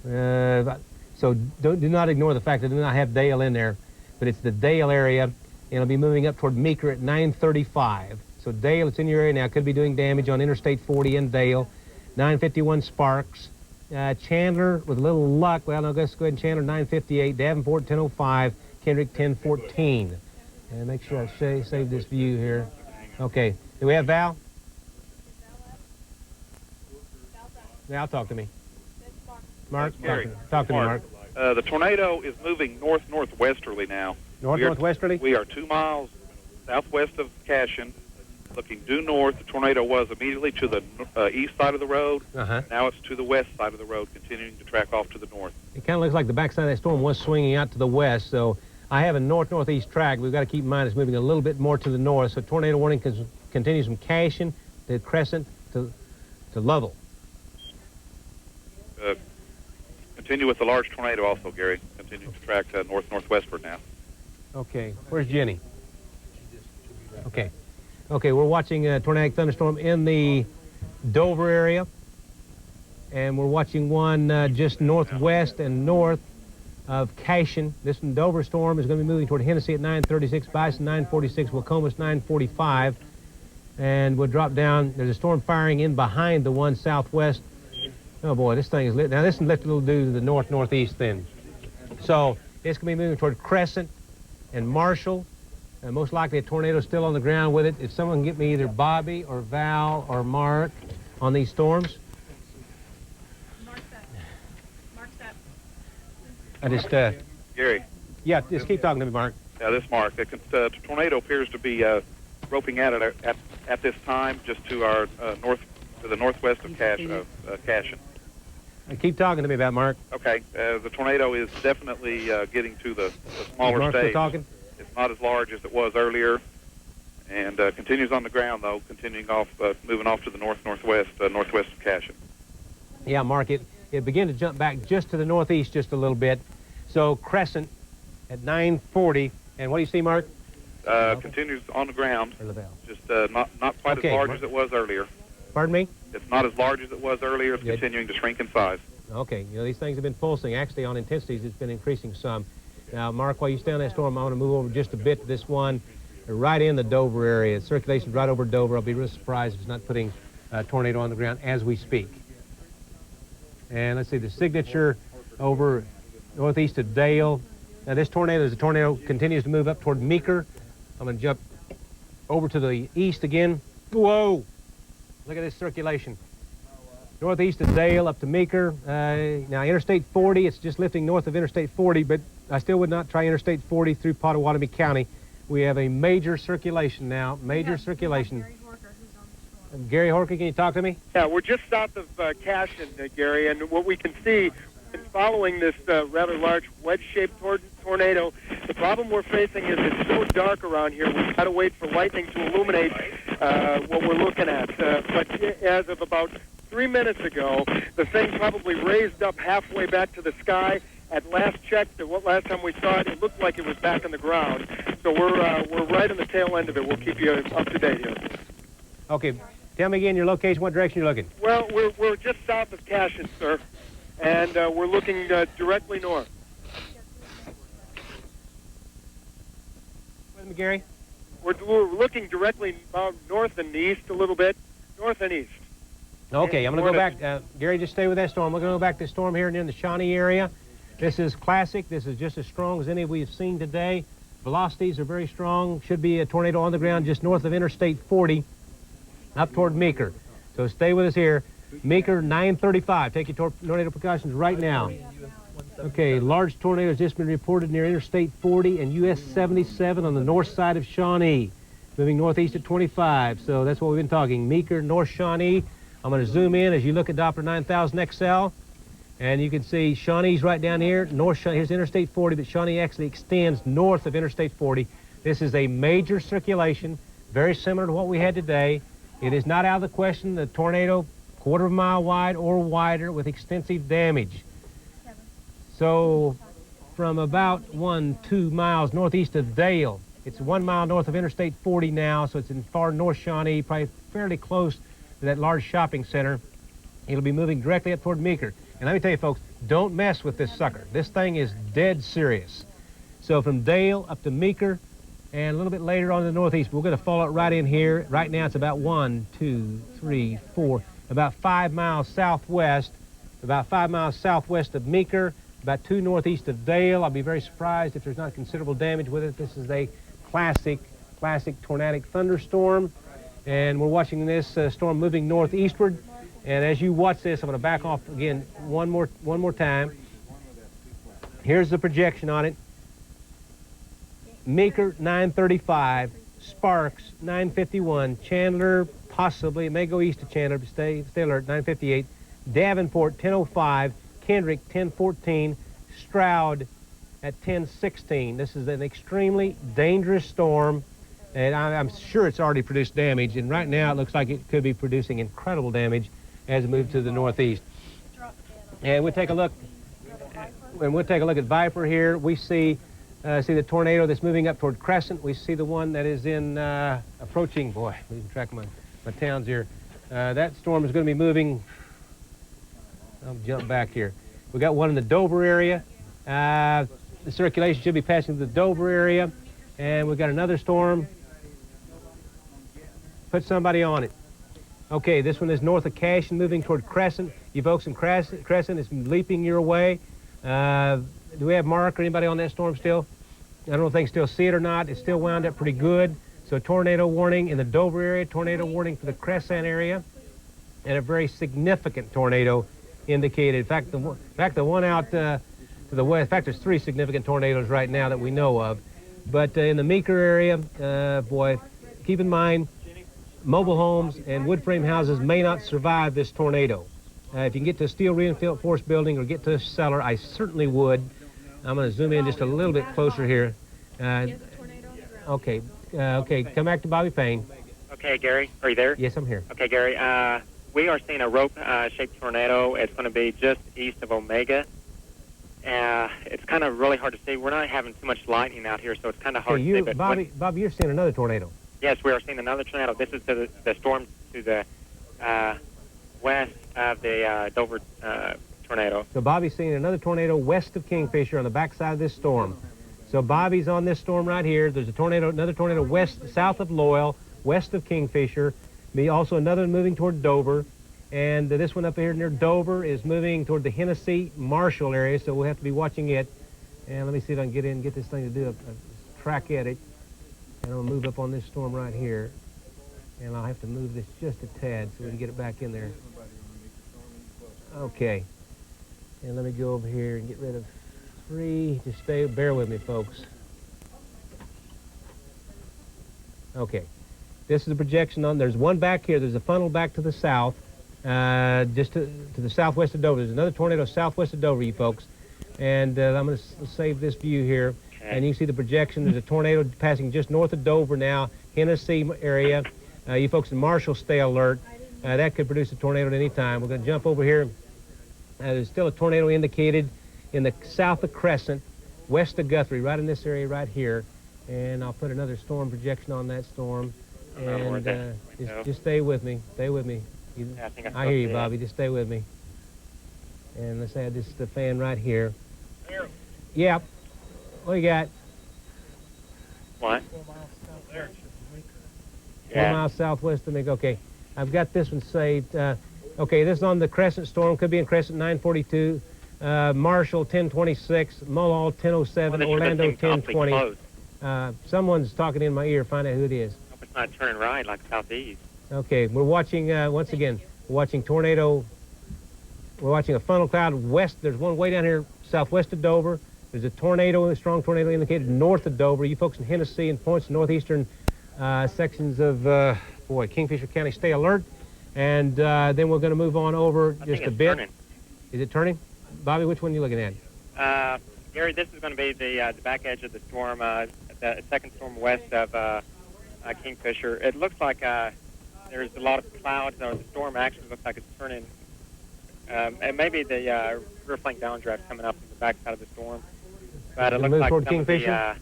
Speaker 1: so do not ignore the fact that I do not have Dale in there, but it's the Dale area, and it'll be moving up toward Meeker at 935. So Dale, it's in your area now, could be doing damage on Interstate 40 in Dale. 951 Sparks. Chandler, with a little luck, well, no, let's go ahead and Chandler 958, Davenport 1005, Kendrick 1014. And make sure I save this view here. Okay, do we have Val? Now talk to me. Mark, talk to me, Mark.
Speaker 10: The tornado is moving northwesterly now.
Speaker 1: Northwesterly?
Speaker 10: We are 2 miles southwest of Cashin, looking due north. The tornado was immediately to the east side of the road. Now it's to the west side of the road, continuing to track off to the north.
Speaker 1: It kind of looks like the backside of that storm was swinging out to the west, so I have a north-northeast track. We've got to keep in mind it's moving a little bit more to the north, so tornado warning continues from Cashin to Crescent to Lovell.
Speaker 10: Continue with the large tornado also, Gary. Continue to track northwestward now.
Speaker 1: Okay. Where's Jenny? Okay. Okay, we're watching a tornadic thunderstorm in the Dover area, and we're watching one just northwest and north of Cashin. This Dover storm is going to be moving toward Hennessy at 936, Bison 946, Wacomas 945, and we'll drop down. There's a storm firing in behind the one southwest. Oh boy, this thing is lit. Now this is lifted a little due to the northeast then. So it's going to be moving toward Crescent and Marshall. Most likely a tornado still on the ground with it. If someone can get me either Bobby or Val or Mark on these storms. I just,
Speaker 10: Gary.
Speaker 1: Yeah, just keep talking to me, Mark.
Speaker 10: Yeah, this Mark. The tornado appears to be roping at it at this time, just to our to the northwest of Cashin.
Speaker 1: Keep talking to me about it, Mark.
Speaker 10: Okay, the tornado is definitely getting to the smaller
Speaker 1: Mark, still
Speaker 10: stage.
Speaker 1: talking?
Speaker 10: It's not as large as it was earlier, and continues on the ground, though, continuing off, moving off to the northwest of Cashin.
Speaker 1: Yeah, Mark, it began to jump back just to the northeast just a little bit. So Crescent at 9:40, and what do you see, Mark?
Speaker 10: Continues on the ground, just not quite as large as it was earlier.
Speaker 1: Pardon me?
Speaker 10: It's not as large as it was earlier. It's continuing to shrink in size.
Speaker 1: Okay, you know, these things have been pulsing. Actually, on intensities, it's been increasing some. Now, Mark, while you stay on that storm, I want to move over just a bit to this one right in the Dover area. Circulation's right over Dover. I'll be real surprised if it's not putting a tornado on the ground as we speak. And let's see, the signature over northeast of Dale. Now, this tornado, as the tornado continues to move up toward Meeker, I'm going to jump over to the east again. Whoa! Look at this circulation. Northeast of Dale up to Meeker. Now, Interstate 40, it's just lifting north of Interstate 40, but I still would not try Interstate 40 through Pottawatomie County. We have a major circulation now, major circulation. Gary Horker, can you talk to me?
Speaker 7: Yeah, we're just south of Cashin, Gary, and what we can see in following this rather large wedge-shaped tornado, the problem we're facing is it's so dark around here, we've got to wait for lightning to illuminate what we're looking at. But as of about 3 minutes ago, the thing probably raised up halfway back to the sky. At last check, last time we saw it, it looked like it was back on the ground. So we're right on the tail end of it. We'll keep you up to date here.
Speaker 1: Okay, tell me again your location, what direction you're looking.
Speaker 7: Well, we're just south of Cashin, sir, and we're looking directly north.
Speaker 1: With me, Gary?
Speaker 7: We're looking directly north and east a little bit, north and east.
Speaker 1: Okay, I'm going to go back. Gary, just stay with that storm. We're going to go back to the storm here in the Shawnee area. This is classic. This is just as strong as any we've seen today. Velocities are very strong. Should be a tornado on the ground just north of Interstate 40 up toward Meeker. So stay with us here. Meeker 935. Take your tornado precautions right now. Okay, large tornado has just been reported near Interstate 40 and US 77 on the north side of Shawnee. Moving northeast at 25. So that's what we've been talking. Meeker, North Shawnee. I'm going to zoom in as you look at Doppler 9000 XL. And you can see Shawnee's right down here. North Shawnee, here's Interstate 40, but Shawnee actually extends north of Interstate 40. This is a major circulation, very similar to what we had today. It is not out of the question the tornado, quarter of a mile wide or wider with extensive damage. So from about 2 miles northeast of Dale, it's 1 mile north of Interstate 40 now, so it's in far North Shawnee, probably fairly close to that large shopping center. It'll be moving directly up toward Meeker. And let me tell you, folks, don't mess with this sucker. This thing is dead serious. So from Dale up to Meeker, and a little bit later on to the northeast, we're going to follow it right in here. Right now, it's about 1, 2, 3, 4, about 5 miles southwest, about 5 miles southwest of Meeker, about 2 northeast of Dale. I'll be very surprised if there's not considerable damage with it. This is a classic tornadic thunderstorm. And we're watching this storm moving northeastward. And as you watch this, I'm going to back off again one more time. Here's the projection on it. Meeker 935, Sparks 951, Chandler possibly, it may go east of Chandler, but stay alert, 958, Davenport 1005, Kendrick 1014, Stroud at 1016. This is an extremely dangerous storm. And I'm sure it's already produced damage, and right now it looks like it could be producing incredible damage as it moves to the northeast. And we'll take a look. At Viper here. We see the tornado that's moving up toward Crescent. We see the one that is in approaching. Boy, losing track of my towns here. That storm is going to be moving. I'll jump back here. We got one in the Dover area. The circulation should be passing through the Dover area, and we've got another storm. Put somebody on it. Okay, this one is north of Cashin, moving toward Crescent. You folks in Crescent is leaping your way. Do we have Mark or anybody on that storm still? I don't know if they can still see it or not. It's still wound up pretty good. So tornado warning in the Dover area, tornado warning for the Crescent area, and a very significant tornado indicated. In fact, the one out to the west, in fact, there's 3 significant tornadoes right now that we know of. But in the Meeker area, boy, keep in mind, mobile homes and wood frame houses may not survive this tornado. If you can get to a steel reinforced building or get to a cellar, I certainly would. I'm going to zoom in just a little bit closer here. Okay, come back to Bobby Payne.
Speaker 8: Okay, Gary, are you there?
Speaker 1: Yes, I'm here.
Speaker 8: Okay, Gary, we are seeing a rope-shaped tornado. It's going to be just east of Omega. It's kind of really hard to see. We're not having too much lightning out here, so it's kind of hard to see. But
Speaker 1: Bobby, you're seeing another tornado.
Speaker 8: Yes, we are seeing another tornado. This is the storm to the west of the Dover tornado.
Speaker 1: So Bobby's seeing another tornado west of Kingfisher on the backside of this storm. So Bobby's on this storm right here. There's another tornado south of Loyal, west of Kingfisher. Also another one moving toward Dover. And this one up here near Dover is moving toward the Hennessy Marshall area, so we'll have to be watching it. And let me see if I can get in and get this thing to do a track at it. And I'll move up on this storm right here. And I'll have to move this just a tad so we can get it back in there. Okay. And let me go over here and get rid of 3. Just bear with me, folks. Okay. This is a projection on, there's one back here. There's a funnel back to the south, just to the southwest of Dover. There's another tornado southwest of Dover, you folks. And I'm going to save this view here. Okay. And you can see the projection. There's a tornado passing just north of Dover now, Hennessy area. You folks in Marshall, stay alert. That could produce a tornado at any time. We're going to jump over here. There's still a tornado indicated in the south of Crescent, west of Guthrie, right in this area right here. And I'll put another storm projection on that storm. And just stay with me. Stay with me. I hear you, Bobby. Just stay with me. And let's add this to the fan right here. Yeah. What you got?
Speaker 8: What?
Speaker 1: 4 miles southwest of me. Okay. I've got this one saved. Okay, this is on the Crescent storm. Could be in Crescent 942. Marshall 1026. Mulhall 1007. Orlando 1020. Someone's talking in my ear. Find out who it is.
Speaker 8: Hope it's not turning right like southeast.
Speaker 1: Okay, we're watching, once again, we're watching tornado. We're watching a funnel cloud west. There's one way down here southwest of Dover. There's a strong tornado indicated north of Dover. You folks in Hennessy and points northeastern sections of, Kingfisher County, stay alert. And then we're going to move on over just a bit.
Speaker 8: Turning.
Speaker 1: Is it turning? Bobby, which one are you looking at?
Speaker 8: Gary, this is going to be the back edge of the storm, the second storm west of Kingfisher. It looks like there's a lot of clouds. The storm actually looks like it's turning. And maybe the rear flank downdraft coming up from the backside of the storm. But it looks like some of the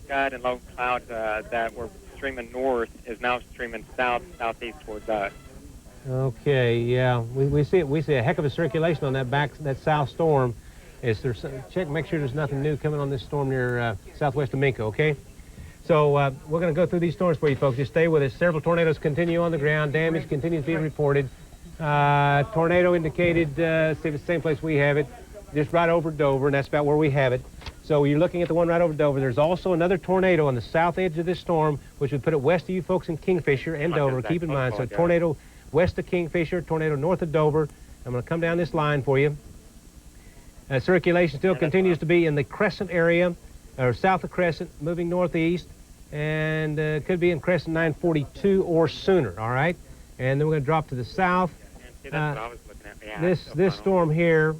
Speaker 8: scud and low clouds that were streaming north is now streaming southeast towards us.
Speaker 1: Okay, yeah, we see a heck of a circulation on that south storm. Make sure there's nothing new coming on this storm near southwest of Minka, okay? So we're going to go through these storms for you folks. Just stay with us. Several tornadoes continue on the ground. Damage continues to be reported. Tornado indicated, see the same place we have it, just right over Dover, and that's about where we have it. So you're looking at the one right over Dover. There's also another tornado on the south edge of this storm, which would put it west of you folks in Kingfisher and Dover. Keep in mind, so tornado west of Kingfisher, tornado north of Dover. I'm going to come down this line for you. Circulation still continues to be in the Crescent area, or south of Crescent, moving northeast, and could be in Crescent 942 or sooner, all right? And then we're going to drop to the south.
Speaker 8: That's what I was looking at. Yeah,
Speaker 1: this storm here,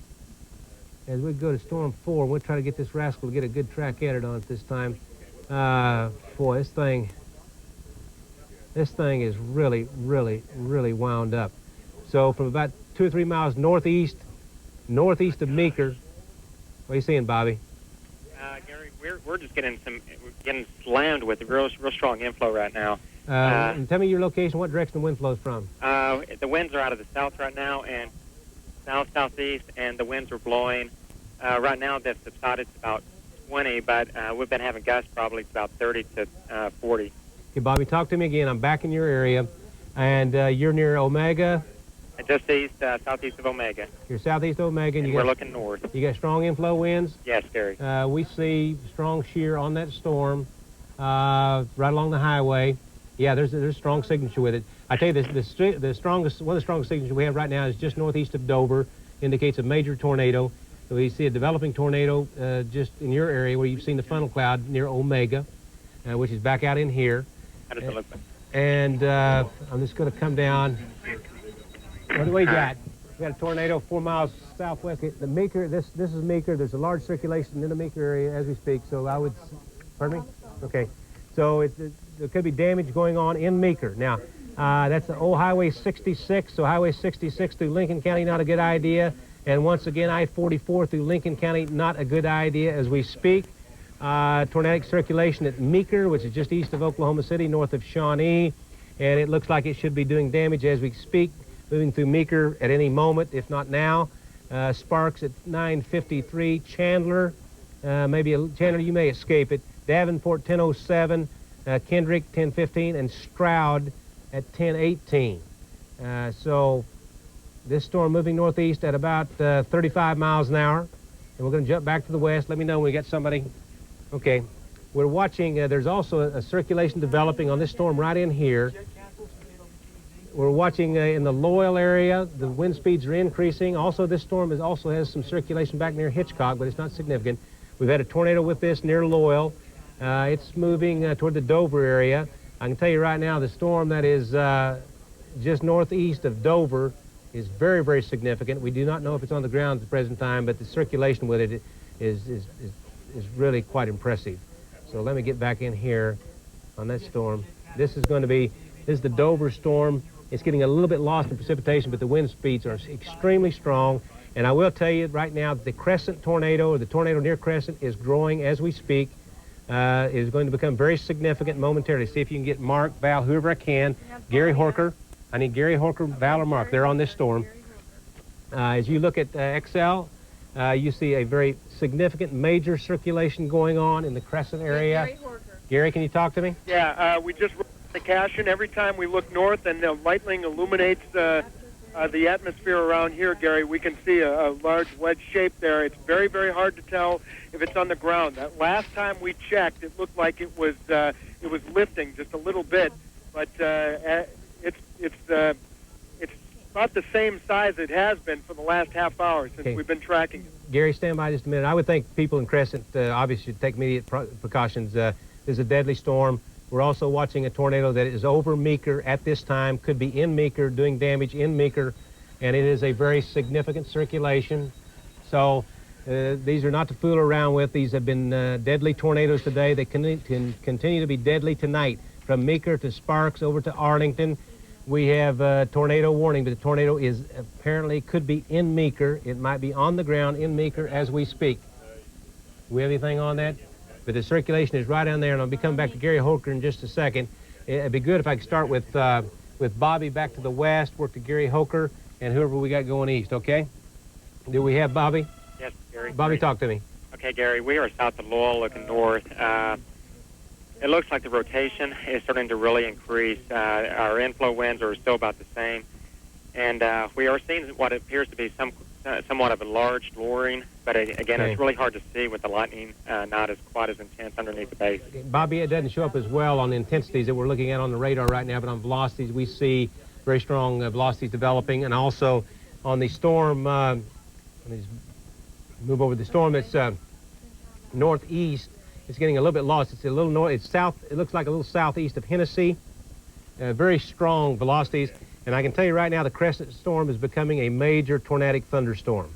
Speaker 1: as we go to storm 4, we'll try to get this rascal to get a good track at it on it this time. Boy, this thing is really, really, really wound up. So from about 2 or 3 miles northeast of Meeker, what are you seeing, Bobby?
Speaker 8: Gary, we're just getting slammed with a real strong inflow right now.
Speaker 1: Tell me your location, what direction the wind flows from.
Speaker 8: The winds are out of the south right now, and southeast, and the winds are blowing. Right now, they've subsided to about 20, but we've been having gusts probably about 30 to 40.
Speaker 1: Okay, Bobby, talk to me again. I'm back in your area, and you're near Omega.
Speaker 8: Just southeast of Omega.
Speaker 1: You're southeast of Omega, and
Speaker 8: we're looking north.
Speaker 1: You got strong inflow winds?
Speaker 8: Yes, Gary.
Speaker 1: We see strong shear on that storm right along the highway. Yeah, there's a strong signature with it. I tell you, one of the strongest signatures we have right now is just northeast of Dover, indicates a major tornado. So we see a developing tornado just in your area where you've seen the funnel cloud near Omega, which is back out in here.
Speaker 8: How does it look?
Speaker 1: And I'm just going to come down. What do we got? We got a tornado 4 miles southwest. The Meeker, this is Meeker. There's a large circulation in the Meeker area as we speak. So I would, pardon me? Okay. So there could be damage going on in Meeker. Now, that's the old Highway 66. So Highway 66 through Lincoln County, not a good idea. And once again, I-44 through Lincoln County, not a good idea as we speak. Tornadic circulation at Meeker, which is just east of Oklahoma City, north of Shawnee. And it looks like it should be doing damage as we speak, moving through Meeker at any moment, if not now. Sparks at 953. Chandler, Chandler, you may escape it. Davenport, 1007. Kendrick, 1015. And Stroud at 1018. So this storm moving northeast at about 35 miles an hour. And we're going to jump back to the west. Let me know when we get somebody. Okay. We're watching, there's also a circulation developing on this storm right in here. We're watching in the Loyal area. The wind speeds are increasing. Also, this storm also has some circulation back near Hitchcock, but it's not significant. We've had a tornado with this near Loyal. It's moving toward the Dover area. I can tell you right now, the storm that is just northeast of Dover is very, very significant. We do not know if it's on the ground at the present time, but the circulation with it is really quite impressive. So let me get back in here on that storm. This is the Dover storm. It's getting a little bit lost in precipitation, but the wind speeds are extremely strong. And I will tell you right now, the Crescent tornado, or the tornado near Crescent, is growing as we speak. It is going to become very significant momentarily. See if you can get Mark, Val, whoever I can. Gary Horker. I need Gary Horker, Val, or Mark. They're on this storm. As you look at XL, you see a very significant major circulation going on in the Crescent area. Gary, can you talk to me?
Speaker 7: Yeah, we just the cache, and every time we look north and the lightning illuminates the atmosphere around here, Gary, we can see a large wedge shape there. It's very, very hard to tell if it's on the ground. That last time we checked, it looked like it was lifting just a little bit, but it's about the same size it has been for the last half hour since we've been tracking it.
Speaker 1: Gary, stand by just a minute. I would think people in Crescent obviously should take immediate precautions. This is a deadly storm. We're also watching a tornado that is over Meeker at this time, could be in Meeker, doing damage in Meeker, and it is a very significant circulation. So these are not to fool around with. These have been deadly tornadoes today. They can continue to be deadly tonight. From Meeker to Sparks over to Arlington, we have a tornado warning, but the tornado is apparently could be in Meeker. It might be on the ground in Meeker as we speak. Do we have anything on that? But the circulation is right down there, and I'll be coming back to Gary Holker in just a second. It'd be good if I could start with Bobby back to the west, work to Gary Holker, and whoever we got going east, okay? Do we have Bobby?
Speaker 8: Yes, Gary.
Speaker 1: Bobby, talk to me.
Speaker 8: Okay, Gary, we are south of Lowell looking north. It looks like the rotation is starting to really increase. Our inflow winds are still about the same. And we are seeing what appears to be somewhat of a large lowering, but again, it's really hard to see with the lightning not as quite as intense underneath the base.
Speaker 1: Bobby, it doesn't show up as well on the intensities that we're looking at on the radar right now, but on velocities, we see very strong velocities developing. And also on the storm, let me just move over the storm, it's northeast. It's getting a little bit lost. It's a little north, it's south, it looks like a little southeast of Hennessy. Very strong velocities. And I can tell you right now, the Crescent storm is becoming a major tornadic thunderstorm.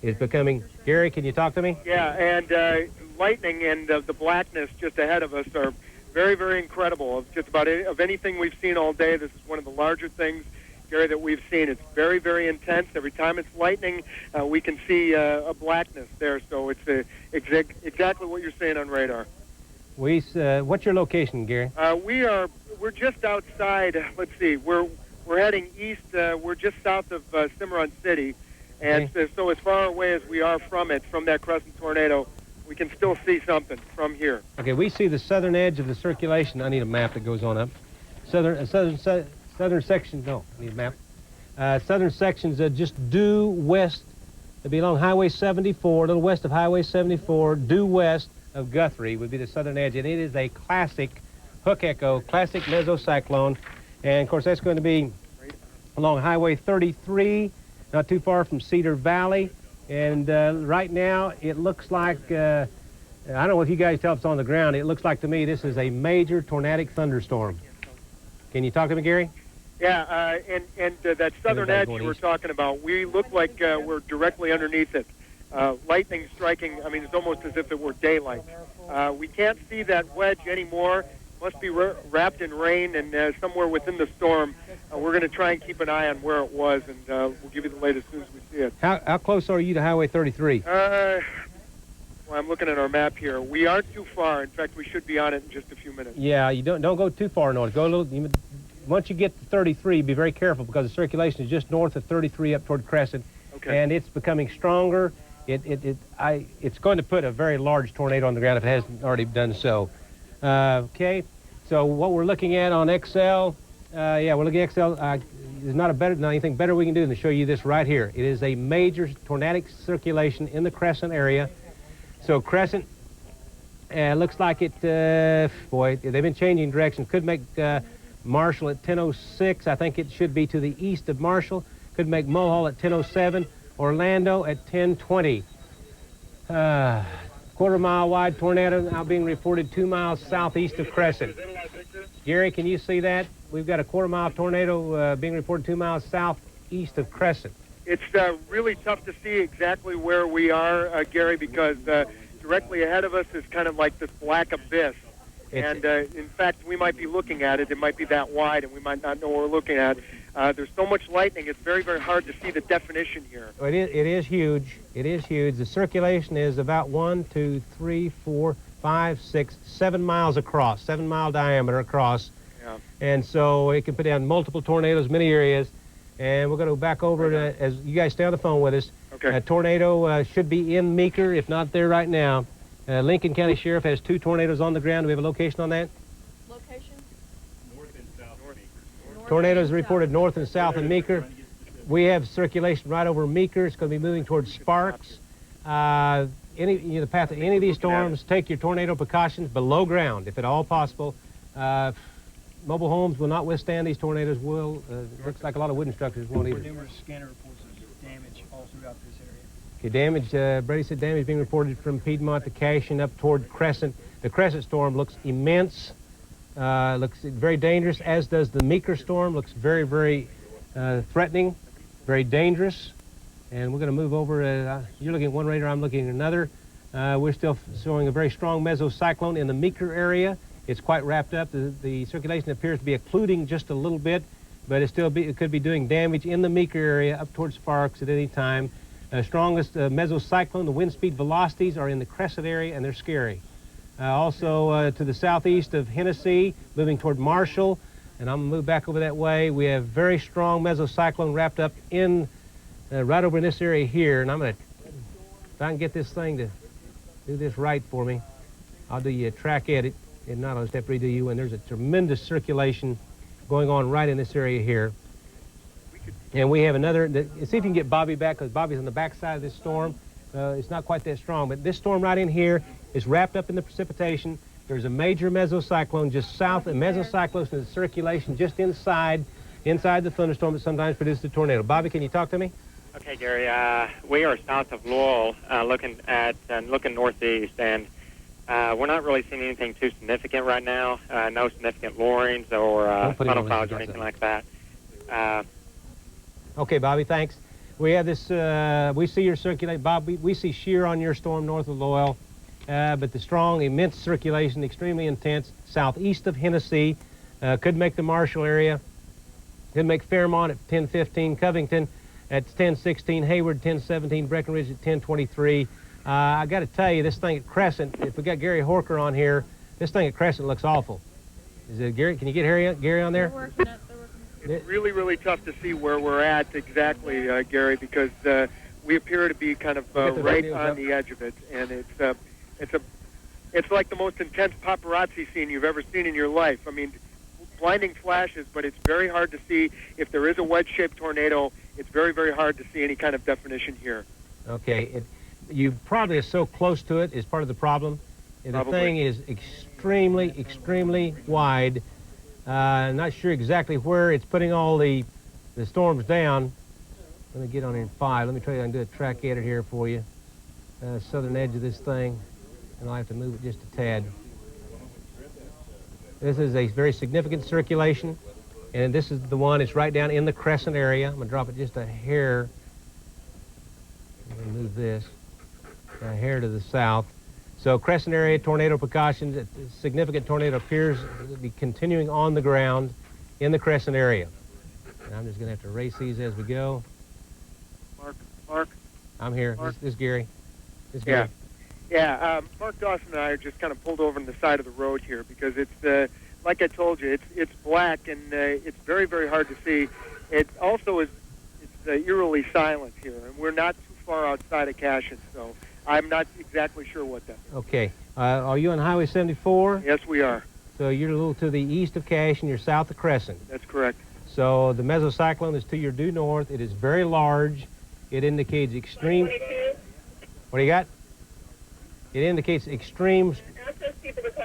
Speaker 1: It's becoming, Gary, can you talk to me?
Speaker 7: Yeah, and lightning and the blackness just ahead of us are very, very incredible. Of just about of anything we've seen all day, this is one of the larger things, Gary, that we've seen. It's very, very intense. Every time it's lightning, we can see a blackness there. So it's exactly what you're saying on radar.
Speaker 1: What's your location, Gary?
Speaker 7: We're just outside. Let's see. We're heading east. We're just south of Cimarron City, and so as far away as we are from that Crescent tornado, we can still see something from here.
Speaker 1: Okay, we see the southern edge of the circulation. I need a map that goes on up. Southern section. No, I need a map. Southern sections just due west. It'd be along Highway 74, a little west of Highway 74, due west of Guthrie would be the southern edge, and it is a classic hook echo, classic mesocyclone. And of course, that's going to be along Highway 33, not too far from Cedar Valley. And right now, it looks like, I don't know if you guys tell us on the ground, it looks like to me this is a major tornadic thunderstorm. Can you talk to me, Gary?
Speaker 6: Yeah, and that southern edge
Speaker 1: going
Speaker 6: you were
Speaker 1: east.
Speaker 6: talking about, we look like we're directly underneath it. Lightning striking, I mean, it's almost as if it were daylight. We can't see that wedge anymore. Must be wrapped in rain, and somewhere within the storm, we're going to try and keep an eye on where it was, and we'll give you the latest as soon as we see it.
Speaker 1: How close are you to Highway 33?
Speaker 6: Well, I'm looking at our map here. We aren't too far. In fact, we should be on it in just a few minutes.
Speaker 1: Yeah, you don't go too far north. Go a little. Once you get to 33, be very careful because the circulation is just north of 33 up toward Crescent, and it's becoming stronger. It's going to put a very large tornado on the ground if it hasn't already done so. Okay, so what we're looking at on XL, we're looking at XL. There's not anything better we can do than to show you this right here. It is a major tornadic circulation in the Crescent area. So Crescent looks like it. Boy, they've been changing direction. Could make Marshall at 10:06. I think it should be to the east of Marshall. Could make Mulhall at 10:07. Orlando at 10:20. Quarter-mile wide tornado now being reported 2 miles southeast of Crescent. Gary, can you see that? We've got a quarter-mile tornado being reported 2 miles southeast of Crescent.
Speaker 6: It's really tough to see exactly where we are, Gary, because directly ahead of us is kind of like this black abyss. And in fact, we might be looking at it. It might be that wide, and we might not know what we're looking at. There's so much lightning, it's very, very hard to see the definition here.
Speaker 1: It is huge. It is huge. The circulation is about 1, 2, 3, 4, 5, 6, 7 miles across, 7-mile diameter across.
Speaker 6: Yeah.
Speaker 1: And so it can put down multiple tornadoes, many areas. And we're going to go back over to, as you guys stay on the phone with us.
Speaker 6: Okay.
Speaker 1: A tornado should be in Meeker, if not there right now. Lincoln County Sheriff has 2 tornadoes on the ground. Do we have a location on that?
Speaker 5: Location?
Speaker 3: North and south of Meeker.
Speaker 1: Tornadoes reported north and south of Meeker. We have circulation right over Meeker. It's going to be moving towards Sparks. The path of any of these storms, take your tornado precautions below ground, if at all possible. Mobile homes will not withstand these tornadoes. Looks like a lot of wooden structures won't either.
Speaker 12: Numerous scanner reports of damage all throughout this area.
Speaker 1: Okay, damage, Brady said damage being reported from Piedmont to Cashin up toward Crescent. The Crescent storm looks immense, looks very dangerous, as does the Meeker storm. Looks very, very threatening, very dangerous. And we're going to move over. You're looking at one radar, I'm looking at another. We're still showing a very strong mesocyclone in the Meeker area. It's quite wrapped up. The circulation appears to be occluding just a little bit, but it could be doing damage in the Meeker area up towards Sparks at any time. Strongest mesocyclone, the wind speed velocities are in the Crescent area, and they're scary. Also to the southeast of Hennessy, moving toward Marshall, and I'm going to move back over that way. We have very strong mesocyclone wrapped up in right over in this area here, and I'm going to, if I can get this thing to do this right for me, I'll do you a track edit. And not on step redo you, and there's a tremendous circulation going on right in this area here. And we have another, see if you can get Bobby back, because Bobby's on the back side of this storm. It's not quite that strong, but this storm right in here is wrapped up in the precipitation. There's a major mesocyclone just south, and mesocyclones is circulation just inside the thunderstorm that sometimes produces a tornado. Bobby, can you talk to me?
Speaker 8: Okay, Gary. We are south of Louisville, looking northeast, and we're not really seeing anything too significant right now. No significant lowerings or funnel clouds or anything like that.
Speaker 1: Okay, Bobby, thanks. We have this, we see your circulate, Bob, we see shear on your storm north of Loyal, but the strong, immense circulation, extremely intense, southeast of Hennessy, could make the Marshall area, could make Fairmont at 10:15, Covington at 10:16, Hayward 10:17, Breckenridge at 10:23. I got to tell you, this thing at Crescent, if we got Gary Horker on here, this thing at Crescent looks awful. Is it Gary? Can you get Gary on there?
Speaker 5: They're working it.
Speaker 6: It's really, really tough to see where we're at exactly, Gary, because we appear to be kind of right on the edge of it, and it's like the most intense paparazzi scene you've ever seen in your life. I mean, blinding flashes, but it's very hard to see. If there is a wedge-shaped tornado, it's very, very hard to see any kind of definition here.
Speaker 1: Okay. You probably are so close to it is part of the problem. The thing is extremely, extremely wide. Not sure exactly where it's putting all the storms down. Let me get on in 5. Let me try to do a track edit here for you. Southern edge of this thing, and I'll have to move it just a tad. This is a very significant circulation. And this is the one, it's right down in the crescent area. I'm going to drop it just a hair. Let me move this a hair to the south. So crescent area, tornado precautions. A significant tornado appears to be continuing on the ground in the crescent area. And I'm just going to have to erase these as we go.
Speaker 6: Mark.
Speaker 1: I'm here.
Speaker 6: Mark.
Speaker 1: This is Gary. This is Gary.
Speaker 6: Yeah. Mark Dawson and I are just kind of pulled over on the side of the road here because it's, like I told you, it's black and it's very, very hard to see. It also is eerily silent here, and we're not too far outside of Cashin, so I'm not exactly sure what that is.
Speaker 1: Okay. Are you on Highway 74?
Speaker 6: Yes, we are.
Speaker 1: So you're a little to the east of Cashin, you're south of Crescent.
Speaker 6: That's correct.
Speaker 1: So the mesocyclone is to your due north. It is very large. It indicates extreme... What do you got? It indicates extreme...
Speaker 14: Ask those people to call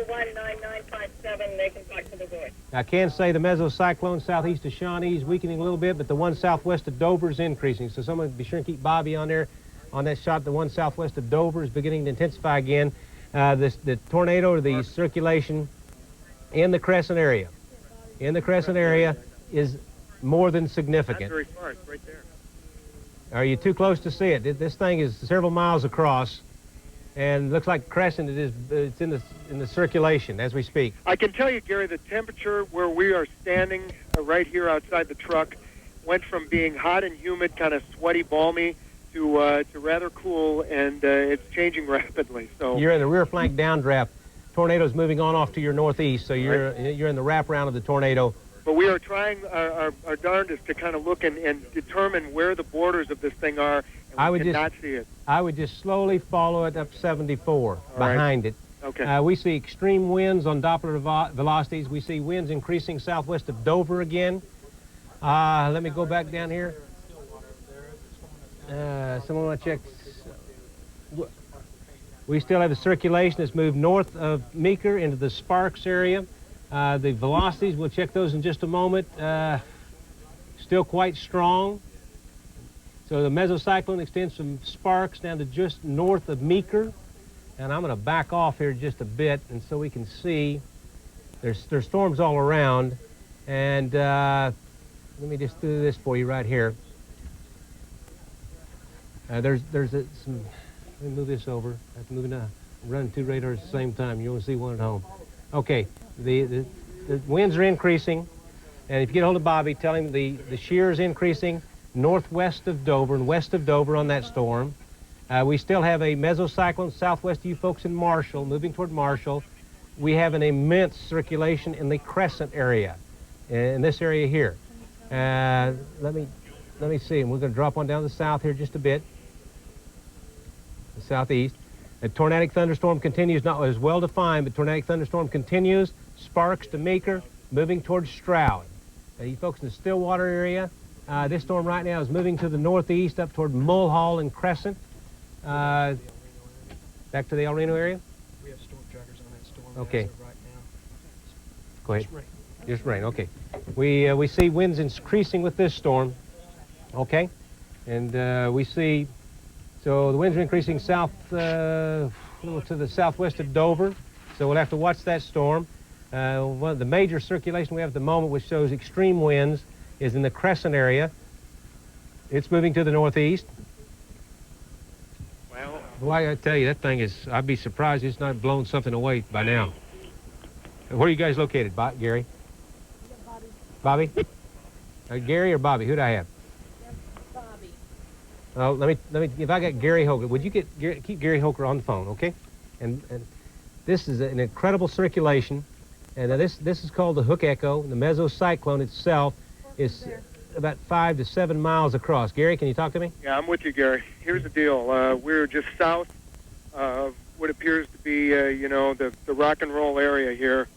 Speaker 14: 841-9957. They can talk to the voice.
Speaker 1: I can say the mesocyclone southeast of Shawnee is weakening a little bit, but the one southwest of Dover is increasing. So someone be sure and keep Bobby on there on that shot. The one southwest of Dover is beginning to intensify again. The tornado or the circulation in the crescent area. In the crescent area is more than significant.
Speaker 6: Not very far. It's right there.
Speaker 1: Are you too close to see it? This thing is several miles across, and looks like crescent. It's in the circulation as we speak.
Speaker 6: I can tell you, Gary, the temperature where we are standing right here outside the truck went from being hot and humid, kind of sweaty, balmy, to rather cool, and it's changing rapidly. So
Speaker 1: you're in the rear flank downdraft. Tornado's moving on off to your northeast, so you're in the wraparound of the tornado.
Speaker 6: But we are trying our darndest to kind of look and determine where the borders of this thing are, and we cannot see it.
Speaker 1: I would just slowly follow it up 74 behind it.
Speaker 6: Okay.
Speaker 1: We see extreme winds on Doppler velocities. We see winds increasing southwest of Dover again. Let me go back down here. Someone want to check? We still have the circulation that's moved north of Meeker into the Sparks area. The velocities, we'll check those in just a moment. Still quite strong. So the mesocyclone extends from Sparks down to just north of Meeker. And I'm going to back off here just a bit, and so we can see there's storms all around. And let me just do this for you right here. There's some. Let me move this over. I have to move it now. I'm running two radars at the same time. You only see one at home. Okay. The winds are increasing, and if you get hold of Bobby, tell him the shear is increasing northwest of Dover and west of Dover on that storm. We still have a mesocyclone southwest of you folks in Marshall, moving toward Marshall. We have an immense circulation in the crescent area, in this area here. Let me see, and we're going to drop on down to the south here just a bit, the southeast. A tornadic thunderstorm continues, not as well defined, but tornadic thunderstorm continues. Sparks to Meeker, moving towards Stroud. You folks in the Stillwater area, this storm right now is moving to the northeast up toward Mulhall and Crescent. Back to the El Reno area?
Speaker 3: We have storm trackers on that storm.
Speaker 1: Okay.
Speaker 3: Right now.
Speaker 1: Go ahead.
Speaker 3: Just rain.
Speaker 1: Just rain, okay. We see winds increasing with this storm, okay? And we see, so the winds are increasing south, a little to the southwest of Dover, so we'll have to watch that storm. One of the major circulation we have at the moment, which shows extreme winds, is in the Crescent area. It's moving to the northeast.
Speaker 8: Well,
Speaker 1: Boy, I tell you, that thing is, I'd be surprised it's not blown something away by now. Where are you guys located, Gary? Bobby? Gary or Bobby? Who'd I have?
Speaker 5: Bobby.
Speaker 1: Oh, let me. If I got Gary Hoker, would you keep Gary Hoker on the phone, okay? And this is an incredible circulation, and this is called the Hook Echo. The mesocyclone itself is about 5 to 7 miles across. Gary, can you talk to me?
Speaker 6: Yeah, I'm with you, Gary. Here's the deal. We're just south of what appears to be, the rock and roll area here.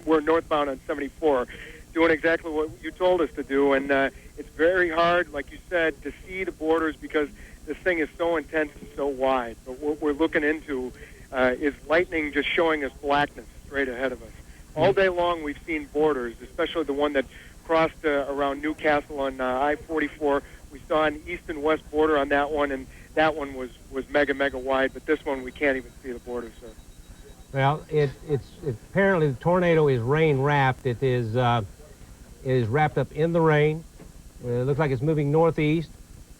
Speaker 6: We're northbound on 74, doing exactly what you told us to do. And it's very hard, like you said, to see the borders because this thing is so intense and so wide. But what we're looking into is lightning just showing us blackness straight ahead of us. All day long we've seen borders, especially the one that crossed around Newcastle on I-44. We saw an east and west border on that one, and that one was mega wide, but this one we can't even see the border, sir.
Speaker 1: Well, it's apparently the tornado is rain wrapped. It is It is wrapped up in the rain. It looks like it's moving northeast.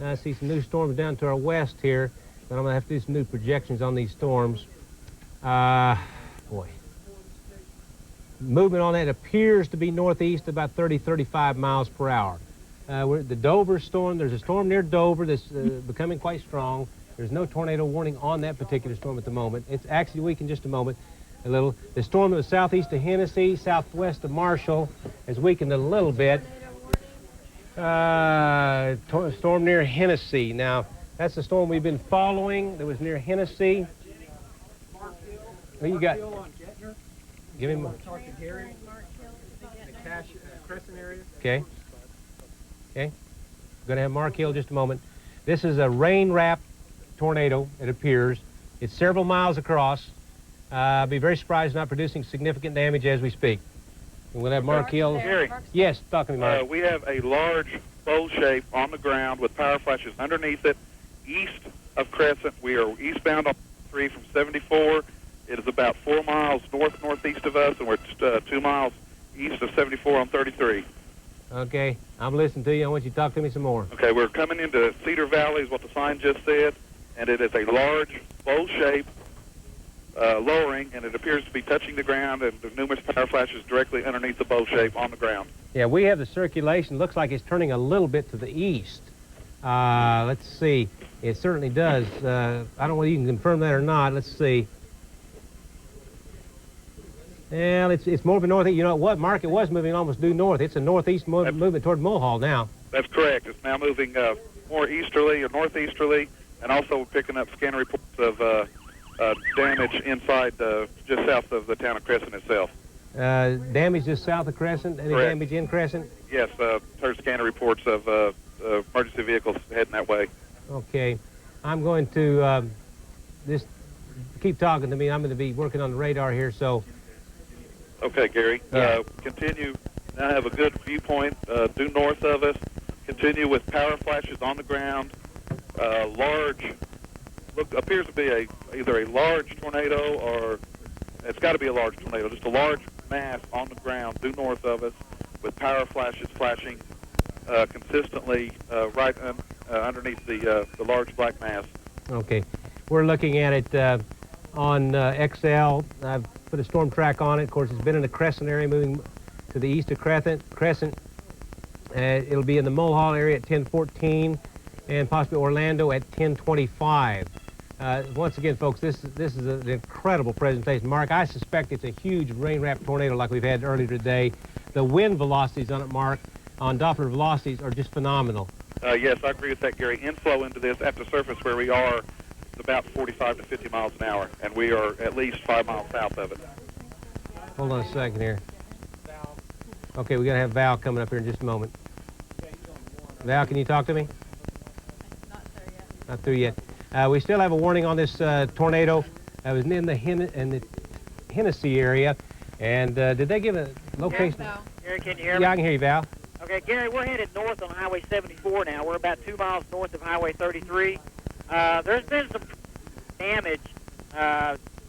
Speaker 1: I see some new storms down to our west here, but I'm going to have to do some new projections on these storms. Boy. Movement on that appears to be northeast about 30, 35 miles per hour. The Dover storm, there's a storm near Dover that's becoming quite strong. There's no tornado warning on that particular storm at the moment. It's actually weak in just a moment. A little. The storm that was southeast of Hennessy, southwest of Marshall, has weakened a little bit. Storm near Hennessy. Now, that's the storm we've been following that was near Hennessy. What you got? Give him.
Speaker 3: Talk to Gary. The Cache Crescent area.
Speaker 1: Okay. Okay. Going to have Mark Hill just a moment. This is a rain-wrapped tornado, it appears. It's several miles across. I'd be very surprised not producing significant damage as we speak. And we'll have Mark Hill.
Speaker 10: Gary.
Speaker 1: Yes, talk to me, Mark.
Speaker 10: We have a large bowl shape on the ground with power flashes underneath it, east of Crescent. We are eastbound on 3 from 74. It is about 4 miles northeast of us, and we're 2 miles east of 74 on 33.
Speaker 1: Okay, I'm listening to you. I want you to talk to me some more.
Speaker 10: Okay, we're coming into Cedar Valley is what the sign just said, and it is a large bowl shape lowering, and it appears to be touching the ground, and there's numerous power flashes directly underneath the bowl shape on the ground.
Speaker 1: Yeah, we have the circulation. Looks like it's turning a little bit to the east. Let's see. It certainly does. I don't know whether you can confirm that or not. Let's see. Well, it's more of a northeast. You know what, Mark? It was moving almost due north. It's a northeast movement toward Mulhall now.
Speaker 10: That's correct. It's now moving more easterly or northeasterly, and also picking up scanner reports of damage inside just south of the town of Crescent itself.
Speaker 1: Damage just south of Crescent? Any
Speaker 10: Correct.
Speaker 1: damage in Crescent?
Speaker 10: Yes, heard scanner reports of emergency vehicles heading that way.
Speaker 1: Okay. I'm going to just keep talking to me. I'm going to be working on the radar here, so...
Speaker 10: Okay, Gary.
Speaker 1: Yeah.
Speaker 10: Continue. Now have a good viewpoint due north of us. Continue with power flashes on the ground. Large, appears to be either a large tornado or it's got to be a large tornado. Just a large mass on the ground due north of us with power flashes flashing consistently right underneath the large black mass.
Speaker 1: Okay. We're looking at it on XL. I've put a storm track on it. Of course, it's been in the Crescent area, moving to the east of Crescent. It'll be in the Mulhall area at 10:14, and possibly Orlando at 10:25. Once again, folks, this is an incredible presentation. Mark, I suspect it's a huge rain-wrapped tornado like we've had earlier today. The wind velocities on it, Mark, on Doppler velocities are just phenomenal.
Speaker 10: Yes, I agree with that, Gary. Inflow into this at the surface where we are is about 45 to 50 miles an hour, and we are at least 5 miles south of it.
Speaker 1: Hold on a second here. Okay, we're going to have Val coming up here in just a moment. Val, can you talk to me? Not through yet. We still have a warning on this tornado. It was in the Hennessy area. And did they give a location?
Speaker 2: Gary, can you hear me?
Speaker 1: Yeah, I can hear you, Val.
Speaker 2: Okay, Gary, we're headed north on Highway 74 now. We're about 2 miles north of Highway 33. There's been some damage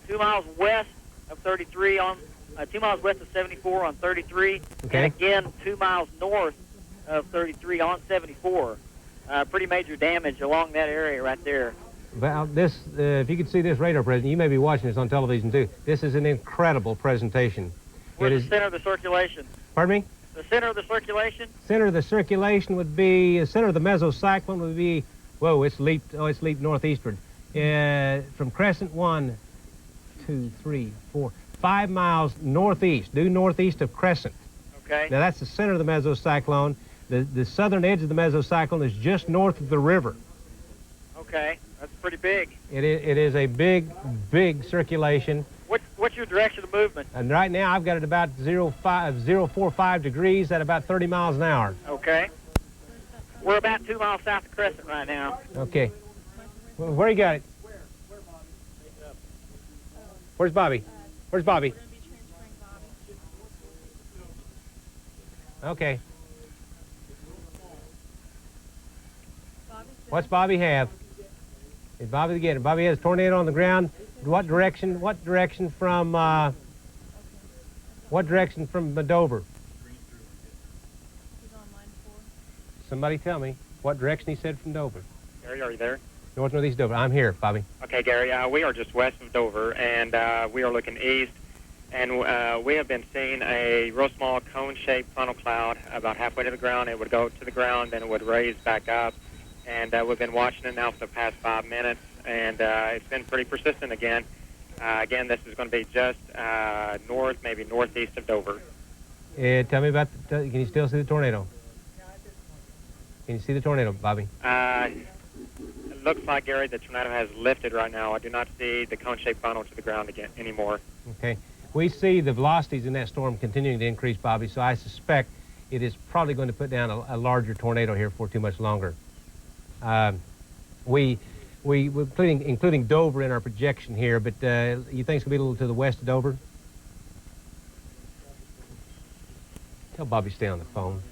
Speaker 2: 2 miles west of 33 on 2 miles west of 74 on 33,
Speaker 1: okay.
Speaker 2: And again 2 miles north of 33 on 74. Pretty major damage along that area right there.
Speaker 1: Val, this, if you could see this radar presentation, you may be watching this on television too. This is an incredible presentation.
Speaker 2: Where's the center of the circulation?
Speaker 1: Pardon me?
Speaker 2: The center of the circulation?
Speaker 1: Center of the circulation would be, the center of the mesocyclone would be, whoa, it's leaped northeastward. From Crescent 1, 2, 3, 4, 5 miles northeast, due northeast of Crescent.
Speaker 2: Okay.
Speaker 1: Now that's the center of the mesocyclone. The southern edge of the mesocyclone is just north of the river.
Speaker 2: Okay, that's pretty big.
Speaker 1: It is a big, big circulation.
Speaker 2: What's your direction of movement?
Speaker 1: And right now I've got it about 045 degrees at about 30 miles an hour.
Speaker 2: Okay. We're about 2 miles south of Crescent right now.
Speaker 1: Okay. Well, where you got it? Where's Bobby? Where's Bobby? Okay. What's Bobby have? Is Bobby get it? Bobby has a tornado on the ground. What direction? What direction from Dover? Somebody tell me what direction he said from Dover.
Speaker 8: Gary, are you there?
Speaker 1: Northeast Dover. I'm here, Bobby.
Speaker 8: Okay, Gary, we are just west of Dover, and we are looking east, and we have been seeing a real small cone-shaped funnel cloud about halfway to the ground. It would go to the ground, then it would raise back up, and we've been watching it now for the past 5 minutes, and it's been pretty persistent again. Again, this is going to be just north, maybe northeast of Dover.
Speaker 1: Tell me about, can you still see the tornado? Can you see the tornado, Bobby?
Speaker 8: It looks like, Gary, the tornado has lifted right now. I do not see the cone-shaped funnel to the ground again anymore.
Speaker 1: Okay. We see the velocities in that storm continuing to increase, Bobby, so I suspect it is probably going to put down a larger tornado here for too much longer. We're including Dover in our projection here, but you think it's going to be a little to the west of Dover? Tell Bobby to stay on the phone.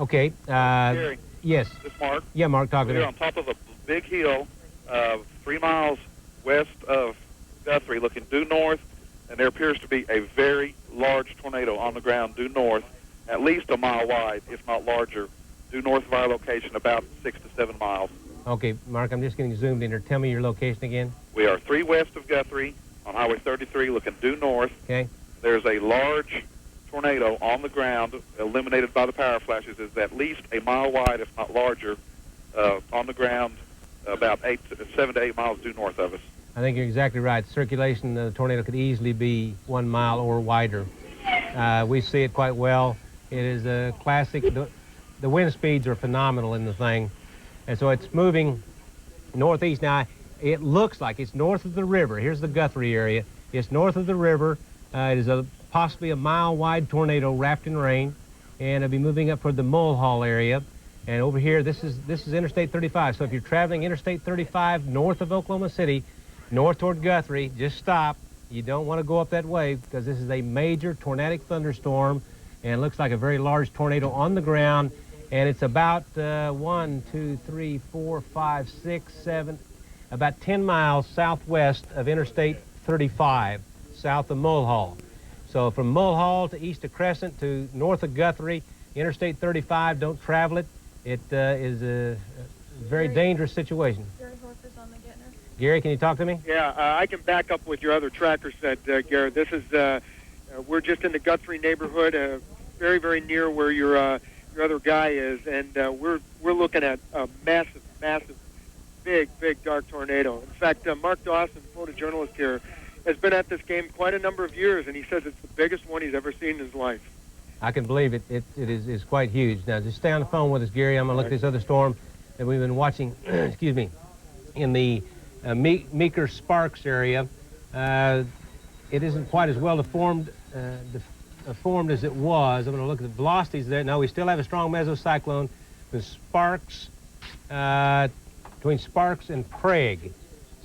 Speaker 1: Okay.
Speaker 10: Gary.
Speaker 1: Yes.
Speaker 10: This is Mark.
Speaker 1: Yeah, Mark, talk to me.
Speaker 10: We're on top of a big hill 3 miles west of Guthrie, looking due north, and there appears to be a very large tornado on the ground due north, at least a mile wide, if not larger, due north of our location, about 6 to 7 miles.
Speaker 1: Okay, Mark, I'm just getting zoomed in here. Tell me your location again.
Speaker 10: We are 3 west of Guthrie on Highway 33, looking due north.
Speaker 1: Okay.
Speaker 10: There's a large tornado on the ground, illuminated by the power flashes, is at least a mile wide, if not larger, on the ground, about 7 to 8 miles due north of us.
Speaker 1: I think you're exactly right. Circulation of the tornado could easily be 1 mile or wider. We see it quite well. It is a classic. The wind speeds are phenomenal in the thing. And so it's moving northeast. Now, it looks like it's north of the river. Here's the Guthrie area. It's north of the river. It is possibly a mile-wide tornado wrapped in rain, and it'll be moving up toward the Mulhall area. And over here, this is Interstate 35. So if you're traveling Interstate 35 north of Oklahoma City, north toward Guthrie, just stop. You don't want to go up that way because this is a major tornadic thunderstorm, and it looks like a very large tornado on the ground. And it's about 1, 2, 3, 4, 5, 6, 7, about 10 miles southwest of Interstate 35, south of Mulhall. So from Mulhall to east of Crescent to north of Guthrie, Interstate 35, don't travel it. It is a very dangerous situation. Gary, can you talk to me?
Speaker 7: Yeah, I can back up what your other tracker said, Gary. This is, we're just in the Guthrie neighborhood, very, very near where your other guy is, and we're looking at a massive, big dark tornado. In fact, Mark Dawson, photojournalist here, has been at this game quite a number of years, and he says it's the biggest one he's ever seen in his life.
Speaker 1: I can believe it. It is quite huge. Now, just stay on the phone with us, Gary. I'm going to look at this other storm that we've been watching, excuse me, in the Meeker Sparks area. It isn't quite as well formed as it was. I'm going to look at the velocities there. Now, we still have a strong mesocyclone with Sparks, between Sparks and Prague.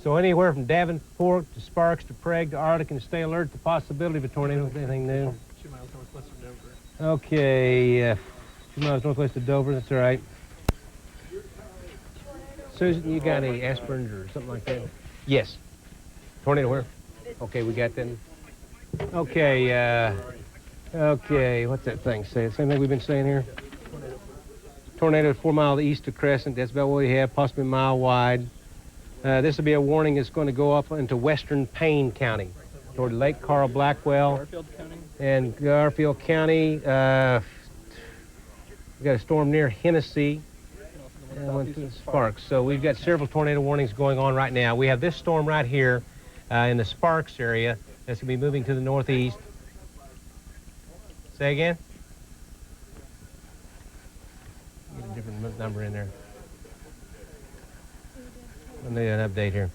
Speaker 1: So anywhere from Davenport to Sparks to Prague to Arctic, and stay alert to the possibility of a tornado. Anything new?
Speaker 12: 2 miles northwest of Dover.
Speaker 1: Okay, 2 miles northwest of Dover. That's all right. Susan, you got any aspirins or something like that? Yes. Tornado where? Okay, we got that. Okay, okay, what's that thing say? Same thing we've been saying here? Tornado 4 miles east of Crescent. That's about what we have, possibly a mile wide. This will be a warning that's going to go up into western Payne County, toward Lake Carl Blackwell.
Speaker 12: Garfield County?
Speaker 1: And Garfield County. We got a storm near Hennessy. And went through Sparks. So we've got several tornado warnings going on right now. We have this storm right here in the Sparks area that's going to be moving to the northeast. Say again? Get a different number in there. Let me do an update here.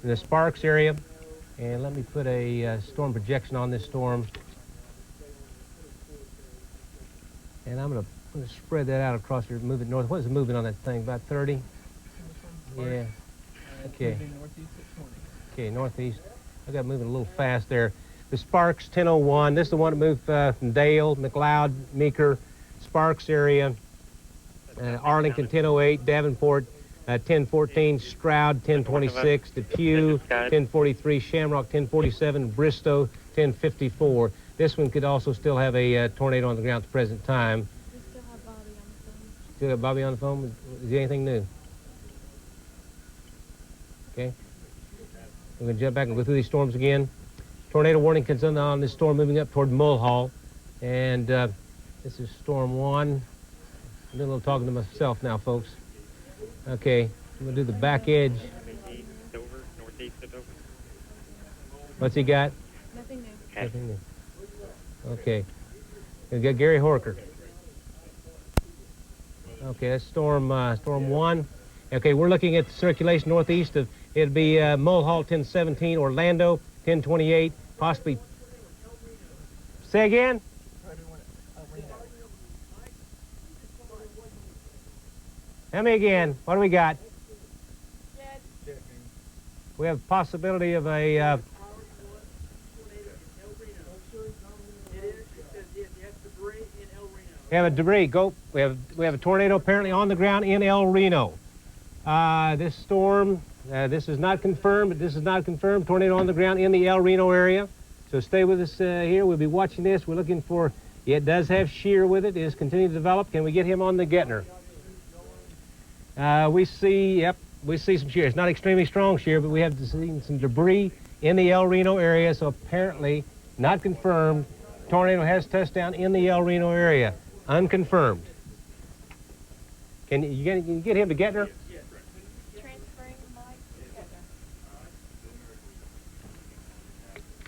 Speaker 1: In the Sparks area, and let me put a storm projection on this storm. And I'm going to spread that out across here, move it north. What is the movement on that thing? About 30? Yeah. Okay. Okay, northeast. I got moving a little fast there. The Sparks 1001. This is the one that moved from Dale, McLeod, Meeker, Sparks area. Arlington 1008, Davenport 1014, Stroud 1026, Depew 1043, Shamrock 1047, Bristow 1054. This one could also still have a tornado on the ground at the present time. Still got Bobby on the phone? Is there anything new? Okay. We're going to jump back and go through these storms again. Tornado warning comes on this storm moving up toward Mulhall. And this is storm 1. I'm doing a little talking to myself now, folks. Okay, I'm going to do the back edge.
Speaker 13: Northeast of Dover.
Speaker 1: What's he got?
Speaker 5: Nothing new.
Speaker 13: Okay.
Speaker 1: Nothing new. Okay. We've got Gary Horker. Okay, that's storm 1. Okay, we're looking at the circulation northeast of, it'd be Mulhall 1017, Orlando 1028, possibly. Say again? Tell me again. What do we got? We have possibility of a. We have a debris. Go. We have a tornado apparently on the ground in El Reno. This storm. This is not confirmed. But this is not confirmed. Tornado on the ground in the El Reno area. So stay with us here. We'll be watching this. We're looking for. It does have shear with it. It is continuing to develop. Can we get him on the Gettner? We see some shear. It's not extremely strong shear, but we have seen some debris in the El Reno area. So apparently, not confirmed. Tornado has touched down in the El Reno area. Unconfirmed. Can you get him to Gettner?
Speaker 5: Transferring Mike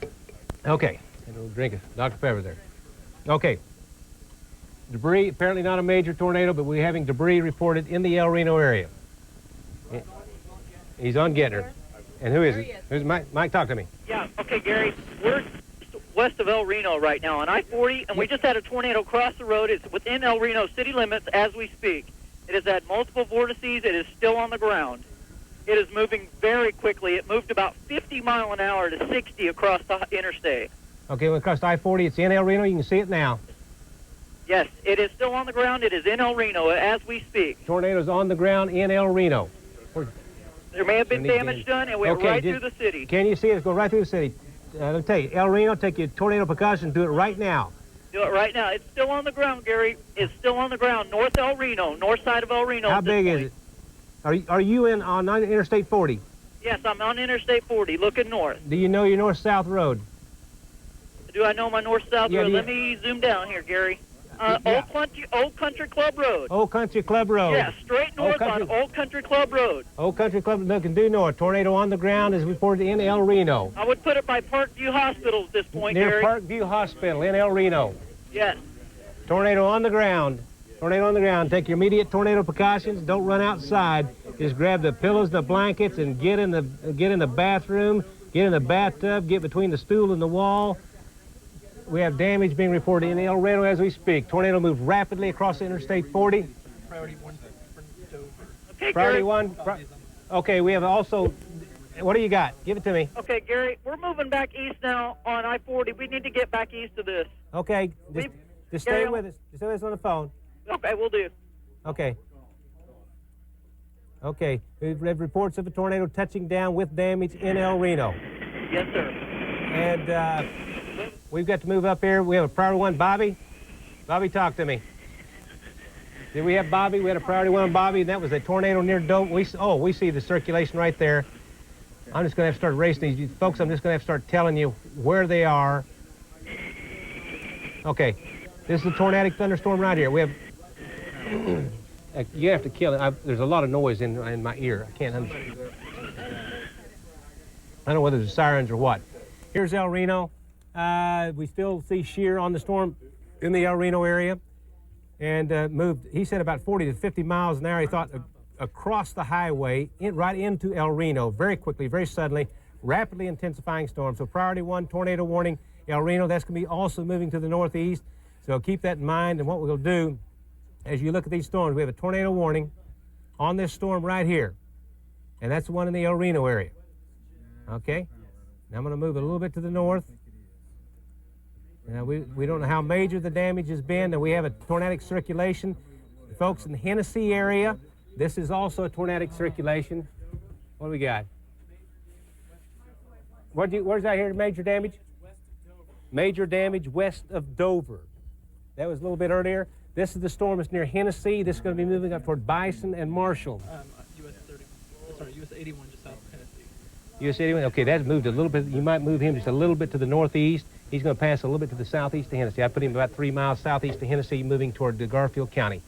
Speaker 5: to Gettner.
Speaker 1: Okay. And we'll drink a Dr. Pepper there. Okay. Debris, apparently not a major tornado, but we're having debris reported in the El Reno area. He's on Gettner. And who is he? Who's Mike? Mike, talk to me.
Speaker 2: Yeah, okay, Gary. We're west of El Reno right now on I-40, and we just had a tornado cross the road. It's within El Reno city limits as we speak. It has had multiple vortices. It is still on the ground. It is moving very quickly. It moved about 50 miles an hour to 60 across the interstate.
Speaker 1: Okay, well, across I-40, it's in El Reno. You can see it now.
Speaker 2: Yes, it is still on the ground. It is in El Reno as we speak.
Speaker 1: Tornado's on the ground in El Reno.
Speaker 2: There may have been damage done, and went right through the city.
Speaker 1: Can you see it? Go right through the city. Let me tell you, El Reno, take your tornado precautions. Do it right now.
Speaker 2: Do it right now. It's still on the ground, Gary. It's still on the ground, north El Reno, north side of El Reno.
Speaker 1: How big is it? Are you on Interstate 40?
Speaker 2: Yes, I'm on Interstate 40, looking north.
Speaker 1: Do you know your north-south road?
Speaker 2: Do I know my north-south road?
Speaker 1: Yeah.
Speaker 2: Let me zoom down here, Gary.
Speaker 1: Yeah.
Speaker 2: Old Country Club Road.
Speaker 1: Old Country Club Road.
Speaker 2: Yeah, straight north on Old Country Club Road.
Speaker 1: Old Country Club, looking due north. Tornado on the ground is reported in El Reno.
Speaker 2: I would put it by Parkview Hospital at this point,
Speaker 1: Near
Speaker 2: Gary.
Speaker 1: Parkview Hospital in El Reno.
Speaker 2: Yes.
Speaker 1: Tornado on the ground. Tornado on the ground. Take your immediate tornado precautions. Don't run outside. Just grab the pillows, the blankets, and get in the bathroom. Get in the bathtub. Get between the stool and the wall. We have damage being reported in El Reno as we speak. Tornado moved rapidly across Interstate 40.
Speaker 12: Priority 1 for Dover.
Speaker 2: Okay,
Speaker 1: Priority
Speaker 2: Gary.
Speaker 1: 1. Okay, we have also. What do you got? Give it to me.
Speaker 2: Okay, Gary, we're moving back east now on I-40. We need to get back east of this.
Speaker 1: Okay, just stay with us. Just stay with us on the phone.
Speaker 2: Okay, we'll do.
Speaker 1: Okay. Okay, we've reports of a tornado touching down with damage in El Reno.
Speaker 2: Yes, sir.
Speaker 1: And we've got to move up here. We have a priority 1, Bobby. Bobby, talk to me. Did we have Bobby? We had a priority 1 on Bobby, and that was a tornado near Dover. We see the circulation right there. I'm just going to have to start racing these. Folks, I'm just going to have to start telling you where they are. Okay, this is a tornadic thunderstorm right here. We have... You have to kill it. There's a lot of noise in my ear. I can't understand. I don't know whether it's sirens or what. Here's El Reno. We still see shear on the storm in the El Reno area, and moved, he said, about 40 to 50 miles an hour. He thought across the highway, right into El Reno, very quickly, very suddenly, rapidly intensifying storm. So priority 1, tornado warning, El Reno. That's going to be also moving to the northeast. So keep that in mind. And what we'll do, as you look at these storms, we have a tornado warning on this storm right here, and that's the one in the El Reno area. Okay? Now I'm going to move a little bit to the north. Now we don't know how major the damage has been, and we have a tornadic circulation. Folks in the Hennessy area, this is also a tornadic circulation. What do we got? Where's that here, major damage? Major damage west of Dover. That was a little bit earlier. This is the storm that's near Hennessy. This is going to be moving up toward Bison and Marshall.
Speaker 12: US 81 just south of Tennessee.
Speaker 1: US 81, okay, that's moved a little bit. You might move him just a little bit to the northeast. He's going to pass a little bit to the southeast of Hennessy. I put him about 3 miles southeast of Hennessy, moving toward Garfield County.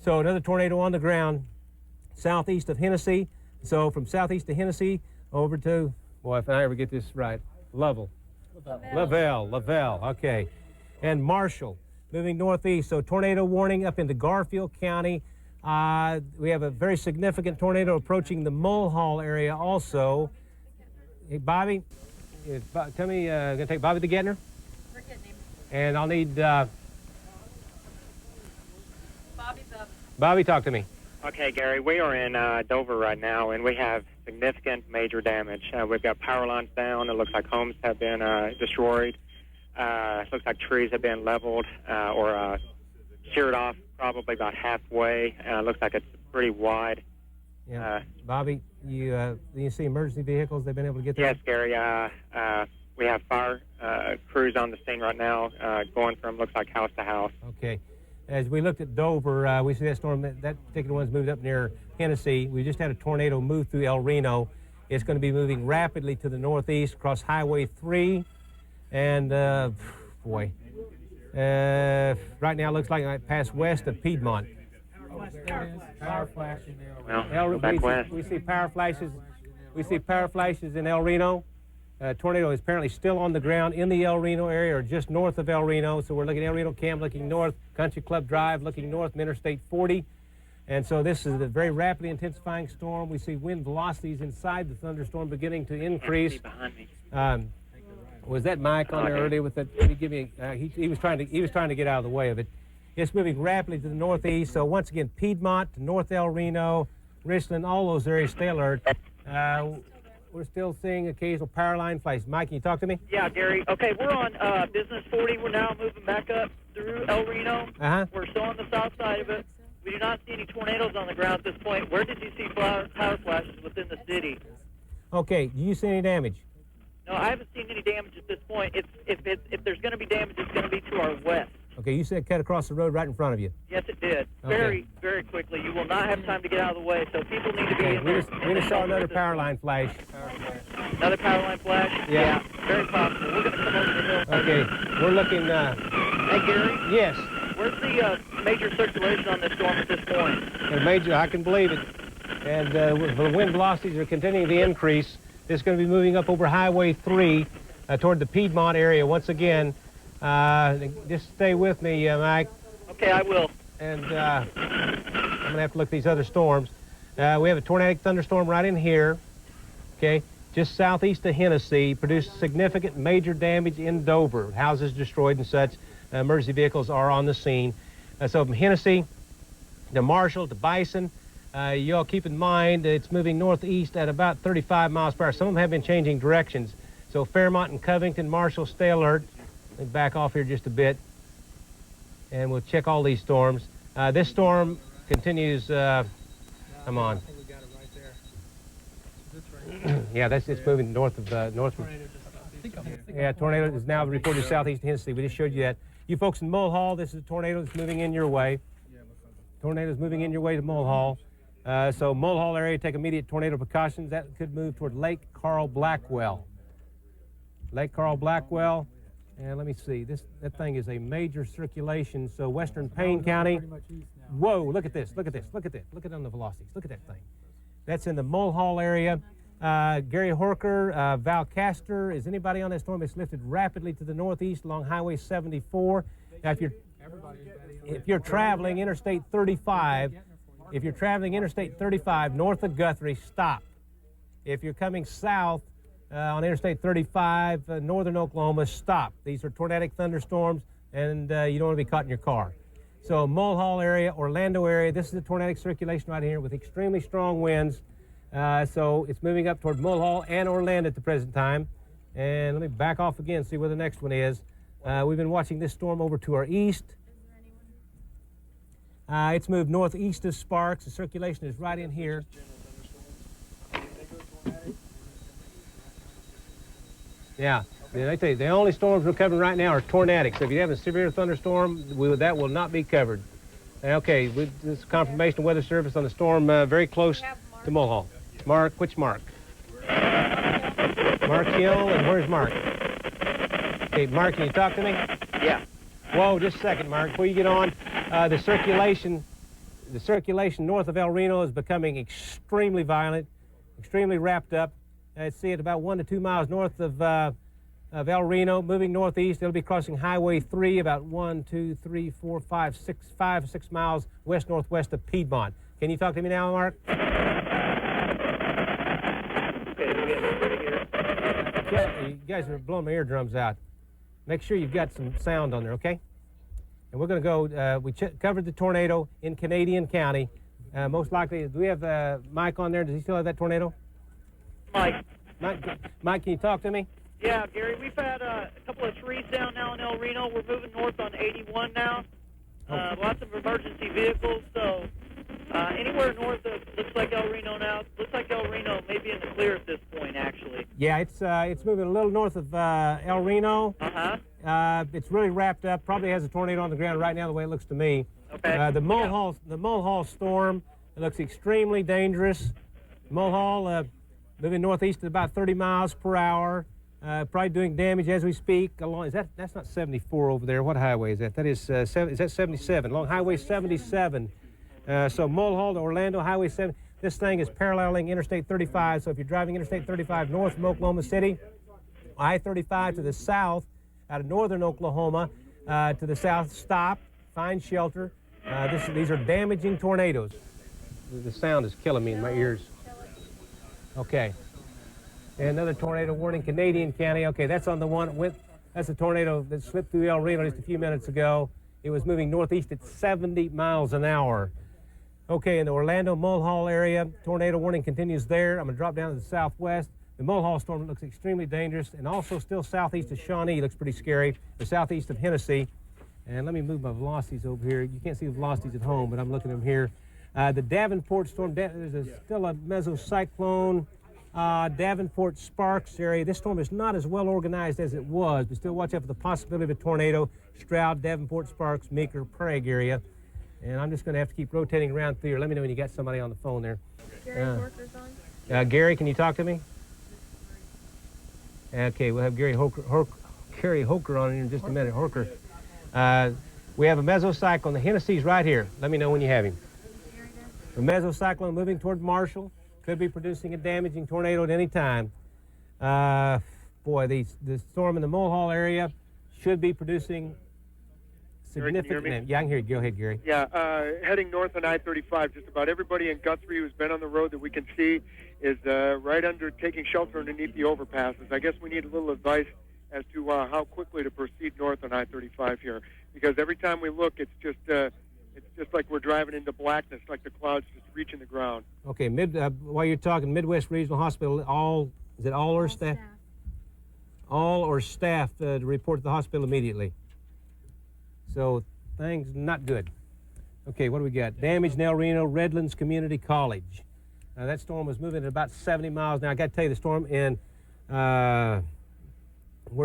Speaker 1: So another tornado on the ground southeast of Hennessy. So from southeast of Hennessy over to, boy, if I ever get this right, Lavelle, okay. And Marshall, moving northeast. So tornado warning up into Garfield County. We have a very significant tornado approaching the Mulhall area also. Hey, Bobby, tell me, going to take Bobby to Gettner?
Speaker 5: We're getting him.
Speaker 1: And I'll need,
Speaker 5: Bobby's up.
Speaker 1: Bobby, talk to me.
Speaker 8: Okay, Gary, we are in Dover right now, and we have significant major damage. We've got power lines down. It looks like homes have been destroyed. It looks like trees have been leveled or sheared off probably about halfway. Looks like it's pretty wide.
Speaker 1: Yeah. Bobby, you see emergency vehicles they've been able to get there?
Speaker 8: Yes, Gary. We have fire crews on the scene right now going from, looks like, house to house.
Speaker 1: Okay. As we looked at Dover, we see that storm, that particular one's moved up near Hennessy. We just had a tornado move through El Reno. It's going to be moving rapidly to the northeast across Highway 3. And, right now it looks like it might pass west of Piedmont.
Speaker 12: Power flash in
Speaker 1: We see power flashes. We see power flashes in El Reno. Tornado is apparently still on the ground in the El Reno area or just north of El Reno. So we're looking at El Reno Camp, looking north, Country Club Drive, looking north, Interstate 40. And so this is a very rapidly intensifying storm. We see wind velocities inside the thunderstorm beginning to increase. Was that Mike on there earlier with that? He was trying to get out of the way of it. It's moving rapidly to the northeast. So once again, Piedmont, North El Reno, Richland, all those areas stay alert. We're still seeing occasional power line flashes. Mike, can you talk to me?
Speaker 2: Yeah, Gary. Okay, we're on Business 40. We're now moving back up through El Reno. We're still on the south side of it. We do not see any tornadoes on the ground at this point. Where did you see power flashes within the city?
Speaker 1: Okay, do you see any damage?
Speaker 2: No, I haven't seen any damage at this point. If there's going to be damage, it's going to be to our west.
Speaker 1: Okay, you said cut across the road right in front of you.
Speaker 2: Yes, it did.
Speaker 1: Okay.
Speaker 2: Very, very quickly. You will not have time to get out of the way, so people need to be in
Speaker 1: we
Speaker 2: there.
Speaker 1: we just saw another power line flash.
Speaker 2: Another power line flash?
Speaker 1: Yeah.
Speaker 2: Very possible. We're going to come over the hill.
Speaker 1: Okay, we're looking...
Speaker 2: Hey, Gary?
Speaker 1: Yes.
Speaker 2: Where's the major circulation on this storm at this point?
Speaker 1: Major, I can believe it. And the wind velocities are continuing to increase. It's going to be moving up over Highway 3 toward the Piedmont area once again. Just stay with me, Mike.
Speaker 2: Okay, I will.
Speaker 1: And I'm going to have to look at these other storms. We have a tornadic thunderstorm right in here, okay, just southeast of Hennessy, produced significant major damage in Dover. Houses destroyed and such. Emergency vehicles are on the scene. So from Hennessy to Marshall to Bison, you all keep in mind it's moving northeast at about 35 miles per hour. Some of them have been changing directions. So Fairmont and Covington, Marshall, stay alert. Let me back off here just a bit, and we'll check all these storms. This storm continues, come on. Yeah, it's moving north of, yeah, tornado is now reported southeast of Hennessy. We just showed you that. You folks in Mulhall, this is a tornado that's moving in your way. Tornado is moving in your way to Mulhall. So Mulhall area, take immediate tornado precautions. That could move toward Lake Carl Blackwell. Lake Carl Blackwell. And let me see, that thing is a major circulation. So western Payne County. Whoa, look at this, look at this, look at this. Look at it on the velocities, look at that thing. That's in the Mulhall area. Gary Horker, Val Castor, is anybody on that storm? It's lifted rapidly to the northeast along Highway 74. Now, if you're traveling Interstate 35, north of Guthrie, stop. If you're coming south on Interstate 35, northern Oklahoma, stop. These are tornadic thunderstorms, and you don't want to be caught in your car. So Mulhall area, Orlando area, this is a tornadic circulation right here with extremely strong winds. So it's moving up toward Mulhall and Orlando at the present time. And let me back off again, see where the next one is. We've been watching this storm over to our east. It's moved northeast of Sparks. The circulation is right in here. Yeah. Yeah, I tell you, the only storms we're covering right now are tornadic. So if you have a severe thunderstorm, that will not be covered. Okay, this is confirmation of Weather Service on the storm very close to Mulhall. Mark, which Mark? Mark Hill, and where's Mark? Okay, Mark, can you talk to me?
Speaker 2: Yeah.
Speaker 1: Whoa, just a second, Mark. Before you get on, the circulation north of El Reno is becoming extremely violent, extremely wrapped up. See it about 1 to 2 miles north of El Reno, moving northeast. It'll be crossing Highway 3 about 1, 2, 3, 4, 5, 6 miles west-northwest of Piedmont. Can you talk to me now, Mark? You guys are blowing my eardrums out. Make sure you've got some sound on there, okay? And we're going to go, we covered the tornado in Canadian County. Most likely, do we have Mike on there? Does he still have that tornado?
Speaker 2: Mike,
Speaker 1: can you talk to me?
Speaker 2: Yeah, Gary, we've had a couple of trees down now in El Reno. We're moving north on 81 now. Lots of emergency vehicles, so anywhere north of, looks like El Reno now, looks like El Reno may be in the clear at this point, actually.
Speaker 1: Yeah, it's moving a little north of El Reno. It's really wrapped up, probably has a tornado on the ground right now, the way it looks to me.
Speaker 2: Okay.
Speaker 1: The Mulhall storm, it looks extremely dangerous. Mulhall moving northeast at about 30 miles per hour. Probably doing damage as we speak. Along, that's not 74 over there. What highway is that? That is, is that 77? Along Highway 77. So Mulhall to Orlando, Highway 7. This thing is paralleling Interstate 35. So if you're driving Interstate 35 north from Oklahoma City, I-35 to the south, out of northern Oklahoma, to the south, stop, find shelter. These are damaging tornadoes. The sound is killing me in my ears. Okay. And another tornado warning, Canadian County. Okay, that's on the one that's a tornado that slipped through El Reno just a few minutes ago. It was moving northeast at 70 miles an hour. Okay, in the Orlando Mulhall area, tornado warning continues there. I'm going to drop down to the southwest. The Mulhall storm looks extremely dangerous, and also still southeast of Shawnee looks pretty scary. The southeast of Hennessy. And let me move my velocities over here. You can't see the velocities at home, but I'm looking at them here. The Davenport storm, there's still a mesocyclone. Davenport Sparks area. This storm is not as well organized as it was, but still watch out for the possibility of a tornado. Stroud, Davenport, Sparks, Meeker, Prague area. And I'm just going to have to keep rotating around through here. Let me know when you got somebody on the phone there.
Speaker 5: Gary Horker's on.
Speaker 1: Gary, can you talk to me? Okay, we'll have Gary Hoker on in just a minute. Hoker. We have a mesocyclone. The Hennessy's right here. Let me know when you have him. A mesocyclone moving toward Marshall. Could be producing a damaging tornado at any time. Boy, the storm in the Mulhall area should be producing significant. Yeah, I can hear you. Go ahead, Gary.
Speaker 6: Yeah, heading north on I-35, just about everybody in Guthrie who's been on the road that we can see is right under taking shelter underneath the overpasses. I guess we need a little advice as to how quickly to proceed north on I-35 here, because every time we look, it's just like we're driving into blackness, like the clouds just reaching the ground.
Speaker 1: Okay, while you're talking, Midwest Regional Hospital, all or staff? All or staff to report to the hospital immediately. So things not good. Okay, what do we got? Damage in El Reno, Redlands Community College. That storm was moving at about 70 miles now. I got to tell you, the storm in, where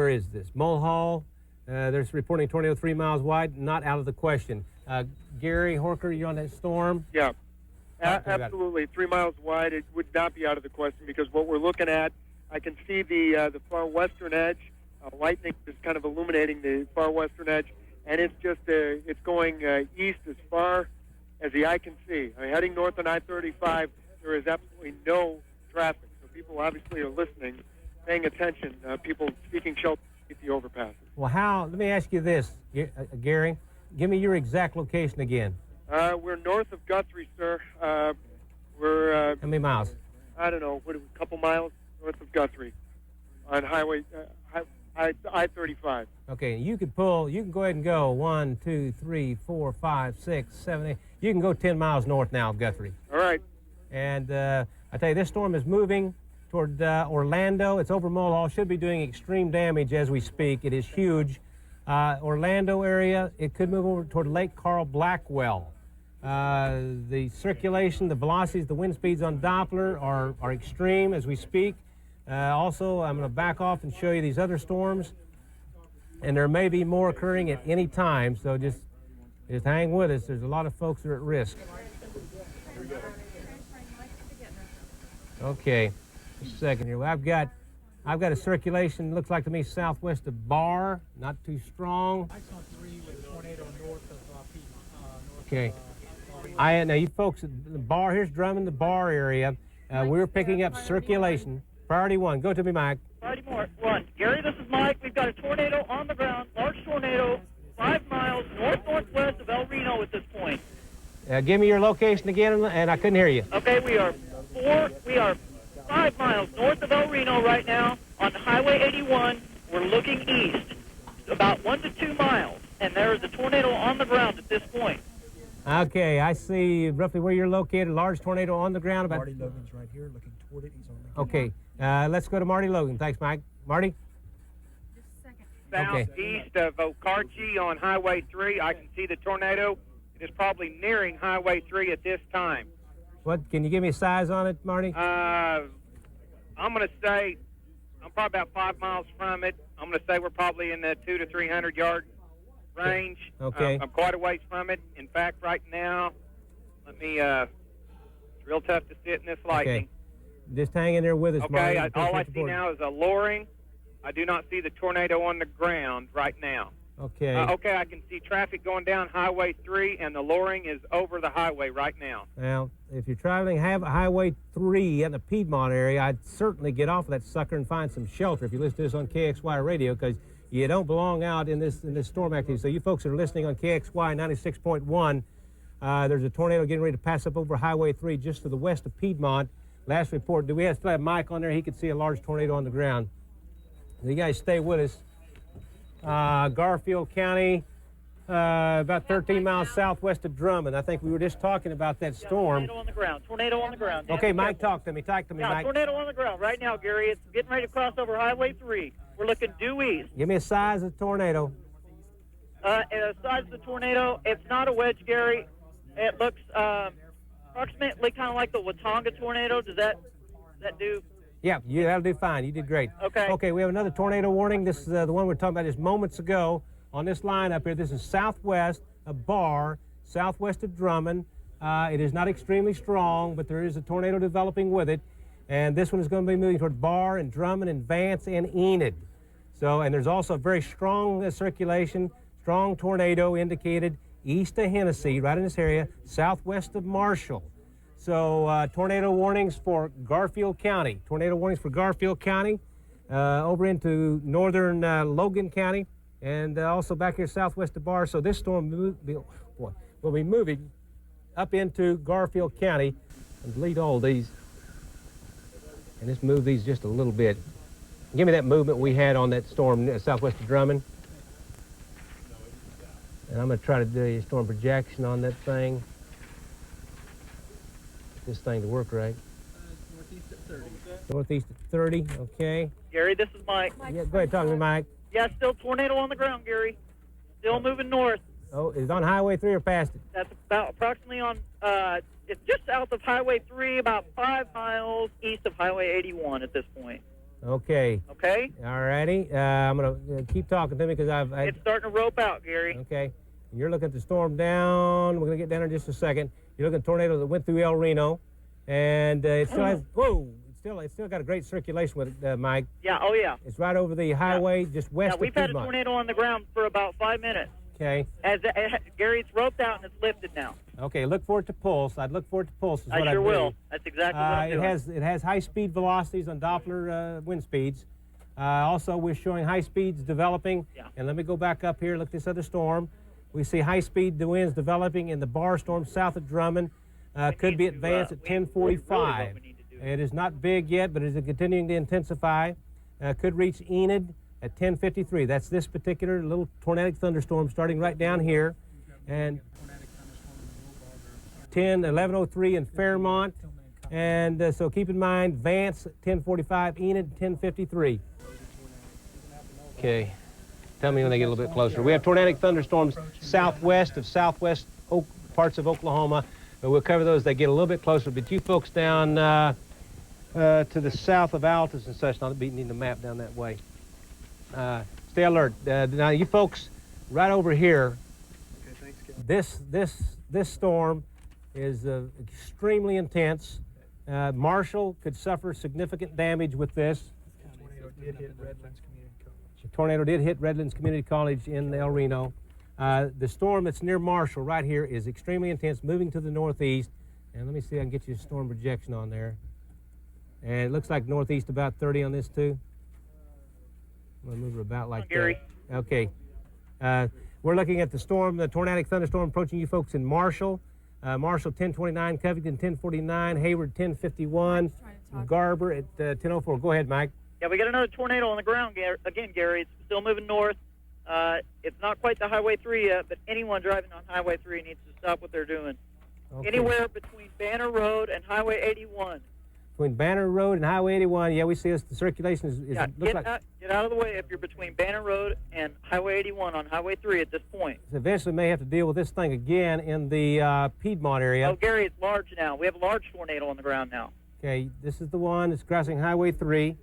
Speaker 1: is this? Mulhall. They're reporting a tornado 3 miles wide, not out of the question. Gary Horker, you're on that storm?
Speaker 6: Yeah, absolutely. 3 miles wide, it would not be out of the question, because what we're looking at, I can see the far western edge. Lightning is kind of illuminating the far western edge, and it's just it's going east as far as the eye can see. Heading north on I-35, there is absolutely no traffic. So people obviously are listening, paying attention. People seeking shelter at the overpasses.
Speaker 1: Well, let me ask you this, Gary. Give me your exact location again.
Speaker 6: We're north of Guthrie, sir. We're...
Speaker 1: how many miles?
Speaker 6: I don't know, a couple miles north of Guthrie on Highway I-35.
Speaker 1: Okay, you can go ahead and go 1, 2, 3, 4, 5, 6, 7, 8. You can go 10 miles north now of Guthrie.
Speaker 6: All right.
Speaker 1: And I tell you, this storm is moving toward Orlando. It's over Mulhall. Should be doing extreme damage as we speak. It is huge. Orlando area, it could move over toward Lake Carl Blackwell. The circulation, the velocities, the wind speeds on Doppler are extreme as we speak. Also, I'm going to back off and show you these other storms. And there may be more occurring at any time, so just hang with us. There's a lot of folks that are at risk. Okay, just a second here. I've got a circulation, looks like to me southwest of Barr, not too strong.
Speaker 12: I saw 3 with a tornado north of Piedmont.
Speaker 1: Okay. Now you folks, the Barr, here's Drummond, the Barr area. We're picking up circulation. Priority 1, go to me, Mike.
Speaker 2: Priority 1. Gary, this is Mike. We've got a tornado on the ground, large tornado, 5 miles north-northwest of El Reno at this point.
Speaker 1: Give me your location again, and I couldn't hear you.
Speaker 2: Okay, we are 5 miles north of El Reno right now on Highway 81. We're looking east, about 1 to 2 miles, and there is a tornado on the ground at this point.
Speaker 1: Okay, I see roughly where you're located. Large tornado on the ground.
Speaker 3: Marty Logan's right here, looking toward it. He's on the
Speaker 1: Okay, let's go to Marty Logan. Thanks, Mike. Marty?
Speaker 8: Southeast of OKC on Highway 3, I can see the tornado. It is probably nearing Highway 3 at this time.
Speaker 1: What, can you give me a size on it, Marty?
Speaker 8: I'm going to say I'm probably about 5 miles from it. I'm going to say we're probably in the 200 to 300 yard range.
Speaker 1: Okay.
Speaker 8: I'm quite a ways from it. In fact, right now, it's real tough to sit in this lightning.
Speaker 1: Okay. Just hang in there with us, Marty.
Speaker 8: Okay, all I see now is a lowering. I do not see the tornado on the ground right now.
Speaker 1: Okay.
Speaker 8: Okay, I can see traffic going down Highway 3, and the lowering is over the highway right now.
Speaker 1: Now, if you're traveling Highway 3 in the Piedmont area, I'd certainly get off of that sucker and find some shelter if you listen to this on KXY radio, because you don't belong out in this storm activity. So you folks that are listening on KXY 96.1, there's a tornado getting ready to pass up over Highway 3 just to the west of Piedmont. Last report, do we still have Mike on there? He could see a large tornado on the ground. You guys stay with us. Garfield County, about 13 miles southwest of Drummond. I think we were just talking about that storm.
Speaker 2: Tornado on the ground. Tornado on the ground.
Speaker 1: Okay, Mike, talk to me. Talk to me, Mike.
Speaker 2: Tornado on the ground right now, Gary. It's getting ready to cross over Highway 3. We're looking due east.
Speaker 1: Give me a size of tornado.
Speaker 2: And the size of the tornado, it's not a wedge, Gary. It looks approximately kind of like the Watauga tornado. Does that do?
Speaker 1: Yeah, that'll do fine. You did great.
Speaker 2: Okay.
Speaker 1: Okay, we have another tornado warning. This is the one we were talking about just moments ago on this line up here. This is southwest of Barr, southwest of Drummond. It is not extremely strong, but there is a tornado developing with it. And this one is going to be moving toward Barr and Drummond and Vance and Enid. So, and there's also a very strong circulation, strong tornado indicated east of Hennessy, right in this area, southwest of Marshall. So tornado warnings for Garfield County. Tornado warnings for Garfield County, over into northern Logan County, and also back here southwest of Barr. So this storm will be moving up into Garfield County. And delete all these. And just move these just a little bit. Give me that movement we had on that storm southwest of Drummond. And I'm going to try to do a storm projection on that thing. This thing to work right.
Speaker 12: Northeast at 30.
Speaker 1: Northeast at 30, okay.
Speaker 2: Gary, this is Mike.
Speaker 1: Yeah, go ahead, talk to me, Mike.
Speaker 2: Yeah, still tornado on the ground, Gary. Still moving north.
Speaker 1: Oh, is it on Highway 3 or past it?
Speaker 2: That's about approximately on, it's just south of Highway 3, about 5 miles east of Highway 81 at this point.
Speaker 1: Okay.
Speaker 2: Okay?
Speaker 1: All righty. I'm going to keep talking to me because
Speaker 2: It's starting to rope out, Gary.
Speaker 1: Okay. You're looking at the storm down. We're going to get down in just a second. You're looking at a tornado that went through El Reno, and it still has, it's still got a great circulation with it, Mike.
Speaker 2: Yeah, oh yeah.
Speaker 1: It's right over the highway, just west of
Speaker 2: we've had a
Speaker 1: Piedmont.
Speaker 2: tornado on the ground for about 5 minutes.
Speaker 1: Okay.
Speaker 2: Gary, it's roped out and it's lifted now.
Speaker 1: Okay, look for it to pulse. I'd look for it to pulse. Is what
Speaker 2: I sure
Speaker 1: I'd do.
Speaker 2: will. That's exactly what I'm doing.
Speaker 1: It has high speed velocities on Doppler wind speeds. Also, we're showing high speeds developing.
Speaker 2: Yeah.
Speaker 1: And let me go back up here. Look at this other storm. We see high speed winds developing in the Barr storm south of Drummond. Could be advanced at 10:45. It is not big yet, but it is continuing to intensify. Could reach Enid at 10:53. That's this particular little tornadic thunderstorm starting right down here. And 11:03 in Fairmont. And so keep in mind, Vance at 10:45, Enid 10:53. Okay. Tell me when they get a little bit closer. We have tornadic thunderstorms southwest of southwest parts of Oklahoma. But we'll cover those as they get a little bit closer. But you folks down to the south of Altus and such, not needing the map down that way. Stay alert. Now, you folks, right over here,
Speaker 3: Okay, thanks, Gary.
Speaker 1: this storm is extremely intense. Marshall could suffer significant damage with this.
Speaker 3: Tornado did hit Redlands Community College.
Speaker 1: The tornado did hit Redlands Community College in El Reno. The storm that's near Marshall right here is extremely intense, moving to the northeast. And let me see if I can get you a storm projection on there. And it looks like northeast about 30 on this too. I'm gonna move her about like
Speaker 2: Gary.
Speaker 1: that. Okay. We're looking at the storm, the tornadic thunderstorm approaching you folks in Marshall. Marshall 1029, Covington 1049, Hayward 1051, Garber at 1004. Go ahead, Mike.
Speaker 2: Yeah, we got another tornado on the ground again, Gary. It's still moving north. It's not quite the Highway 3 yet, but anyone driving on Highway 3 needs to stop what they're doing.
Speaker 1: Okay.
Speaker 2: Anywhere between Banner Road and Highway 81.
Speaker 1: Between Banner Road and Highway 81, yeah, we see this, the circulation is
Speaker 2: Yeah,
Speaker 1: looks
Speaker 2: get
Speaker 1: like
Speaker 2: out of the way if you're between Banner Road and Highway 81 on Highway 3 at this point.
Speaker 1: eventually may have to deal with this thing again in the Piedmont area.
Speaker 2: Oh, Gary, it's large now. We have a large tornado on the ground now.
Speaker 1: Okay, this is the one that's crossing Highway 3.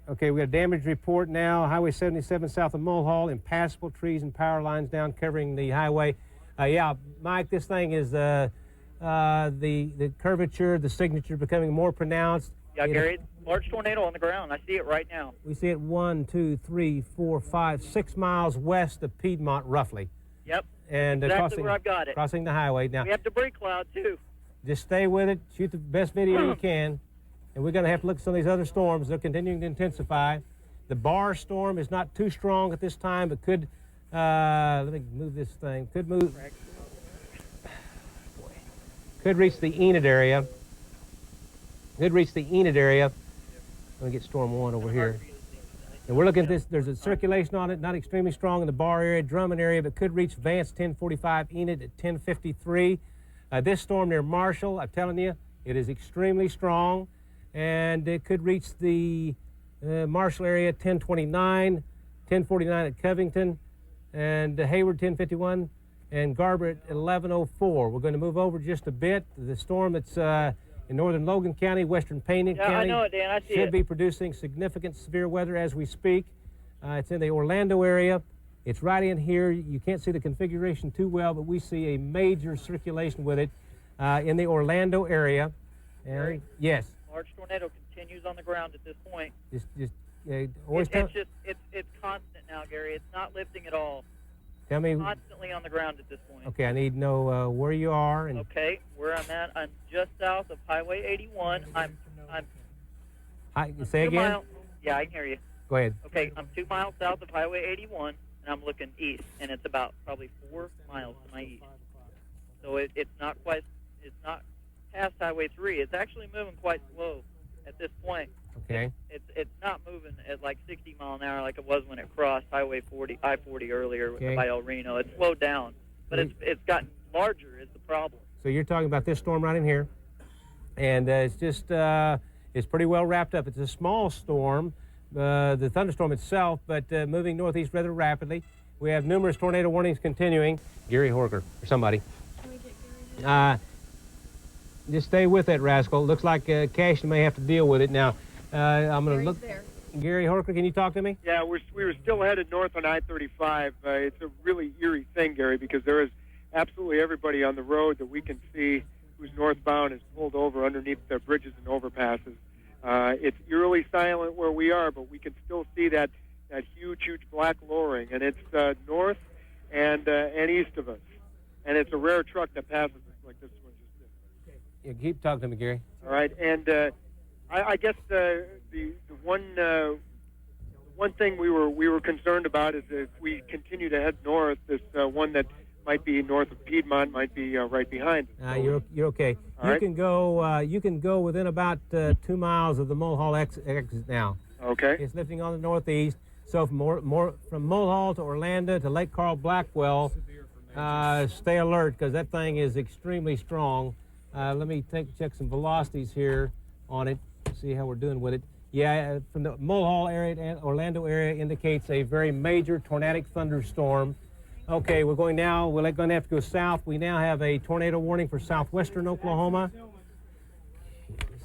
Speaker 1: Okay, we got a damage report now. Highway 77 south of Mulhall, impassable trees and power lines down covering the highway. Yeah, Mike, this thing is the curvature, the signature becoming more pronounced.
Speaker 2: Yeah, Gary, large tornado on the ground. I see it right now.
Speaker 1: We see it 1, 2, 3, 4, 5, 6 miles west of Piedmont, roughly.
Speaker 2: Yep.
Speaker 1: And
Speaker 2: Exactly where I've got it.
Speaker 1: crossing the highway. Now,
Speaker 2: We have debris cloud, too.
Speaker 1: just stay with it. Shoot the best video you can. And we're going to have to look at some of these other storms. They're continuing to intensify. The bar storm is not too strong at this time, but could, let me move this thing, could reach the Enid area. Could reach the Enid area. Let me get storm 1 over here. And we're looking at this, there's a circulation on it, not extremely strong in the bar area, Drummond area, but could reach Vance 1045, Enid at 1053. This storm near Marshall, I'm telling you, it is extremely strong. And it could reach the Marshall area 1029, 1049 at Covington, and Hayward 1051, and Garber at 1104. We're going to move over just a bit. The storm that's in northern Logan County, western Payne County,
Speaker 2: I know it, Dan. I see
Speaker 1: should
Speaker 2: it.
Speaker 1: be producing significant severe weather as we speak. It's in the Orlando area. It's right in here. You can't see the configuration too well, but we see a major circulation with it in the Orlando area. And, yes.
Speaker 2: Large tornado continues on the ground at this point.
Speaker 1: Always
Speaker 2: It's constant now, Gary. It's not lifting at all.
Speaker 1: tell me.
Speaker 2: Constantly on the ground at this point.
Speaker 1: Okay, I need to know where you are. And
Speaker 2: Okay, where I'm at, I'm just south of Highway 81. I'm
Speaker 1: say
Speaker 2: 2
Speaker 1: again.
Speaker 2: miles. Yeah, I can hear you.
Speaker 1: Go ahead.
Speaker 2: Okay, I'm 2 miles south of Highway 81, and I'm looking east, and it's about probably 4 miles to my east. So it's not past Highway 3. It's actually moving quite slow at this point.
Speaker 1: Okay.
Speaker 2: It's not moving at like 60 mile an hour like it was when it crossed Highway 40, I-40 earlier
Speaker 1: Okay.
Speaker 2: by El Reno. It's slowed down, but it's gotten larger is the problem.
Speaker 1: So you're talking about this storm right in here, and it's just it's pretty well wrapped up. It's a small storm, the thunderstorm itself, but moving northeast rather rapidly. We have numerous tornado warnings continuing. Gary Horker or somebody. Just stay with that rascal. Looks like Cash may have to deal with it now. I'm going to look. Gary Horker, can you talk to me?
Speaker 6: Yeah, we were still headed north on I-35. It's a really eerie thing, Gary, because there is absolutely everybody on the road that we can see who's northbound is pulled over underneath the bridges and overpasses. It's eerily silent where we are, but we can still see that huge black lowering, and it's north and east of us. And it's a rare truck that passes us like this one just did.
Speaker 1: Yeah, keep talking to me, Gary.
Speaker 6: All right, and I guess the one thing we were concerned about is if we continue to head north, this one that might be north of Piedmont might be right behind us.
Speaker 1: You're okay.
Speaker 6: All right.
Speaker 1: You can go within about 2 miles of the Mulhall exit now.
Speaker 6: Okay.
Speaker 1: It's lifting on the northeast. So from Mulhall to Orlando to Lake Carl Blackwell, stay alert because that thing is extremely strong. Let me check some velocities here on it. See how we're doing with it. Yeah, from the Mulhall area and Orlando area indicates a very major tornadic thunderstorm. Okay, we're going to have to go south. We now have a tornado warning for southwestern Oklahoma.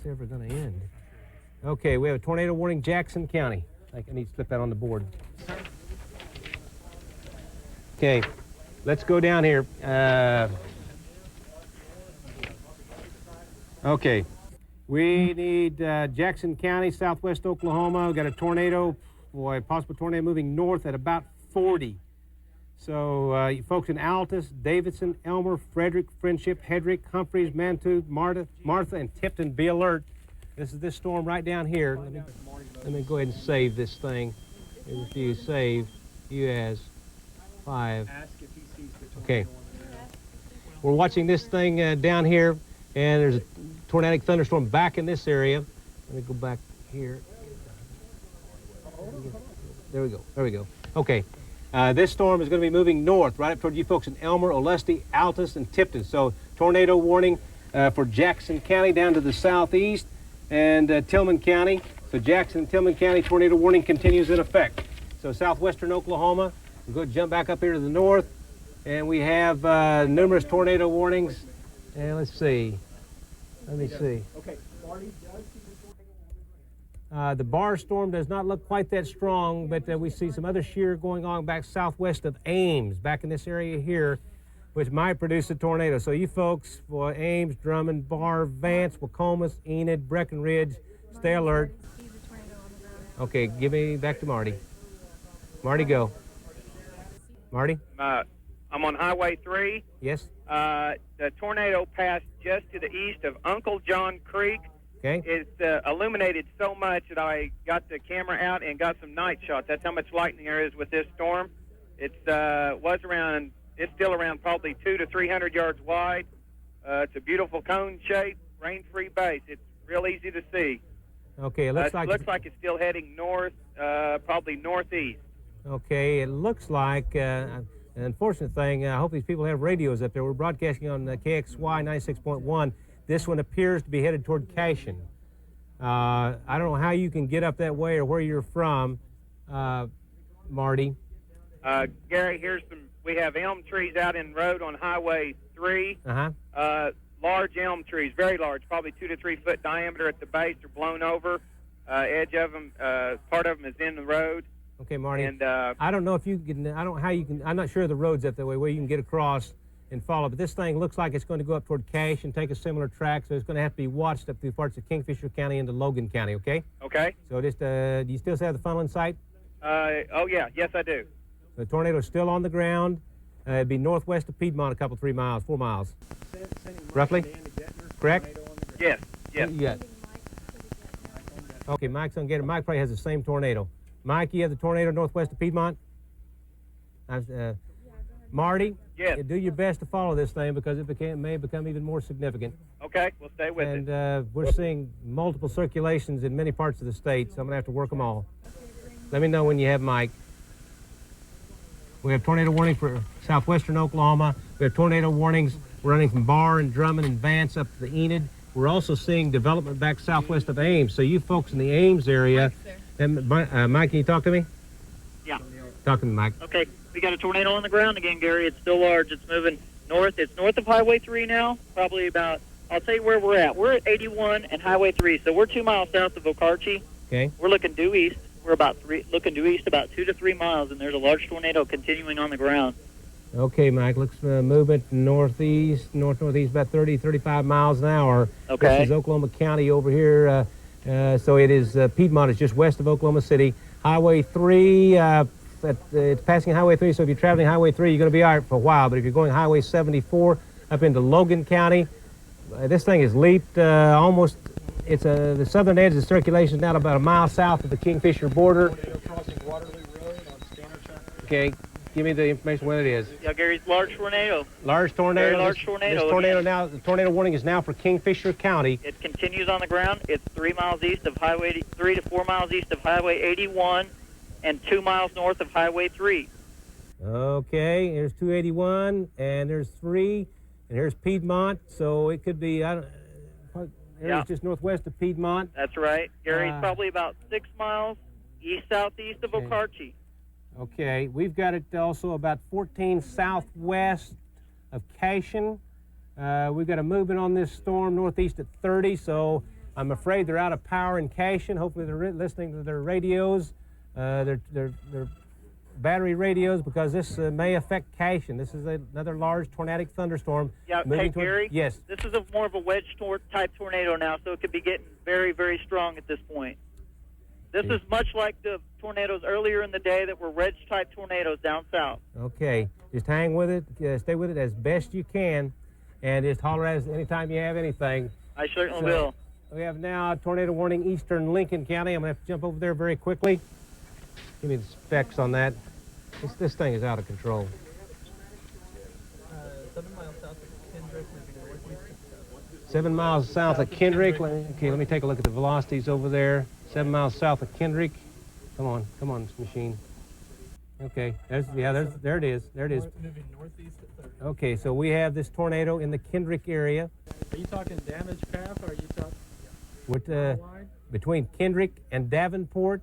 Speaker 1: this ever going to end? Okay, we have a tornado warning, Jackson County. I need to flip that on the board. Okay, let's go down here. Okay, we need Jackson County, southwest Oklahoma. We've got a tornado, boy, possible tornado moving north at about 40. So you folks in Altus, Davidson, Elmer, Frederick, Friendship, Hedrick, Humphreys, Mantoo, Martha, and Tipton, be alert. This is this storm right down here. Let me go ahead and save this thing. If you save, U.S. 5. Okay. We're watching this thing down here, and there's a tornadic thunderstorm back in this area. Let me go back here. There we go. There we go. Okay. This storm is going to be moving north, right up toward you folks in Elmer, Olustee, Altus, and Tipton. So tornado warning for Jackson County down to the southeast and Tillman County. So Jackson and Tillman County tornado warning continues in effect. So southwestern Oklahoma, we'll go jump back up here to the north, and we have numerous tornado warnings. And let's see. Let me see.
Speaker 3: Okay, Marty does see
Speaker 1: the bar storm does not look quite that strong, but we see some other shear going on back southwest of Ames, back in this area here, which might produce a tornado. So you folks, for Ames, Drummond, Bar, Vance, Wacomas, Enid, Breckenridge, stay alert. Okay, give me back to Marty. Marty, go. Marty?
Speaker 8: I'm on Highway 3.
Speaker 1: Yes?
Speaker 8: The tornado passed just to the east of Uncle John Creek.
Speaker 1: Okay.
Speaker 8: It's illuminated so much that I got the camera out and got some night shots. That's how much lightning there is with this storm. It's still around probably 200 to 300 yards wide. It's a beautiful cone shape, rain-free base. It's real easy to see.
Speaker 1: Okay, it looks
Speaker 8: looks like it's still heading north, probably northeast.
Speaker 1: Okay, it looks like an unfortunate thing. I hope these people have radios up there. We're broadcasting on KXY 96.1. This one appears to be headed toward Cashin. I don't know how you can get up that way or where you're from, Marty.
Speaker 8: Gary, we have elm trees out in the road on Highway 3. Large elm trees, very large, probably 2 to 3 foot diameter at the base. They're blown over. Edge of them, part of them is in the road.
Speaker 1: Okay, Marty.
Speaker 8: And
Speaker 1: I don't know if you can. I don't know how you can. I'm not sure the road's up that way where you can get across and follow. But this thing looks like it's going to go up toward Cache and take a similar track, so it's going to have to be watched up through parts of Kingfisher County into Logan County. Okay.
Speaker 8: Okay.
Speaker 1: So just do you still have the funnel in sight?
Speaker 8: Oh yeah, yes I do.
Speaker 1: The tornado's still on the ground. It'd be northwest of Piedmont, a couple, 4 miles. Roughly? Correct?
Speaker 8: Yes, yes.
Speaker 1: Yeah. Okay, Mike's on Gator. Mike probably has the same tornado. Mike, you have the tornado northwest of Piedmont? Marty?
Speaker 8: Yes.
Speaker 1: Do your best to follow this thing because it may become even more significant.
Speaker 8: Okay, we'll stay with it.
Speaker 1: And we're seeing multiple circulations in many parts of the state, so I'm going to have to work them all. Let me know when you have Mike. We have tornado warning for southwestern Oklahoma. We have tornado warnings running from Bar and Drummond and Vance up to the Enid. We're also seeing development back southwest of Ames. So you folks in the Ames area, and Mike, can you talk to me?
Speaker 2: Yeah.
Speaker 1: Talk to me, Mike.
Speaker 2: Okay, we got a tornado on the ground again, Gary. It's still large. It's moving north. It's north of Highway 3 now, probably about, I'll tell you where we're at. We're at 81 and Highway 3, so we're 2 miles south of Okarche.
Speaker 1: Okay.
Speaker 2: We're looking due east. We're about looking due east about 2 to 3 miles, and there's a large tornado continuing on the ground.
Speaker 1: Okay, Mike, looks movement northeast, northeast, about 30, 35 miles an hour.
Speaker 2: Okay.
Speaker 1: This is Oklahoma County over here. So it is, Piedmont is just west of Oklahoma City. Highway 3, it's passing Highway 3, so if you're traveling Highway 3, you're going to be all right for a while. But if you're going Highway 74 up into Logan County, this thing has leaped almost, it's the southern edge of the circulation is now about a mile south of the Kingfisher border. Okay. Give me the information what it is.
Speaker 2: Yeah, Gary's large tornado.
Speaker 1: Large tornado.
Speaker 2: Very large tornado.
Speaker 1: This tornado now, the tornado warning is now for Kingfisher County.
Speaker 2: It continues on the ground. It's 3 miles east of Highway 3 to 4 miles east of Highway 81 and 2 miles north of Highway 3.
Speaker 1: Okay, here's 281 and there's 3 and here's Piedmont. So it could be, here's just northwest of Piedmont.
Speaker 2: That's right. Gary's probably about 6 miles east-southeast of Okarche.
Speaker 1: Okay, we've got it also about 14 southwest of Cashin. We've got a movement on this storm northeast at 30, so I'm afraid they're out of power in Cashin. Hopefully they're listening to their radios, their battery radios, because this may affect Cashin. This is another large tornadic thunderstorm.
Speaker 2: Yeah,
Speaker 1: moving
Speaker 2: hey, Gary?
Speaker 1: Yes.
Speaker 2: This is more of a wedge type tornado now, so it could be getting very, very strong at this point. This is much like the tornadoes earlier in the day that were wedge type tornadoes down south.
Speaker 1: Okay, just hang with it, stay with it as best you can, and just holler at us anytime you have anything.
Speaker 2: I certainly will.
Speaker 1: We have now a tornado warning eastern Lincoln County. I'm going to have to jump over there very quickly. Give me the specs on that. This thing is out of control.
Speaker 12: 7 miles south of Kendrick.
Speaker 1: 7 miles south of Kendrick. Let me take a look at the velocities over there. 7 miles south of Kendrick. Come on, machine. Okay, there it is.
Speaker 12: Moving northeast at 30.
Speaker 1: Okay, so we have this tornado in the Kendrick area.
Speaker 12: Are you talking damage path, or are you talking
Speaker 1: Between Kendrick and Davenport,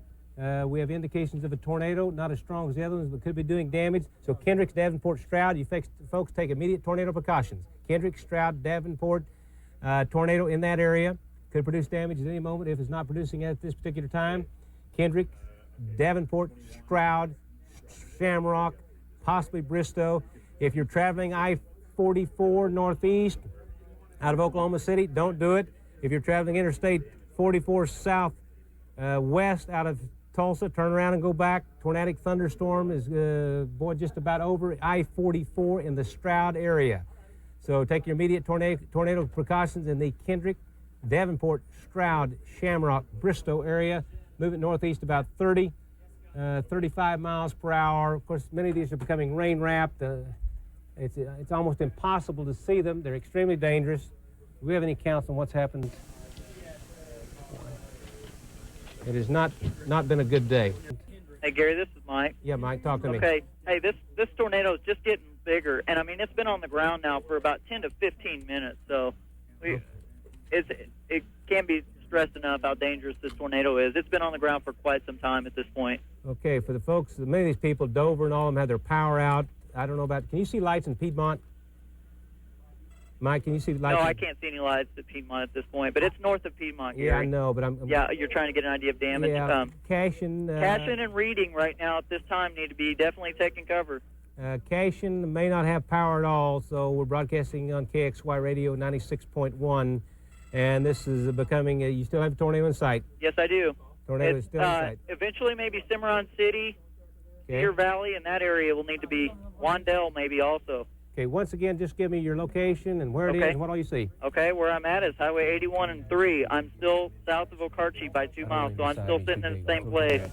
Speaker 1: we have indications of a tornado, not as strong as the other ones, but could be doing damage. So Kendrick, Davenport, Stroud, you folks take immediate tornado precautions. Kendrick, Stroud, Davenport, tornado in that area. Could produce damage at any moment if it's not producing at this particular time. Kendrick, Davenport, Stroud, Shamrock, possibly Bristow. If you're traveling I-44 northeast out of Oklahoma City, don't do it. If you're traveling Interstate 44 south west out of Tulsa, turn around and go back. Tornadic thunderstorm is just about over I-44 in the Stroud area. So take your immediate tornado precautions in the Kendrick, Davenport, Stroud, Shamrock, Bristow area. Move it northeast about 35 miles per hour. Of course, many of these are becoming rain wrapped. It's almost impossible to see them. They're extremely dangerous. Do we have any counts on what's happened? It has not been a good day.
Speaker 2: Hey, Gary, this is Mike.
Speaker 1: Yeah, Mike, talk to me.
Speaker 2: Okay. Hey, this tornado is just getting bigger, and I mean, it's been on the ground now for about 10 to 15 minutes, so it can't be stressed enough how dangerous this tornado is. It's been on the ground for quite some time at this point.
Speaker 1: Okay, for the folks, many of these people, Dover and all of them, had their power out. I don't know about, can you see lights in Piedmont? Mike, can you see lights?
Speaker 2: No, I can't see any lights at Piedmont at this point, but it's north of Piedmont, Gary.
Speaker 1: Yeah, I know, but
Speaker 2: yeah, you're trying to get an idea of damage.
Speaker 1: Yeah, Cashin
Speaker 2: and Reading right now at this time need to be definitely taking cover.
Speaker 1: Cashin may not have power at all, so we're broadcasting on KXY Radio 96.1, and this is becoming, you still have a tornado in sight?
Speaker 2: Yes, I do.
Speaker 1: Tornado is still in sight.
Speaker 2: Eventually maybe Cimarron City, Deer Valley, and that area will need to be, Wandell maybe also.
Speaker 1: Okay, once again, just give me your location and where it is and what all you see.
Speaker 2: Okay, where I'm at is Highway 81 and 3. I'm still south of Okarche by 2 miles, so I'm still sitting in the same place.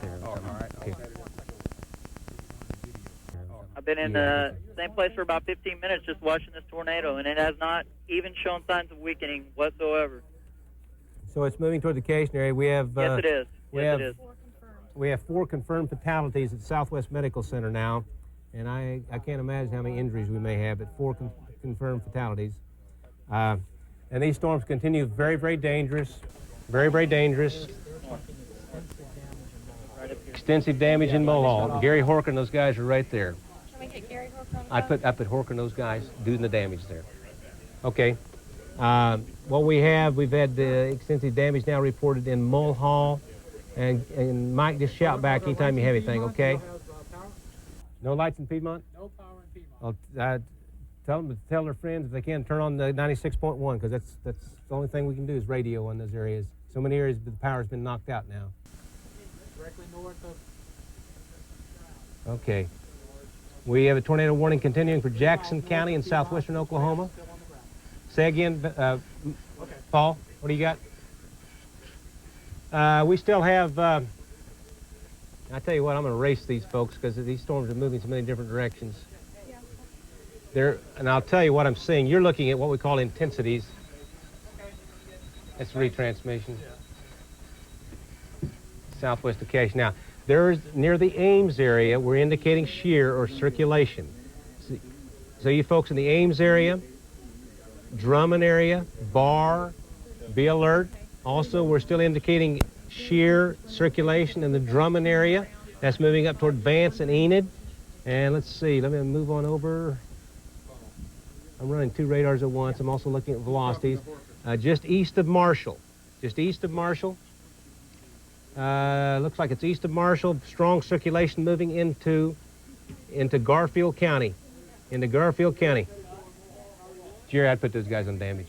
Speaker 2: I've been in the same place for about 15 minutes just watching this tornado, and it has not even shown signs of weakening whatsoever.
Speaker 1: So it's moving toward the Cashin area. We have...
Speaker 2: yes, it is.
Speaker 1: It is. We have 4 confirmed fatalities at Southwest Medical Center now. And I can't imagine how many injuries we may have, but 4 confirmed fatalities. And these storms continue very, very dangerous. Very, very dangerous. Extensive damage in Mulhall. Gary Horker and those guys are right there.
Speaker 5: Can we get Gary Horker on the
Speaker 1: I put Horker and those guys doing the damage there. Okay. What we've had extensive damage now reported in Mulhall. And Mike, just shout back anytime you have anything, okay? No lights in Piedmont?
Speaker 12: No power in Piedmont.
Speaker 1: Tell them to tell their friends if they can turn on the 96.1, because that's the only thing we can do is radio in those areas. So many areas the power's been knocked out now.
Speaker 12: Directly north of...
Speaker 1: Okay. We have a tornado warning continuing for Jackson County in southwestern Oklahoma. Say again, Paul, what do you got? We still have... I tell you what, I'm going to race these folks because these storms are moving so many different directions. And I'll tell you what I'm seeing. You're looking at what we call intensities. That's retransmission. Southwest of Cache. Now, there's near the Ames area, we're indicating shear or circulation. So you folks in the Ames area, Drummond area, Barr, be alert. Also, we're still indicating shear circulation in the Drummond area. That's moving up toward Vance and Enid. And let's see, let me move on over. I'm running 2 radars at once. I'm also looking at velocities. Just east of Marshall. just east of Marshall. Looks like it's east of Marshall. Strong circulation moving into Garfield County. Into Garfield County. Jerry, I'd put those guys on damage.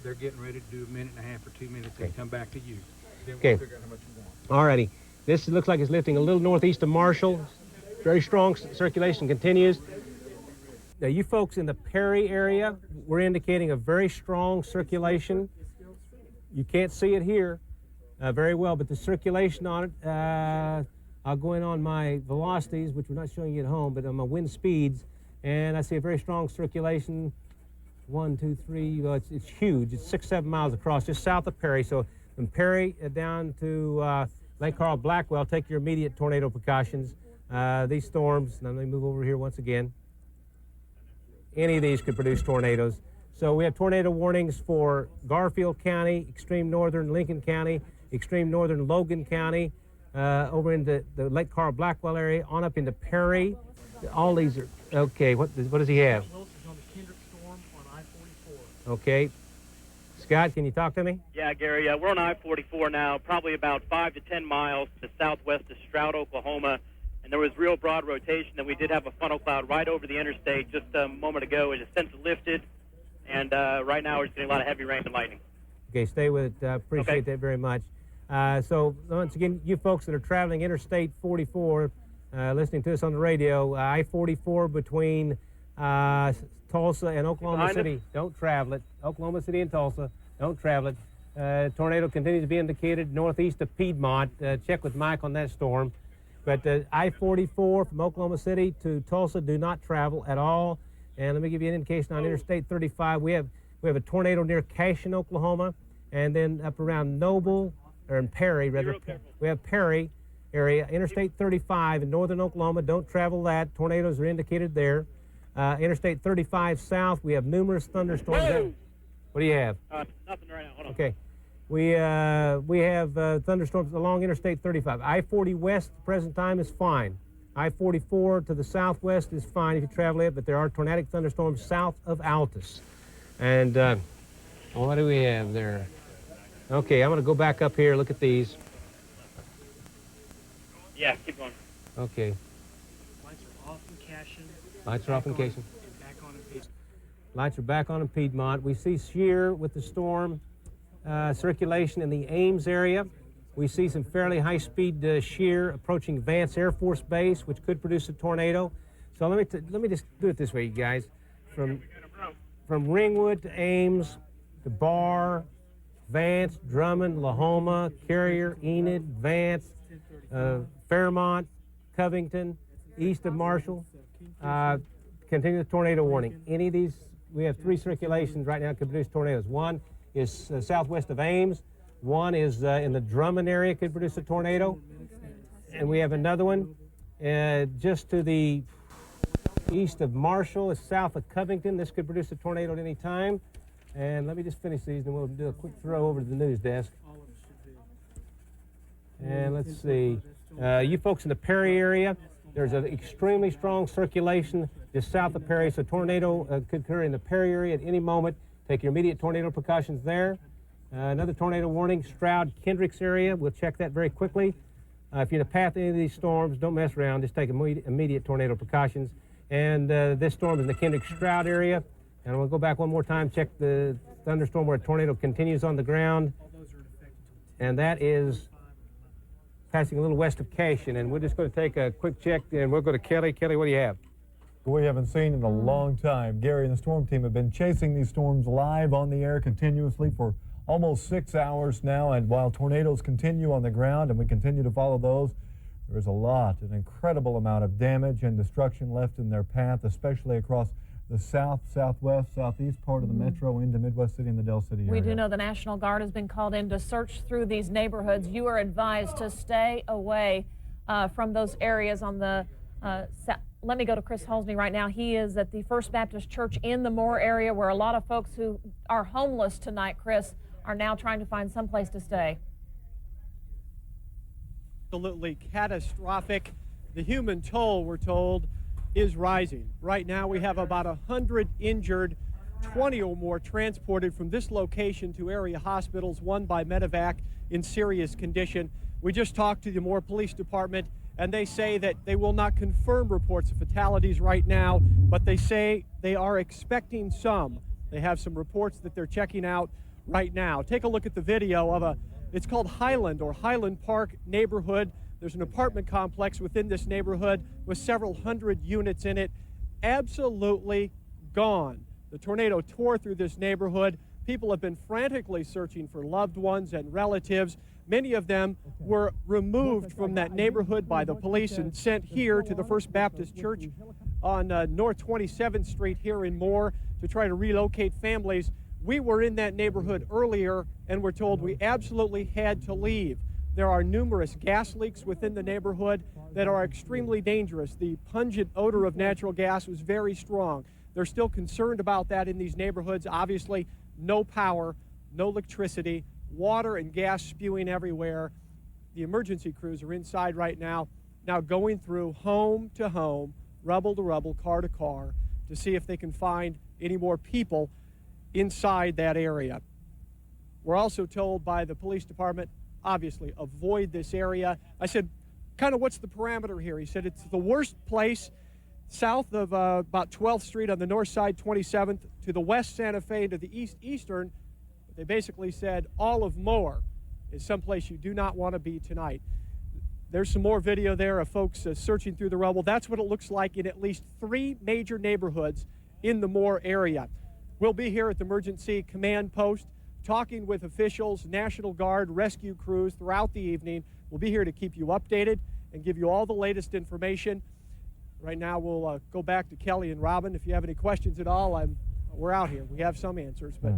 Speaker 3: They're getting ready to do a minute and a half or 2 minutes and come back to you. Then
Speaker 1: Okay.
Speaker 3: we'll figure out how much you want.
Speaker 1: All righty. This looks like it's lifting a little northeast of Marshall. Very strong circulation continues. Now, you folks in the Perry area, we're indicating a very strong circulation. You can't see it here very well, but the circulation on it, I'll go in on my velocities, which we're not showing you at home, but on my wind speeds, and I see a very strong circulation. 1, 2, 3, it's huge. It's 6, 7 miles across, just south of Perry. So from Perry down to Lake Carl Blackwell, take your immediate tornado precautions. These storms, now let me move over here once again. Any of these could produce tornadoes. So we have tornado warnings for Garfield County, extreme northern Lincoln County, extreme northern Logan County, over into the Lake Carl Blackwell area, on up into Perry. All these are, okay, what does he have? Okay. Scott, can you talk to me?
Speaker 13: Yeah, Gary, we're on I-44 now, probably about 5 to 10 miles to southwest of Stroud, Oklahoma, and there was real broad rotation, and we did have a funnel cloud right over the interstate just a moment ago. It has since lifted, and right now we're getting a lot of heavy rain and lightning.
Speaker 1: Okay, stay with it. Appreciate that very much. So once again, you folks that are traveling Interstate 44, listening to us on the radio, I-44 between Tulsa and Oklahoma City. Don't travel it. Oklahoma City and Tulsa, don't travel it. Tornado continues to be indicated northeast of Piedmont. Check with Mike on that storm. But I-44 from Oklahoma City to Tulsa, do not travel at all. And let me give you an indication on Interstate 35. We have a tornado near Cashin, Oklahoma, and then up around Noble, or in Perry, rather. We have Perry area. Interstate 35 in northern Oklahoma, don't travel that. Tornadoes are indicated there. Interstate 35 south, we have numerous thunderstorms. What do you have?
Speaker 13: Nothing right now. Hold on.
Speaker 1: Okay. We have thunderstorms along Interstate 35. I-40 west at the present time is fine. I-44 to the southwest is fine if you travel it, but there are tornadic thunderstorms south of Altus. And what do we have there? Okay, I'm going to go back up here, look at these.
Speaker 13: Yeah, keep going.
Speaker 1: Okay.
Speaker 12: Lights are off in Cashin.
Speaker 1: Lights are off in Cashin.
Speaker 12: Back on in Piedmont.
Speaker 1: Lights are back on in Piedmont. We see shear with the storm circulation in the Ames area. We see some fairly high-speed shear approaching Vance Air Force Base, which could produce a tornado. So let me just do it this way, you guys. From Ringwood to Ames to Barr, Vance, Drummond, Lahoma, Carrier, Enid, Vance, Fairmont, Covington, east of Marshall. Continue the tornado warning. Any of these, we have 3 circulations right now that could produce tornadoes. One is southwest of Ames. One is in the Drummond area, could produce a tornado. And we have another one just to the east of Marshall, is south of Covington. This could produce a tornado at any time. And let me just finish these, and we'll do a quick throw over to the news desk. And let's see. You folks in the Perry area, there's an extremely strong circulation just south of Perry, so tornado could occur in the Perry area at any moment. Take your immediate tornado precautions there. Another tornado warning, Stroud, Kendricks area. We'll check that very quickly. If you're in the path of any of these storms, don't mess around. Just take immediate tornado precautions. And this storm is in the Kendricks-Stroud area. And we'll go back one more time, check the thunderstorm where a tornado continues on the ground. And that is passing a little west of Cashin. And we're just going to take a quick check, and we'll go to Kelly. Kelly, what do you have?
Speaker 15: We haven't seen in a long time. Gary and the storm team have been chasing these storms live on the air continuously for almost 6 hours now. And while tornadoes continue on the ground and we continue to follow those, there's an incredible amount of damage and destruction left in their path, especially across the south, southwest, southeast part of the metro into Midwest City and the Del City area.
Speaker 16: We do know the National Guard has been called in to search through these neighborhoods. You are advised to stay away from those areas on the south. Let me go to Chris Holsney right now. He is at the First Baptist Church in the Moore area, where a lot of folks who are homeless tonight, Chris, are now trying to find some place to stay.
Speaker 17: Absolutely catastrophic. The human toll, we're told, is rising. Right now we have about 100 injured 20 or more transported from this location to area hospitals, one by medevac in serious condition. We just talked to the Moore Police Department, and they say that they will not confirm reports of fatalities right now, but they say they are expecting some. They have some reports that they're checking out right now. Take a look at the video of it's called Highland or Highland Park neighborhood. There's an apartment complex within this neighborhood with several hundred units in it, absolutely gone. The tornado tore through this neighborhood. People have been frantically searching for loved ones and relatives. Many of them were removed from that neighborhood by the police and sent here to the First Baptist Church on North 27th Street here in Moore to try to relocate families. We were in that neighborhood earlier and were told we absolutely had to leave. There are numerous gas leaks within the neighborhood that are extremely dangerous. The pungent odor of natural gas was very strong. They're still concerned about that in these neighborhoods. Obviously, no power, no electricity, water and gas spewing everywhere. The emergency crews are inside right now going through home to home, rubble to rubble, car to car, to see if they can find any more people inside that area. We're also told by the police department, obviously, avoid this area. I said, kind of what's the parameter here? He said it's the worst place south of about 12th Street on the north side, 27th, to the west Santa Fe, to the eastern. They basically said all of Moore is someplace you do not want to be tonight. There's some more video there of folks searching through the rubble. That's what it looks like in at least 3 major neighborhoods in the Moore area. We'll be here at the Emergency Command Post talking with officials, National Guard, rescue crews throughout the evening. We'll be here to keep you updated and give you all the latest information. Right now, we'll go back to Kelly and Robin. If you have any questions at all, we're out here. We have some answers, but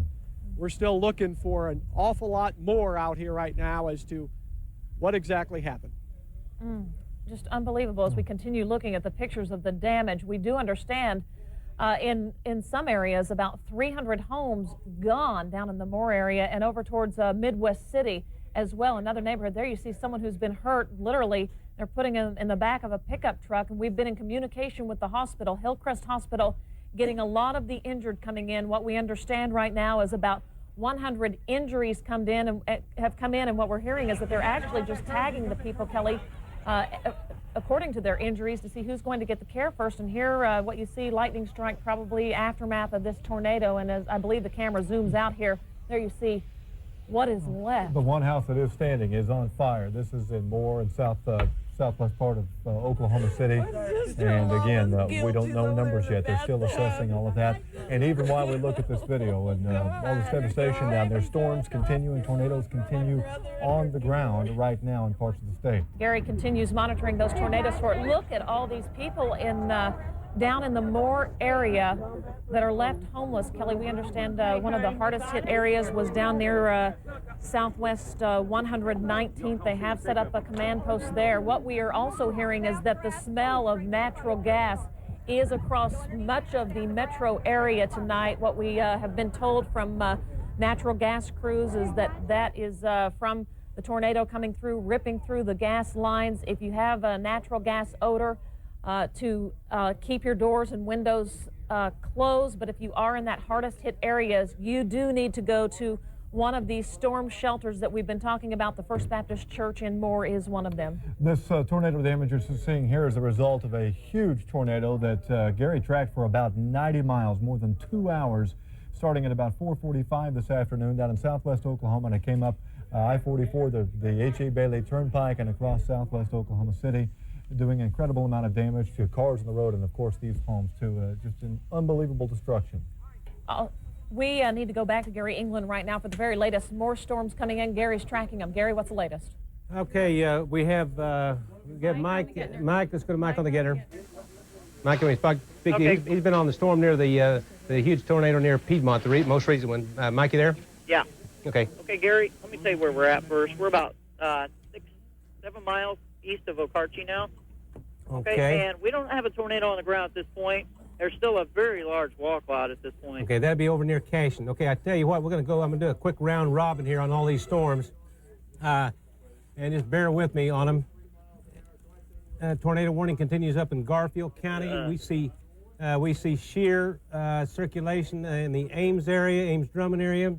Speaker 17: we're still looking for an awful lot more out here right now as to what exactly happened.
Speaker 16: Just unbelievable. As we continue looking at the pictures of the damage, we do understand in some areas about 300 homes gone down in the Moore area and over towards Midwest City as well. Another neighborhood there, you see someone who's been hurt. Literally, they're putting him in the back of a pickup truck, and we've been in communication with the hospital, Hillcrest Hospital, getting a lot of the injured coming in. What we understand right now is about 100 injuries have come in, and what we're hearing is that they're actually just tagging the people, Kelly, according to their injuries, to see who's going to get the care first. And here, what you see, lightning strike, probably aftermath of this tornado. And as I believe the camera zooms out here, there you see what is left.
Speaker 15: The one house that is standing is on fire. This is in Moore and southwest part of Oklahoma City. And again, we don't know numbers yet. They're still assessing all of that. And even while we look at this video and all this devastation down there, storms continue and tornadoes continue on the ground right now in parts of the state.
Speaker 16: Gary continues monitoring those tornadoes for it. Look at all these people down in the Moore area that are left homeless. Kelly, we understand one of the hardest hit areas was down near Southwest 119th. They have set up a command post there. What we are also hearing is that the smell of natural gas is across much of the metro area tonight. What we have been told from natural gas crews is that is from the tornado coming through, ripping through the gas lines. If you have a natural gas odor, to keep your doors and windows closed. But if you are in that hardest hit areas, you do need to go to one of these storm shelters that we've been talking about. The First Baptist Church in Moore is one of them.
Speaker 15: This tornado damage you're seeing here is a result of a huge tornado that Gary tracked for about 90 miles, more than 2 hours, starting at about 4:45 this afternoon down in southwest Oklahoma, and it came up I-44, the H.E. Bailey Turnpike, and across southwest Oklahoma City, doing an incredible amount of damage to cars on the road and, of course, these homes, too. Just an unbelievable destruction.
Speaker 16: We need to go back to Gary England right now for the very latest. More storms coming in. Gary's tracking them. Gary, what's the latest?
Speaker 1: Okay, we have Mike. Let's go to Mike on the getter. Mike, he's been on the storm near the huge tornado near Piedmont, the most recent one. Mike, you there?
Speaker 2: Yeah.
Speaker 1: Okay.
Speaker 2: Okay, Gary, let me tell you where we're at first. We're about 6-7 miles east of Okarchi now.
Speaker 1: Okay.
Speaker 2: And we don't have a tornado on the ground at this point. There's still a very large wall cloud at this point.
Speaker 1: Okay, that'd be over near Cashin. Okay, I tell you what, I'm going to do a quick round robin here on all these storms. And just bear with me on them. Tornado warning continues up in Garfield County. We see We see shear circulation in the Ames area, Ames-Drummond area.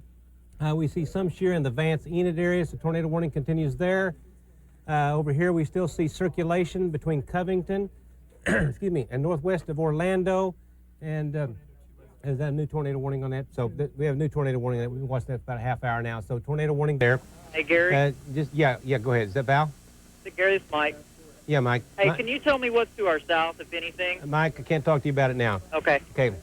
Speaker 1: We see some shear in the Vance-Enid area, so tornado warning continues there. Over here we still see circulation between Covington excuse me, and northwest of Orlando. And is that a new tornado warning on that? So we have a new tornado warning on that. We've been watching that for about a half hour now. So tornado warning there.
Speaker 2: Hey, Gary.
Speaker 1: Yeah, go ahead. Is that Val?
Speaker 2: Gary, this is Mike.
Speaker 1: Yeah, Mike.
Speaker 2: Hey, can you tell me what's to our south, if anything?
Speaker 1: Mike, I can't talk to you about it now.
Speaker 2: Okay.
Speaker 1: Okay.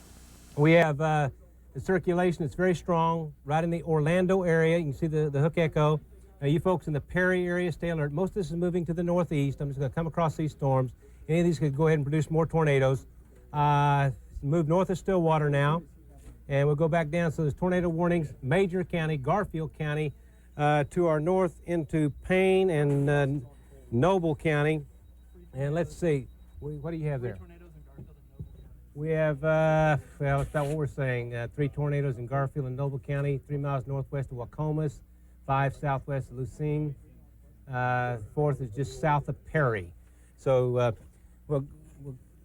Speaker 1: We have the circulation is very strong right in the Orlando area. You can see the hook echo. You folks in the Perry area, stay alert. Most of this is moving to the northeast. I'm just going to come across these storms. Any of these could go ahead and produce more tornadoes. Move north of Stillwater now, and we'll go back down. So there's tornado warnings, Major County, Garfield County, to our north into Payne and Noble County. And let's see, what do you have there? We have, well, that's not what we're saying. 3 tornadoes in Garfield and Noble County, 3 miles northwest of Wacomas, 5 southwest of Lucene. 4th is just south of Perry. So,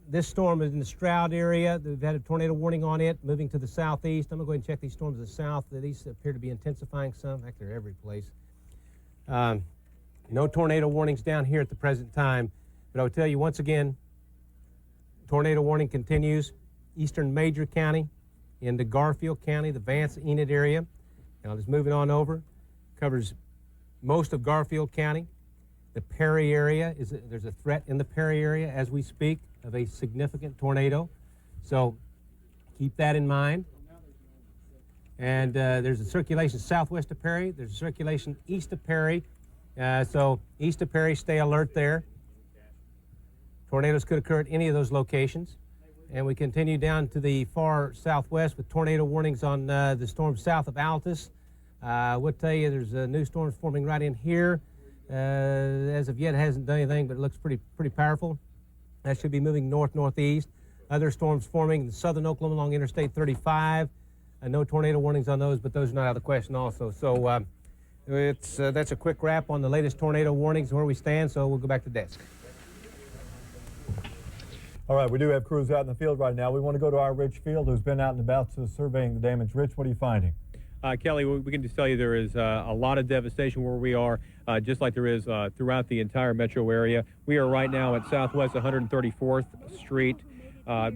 Speaker 1: this storm is in the Stroud area. We've had a tornado warning on it, moving to the southeast. I'm going to go ahead and check these storms to the south. These appear to be intensifying some. Heck, they're every place. No tornado warnings down here at the present time. But I will tell you once again, tornado warning continues. Eastern Major County into Garfield County, the Vance-Enid area. Now just moving on over. Covers most of Garfield County. The Perry area, there's a threat in the Perry area as we speak of a significant tornado. So keep that in mind. And there's a circulation southwest of Perry. There's a circulation east of Perry. So east of Perry, stay alert there. Tornadoes could occur at any of those locations. And we continue down to the far southwest with tornado warnings on the storm south of Altus. I would tell you there's new storms forming right in here. As of yet, it hasn't done anything, but it looks pretty powerful. That should be moving north-northeast. Other storms forming in southern Oklahoma along Interstate 35. No tornado warnings on those, but those are not out of the question also. So that's a quick wrap on the latest tornado warnings and where we stand, so we'll go back to desk.
Speaker 15: All right, we do have crews out in the field right now. We want to go to our Rich Field, who's been out and about surveying the damage. Rich, what are you finding?
Speaker 18: Kelly, we can just tell you there is a lot of devastation where we are, just like there is throughout the entire metro area. We are right now at Southwest 134th Street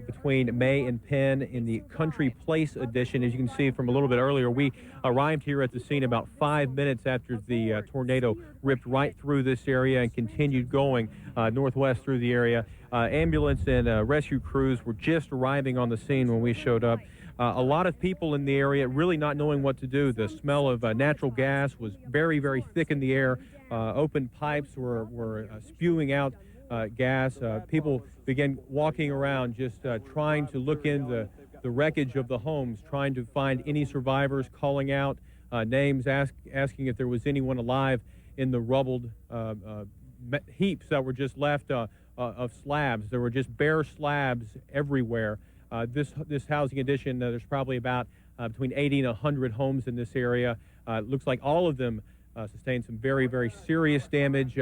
Speaker 18: between May and Penn in the Country Place edition. As you can see from a little bit earlier, we arrived here at the scene about 5 minutes after the tornado ripped right through this area and continued going northwest through the area. Ambulance and rescue crews were just arriving on the scene when we showed up. A lot of people in the area really not knowing what to do. The smell of natural gas was very, very thick in the air. Open pipes were spewing out gas. People began walking around just trying to look in the wreckage of the homes, trying to find any survivors, calling out names, asking if there was anyone alive in the rubbled heaps that were just left of slabs. There were just bare slabs everywhere. This housing addition, there's probably about between 80 and 100 homes in this area. It looks like all of them sustained some very, very serious damage.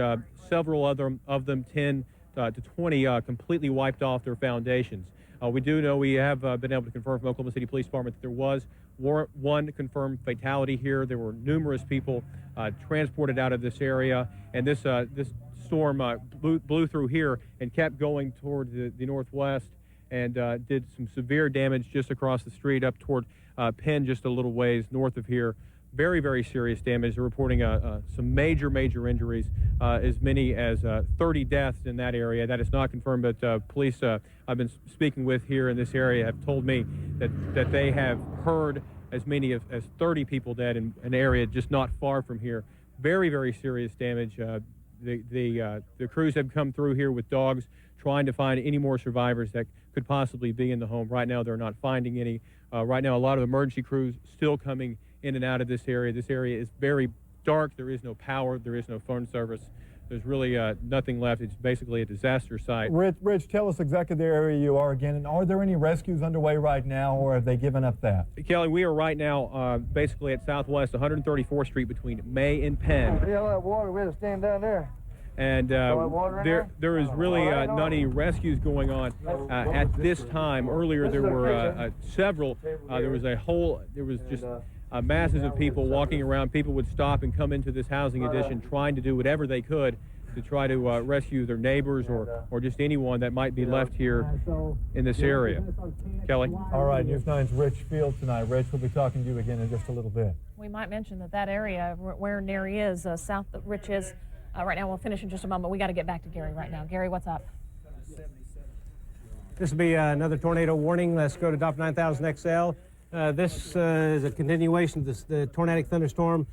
Speaker 18: Several of them 10 to 20 completely wiped off their foundations. We do know, we have been able to confirm from Oklahoma City Police Department that there was one confirmed fatality here. There were numerous people transported out of this area, and this storm blew through here and kept going toward the northwest and did some severe damage just across the street up toward Penn, just a little ways north of here. Very, very serious damage. They're reporting some major injuries, as many as 30 deaths in that area. That is not confirmed, but police I've been speaking with here in this area have told me that they have heard as many as 30 people dead in an area just not far from here. Very, very serious damage. The crews have come through here with dogs trying to find any more survivors that could possibly be in the home. Right now, they're not finding any. Right now, a lot of emergency crews still coming in and out of this area. This area is very dark. There is no power. There is no phone service. There's really nothing left. It's basically a disaster site.
Speaker 15: Rich, tell us exactly the area you are again, and are there any rescues underway right now, or have they given up that?
Speaker 18: Kelly, we are right now basically at Southwest 134th Street between May and Penn.
Speaker 19: Yeah, that water, we had to stand down there.
Speaker 18: And there is really not any rescues going on at this time. Earlier there were several. There was just masses of people walking around. People would stop and come into this housing addition trying to do whatever they could to try to rescue their neighbors or just anyone that might be left here in this area. Kelly?
Speaker 15: All right, News 9's Rich Field tonight. Rich, we'll be talking to you again in just a little bit.
Speaker 16: We might mention that area where Neri is, south of Rich is, right now we'll finish in just a moment. We got to get back to Gary right now. Gary, what's up?
Speaker 1: This will be another tornado warning. Let's go to DOP 9000 XL. This is a continuation of the tornadic thunderstorm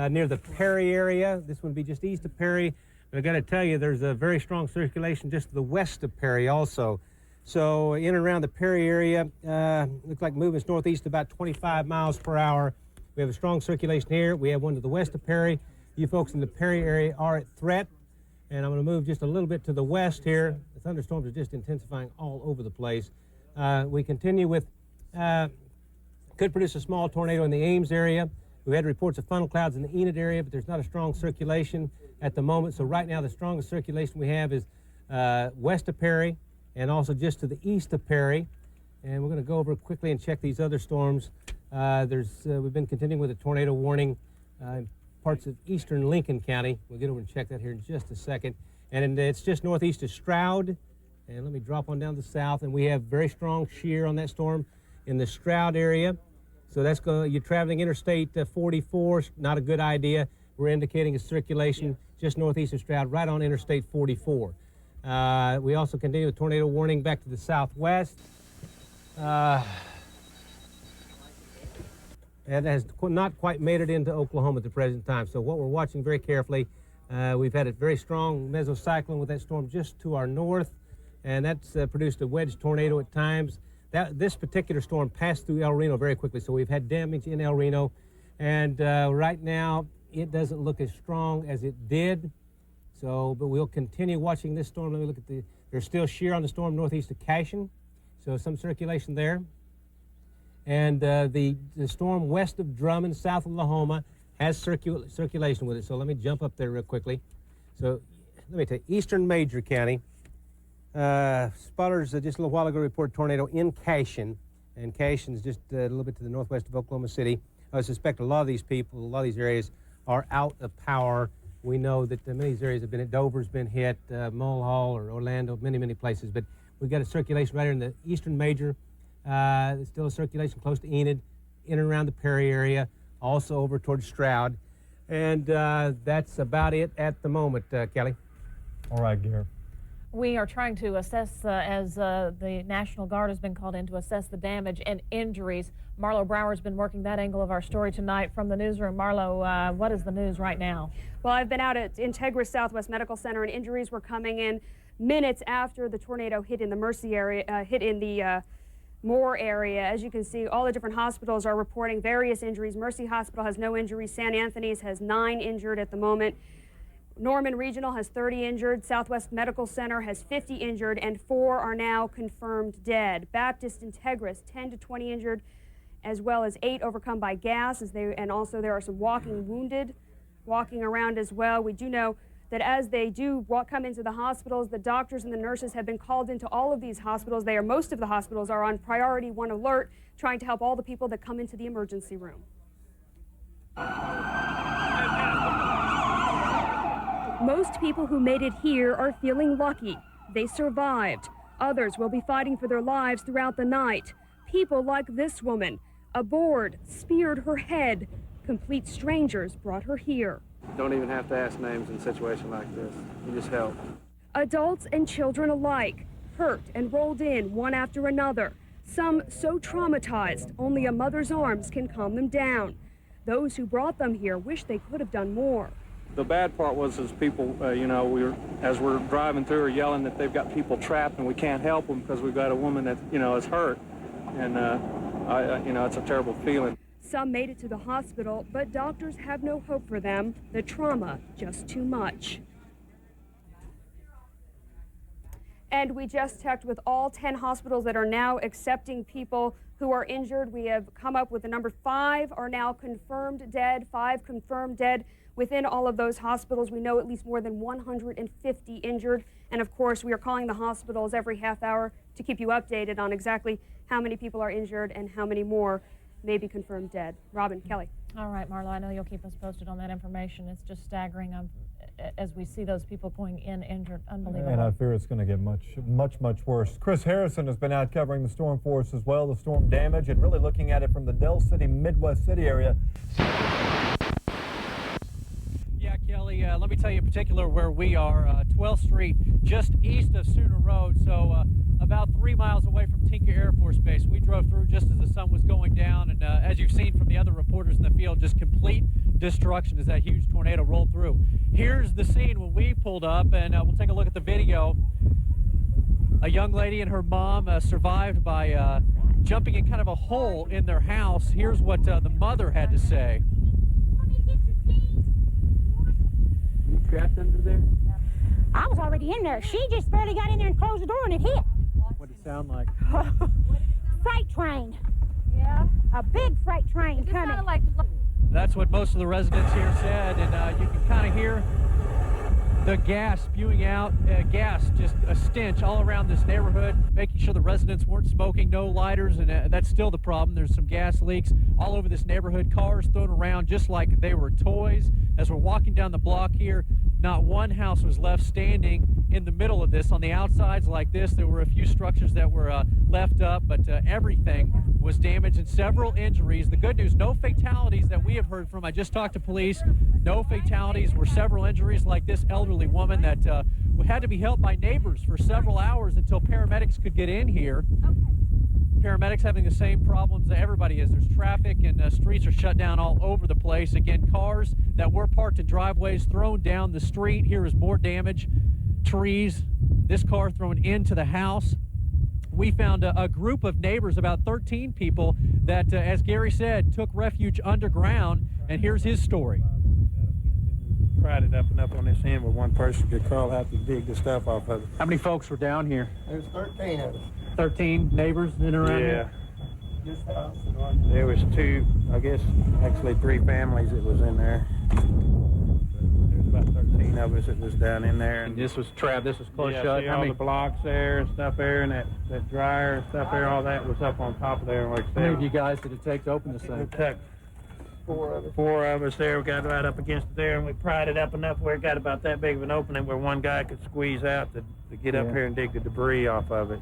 Speaker 1: near the Perry area. This would be just east of Perry. But I got to tell you, there's a very strong circulation just to the west of Perry also. So in and around the Perry area, looks like movements northeast about 25 miles per hour. We have a strong circulation here. We have one to the west of Perry. You folks in the Perry area are at threat. And I'm going to move just a little bit to the west here. The thunderstorms are just intensifying all over the place. We continue with, could produce a small tornado in the Ames area. We've had reports of funnel clouds in the Enid area, but there's not a strong circulation at the moment. So right now the strongest circulation we have is west of Perry and also just to the east of Perry. And we're going to go over quickly and check these other storms. We've been continuing with a tornado warning in parts of eastern Lincoln County. We'll get over and check that here in just a second. And it's just northeast of Stroud. And let me drop on down to the south. And we have very strong shear on that storm in the Stroud area. So that's you're traveling Interstate 44, not a good idea. We're indicating a circulation just northeast of Stroud, right on Interstate 44. We also continue with tornado warning back to the southwest. And has not quite made it into Oklahoma at the present time. So what we're watching very carefully, we've had a very strong mesocyclone with that storm just to our north, and that's produced a wedge tornado at times. This particular storm passed through El Reno very quickly, so we've had damage in El Reno. And right now, it doesn't look as strong as it did. So, but we'll continue watching this storm. Let me look at there's still shear on the storm northeast of Cashion, so some circulation there. And the storm west of Drummond, south of Lahoma, has circulation with it. So let me jump up there real quickly. So let me tell you, eastern Major County, spotters just a little while ago reported tornado in Cashion, and Cashion is just a little bit to the northwest of Oklahoma City. I suspect a lot of these people, a lot of these areas are out of power. We know that many of these areas have been hit. Dover's been hit, Mulhall or Orlando, many places. But we've got a circulation right here in the eastern Major. There's still a circulation close to Enid, in and around the Perry area, also over towards Stroud. And that's about it at the moment, Kelly.
Speaker 15: All right, Gary.
Speaker 16: We are trying to assess, as the National Guard has been called in to assess the damage and injuries. Marlo Brower's been working that angle of our story tonight from the newsroom. Marlo, what is the news right now?
Speaker 19: Well, I've been out at Integra Southwest Medical Center, and injuries were coming in minutes after the tornado hit in the Mercy area, hit in the Moore area. As you can see, all the different hospitals are reporting various injuries. Mercy Hospital has no injuries. St. Anthony's has 9 injured at the moment. Norman Regional has 30 injured. Southwest Medical Center has 50 injured, and 4 are now confirmed dead. Baptist Integris, 10 to 20 injured, as well as 8 overcome by gas, and also there are some walking wounded walking around as well. We do know that as they do come into the hospitals, the doctors and the nurses have been called into all of these hospitals. Most of the hospitals are on priority 1 alert, trying to help all the people that come into the emergency room. Most people who made it here are feeling lucky. They survived. Others will be fighting for their lives throughout the night. People like this woman. A board speared her head. Complete strangers brought her here.
Speaker 20: Don't even have to ask names in a situation like this. You just help.
Speaker 19: Adults and children alike, hurt and rolled in one after another. Some so traumatized, only a mother's arms can calm them down. Those who brought them here wish they could have done more.
Speaker 20: The bad part was as people, as we're driving through, are yelling that they've got people trapped and we can't help them because we've got a woman that, is hurt. And, it's a terrible feeling.
Speaker 19: Some made it to the hospital, but doctors have no hope for them. The trauma, just too much. And we just checked with all 10 hospitals that are now accepting people who are injured. We have come up with the number 5 are now confirmed dead, 5 confirmed dead. Within all of those hospitals, we know at least more than 150 injured. And of course, we are calling the hospitals every half hour to keep you updated on exactly how many people are injured and how many more may be confirmed dead. Robin, Kelly.
Speaker 16: All right, Marla, I know you'll keep us posted on that information. It's just staggering as we see those people going in injured. Unbelievable.
Speaker 15: And I fear it's going to get much worse. Chris Harrison has been out covering the storm for us as well, the storm damage, and really looking at it from the Del City, Midwest City area.
Speaker 17: Yeah, Kelly, let me tell you in particular where we are, 12th Street, just east of Sooner Road, so about 3 miles away from Tinker Air Force Base. We drove through just as the sun was going down, and as you've seen from the other reporters in the field, just complete destruction as that huge tornado rolled through. Here's the scene when we pulled up, and we'll take a look at the video. A young lady and her mom survived by jumping in kind of a hole in their house. Here's what the mother had to say.
Speaker 20: You trapped under there?
Speaker 21: I was already in there. She just barely got in there and closed the door and it hit.
Speaker 17: What did it sound like?
Speaker 21: Freight train. Yeah. A big freight train coming.
Speaker 17: That's what most of the residents here said, and you can kind of hear the gas spewing out, just a stench all around this neighborhood, making sure the residents weren't smoking, no lighters, and that's still the problem. There's some gas leaks all over this neighborhood, cars thrown around just like they were toys. As we're walking down the block here, not one house was left standing in the middle of this. On the outsides like this, there were a few structures that were left up, but everything was damaged and several injuries. The good news, no fatalities that we have heard from. I just talked to police. No fatalities, were several injuries like this elderly woman that had to be helped by neighbors for several hours until paramedics could get in here. Paramedics having the same problems that everybody is. There's traffic and streets are shut down all over the place. Again, cars that were parked in driveways thrown down the street. Here is more damage. Trees, this car thrown into the house. We found a group of neighbors, about 13 people, that, as Gary said, took refuge underground, and here's his story.
Speaker 20: Pried it up and up on this end where one person could crawl out to dig the stuff off of it.
Speaker 17: How many folks were down here?
Speaker 20: There's 13 of us.
Speaker 17: 13 neighbors in and around here?
Speaker 20: This house. There was two, I guess, actually 3 families that was in there. There's about 13 of us that was down in there.
Speaker 17: And this was trapped, this was close
Speaker 20: yeah,
Speaker 17: shut?
Speaker 20: See all the blocks there and stuff there, and that dryer and stuff there, all that was up on top of there. Like
Speaker 17: How many of you guys did it take to open this thing?
Speaker 20: It took 4 of us. 4 of us there. We got right up against it there, and we pried it up enough where it got about that big of an opening where one guy could squeeze out to get up here and dig the debris off of it.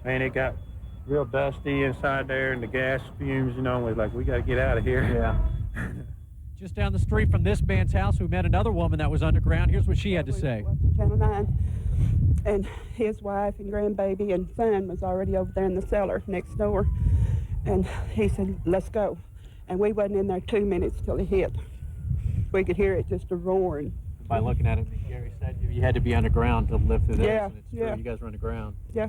Speaker 20: Man, it got real dusty inside there, and the gas fumes, you know, and we're like, we got to get out of here.
Speaker 17: Yeah. Just down the street from this man's house, we met another woman that was underground. Here's what she had to say.
Speaker 22: Channel 9, and his wife and grandbaby and son was already over there in the cellar next door, and he said, let's go. And we wasn't in there 2 minutes till it hit. We could hear it just a roaring.
Speaker 17: By looking at it, Gary said you had to be underground to live through this.
Speaker 22: Yeah,
Speaker 17: and it's
Speaker 22: yeah.
Speaker 17: true. You guys were underground.
Speaker 22: Yeah.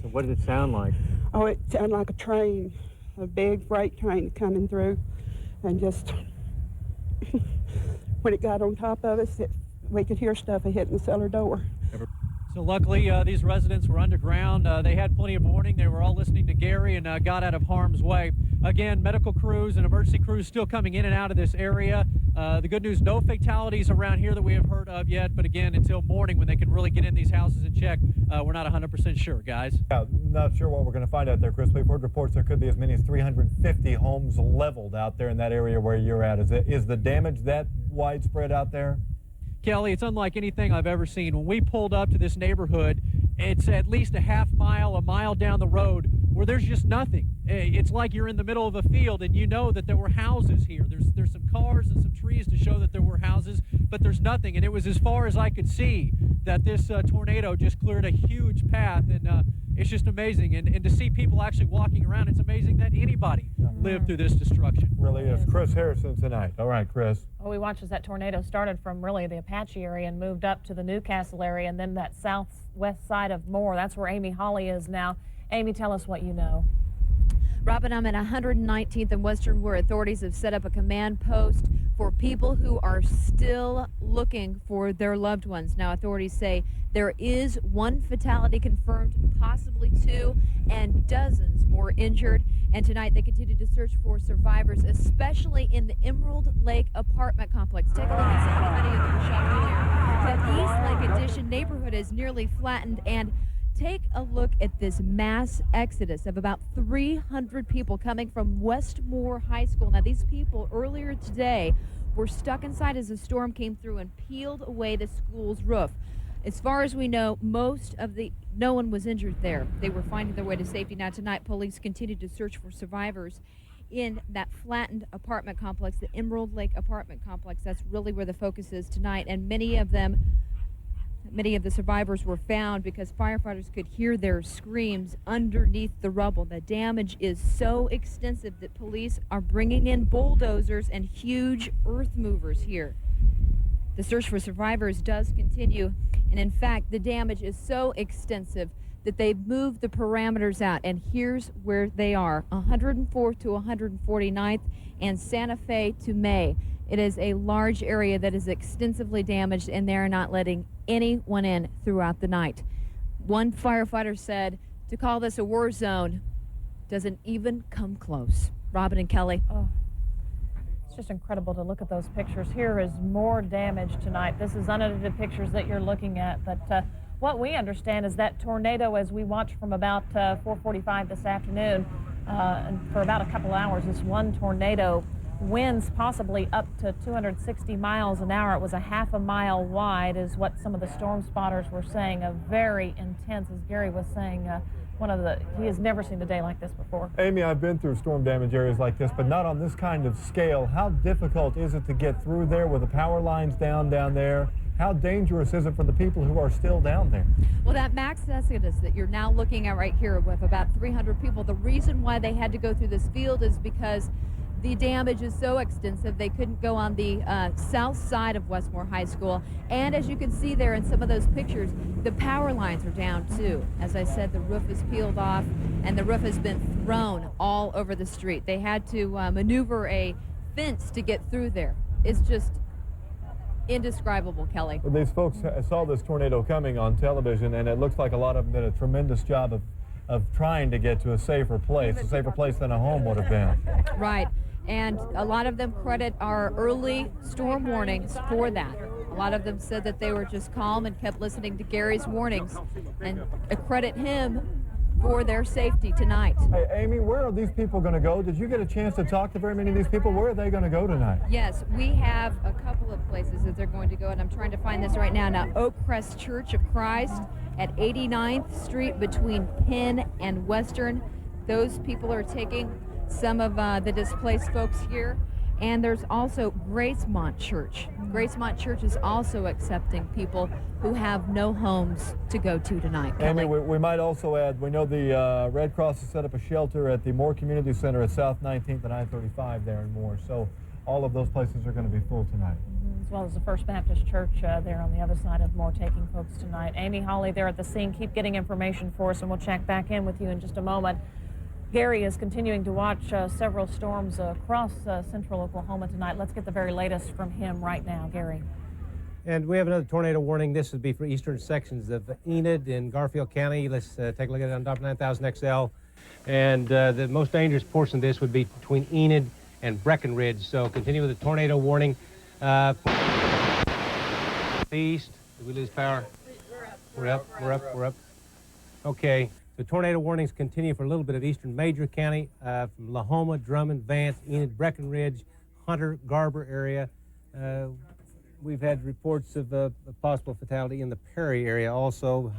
Speaker 17: So what did it sound like?
Speaker 22: Oh, it sounded like a train, a big freight train coming through, and just when it got on top of us, we could hear stuff hitting the cellar door.
Speaker 17: So luckily, these residents were underground. They had plenty of warning. They were all listening to Gary and got out of harm's way. Again, medical crews and emergency crews still coming in and out of this area. The good news, no fatalities around here that we have heard of yet. But again, until morning when they can really get in these houses and check, we're not 100% sure, guys.
Speaker 15: Yeah, not sure what we're going to find out there, Chris. We've heard reports there could be as many as 350 homes leveled out there in that area where you're at. Is the damage that widespread out there?
Speaker 17: Kelly, it's unlike anything I've ever seen. When we pulled up to this neighborhood, it's at least a mile down the road where there's just nothing. It's like you're in the middle of a field and you know that there were houses here. There's some cars and some trees to show that there were houses, but there's nothing. And it was as far as I could see that this tornado just cleared a huge path, and it's just amazing. And to see people actually walking around, it's amazing that anybody lived through this destruction.
Speaker 15: Really is. Chris Harrison tonight. All right, Chris.
Speaker 16: Well, we watched as that tornado started from really the Apache area and moved up to the Newcastle area and then that southwest side of Moore. That's where Amy Holly is now. Amy, tell us what you know.
Speaker 23: Robin, I'm at 119th and Western where authorities have set up a command post
Speaker 4: for people who are still looking for their loved ones. Now, authorities say there is one fatality confirmed, possibly two, and dozens more injured. And tonight they continue to search for survivors, especially in the Emerald Lake apartment complex. Take a look at some of the video that was shot earlier. The East Lake Addition neighborhood is nearly flattened, and take a look at this mass exodus of about 300 people coming from Westmore High School. Now, these people earlier today were stuck inside as the storm came through and peeled away the school's roof. As far as we know, no one was injured there. They were finding their way to safety. Now, tonight, police continue to search for survivors in that flattened apartment complex, the Emerald Lake apartment complex. That's really where the focus is tonight, and many of the survivors were found because firefighters could hear their screams underneath the rubble. The damage is so extensive that police are bringing in bulldozers and huge earth movers here. The search for survivors does continue, and in fact, the damage is so extensive that they've moved the parameters out, and here's where they are: 104th to 149th and Santa Fe to May. It is a large area that is extensively damaged, and they're not letting anyone in throughout the night. One firefighter said to call this a war zone doesn't even come close. Robin and Kelly.
Speaker 16: Oh, it's just incredible to look at those pictures. Here is more damage tonight. This is unedited pictures that you're looking at, but what we understand is that tornado, as we watch from about 4:45 this afternoon, and for about a couple hours, this one tornado, winds possibly up to 260 miles an hour. It was a half a mile wide, is what some of the storm spotters were saying. A very intense, as Gary was saying, he has never seen a day like this before.
Speaker 15: Amy, I've been through storm damage areas like this, but not on this kind of scale. How difficult is it to get through there with the power lines down there? How dangerous is it for the people who are still down there?
Speaker 4: Well, that max exodus that you're now looking at right here with about 300 people, the reason why they had to go through this field is because the damage is so extensive they couldn't go on the south side of Westmore High School. And as you can see there in some of those pictures, the power lines are down too. As I said, the roof is peeled off and the roof has been thrown all over the street. They had to maneuver a fence to get through there. It's just indescribable, Kelly.
Speaker 15: Well, these folks saw this tornado coming on television, and it looks like a lot of them did a tremendous job of trying to get to a safer place than a home would have been.
Speaker 4: Right. And a lot of them credit our early storm warnings for that. A lot of them said that they were just calm and kept listening to Gary's warnings, and credit him for their safety tonight.
Speaker 15: Hey, Amy, where are these people going to go? Did you get a chance to talk to very many of these people? Where are they going to go tonight?
Speaker 4: Yes, we have a couple of places that they're going to go, and I'm trying to find this right now. Now, Oak Crest Church of Christ at 89th Street between Penn and Western. Those people are taking some of the displaced folks here. And there's also Gracemont Church. Gracemont Church is also accepting people who have no homes to go to tonight.
Speaker 15: Amy, we might also add, we know the Red Cross has set up a shelter at the Moore Community Center at South 19th and I-35 there in Moore. So all of those places are going to be full tonight.
Speaker 16: As well as the First Baptist Church there on the other side of Moore taking folks tonight. Amy, Holly there at the scene. Keep getting information for us, and we'll check back in with you in just a moment. Gary is continuing to watch several storms across central Oklahoma tonight. Let's get the very latest from him right now. Gary.
Speaker 1: And we have another tornado warning. This would be for eastern sections of Enid in Garfield County. Let's take a look at it on Doppler 9000 XL. And the most dangerous portion of this would be between Enid and Breckenridge. So continue with the tornado warning. East, did we lose power? We're up. Okay. The tornado warnings continue for a little bit of eastern Major County, from Lahoma, Drummond, Vance, Enid, Breckenridge, Hunter, Garber area. We've had reports of a possible fatality in the Perry area also.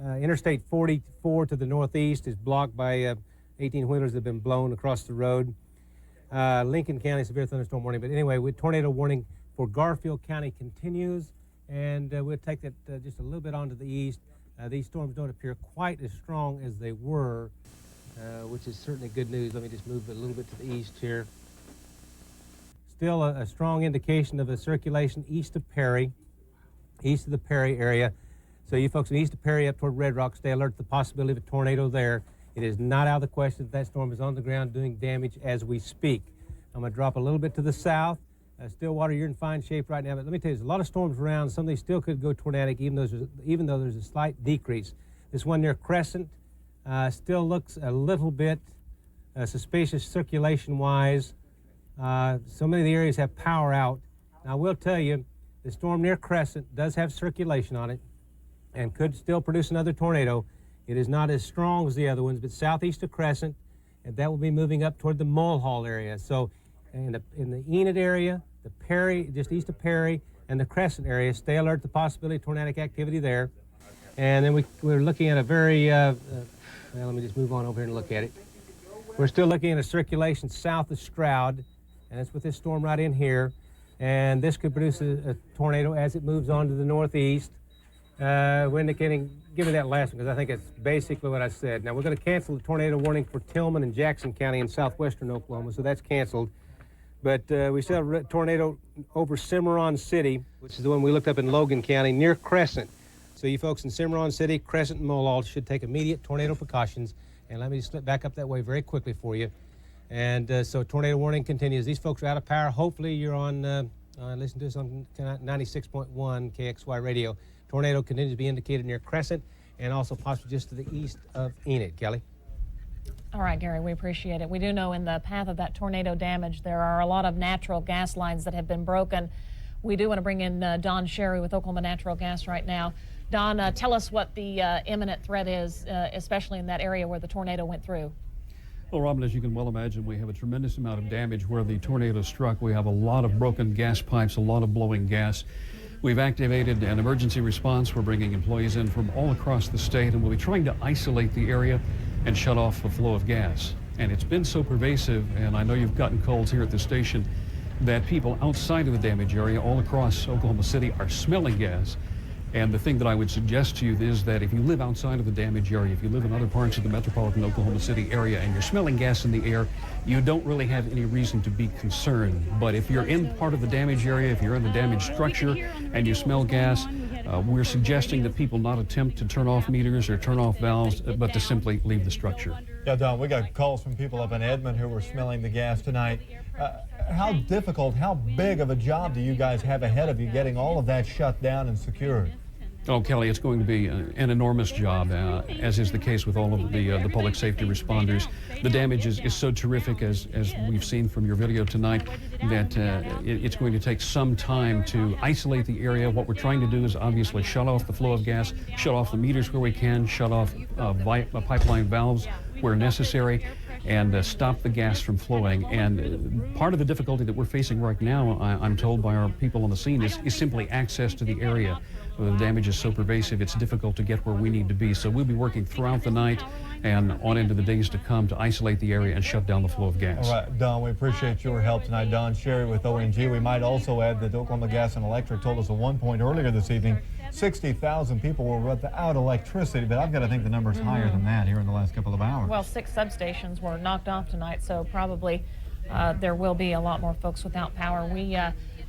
Speaker 1: Interstate 44 to the northeast is blocked by 18-wheelers that have been blown across the road. Lincoln County, severe thunderstorm warning. But anyway, tornado warning for Garfield County continues, and we'll take that just a little bit onto the east. These storms don't appear quite as strong as they were, which is certainly good news. Let me just move it a little bit to the east here. Still a strong indication of a circulation east of Perry, east of the Perry area. So you folks east of Perry up toward Red Rock, stay alert to the possibility of a tornado there. It is not out of the question that storm is on the ground doing damage as we speak. I'm going to drop a little bit to the south. Stillwater, you're in fine shape right now, but let me tell you, there's a lot of storms around. Some of these still could go tornadic, even though there's a slight decrease. This one near Crescent still looks a little bit suspicious circulation-wise. So many of the areas have power out. Now, I will tell you, the storm near Crescent does have circulation on it and could still produce another tornado. It is not as strong as the other ones, but southeast of Crescent, and that will be moving up toward the Mulhall area. So in the Enid area, the Perry, just east of Perry, and the Crescent area, stay alert to the possibility of tornadic activity there. And then we're looking at a very, well, let me just move on over here and look at it. We're still looking at a circulation south of Stroud, and that's with this storm right in here. And this could produce a tornado as it moves on to the northeast. We're indicating, give me that last one, because I think it's basically what I said. Now, we're going to cancel the tornado warning for Tillman and Jackson County in southwestern Oklahoma, so that's canceled. But we still have a tornado over Cimarron City, which is the one we looked up in Logan County, near Crescent. So you folks in Cimarron City, Crescent, and Mulhall should take immediate tornado precautions. And let me just slip back up that way very quickly for you. And so tornado warning continues. These folks are out of power. Hopefully you're on, listen to us on 96.1 KXY radio. Tornado continues to be indicated near Crescent and also possibly just to the east of Enid. Kelly?
Speaker 16: All right, Gary, we appreciate it. We do know in the path of that tornado damage, there are a lot of natural gas lines that have been broken. We do want to bring in Don Sherry with Oklahoma Natural Gas right now. Don, tell us what the imminent threat is, especially in that area where the tornado went through.
Speaker 9: Well, Robin, as you can well imagine, we have a tremendous amount of damage where the tornado struck. We have a lot of broken gas pipes, a lot of blowing gas. We've activated an emergency response. We're bringing employees in from all across the state, and we'll be trying to isolate the area and shut off the flow of gas. And it's been so pervasive, and I know you've gotten calls here at the station, that people outside of the damage area all across Oklahoma City are smelling gas. And the thing that I would suggest to you is that if you live outside of the damage area, if you live in other parts of the metropolitan Oklahoma City area and you're smelling gas in the air, you don't really have any reason to be concerned. But if you're in part of the damage area, if you're in the damaged structure and you smell gas, we're suggesting that people not attempt to turn off meters or turn off valves, but to simply leave the structure.
Speaker 15: Yeah, Don, we got calls from people up in Edmond who were smelling the gas tonight. How difficult, how big of a job do you guys have ahead of you getting all of that shut down and secured?
Speaker 9: Oh, Kelly, it's going to be an enormous job, as is the case with all of the public safety responders. The damage is so terrific, as we've seen from your video tonight, that it's going to take some time to isolate the area. What we're trying to do is obviously shut off the flow of gas, shut off the meters where we can, shut off pipeline valves where necessary, and stop the gas from flowing. And part of the difficulty that we're facing right now, I'm told by our people on the scene, is simply access to the area. The damage is so pervasive, it's difficult to get where we need to be. So we'll be working throughout the night and on into the days to come to isolate the area and shut down the flow of gas.
Speaker 15: All right, Don, we appreciate your help tonight. Don Sherry with ONG. We might also add that Oklahoma Gas and Electric told us at one point earlier this evening 60,000 people were without electricity, but I've got to think the number's higher than that here in the last couple of hours.
Speaker 16: Well, 6 substations were knocked off tonight, so probably there will be a lot more folks without power. We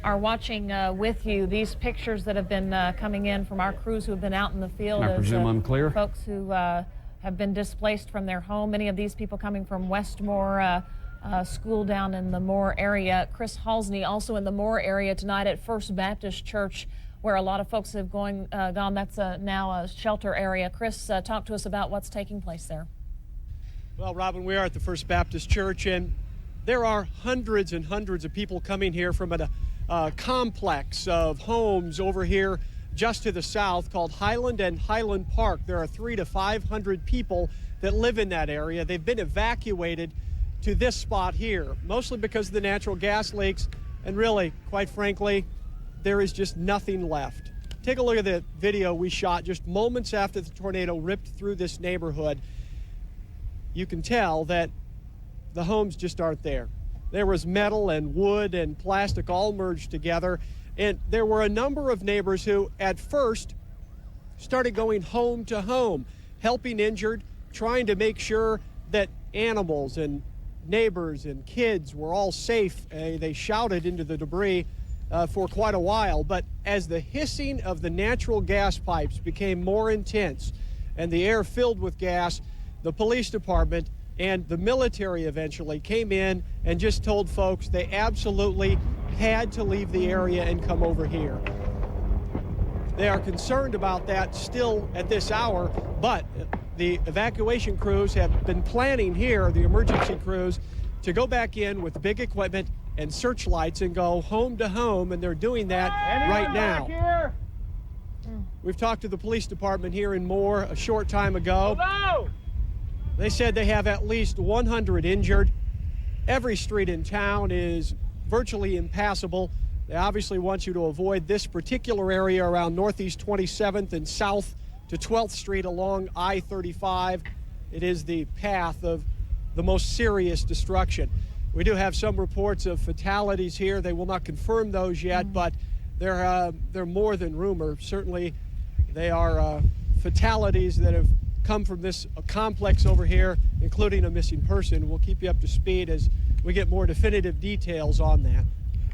Speaker 16: are watching with you these pictures that have been coming in from our crews who have been out in the field.
Speaker 9: I presume I'm clear?
Speaker 16: Folks who have been displaced from their home. Many of these people coming from Westmore School down in the Moore area. Chris Halsney also in the Moore area tonight at First Baptist Church, where a lot of folks have gone. That's now a shelter area. Chris, talk to us about what's taking place there.
Speaker 17: Well, Robin, we are at the First Baptist Church, and there are hundreds and hundreds of people coming here from a complex of homes over here just to the south called Highland and Highland Park. There are 300 to 500 people that live in that area. They've been evacuated to this spot here, mostly because of the natural gas leaks, and really, quite frankly, there is just nothing left. Take a look at the video we shot just moments after the tornado ripped through this neighborhood. You can tell that the homes just aren't there. There was metal and wood and plastic all merged together, and there were a number of neighbors who at first started going home to home, helping injured, trying to make sure that animals and neighbors and kids were all safe. They shouted into the debris for quite a while, but as the hissing of the natural gas pipes became more intense and the air filled with gas, the police department and the military eventually came in and just told folks they absolutely had to leave the area and come over here. They are concerned about that still at this hour, but the evacuation crews have been planning here, the emergency crews, to go back in with big equipment and searchlights and go home to home, and they're doing that right now. We've talked to the police department here in Moore a short time ago. They said they have at least 100 injured. Every street in town is virtually impassable. They obviously want you to avoid this particular area around Northeast 27th and south to 12th Street along I-35. It is the path of the most serious destruction. We do have some reports of fatalities here. They will not confirm those yet, but they're more than rumor. Certainly, they are fatalities that have come from this complex over here, including a missing person. We'll keep you up to speed as we get more definitive details on that.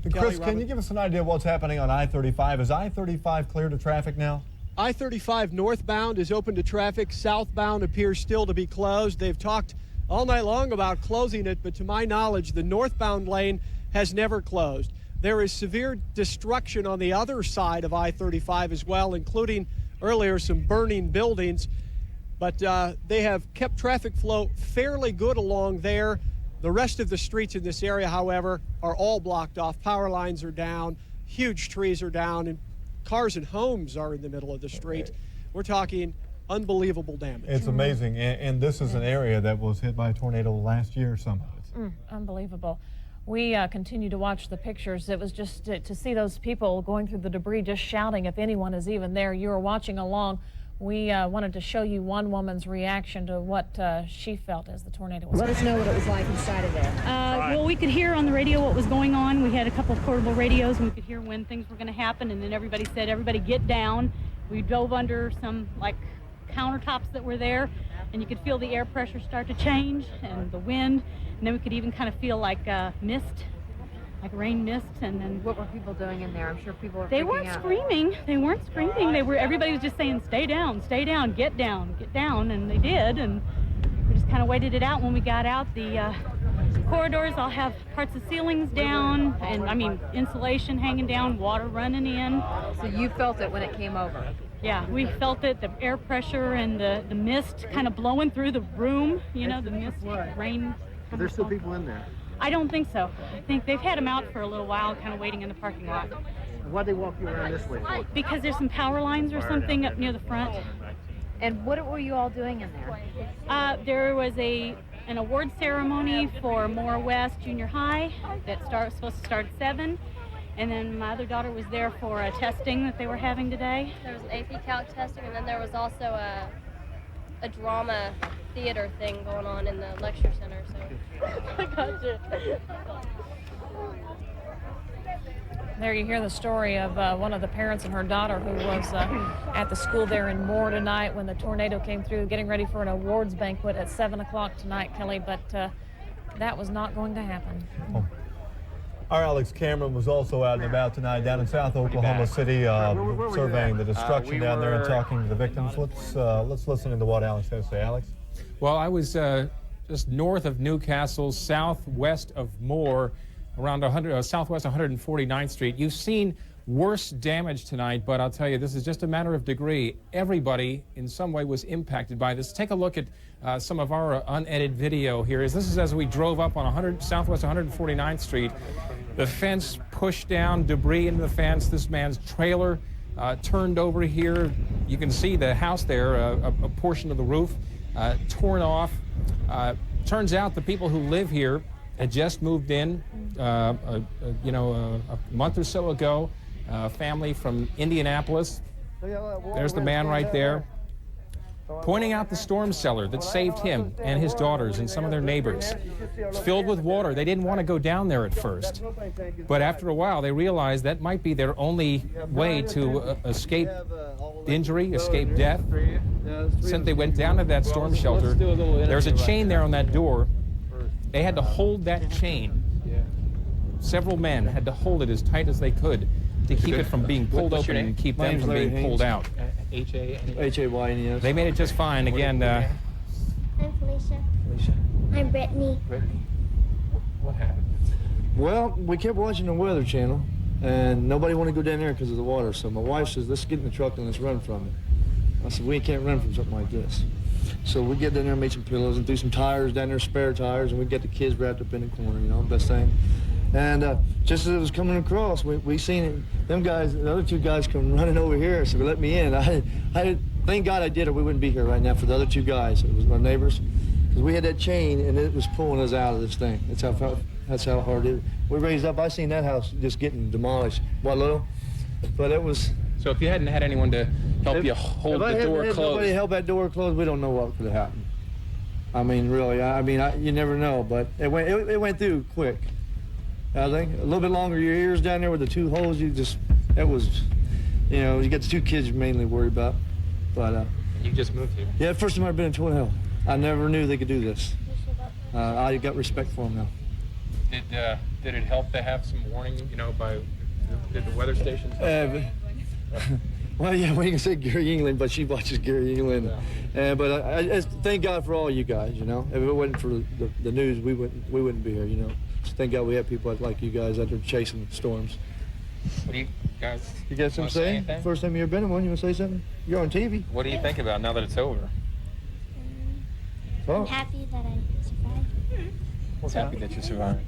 Speaker 15: And Chris, can you give us an idea of what's happening on I-35? Is I-35 clear to traffic now?
Speaker 17: I-35 northbound is open to traffic. Southbound appears still to be closed. They've talked all night long about closing it, but to my knowledge, the northbound lane has never closed. There is severe destruction on the other side of I-35 as well, including earlier some burning buildings. But they have kept traffic flow fairly good along there. The rest of the streets in this area, however, are all blocked off. Power lines are down, huge trees are down, and cars and homes are in the middle of the street. We're talking unbelievable damage.
Speaker 15: It's amazing, and this is an area that was hit by a tornado last year somehow.
Speaker 16: Unbelievable. We continue to watch the pictures. It was just to see those people going through the debris, just shouting if anyone is even there. You were watching along. We wanted to show you one woman's reaction to what she felt as the tornado was
Speaker 11: Let us know what it was like inside of there.
Speaker 14: Well, we could hear on the radio what was going on. We had a couple of portable radios, and we could hear when things were going to happen, and then everybody said, everybody get down. We dove under some, like, countertops that were there, and you could feel the air pressure start to change, and the wind, and then we could even kind of feel like mist, like rain mist. And then
Speaker 4: what were people doing in there? I'm sure people were
Speaker 14: They weren't
Speaker 4: out.
Speaker 14: screaming. They weren't screaming. Everybody was just saying, stay down, get down, and they did. And we just kind of waited it out. When we got out, the corridors all have parts of ceilings down, and I mean insulation hanging down, water running in.
Speaker 4: So you felt it when it came over?
Speaker 14: Yeah, we felt it, the air pressure and the mist kind of blowing through the room, you know, the mist, rain.
Speaker 3: Are there still people in there?
Speaker 14: I don't think so. I think they've had them out for a little while, kind of waiting in the parking lot.
Speaker 3: Why'd they walk you around this way for?
Speaker 14: Because there's some power lines or something up near the front.
Speaker 4: And what were you all doing in there?
Speaker 14: There was an award ceremony for Moore West Junior High that was supposed to start at 7. And then my other daughter was there for a testing that they were having today.
Speaker 23: There was an AP Calc testing, and then there was also a drama theater thing going on in the lecture center. So I gotcha.
Speaker 16: There you hear the story of one of the parents and her daughter who was at the school there in Moore tonight when the tornado came through, getting ready for an awards banquet at 7 o'clock tonight, Kelly, but that was not going to happen.
Speaker 15: Oh. Our Alex Cameron was also out and about tonight down in South Oklahoma City, surveying the destruction down there and talking to the victims. Let's listen into what Alex has to say. Alex?
Speaker 24: Well, I was just north of Newcastle, southwest of Moore, around southwest 149th Street. You've seen worse damage tonight, but I'll tell you, this is just a matter of degree. Everybody in some way was impacted by this. Take a look at some of our unedited video here. This is as we drove up on southwest 149th Street. The fence pushed down, debris into the fence. This man's trailer turned over here. You can see the house there, a portion of the roof torn off. Turns out the people who live here had just moved in, a month or so ago. Family from Indianapolis. There's the man right there, pointing out the storm cellar that saved him and his daughters and some of their neighbors. It's filled with water. They didn't want to go down there at first, but after a while they realized that might be their only way to escape injury, escape death. Since they went down to that storm shelter, there's a chain there on that door. They had to hold that chain. Several men had to hold it as tight as they could to keep it from being pulled open and keep them from being pulled out. H-A-Y-N-E-S. They made it just fine. Again,
Speaker 25: I'm Felicia. I'm Brittany.
Speaker 24: What happened?
Speaker 6: Well, we kept watching the Weather Channel, and nobody wanted to go down there because of the water. So my wife says, let's get in the truck and let's run from it. I said, we can't run from something like this. So we get down there and made some pillows and threw some tires down there, spare tires, and we get the kids wrapped up in the corner, you know, best thing. And just as it was coming across, we seen it, them guys, the other two guys come running over here, so they let me in. I thank God I did, or we wouldn't be here right now for the other two guys. It was my neighbors, because we had that chain and it was pulling us out of this thing. That's how hard it is. We raised up. I seen that house just getting demolished. What little, but it was.
Speaker 24: So if you hadn't had anyone to help you hold the door closed,
Speaker 6: nobody held that door closed, we don't know what could have happened. I mean, really, you never know. But it went through quick. I think a little bit longer. Your ears down there with the two holes. It was, you know, you got the two kids you're mainly worried about. But
Speaker 24: you just moved here.
Speaker 6: Yeah, first time I've been in Twin I never knew they could do this. I got respect for them now.
Speaker 24: Did it help to have some warning? You know, did the weather stations?
Speaker 6: Well, yeah, we can say Gary England, but she watches Gary England. Yeah. But I thank God for all you guys. You know, if it wasn't for the news, we wouldn't be here. You know. Thank God we have people like you guys out there chasing storms.
Speaker 24: What do you guys?
Speaker 6: You got something to say? First time you ever been in one, you want to say something? You're on TV.
Speaker 24: What do you think about now that it's over?
Speaker 7: I'm happy that I survived.
Speaker 24: I'm happy that you survived.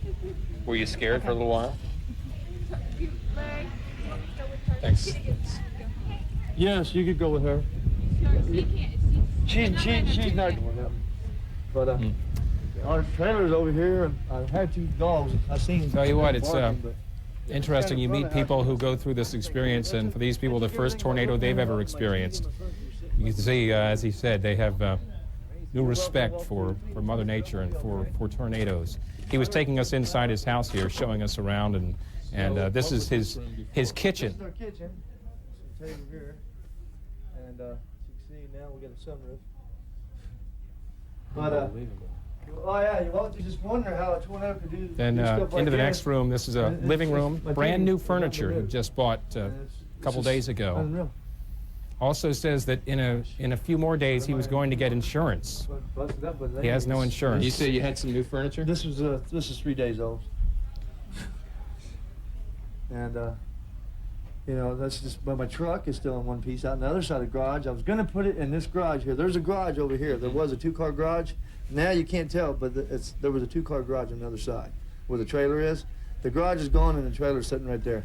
Speaker 24: Were you scared for a little while? Thanks.
Speaker 6: Yes, you could go with her. She's not going to. But our trailer's over here, and I had two dogs. I seen.
Speaker 24: Tell you what, it's interesting. You meet people who go through this experience, and for these people, the first tornado they've ever experienced. You can see, as he said, they have new respect for Mother Nature and for tornadoes. He was taking us inside his house here, showing us around, and this is his kitchen.
Speaker 6: This is our kitchen. Table here, and you can see now we got a sunroof. But oh yeah, you just wonder how a tornado could do.
Speaker 24: Then
Speaker 6: stuff like
Speaker 24: into the
Speaker 6: this.
Speaker 24: next room. This is a living room, brand new furniture he just bought a couple days ago.
Speaker 6: Unreal.
Speaker 24: Also says that in a few more days he was going to get insurance. He has no insurance. You say you had some new furniture?
Speaker 6: This is 3 days old, and you know, that's just. But my truck is still in one piece out on the other side of the garage. I was going to put it in this garage here. There's a garage over here. There was a two-car garage. Now you can't tell, but there was a two-car garage on the other side where the trailer is. The garage is gone and the trailer's sitting right there.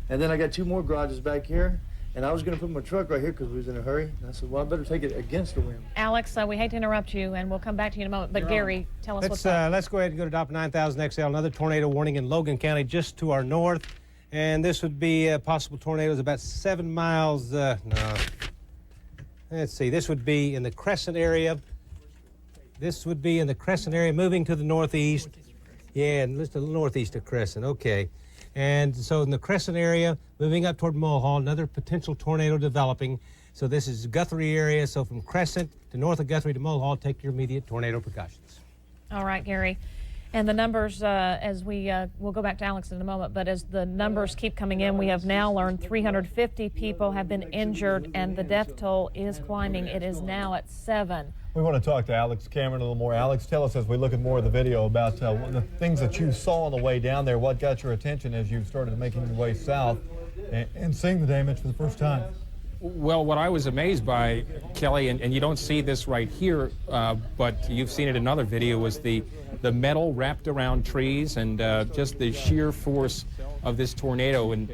Speaker 6: And then I got two more garages back here, and I was going to put my truck right here because we was in a hurry. And I said, well, I better take it against the wind.
Speaker 16: Alex, we hate to interrupt you, and we'll come back to you in a moment. But Gary, tell us what's up.
Speaker 1: Let's go ahead and go to Doppler 9000 XL. Another tornado warning in Logan County, just to our north. And this would be possible tornadoes about 7 miles. No. Let's see. This would be in the Crescent area. This would be in the Crescent area, moving to the northeast. Yeah, and let's to the northeast of Crescent. Okay. And so in the Crescent area, moving up toward Mulhall, another potential tornado developing. So this is Guthrie area. So from Crescent to north of Guthrie to Mulhall, take your immediate tornado precautions.
Speaker 16: All right, Gary. And the numbers, as we'll go back to Alex in a moment, but as the numbers keep coming in, we have now learned 350 people have been injured, and the death toll is climbing. It is now at 7.
Speaker 15: We want to talk to Alex Cameron a little more. Alex, tell us as we look at more of the video about the things that you saw on the way down there. What got your attention as you started making your way south and seeing the damage for the first time?
Speaker 24: Well, what I was amazed by, Kelly, and you don't see this right here, but you've seen it in another video, was the metal wrapped around trees and just the sheer force of this tornado. And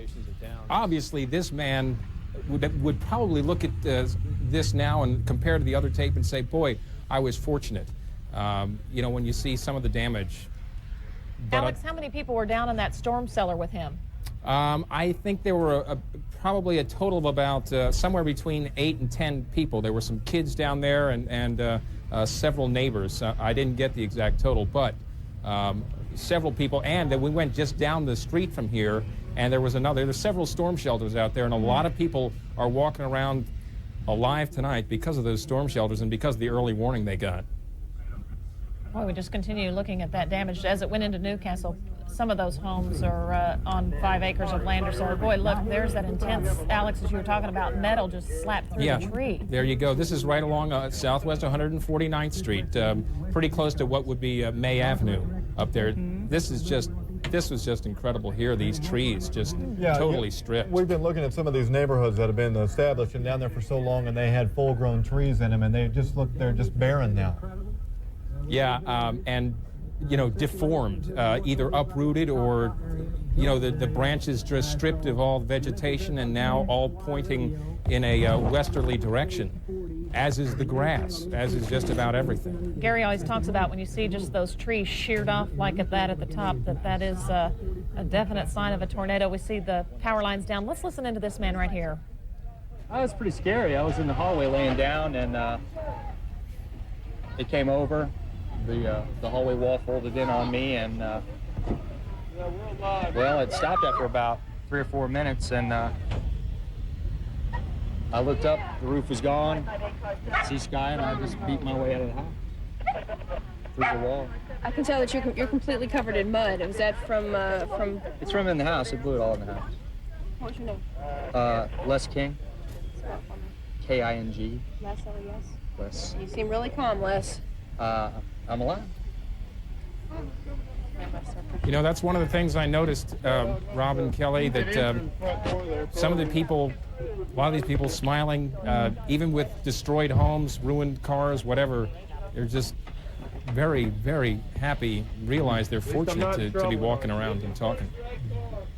Speaker 24: obviously this man would probably look at this now and compare to the other tape and say, boy, I was fortunate. You know, when you see some of the damage. But
Speaker 16: Alex, how many people were down in that storm cellar with him?
Speaker 24: I think there were probably a total of about somewhere between 8 and 10 people. There were some kids down there and several neighbors. I didn't get the exact total, but several people. And then we went just down the street from here, and there's several storm shelters out there, and a lot of people are walking around alive tonight because of those storm shelters and because of the early warning they got.
Speaker 16: Well, we just continue looking at that damage. As it went into Newcastle, some of those homes are on 5 acres of land or so. Boy, look, there's that intense, Alex, as you were talking about, metal just slapped through the tree.
Speaker 24: There you go. This is right along Southwest 149th Street, pretty close to what would be May Avenue up there. This is just this was just incredible here. These trees just totally stripped.
Speaker 15: We've been looking at some of these neighborhoods that have been established and down there for so long, and they had full-grown trees in them, and they just look, they're just barren now.
Speaker 24: Yeah, and you know, deformed, either uprooted or, you know, the branches just stripped of all vegetation and now all pointing in a westerly direction, as is the grass, as is just about everything.
Speaker 16: Gary always talks about when you see just those trees sheared off like that at the top, that is a definite sign of a tornado. We see the power lines down. Let's listen into this man right here.
Speaker 5: Oh, it was pretty scary. I was in the hallway laying down, and it came over. The hallway wall folded in on me, and well, it stopped after about 3 or 4 minutes, and I looked up, the roof was gone, see sky, and I just beat my way out of the house through the wall.
Speaker 23: I can tell that you're completely covered in mud. Was that from?
Speaker 5: It's from in the house. It blew it all in the house.
Speaker 23: What's your name?
Speaker 5: Les King. K-I-N-G.
Speaker 23: Les, L-E-S.
Speaker 5: Les.
Speaker 23: You seem really calm, Les.
Speaker 5: I'm alive.
Speaker 24: You know, that's one of the things I noticed, Robin, Kelly, that some of the people, a lot of these people smiling, even with destroyed homes, ruined cars, whatever, they're just very, very happy, realize they're fortunate to be walking around and talking.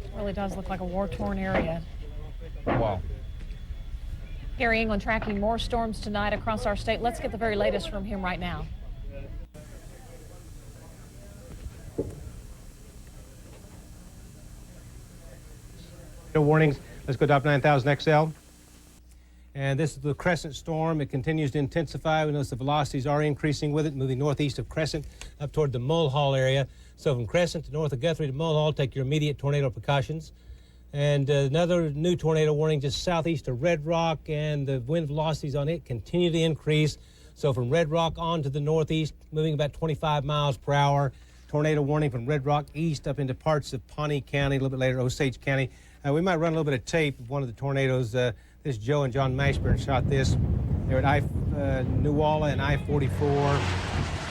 Speaker 16: It really does look like a war-torn area.
Speaker 24: Wow.
Speaker 16: Gary England tracking more storms tonight across our state. Let's get the very latest from him right now.
Speaker 1: Warnings. Let's go to top 9000 XL. And this is the Crescent storm. It continues to intensify. We notice the velocities are increasing with it, moving northeast of Crescent up toward the Mulhall area. So from Crescent to north of Guthrie to Mulhall, take your immediate tornado precautions. And another new tornado warning just southeast of Red Rock, and the wind velocities on it continue to increase. So from Red Rock on to the northeast, moving about 25 miles per hour. Tornado warning from Red Rock east up into parts of Pawnee County, a little bit later Osage County. We might run a little bit of tape of one of the tornadoes. This Joe and John Mashburn shot this. They're at Newalla and I-44,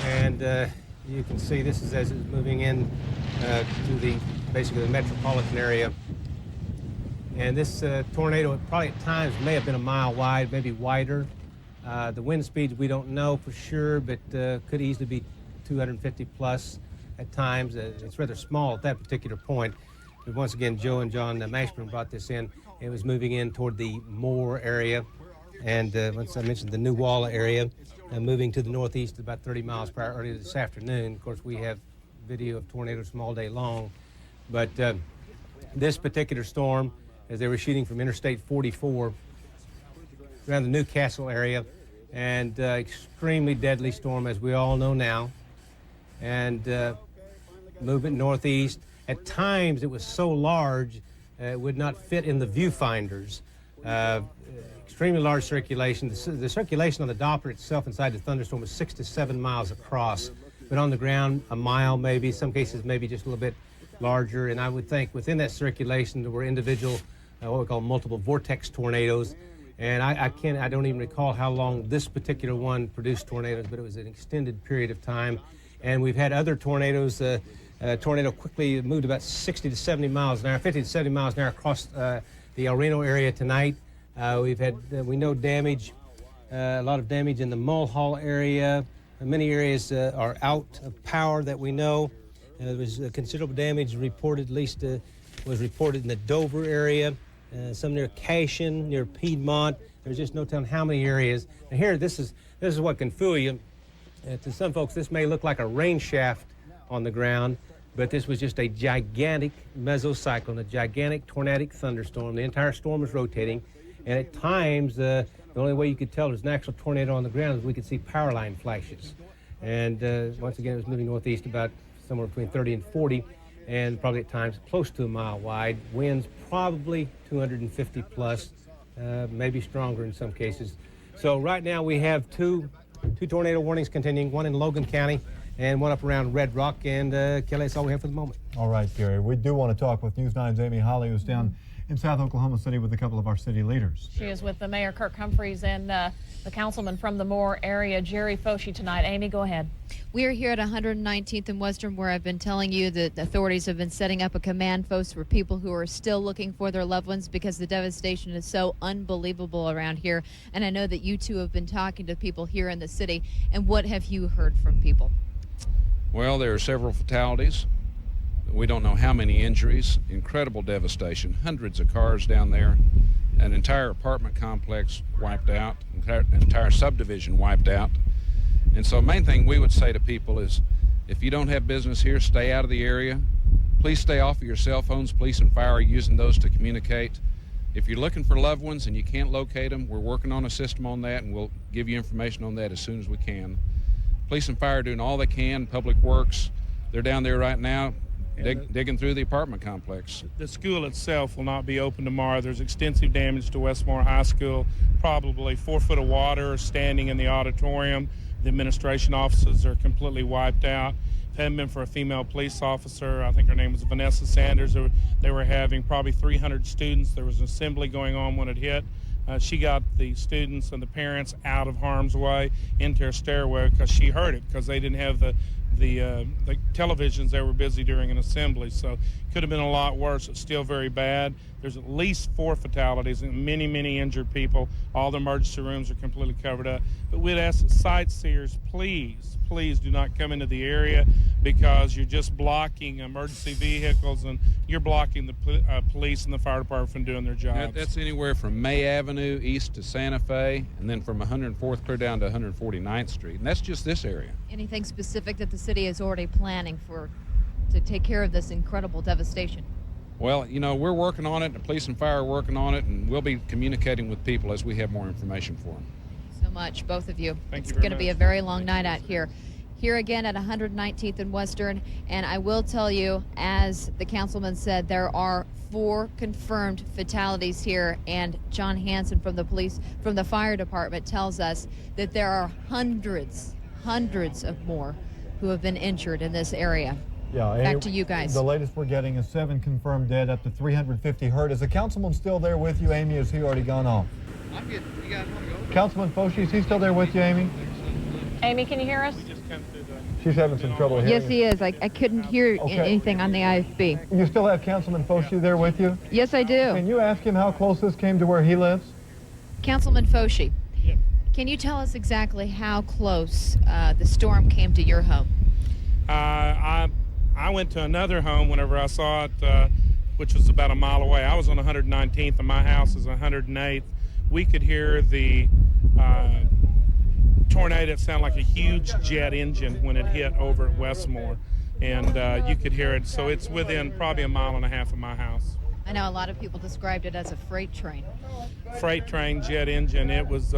Speaker 1: and you can see this is as it's moving in to basically the metropolitan area. And this tornado, probably at times may have been a mile wide, maybe wider. The wind speeds we don't know for sure, but could easily be 250 plus at times. It's rather small at that particular point. But once again, Joe and John Mashburn brought this in. It was moving in toward the Moore area, and once I mentioned the Newalla area, moving to the northeast at about 30 miles per hour earlier this afternoon. Of course, we have video of tornadoes from all day long, but this particular storm, as they were shooting from Interstate 44 around the Newcastle area, and extremely deadly storm, as we all know now, and movement northeast. At times, it was so large, it would not fit in the viewfinders. Extremely large circulation. The circulation on the Doppler itself inside the thunderstorm was 6 to 7 miles across, but on the ground, a mile maybe, some cases maybe just a little bit larger. And I would think within that circulation, there were individual, what we call multiple vortex tornadoes. And I don't even recall how long this particular one produced tornadoes, but it was an extended period of time. And we've had other tornadoes. Tornado quickly moved about 60 to 70 miles an hour, 50 to 70 miles an hour across the Reno area tonight. We've had, we know damage, a lot of damage in the Mulhall area. Many areas are out of power that we know. There was considerable damage reported, at least was reported in the Dover area, some near Cashin, near Piedmont. There's just no telling how many areas. And here, this is what can fool you. To some folks, this may look like a rain shaft on the ground, but this was just a gigantic mesocyclone, a gigantic tornadic thunderstorm. The entire storm was rotating, and at times, the only way you could tell it was an actual tornado on the ground is we could see power line flashes. And once again, it was moving northeast about somewhere between 30 and 40, and probably at times close to a mile wide. Winds probably 250 plus, maybe stronger in some cases. So right now we have two tornado warnings continuing, one in Logan County and one up around Red Rock. And Kelly, that's all we have for the moment.
Speaker 15: All right, Gary. We do want to talk with News 9's Amy Holly, who's down in South Oklahoma City with a couple of our city leaders.
Speaker 16: She is with the Mayor Kirk Humphreys and the councilman from the Moore area, Jerry Foshee, tonight. Amy, go ahead.
Speaker 4: We are here at 119th and Western, where I've been telling you that the authorities have been setting up a command post for people who are still looking for their loved ones because the devastation is so unbelievable around here. And I know that you two have been talking to people here in the city. And what have you heard from people?
Speaker 8: Well, there are several fatalities. We don't know how many injuries. Incredible devastation. Hundreds of cars down there. An entire apartment complex wiped out. Entire subdivision wiped out. And so the main thing we would say to people is, if you don't have business here, stay out of the area. Please stay off of your cell phones. Police and fire are using those to communicate. If you're looking for loved ones and you can't locate them, we're working on a system on that, and we'll give you information on that as soon as we can. Police and fire are doing all they can. Public Works, they're down there right now digging through the apartment complex.
Speaker 10: The school itself will not be open tomorrow. There's extensive damage to Westmore High School, probably 4 foot of water standing in the auditorium. The administration offices are completely wiped out. If it hadn't been for a female police officer, I think her name was Vanessa Sanders, they were having probably 300 students. There was an assembly going on when it hit. She got the students and the parents out of harm's way into her stairway because she heard it, because they didn't have the televisions. They were busy during an assembly, so it could have been a lot worse. It's still very bad. There's at least 4 fatalities and many, many injured people. All the emergency rooms are completely covered up. But we'd ask sightseers, please do not come into the area, because you're just blocking emergency vehicles and you're blocking the police and the fire department from doing their jobs.
Speaker 8: That's anywhere from May Avenue east to Santa Fe, and then from 104th clear down to 149th Street. And that's just this area.
Speaker 4: Anything specific that the city is already planning to take care of this incredible devastation?
Speaker 8: Well, you know, we're working on it, the police and fire are working on it, and we'll be communicating with people as we have more information for them.
Speaker 4: So much, both of you.
Speaker 8: Thank you
Speaker 4: It's
Speaker 8: very
Speaker 4: going to be a very long night out here. Here again at 119th and Western, and I will tell you, as the councilman said, there are 4 confirmed fatalities here, and John Hansen from the fire department tells us that there are hundreds of more who have been injured in this area.
Speaker 15: Yeah,
Speaker 4: Back to you guys.
Speaker 15: The latest we're getting is 7 confirmed dead, up to 350 hurt. Is the councilman still there with you, Amy? Has he already gone off?
Speaker 5: I'm good. You guys want to go?
Speaker 15: Councilman Foshee, is he still there with you, Amy?
Speaker 16: Amy, can you hear us?
Speaker 15: She's having some trouble hearing.
Speaker 4: Yes, he is. I couldn't hear anything on the IFB.
Speaker 15: You still have Councilman Foshee there with you?
Speaker 4: Yes, I do.
Speaker 15: Can you ask him how close this came to where he lives?
Speaker 4: Councilman Foshee, can you tell us exactly how close the storm came to your home?
Speaker 10: I went to another home whenever I saw it, which was about a mile away. I was on 119th and my house is 108th. We could hear the tornado. It sounded like a huge jet engine when it hit over at Westmore, and you could hear it. So it's within probably a mile and a half of my house.
Speaker 4: I know a lot of people described it as a freight train.
Speaker 10: Freight train, jet engine. It was.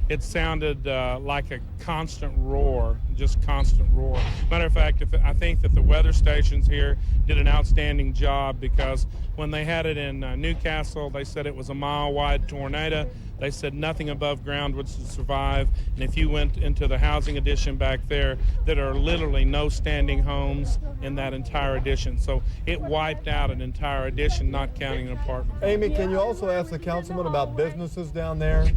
Speaker 10: It sounded like a constant roar, just constant roar. Matter of fact, I think that the weather stations here did an outstanding job, because when they had it in Newcastle, they said it was a mile-wide tornado. They said nothing above ground would survive. And if you went into the housing addition back there, there are literally no standing homes in that entire addition. So it wiped out an entire addition, not counting an apartment.
Speaker 15: Amy, can you also ask the councilman about businesses down there?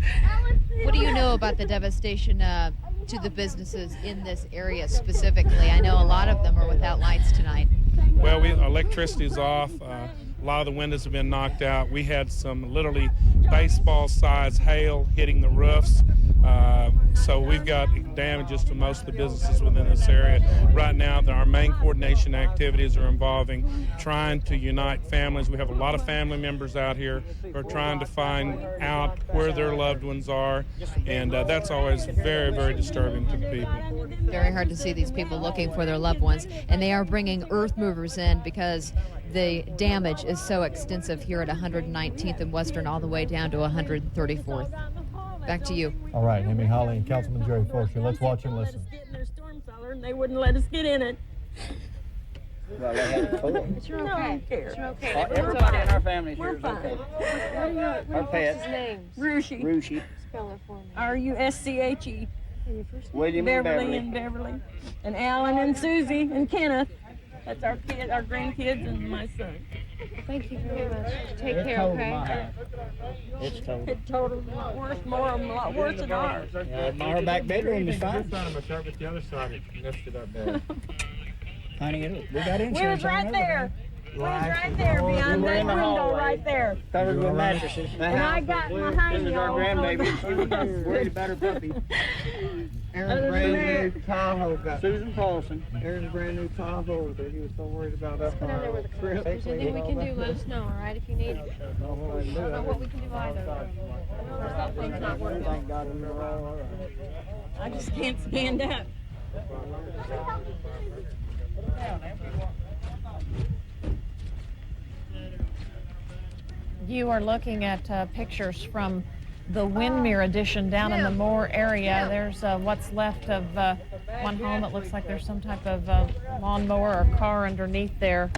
Speaker 4: What do you know about the devastation to the businesses in this area specifically? I know a lot of them are without lights tonight.
Speaker 10: Well, electricity's off. A lot of the windows have been knocked out. We had some literally baseball-sized hail hitting the roofs. So we've got damages to most of the businesses within this area. Right now, our main coordination activities are involving trying to unite families. We have a lot of family members out here who are trying to find out where their loved ones are, and that's always very, very disturbing to the people.
Speaker 4: Very hard to see these people looking for their loved ones, and they are bringing earth movers in because the damage is so extensive here at 119th and Western all the way down to 134th. Back to you.
Speaker 15: All right, Amy Holly and Councilman Jerry Foshee. Let's watch and listen.
Speaker 12: And they wouldn't let us get in it.
Speaker 13: Well, they had a toy.
Speaker 12: But you're okay. You're okay.
Speaker 13: Everybody in our family here
Speaker 12: We're
Speaker 13: is
Speaker 12: fine.
Speaker 13: okay. Our pet.
Speaker 12: What's his name? Rushi.
Speaker 13: Rushi.
Speaker 12: Spell it for me. R-U-S-C-H-E.
Speaker 13: William
Speaker 12: Beverly and Beverly. And Alan and Susie and Kenneth. That's our kid, our grandkids, and my son.
Speaker 23: Thank you very much. Take
Speaker 13: It's
Speaker 23: care,
Speaker 13: total
Speaker 23: okay?
Speaker 13: my house. It's total.
Speaker 12: It totaled a lot worse, more of them a lot worse than ours.
Speaker 13: Our back bedroom is fine.
Speaker 3: This side of my truck, but the other side it lifted up bad.
Speaker 13: Honey, we got insurance.
Speaker 12: We was right
Speaker 13: on
Speaker 12: there.
Speaker 13: everything.
Speaker 12: We was right there behind
Speaker 13: We're
Speaker 12: that
Speaker 13: in the
Speaker 12: window
Speaker 13: hallway.
Speaker 12: right there.
Speaker 13: Covered with mattresses.
Speaker 12: And I got my hiney
Speaker 13: This is our
Speaker 12: all
Speaker 13: grandbaby.
Speaker 12: over.
Speaker 13: She was worried about her puppy.
Speaker 12: Other
Speaker 13: Aaron's
Speaker 12: than
Speaker 13: brand new
Speaker 12: that-
Speaker 13: Tahoe got Susan Paulson. Aaron's brand new Tahoe that he was so worried about up
Speaker 23: Go down there with the car. If there's anything we can do, let us know, all right, if you need. I don't know what we can do either. Our cell phone's not working.
Speaker 13: Thank God we were all right.
Speaker 12: I just can't stand up.
Speaker 16: You are looking at pictures from the Windmere addition down in the Moore area. There's what's left of one home. It looks like there's some type of lawnmower or car underneath there.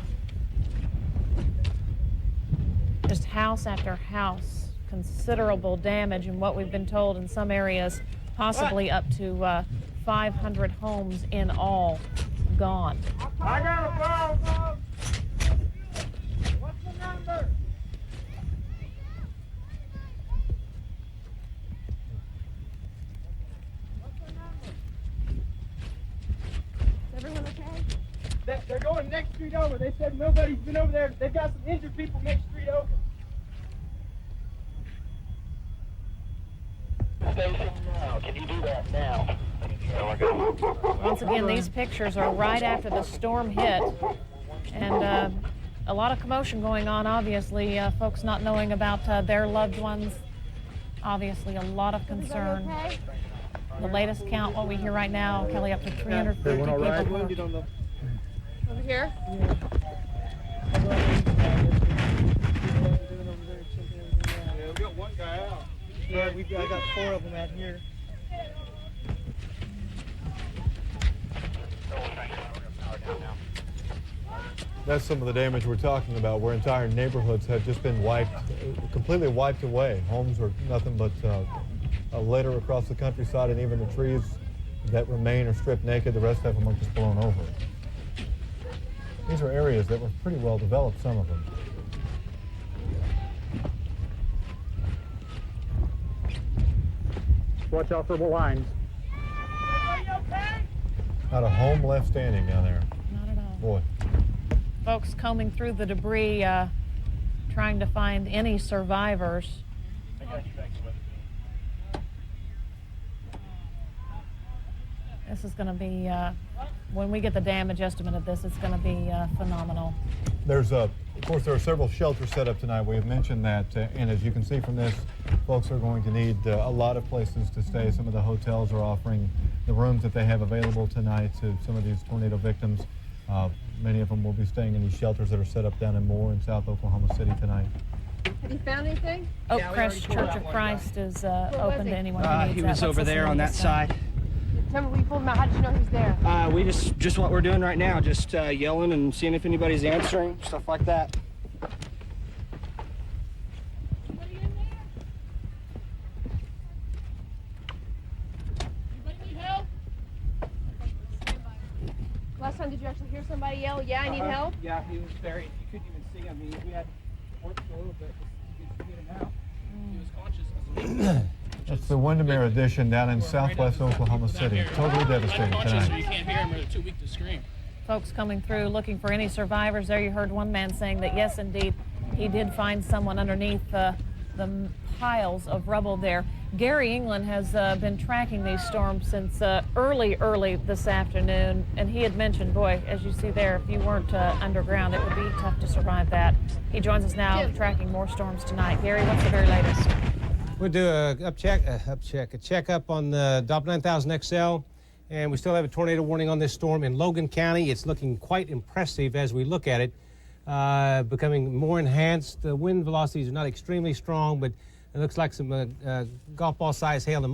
Speaker 16: Just house after house, considerable damage, and what we've been told in some areas, possibly up to 500 homes in all gone.
Speaker 3: I got a phone. What's the number?
Speaker 23: Is everyone okay?
Speaker 3: They're going next street over. They said nobody's been over there. They've got some injured people next street over.
Speaker 13: Can you do that now?
Speaker 16: Once again, these pictures are right after the storm hit, and a lot of commotion going on, obviously. Folks not knowing about their loved ones. Obviously, a lot of concern. The latest count, what we hear right now, Kelly, up to 350 people.
Speaker 23: Over here?
Speaker 3: Yeah, we got one guy out.
Speaker 13: Yeah, I got 4 of them out here.
Speaker 15: That's some of the damage we're talking about, where entire neighborhoods have just been completely wiped away. Homes are nothing but a litter across the countryside, and even the trees that remain are stripped naked. The rest of them are just blown over. These are areas that were pretty well developed, some of them.
Speaker 3: Watch out for the lines.
Speaker 15: Not a home left standing down there.
Speaker 16: Not at all.
Speaker 15: Boy.
Speaker 16: Folks combing through the debris, trying to find any survivors. This is going to be, when we get the damage estimate of this, it's going to be phenomenal.
Speaker 15: There's of course, there are several shelters set up tonight. We have mentioned that, and as you can see from this, folks are going to need a lot of places to stay. Some of the hotels are offering the rooms that they have available tonight to some of these tornado victims. Many of them will be staying in these shelters that are set up down in Moore in South Oklahoma City tonight.
Speaker 23: Have you found anything?
Speaker 16: Oakcrest Church of Christ is open to anyone who needs
Speaker 13: He
Speaker 16: that.
Speaker 13: was over there on that side.
Speaker 23: Tell me, we pulled him out. How did you know he was there?
Speaker 13: We just what we're doing right now, just yelling and seeing if anybody's answering, stuff like that.
Speaker 23: Last time, did you actually hear somebody yell, yeah, I need help?
Speaker 13: Yeah, he was buried. You couldn't even see him. We had to work a little bit to get him out. He was conscious.
Speaker 15: That's the Windermere addition down in southwest Oklahoma City. Totally devastating tonight.
Speaker 13: You can't hear him, or they're too weak to scream.
Speaker 16: Folks coming through looking for any survivors. There you heard one man saying that yes, indeed, he did find someone underneath the piles of rubble there. Gary England has been tracking these storms since early this afternoon, and he had mentioned, boy, as you see there, if you weren't underground, it would be tough to survive that. He joins us now tracking more storms tonight. Gary, what's the very latest?
Speaker 1: We'll do a checkup on the Doppler 9000 XL, and we still have a tornado warning on this storm in Logan County. It's looking quite impressive as we look at it, becoming more enhanced. The wind velocities are not extremely strong, but it looks like some golf ball size hail in the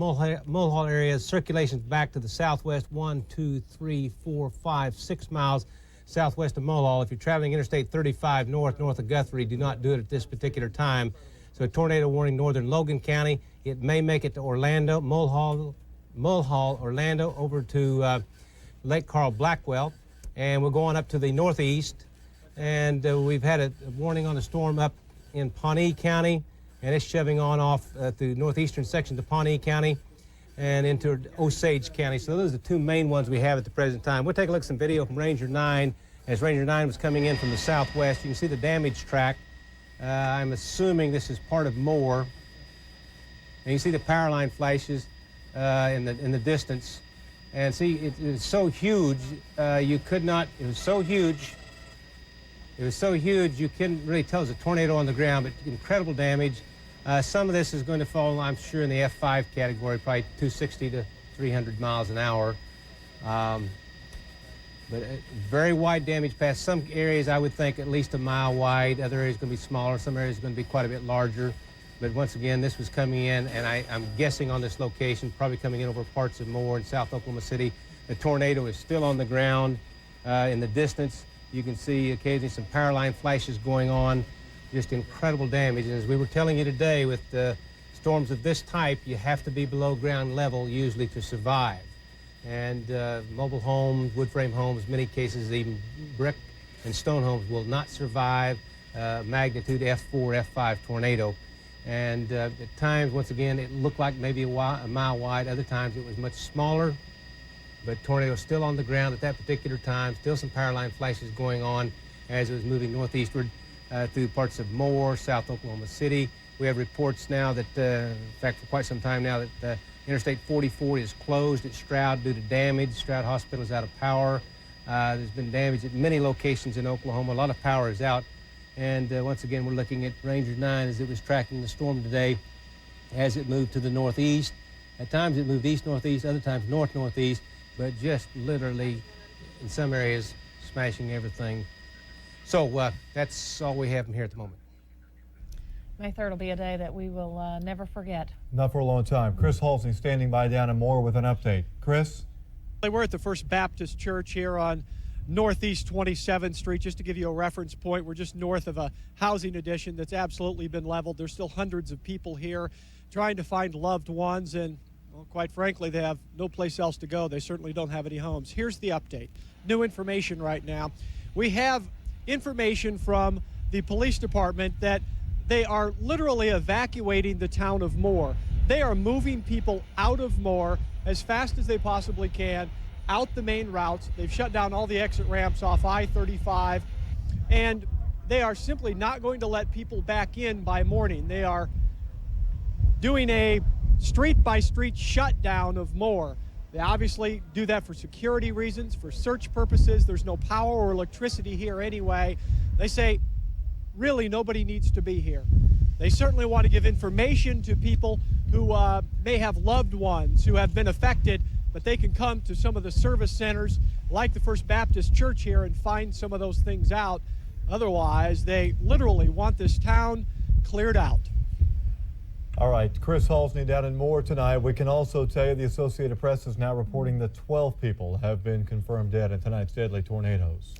Speaker 1: Mulhall area. Circulation's back to the southwest, 1, 2, 3, 4, 5, 6 miles southwest of Mulhall. If you're traveling Interstate 35 north of Guthrie, do not do it at this particular time. So a tornado warning northern Logan County. It may make it to Orlando, Mulhall, Orlando, over to Lake Carl Blackwell. and we're going up to the northeast. And we've had a warning on a storm up in Pawnee County, and it's shoving on off through northeastern sections of Pawnee County and into Osage County. So those are the two main ones we have at the present time. We'll take a look at some video from Ranger 9. As Ranger 9 was coming in from the southwest, you can see the damage track. I'm assuming this is part of Moore. And you see the power line flashes in the distance. And see, it's so huge, you could not, it was so huge you couldn't really tell it was a tornado on the ground, but incredible damage. Some of this is going to fall, I'm sure, in the F5 category, probably 260 to 300 miles an hour. But very wide damage path. Some areas I would think at least a mile wide. Other areas going to be smaller. Some areas going to be quite a bit larger. But once again, this was coming in, and I'm guessing on this location, probably coming in over parts of Moore and South Oklahoma City. The tornado is still on the ground. In the distance, you can see occasionally some power line flashes going on. Just incredible damage. And as we were telling you today, with storms of this type, you have to be below ground level usually to survive. And mobile homes, wood frame homes, many cases even brick and stone homes will not survive magnitude F4, F5 tornado. And at times, once again, it looked like maybe a mile wide. Other times it was much smaller, but tornado still on the ground at that particular time. Still some power line flashes going on as it was moving northeastward through parts of Moore, South Oklahoma City. We have reports now that, in fact, for quite some time now, that Interstate 44 is closed at Stroud due to damage. Stroud Hospital is out of power. There's been damage at many locations in Oklahoma. A lot of power is out. And once again, we're looking at Ranger 9 as it was tracking the storm today as it moved to the northeast. At times it moved east-northeast, other times north-northeast, but just literally, in some areas, smashing everything. So that's all we have from here at the moment.
Speaker 16: May 3rd will be a day that we will never forget.
Speaker 15: Not for a long time. Chris Halsey standing by down in Moore with an update. Chris?
Speaker 17: We're at the First Baptist Church here on Northeast 27th Street. Just to give you a reference point, we're just north of a housing addition that's absolutely been leveled. There's still hundreds of people here trying to find loved ones, and well, quite frankly, they have no place else to go. They certainly don't have any homes. Here's the update. New information right now. We have information from the police department that they are literally evacuating the town of Moore. They are moving people out of Moore as fast as they possibly can, out the main routes. They've shut down all the exit ramps off I-35, and they are simply not going to let people back in by morning. They are doing a street-by-street shutdown of Moore. They obviously do that for security reasons, for search purposes. There's no power or electricity here anyway. They say, really, nobody needs to be here. They certainly want to give information to people who may have loved ones who have been affected, but they can come to some of the service centers like the First Baptist Church here and find some of those things out. Otherwise, they literally want this town cleared out.
Speaker 15: All right, Chris Halsey down in Moore tonight. We can also tell you the Associated Press is now reporting that 12 people have been confirmed dead in tonight's deadly tornadoes.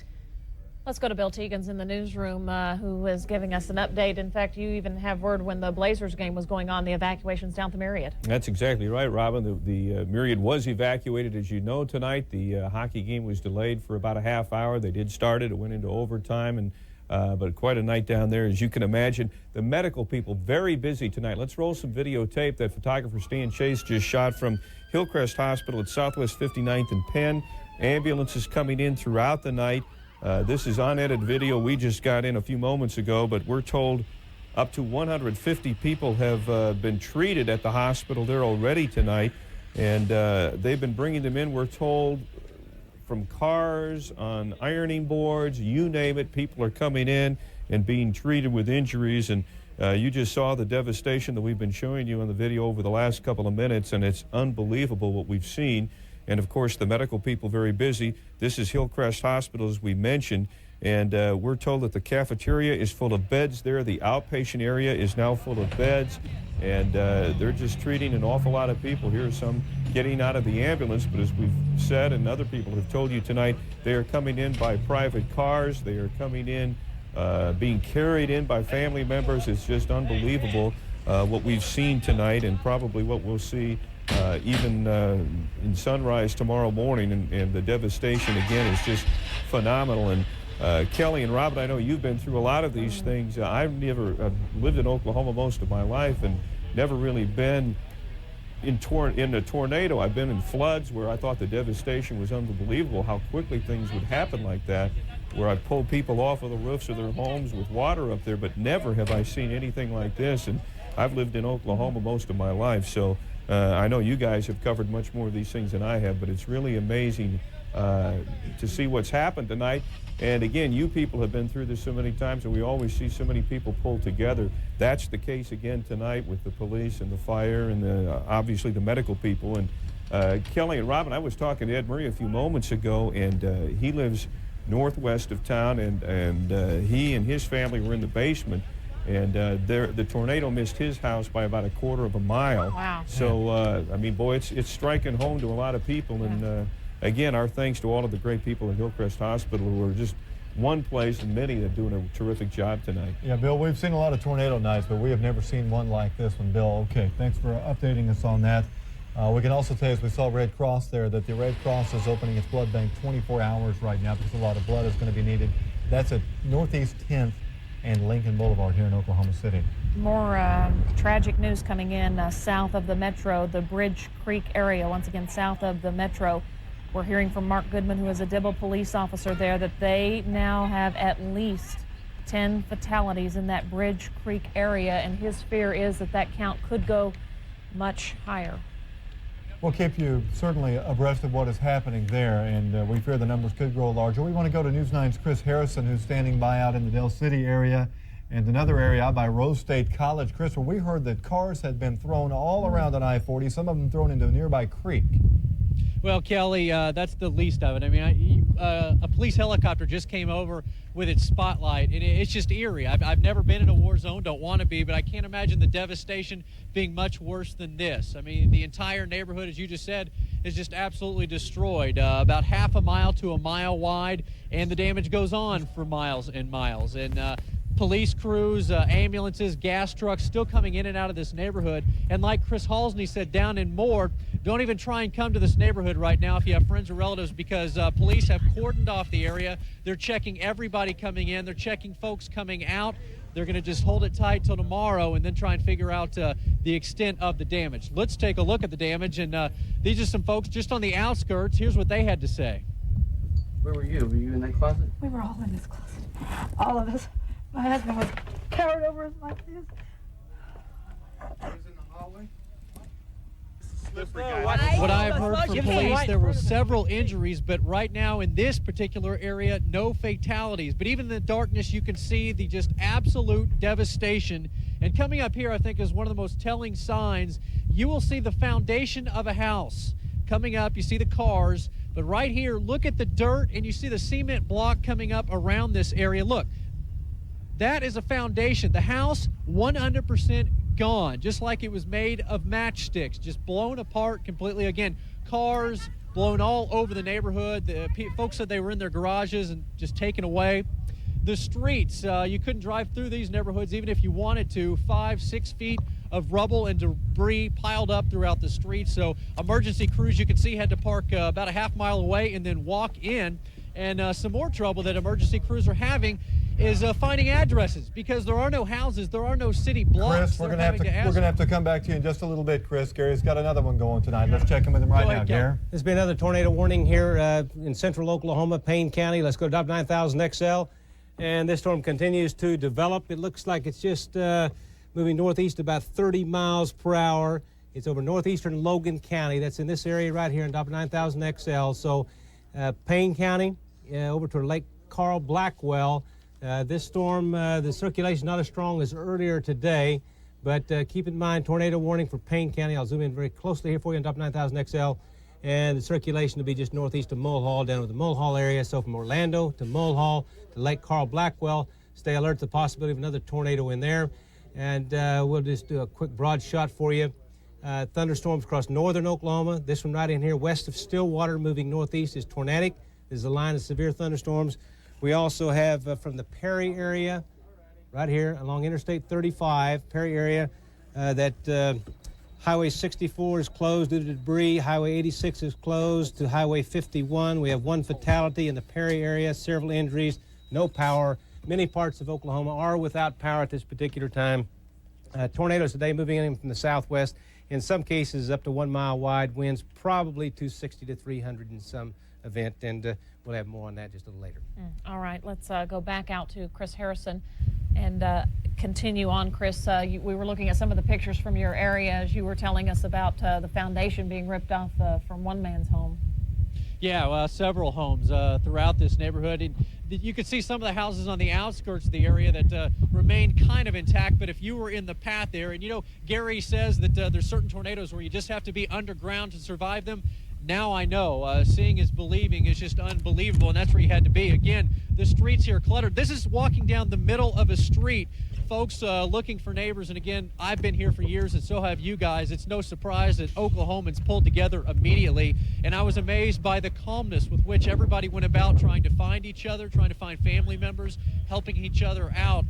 Speaker 16: Let's go to Bill Teagans in the newsroom, who is giving us an update. In fact, you even have word when the Blazers game was going on, the evacuations down to Myriad.
Speaker 2: That's exactly right, Robin. The Myriad was evacuated, as you know, tonight. The hockey game was delayed for about a half hour. They did start it. It went into overtime, and but quite a night down there, as you can imagine. The medical people, very busy tonight. Let's roll some videotape that photographer Stan Chase just shot from Hillcrest Hospital at Southwest 59th and Penn. Ambulances coming in throughout the night. This is unedited video we just got in a few moments ago, but we're told up to 150 people have been treated at the hospital there already tonight, and they've been bringing them in, we're told, from cars, on ironing boards, you name it. People are coming in and being treated with injuries, and you just saw the devastation that we've been showing you on the video over the last couple of minutes, and it's unbelievable what we've seen. And, of course, the medical people very busy. This is Hillcrest Hospital, as we mentioned, and we're told that the cafeteria is full of beds there. The outpatient area is now full of beds, and they're just treating an awful lot of people. Here's some getting out of the ambulance, but as we've said and other people have told you tonight, they are coming in by private cars. They are coming in, being carried in by family members. It's just unbelievable what we've seen tonight and probably what we'll see even in sunrise tomorrow morning, and the devastation again is just phenomenal. And Kelly and Robin, I know you've been through a lot of these things. I've lived in Oklahoma most of my life and never really been in a tornado. I've been in floods where I thought the devastation was unbelievable, how quickly things would happen like that, where I pulled people off of the roofs of their homes with water up there, but never have I seen anything like this. And I've lived in Oklahoma most of my life, so I know you guys have covered much more of these things than I have, but it's really amazing to see what's happened tonight. And again, you people have been through this so many times, and we always see so many people pull together. That's the case again tonight with the police and the fire and obviously the medical people. And Kelly and Robin, I was talking to Ed Murray a few moments ago, and he lives northwest of town, and he and his family were in the basement. And the tornado missed his house by about a quarter of a mile. Wow. So, I mean, boy, it's striking home to a lot of people. And again, our thanks to all of the great people at Hillcrest Hospital who are just one place and many that are doing a terrific job tonight.
Speaker 15: Yeah, Bill, we've seen a lot of tornado nights, but we have never seen one like this one, Bill. Okay, thanks for updating us on that. We can also tell you, as we saw Red Cross there, that the Red Cross is opening its blood bank 24 hours right now because a lot of blood is going to be needed. That's at Northeast 10th and Lincoln Boulevard here in Oklahoma City.
Speaker 16: More tragic news coming in south of the metro, the Bridge Creek area, once again south of the metro. We're hearing from Mark Goodman, who is a Dibble police officer there, that they now have at least 10 fatalities in that Bridge Creek area, and his fear is that that count could go much higher.
Speaker 15: We'll keep you certainly abreast of what is happening there, and we fear the numbers could grow larger. We want to go to News 9's Chris Harrison, who's standing by out in the Del City area and another area out by Rose State College. Chris, where we heard that cars had been thrown all around on I-40, some of them thrown into a nearby creek.
Speaker 17: Well, Kelly, that's the least of it. I mean, a police helicopter just came over with its spotlight, and it's just eerie. I've never been in a war zone, don't want to be, but I can't imagine the devastation being much worse than this. I mean, the entire neighborhood, as you just said, is just absolutely destroyed, about half a mile to a mile wide, and the damage goes on for miles and miles. And police crews, ambulances, gas trucks still coming in and out of this neighborhood. And like Chris Halsney said down in Moore, don't even try and come to this neighborhood right now if you have friends or relatives, because police have cordoned off the area. They're checking everybody coming in. They're checking folks coming out. They're going to just hold it tight till tomorrow and then try and figure out the extent of the damage. Let's take a look at the damage. And these are some folks just on the outskirts. Here's what they had to say.
Speaker 13: Where were you? Were you in that closet?
Speaker 11: We were all in this closet. All of us. My husband was covered over us like this.
Speaker 13: I was in the hallway.
Speaker 17: What I've heard from police, there were several injuries, but right now in this particular area, no fatalities. But even in the darkness, you can see the just absolute devastation. And coming up here, I think, is one of the most telling signs. You will see the foundation of a house. Coming up, you see the cars, but right here, look at the dirt, and you see the cement block coming up around this area. Look, that is a foundation. The house, 100% gone, just like it was made of matchsticks, just blown apart completely. Again, cars blown all over the neighborhood. The folks said they were in their garages and just taken away. The streets, you couldn't drive through these neighborhoods even if you wanted to. 5-6 feet of rubble and debris piled up throughout the streets. So emergency crews, you can see, had to park about a half mile away and then walk in. And some more trouble that emergency crews are having is finding addresses, because there are no houses, there are no city blocks.
Speaker 15: Chris, we're gonna have to come back to you in just a little bit, Chris. Gary's got another one going tonight. Let's check in with him right now, Gary.
Speaker 1: There's been another tornado warning here in central Oklahoma, Payne County. Let's go to W9000 XL. And this storm continues to develop. It looks like it's just moving northeast about 30 miles per hour. It's over northeastern Logan County. That's in this area right here in W9000 XL. So Payne County over to Lake Carl Blackwell. This storm, the circulation not as strong as earlier today, but keep in mind, tornado warning for Payne County. I'll zoom in very closely here for you on W9000 XL. And the circulation will be just northeast of Mulhall, down to the Mulhall area. So from Orlando to Mulhall to Lake Carl Blackwell, stay alert to the possibility of another tornado in there. And we'll just do a quick broad shot for you. Thunderstorms across northern Oklahoma. This one right in here west of Stillwater, moving northeast, is tornadic. There's a line of severe thunderstorms. We also have from the Perry area, right here along Interstate 35, Perry area, that Highway 64 is closed due to debris. Highway 86 is closed to Highway 51. We have one fatality in the Perry area, several injuries, no power. Many parts of Oklahoma are without power at this particular time. Tornadoes today moving in from the southwest. In some cases, up to 1 mile wide, winds probably 260 to 300 in some event, and we'll have more on that just a little later.
Speaker 16: All right, let's go back out to Chris Harrison and continue on. Chris, we were looking at some of the pictures from your area as you were telling us about the foundation being ripped off from one man's home.
Speaker 17: Yeah, well, several homes throughout this neighborhood. And you could see some of the houses on the outskirts of the area that remain kind of intact, but if you were in the path there, and you know, Gary says that there's certain tornadoes where you just have to be underground to survive them. Now I know. Seeing is believing is just unbelievable, and that's where you had to be. Again, the streets here cluttered. This is walking down the middle of a street. Folks looking for neighbors, and again, I've been here for years, and so have you guys. It's no surprise that Oklahomans pulled together immediately, and I was amazed by the calmness with which everybody went about trying to find each other, trying to find family members, helping each other out.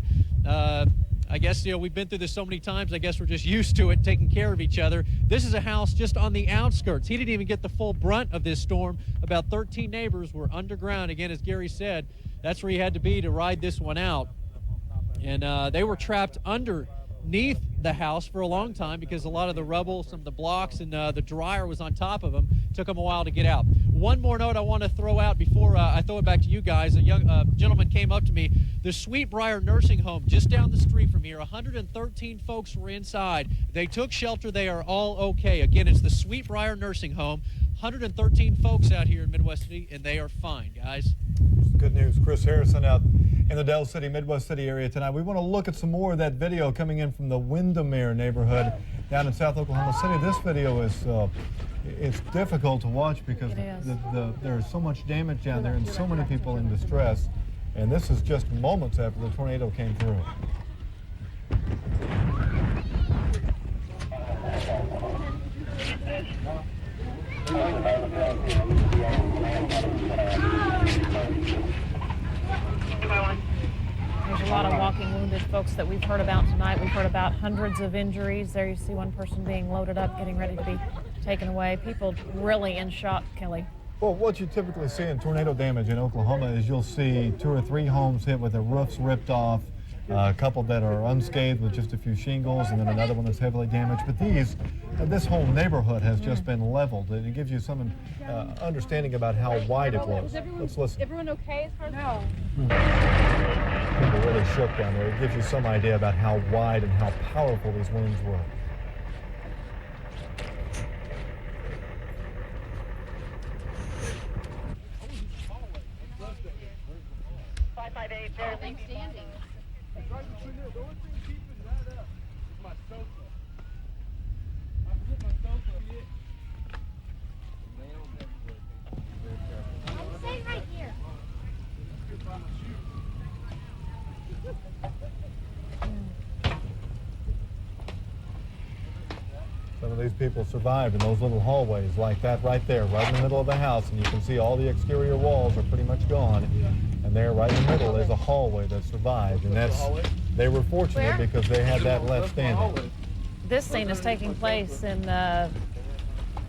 Speaker 17: I guess, you know, we've been through this so many times, I guess we're just used to it, taking care of each other. This is a house just on the outskirts. He didn't even get the full brunt of this storm. About 13 neighbors were underground. Again, as Gary said, that's where he had to be to ride this one out. And they were trapped underneath the house for a long time because a lot of the rubble, some of the blocks, and the dryer was on top of them. Took them a while to get out. One more note I want to throw out before I throw it back to you guys. A young gentleman came up to me. The Sweetbriar Nursing Home just down the street from here, 113 folks were inside. They took shelter. They are all okay. Again, it's the Sweetbriar Nursing Home. 113 folks out here in Midwest City, and they are fine, guys.
Speaker 15: Good news. Chris Harrison out in the Del City, Midwest City area tonight. We want to look at some more of that video coming in from the Windermere neighborhood down in South Oklahoma City. This video is it's difficult to watch because there's so much damage down there and so many people in distress. And this is just moments after the tornado came through.
Speaker 16: There's a lot of walking wounded folks that we've heard about tonight. We've heard about hundreds of injuries. There you see one person being loaded up, getting ready to be taken away. People really in shock, Kelly.
Speaker 15: Well, what you typically see in tornado damage in Oklahoma is you'll see 2 or 3 homes hit with their roofs ripped off, a couple that are unscathed with just a few shingles, and then another one that's heavily damaged. But this whole neighborhood has just been leveled, and it gives you some understanding about how wide it was. Let's listen.
Speaker 12: Everyone okay as far as no?
Speaker 15: People really shook down there. It gives you some idea about how wide and how powerful these winds were. Some of these people survived in those little hallways like that right there, right in the middle of the house, and you can see all the exterior walls are pretty much gone. And there right in the middle is a hallway that survived, and they were fortunate because they had that left standing.
Speaker 16: This scene is taking place in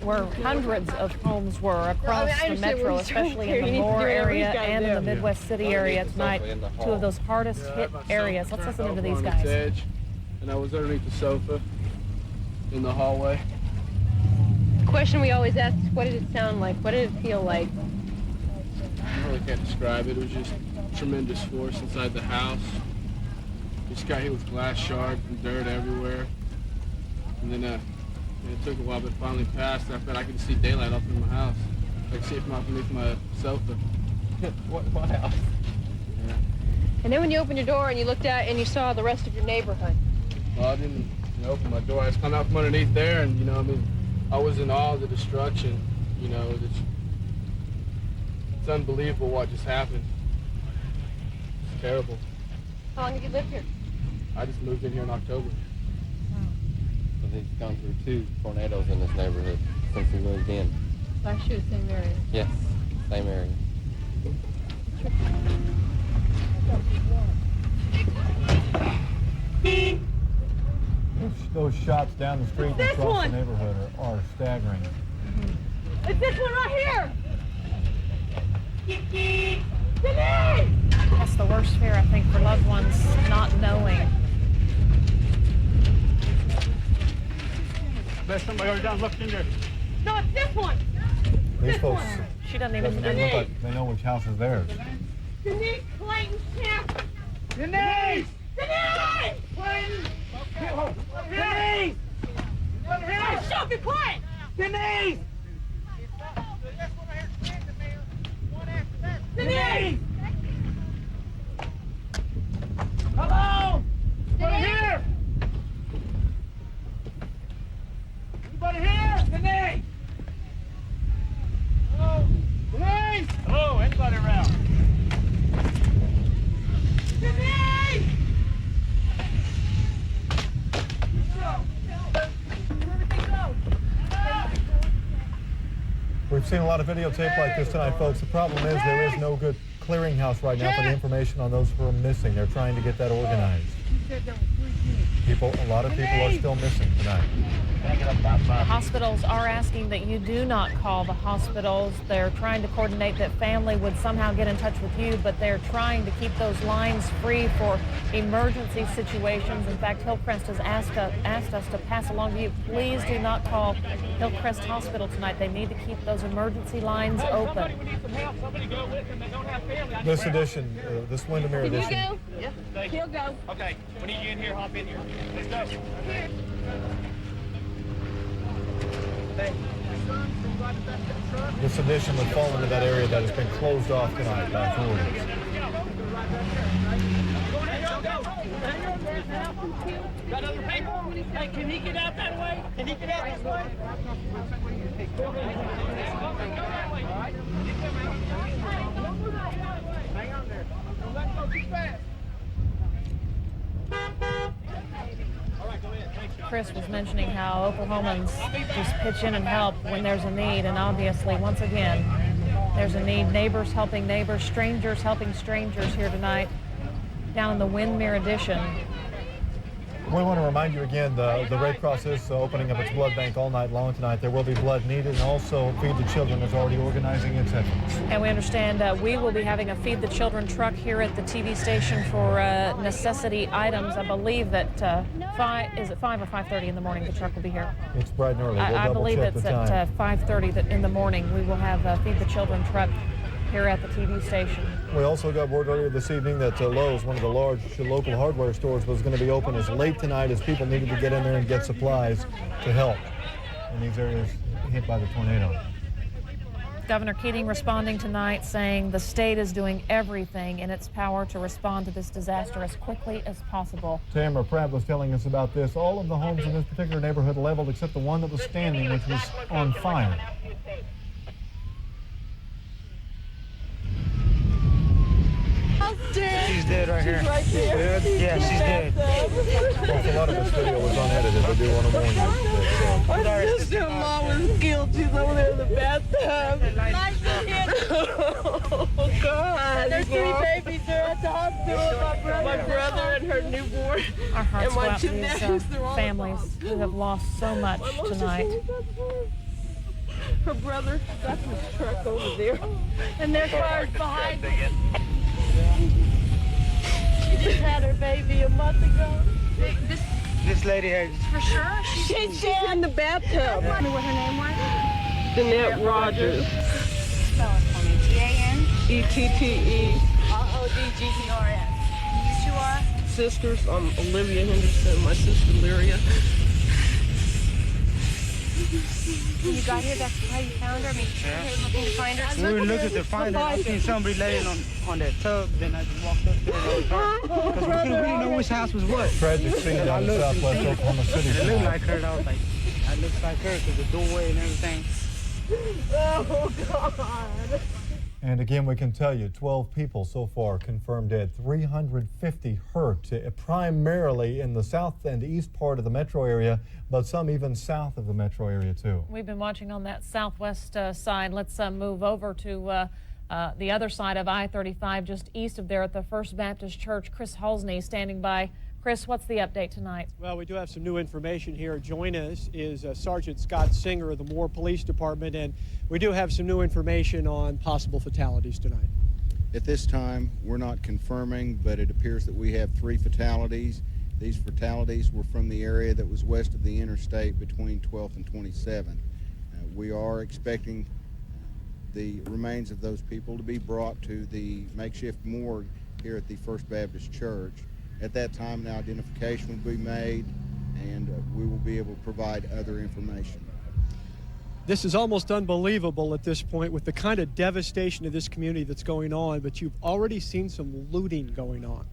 Speaker 16: where hundreds of homes were across the metro, especially in the Moore area and in the Midwest City area tonight. 2 of those hardest hit areas. Let's listen to these guys.
Speaker 18: And I was underneath the sofa in the hallway.
Speaker 12: Question we always ask is, what did it sound like? What did it feel like?
Speaker 18: I really can't describe it. It was just tremendous force inside the house. Just got hit with glass shards and dirt everywhere. And then it took a while, but finally passed. I felt I could see daylight off in my house. I could see it from underneath my sofa.
Speaker 12: What house?
Speaker 18: Yeah.
Speaker 12: And then when you opened your door and you looked out and you saw the rest of your neighborhood.
Speaker 18: Well, I didn't open my door. I just come out from underneath there, and I was in awe of the destruction. It's unbelievable what just happened. It's terrible.
Speaker 12: How long have you lived here?
Speaker 18: I just moved in here in October.
Speaker 19: So he's gone through 2 tornadoes in this neighborhood since he moved in.
Speaker 12: Last year, same area.
Speaker 19: Yes, same area.
Speaker 15: Those shots down the street and
Speaker 11: This
Speaker 15: across
Speaker 11: one.
Speaker 15: the neighborhood are staggering.
Speaker 11: It's this one right here! Denise!
Speaker 16: That's the worst fear, I think, for loved ones, not knowing.
Speaker 13: Bet somebody already down left in there.
Speaker 11: No, it's this one!
Speaker 15: These folks,
Speaker 16: She doesn't even
Speaker 15: doesn't even look like they know which house is theirs.
Speaker 11: Denise Clayton Champ!
Speaker 13: Denise!
Speaker 11: Denise!
Speaker 13: Clayton!
Speaker 11: Denise! Hey, shut up, be quiet!
Speaker 13: Denise!
Speaker 11: Denise!
Speaker 13: Hello! Anybody here? Anybody here? Denise! Hello? Denise! Hello, anybody around?
Speaker 11: Denise!
Speaker 15: We've seen a lot of videotape like this tonight, folks. The problem is there is no good clearinghouse right now for the information on those who are missing. They're trying to get that organized. A lot of people are still missing tonight.
Speaker 16: The hospitals are asking that you do not call the hospitals. They're trying to coordinate that family would somehow get in touch with you, but they're trying to keep those lines free for emergency situations. In fact, Hillcrest has asked us to pass along to you, please do not call Hillcrest Hospital tonight. They need to keep those emergency lines open.
Speaker 15: This edition, this Windermere edition.
Speaker 11: Can you go? Yeah. He'll go.
Speaker 13: Okay, we need you in here, hop in here. Let's go.
Speaker 11: Here.
Speaker 15: This edition would fall into that area that has been closed off tonight by authorities.
Speaker 13: Got other people? Hey, can he get out that way? Can he get out this way? Hang on there. Don't let go too fast. All right, go ahead. Thanks, John.
Speaker 16: Chris was mentioning how Oklahomans just pitch in and help when there's a need, and obviously, once again, there's a need. Neighbors helping neighbors, strangers helping strangers here tonight, down in the Windermere Edition.
Speaker 15: We want to remind you again, the Red Cross is opening up its blood bank all night long tonight. There will be blood needed, and also Feed the Children is already organizing its efforts.
Speaker 16: And we understand we will be having a Feed the Children truck here at the TV station for necessity items. I believe that 5 or 5:30 in the morning the truck will be here.
Speaker 15: It's bright and early. We'll
Speaker 16: I believe
Speaker 15: double check
Speaker 16: it's
Speaker 15: the time.
Speaker 16: at 5:30 in the morning. We will have a Feed the Children truck here at the TV station.
Speaker 15: We also got word earlier this evening that Lowe's, one of the large local hardware stores, was going to be open as late tonight as people needed to get in there and get supplies to help in these areas hit by the tornado.
Speaker 16: Governor Keating responding tonight, saying the state is doing everything in its power to respond to this disaster as quickly as possible.
Speaker 15: Tamara Pratt was telling us about this. All of the homes in this particular neighborhood leveled except the one that was standing, which was on fire.
Speaker 13: She's dead right here.
Speaker 11: Right there.
Speaker 13: Yeah, she's dead.
Speaker 15: Well, a lot of this video was unedited. I do want to warn you that,
Speaker 11: My sister-in-law was killed. She's over there in the bathtub. Oh, God. There's 3 babies. They're at the hospital. My brother and her newborn.
Speaker 16: Our hearts
Speaker 11: And
Speaker 16: go
Speaker 11: my
Speaker 16: out to
Speaker 11: two
Speaker 16: these
Speaker 11: nephews, they're all
Speaker 16: families who have lost so much tonight.
Speaker 11: Her brother got his truck over there. And their car's behind. She just had her baby a month ago.
Speaker 13: This lady had.
Speaker 11: For sure? She's in the bathtub.
Speaker 7: Tell me what her name was.
Speaker 11: Danette Rogers.
Speaker 7: Spell it for me. T-A-N?
Speaker 11: E-T-T-E.
Speaker 7: R-O-D-G-E-R-S. You two are?
Speaker 11: Sisters. I'm Olivia Henderson, my sister Lyria.
Speaker 7: When you got here, that's how you found her? I mean, you were looking to find her?
Speaker 13: We were looking to find her. I seen somebody laying on that tub. Then I just walked up there and it was her. Because we didn't know which house was what.
Speaker 15: tragic scene down in southwest Oklahoma City.
Speaker 13: It looked
Speaker 15: tonight.
Speaker 13: like her. I was like, that looks like her because the doorway and everything.
Speaker 11: Oh, God.
Speaker 15: And again, we can tell you 12 people so far confirmed dead, 350 hurt, primarily in the south and east part of the metro area, but some even south of the metro area too.
Speaker 16: We've been watching on that southwest side. Let's move over to the other side of I-35, just east of there at the First Baptist Church. Chris Halsney standing by Chris, what's the update tonight?
Speaker 17: Well, we do have some new information here. Joining us is Sergeant Scott Singer of the Moore Police Department, and we do have some new information on possible fatalities tonight.
Speaker 9: At this time, we're not confirming, but it appears that we have 3 fatalities. These fatalities were from the area that was west of the interstate between 12th and 27th. We are expecting the remains of those people to be brought to the makeshift morgue here at the First Baptist Church. At that time, an identification will be made, and we will be able to provide other information.
Speaker 17: This is almost unbelievable at this point with the kind of devastation of this community that's going on, but you've already seen some looting going on.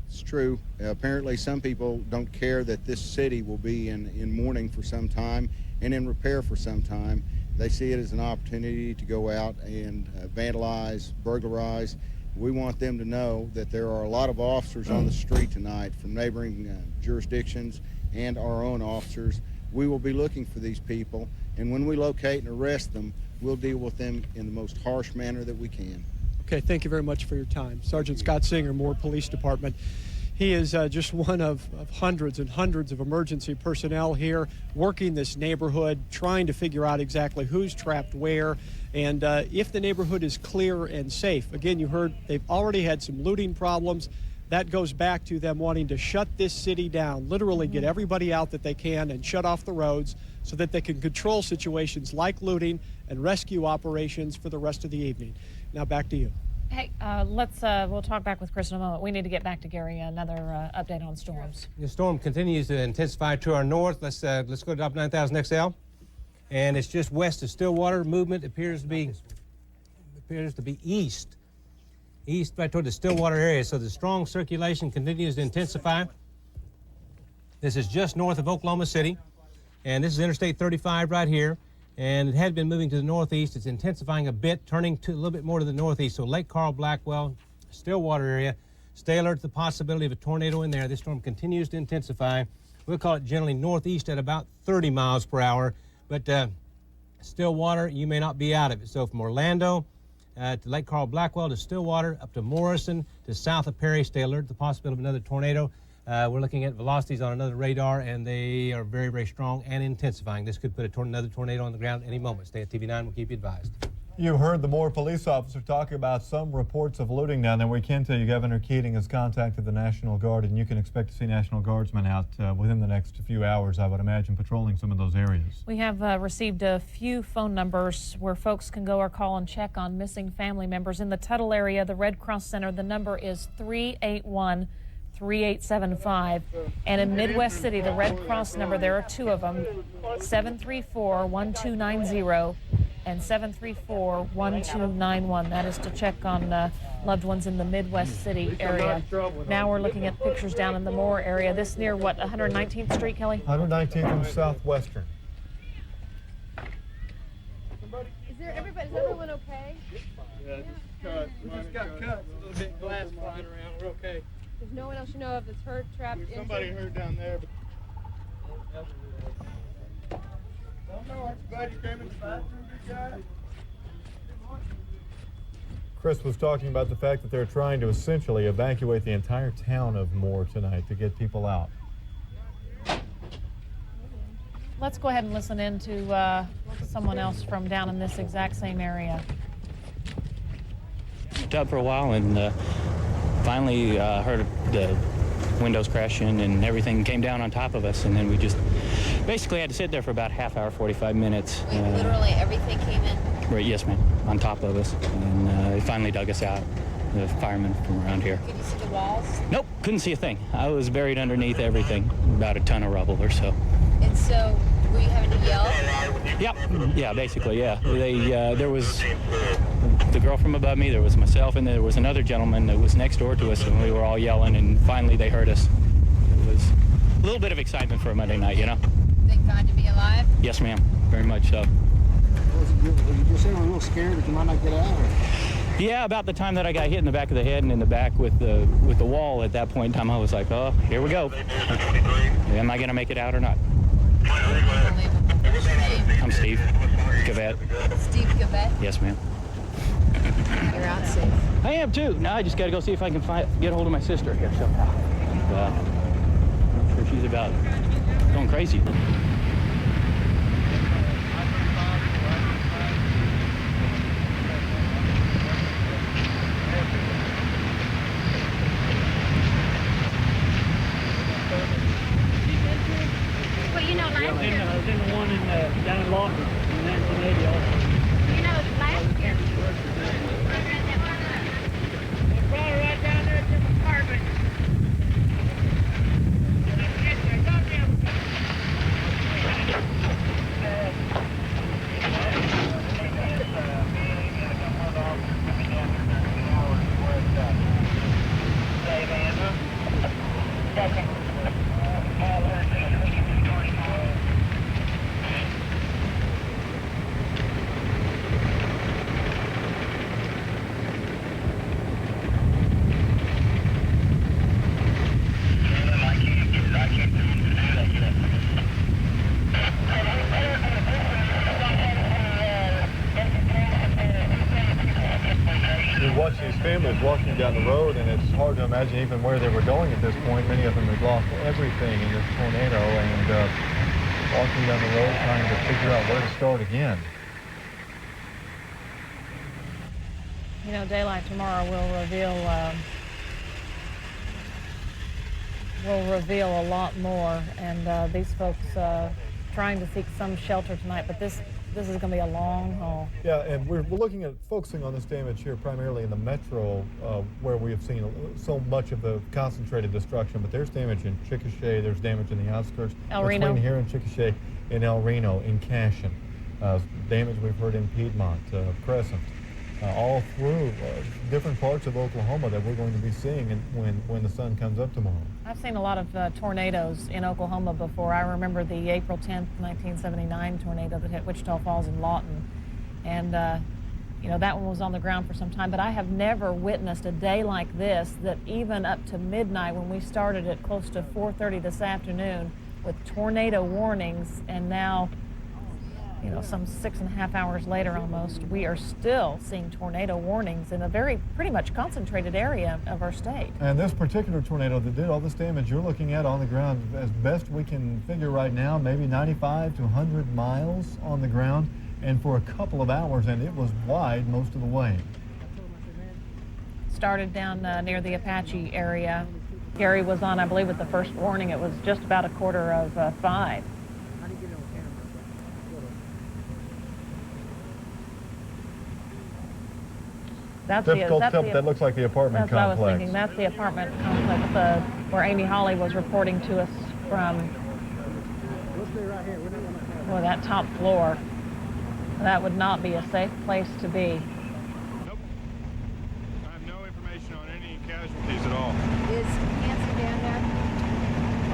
Speaker 9: It's true. Apparently, some people don't care that this city will be in mourning for some time and in repair for some time. They see it as an opportunity to go out and vandalize, burglarize. We want them to know that there are a lot of officers on the street tonight from neighboring jurisdictions and our own officers. We will be looking for these people, and when we locate and arrest them, we'll deal with them in the most harsh manner that we can.
Speaker 17: Okay, thank you very much for your time. Sergeant Scott Singer, Moore Police Department. He is just one of hundreds and hundreds of emergency personnel here working this neighborhood, trying to figure out exactly who's trapped where, and if the neighborhood is clear and safe. Again, you heard they've already had some looting problems. That goes back to them wanting to shut this city down, literally get everybody out that they can and shut off the roads so that they can control situations like looting and rescue operations for the rest of the evening. Now back to you.
Speaker 16: Hey, we'll talk back with Chris in a moment. We need to get back to Gary, another update on storms.
Speaker 1: The storm continues to intensify to our north. Let's go to up 9,000 XL. And it's just west of Stillwater. Movement appears to be east right toward the Stillwater area. So the strong circulation continues to intensify. This is just north of Oklahoma City. And this is Interstate 35 right here. And it had been moving to the northeast. It's intensifying a bit, turning to a little bit more to the northeast. So Lake Carl, Blackwell, Stillwater area. Stay alert to the possibility of a tornado in there. This storm continues to intensify. We'll call it generally northeast at about 30 miles per hour. But Stillwater, you may not be out of it. So from Orlando to Lake Carl, Blackwell to Stillwater, up to Morrison to south of Perry, stay alert to the possibility of another tornado. We're looking at velocities on another radar, and they are very, very strong and intensifying. This could put another tornado on the ground at any moment. Stay at TV9. We'll keep you advised.
Speaker 15: You heard the Moore police officer talking about some reports of looting down there. We can tell you Governor Keating has contacted the National Guard, and you can expect to see National Guardsmen out within the next few hours, I would imagine, patrolling some of those areas.
Speaker 16: We have received a few phone numbers where folks can go or call and check on missing family members. In the Tuttle area, the Red Cross Center, the number is 381-3875. And in Midwest City, the Red Cross number, there are 2 of them, 734-1290 and 734-1291. That is to check on loved ones in the Midwest City area. Now we're looking at pictures down in the Moore area. This near what, 119th Street, Kelly?
Speaker 15: 119th and Southwestern.
Speaker 23: Is everyone okay?
Speaker 18: Yeah, we just got cut. A little bit of glass flying around. We're okay.
Speaker 23: There's no one else you know of that's hurt, trapped, injured?
Speaker 18: Somebody hurt down there. But don't know. I'm glad you came in the bathroom. Good guy.
Speaker 15: Chris was talking about the fact that they're trying to essentially evacuate the entire town of Moore tonight to get people out.
Speaker 16: Let's go ahead and listen in to someone else from down in this exact same area.
Speaker 20: Up for a while and finally heard the windows crashing and everything came down on top of us, and then we just basically had to sit there for about half hour, 45 minutes.
Speaker 4: Literally everything came in?
Speaker 20: Right, yes, ma'am, on top of us, and they finally dug us out, the firemen from around here.
Speaker 4: Could you see the walls?
Speaker 20: Nope, couldn't see a thing. I was buried underneath everything, about a ton of rubble or so.
Speaker 4: And so, were you having to yell?
Speaker 20: Yep, yeah, basically, yeah. There was the girl from above me, there was myself, and there was another gentleman that was next door to us, and we were all yelling, and finally they heard us. It was a little bit of excitement for a Monday night, you know?
Speaker 4: Thank God to be alive?
Speaker 20: Yes, ma'am, very much so.
Speaker 21: You just seem a little scared that you might not get out? Or?
Speaker 20: Yeah, about the time that I got hit in the back of the head and in the back with the wall at that point in time, I was like, oh, here we go. Am I going to make it out or not? I'm Steve Gavette.
Speaker 4: Steve Gavette?
Speaker 20: Yes, ma'am.
Speaker 4: You're out safe.
Speaker 20: I am too. Now I just got to go see if I can get a hold of my sister here somehow. She's about going crazy.
Speaker 23: Well, you know, last year.
Speaker 13: I was in the one down in Lawton, in 1980 also.
Speaker 23: You know, last year.
Speaker 11: They brought her right down there to the apartment.
Speaker 15: Watch these families walking down the road, and it's hard to imagine even where they were going at this point. Many of them have lost everything in this tornado, and walking down the road trying to figure out where to start again.
Speaker 16: You know, daylight tomorrow will reveal a lot more, and these folks trying to seek some shelter tonight, but this is going to be a long haul.
Speaker 15: Yeah, and we're looking at focusing on this damage here primarily in the metro, where we have seen so much of the concentrated destruction. But there's damage in Chickasha, there's damage in the outskirts.
Speaker 16: Reno.
Speaker 15: Between here in Chickasha, in El Reno, in Cashin. Damage we've heard in Piedmont, Crescent, all through different parts of Oklahoma that we're going to be seeing when the sun comes up tomorrow.
Speaker 16: I've seen a lot of tornadoes in Oklahoma before. I remember the April 10th, 1979 tornado that hit Wichita Falls and Lawton. And, you know, that one was on the ground for some time. But I have never witnessed a day like this, that even up to midnight when we started at close to 4:30 this afternoon with tornado warnings, and now, you know, some 6.5 hours later almost, we are still seeing tornado warnings in a pretty much concentrated area of our state.
Speaker 15: And this particular tornado that did all this damage you're looking at on the ground, as best we can figure right now, maybe 95 to 100 miles on the ground, and for a couple of hours, and it was wide most of the way.
Speaker 16: Started down near the Apache area. Gary was on, I believe, with the first warning. It was just about 4:45.
Speaker 15: That looks like the apartment complex.
Speaker 16: That's what I was thinking. That's the apartment complex where Amy Hawley was reporting to us from. Well, that top floor. That would not be a safe place to be.
Speaker 2: Nope. I have no information on any casualties at all.
Speaker 4: Is Hanson down there?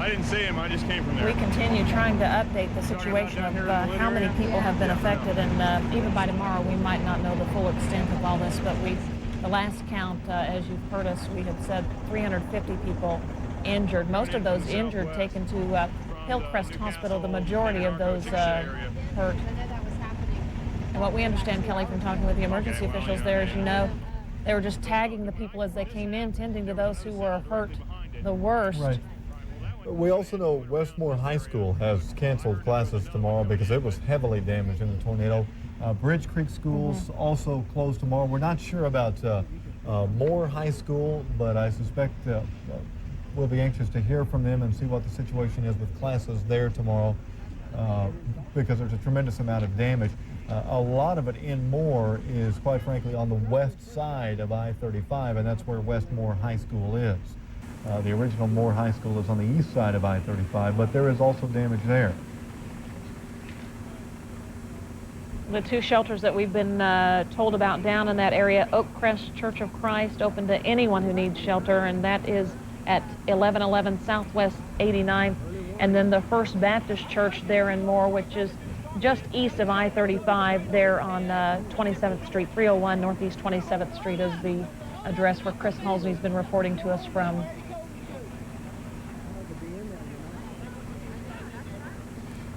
Speaker 2: I didn't see him. I just came from there.
Speaker 16: We continue trying to update the situation of how many people have been affected, and even by tomorrow we might not know the full extent of all this, but the last count, as you've heard us, we have said 350 people injured. Most of those injured taken to Hillcrest Hospital, the majority of those hurt. And what we understand, Kelly, from talking with the emergency officials there, as you know, they were just tagging the people as they came in, tending to those who were hurt the worst.
Speaker 15: Right. We also know Westmore High School has canceled classes tomorrow because it was heavily damaged in the tornado. Bridge Creek schools also closed tomorrow. We're not sure about Moore High School, but I suspect we'll be anxious to hear from them and see what the situation is with classes there tomorrow, because there's a tremendous amount of damage. A lot of it in Moore is, quite frankly, on the west side of I-35, and that's where Westmore High School is. The original Moore High School is on the east side of I-35, but there is also damage there.
Speaker 16: The two shelters that we've been told about down in that area, Oakcrest Church of Christ, open to anyone who needs shelter, and that is at 1111 Southwest 89th, and then the First Baptist Church there in Moore, which is just east of I-35 there on 27th Street. 301 Northeast 27th Street is the address where Chris Halsey's been reporting to us from.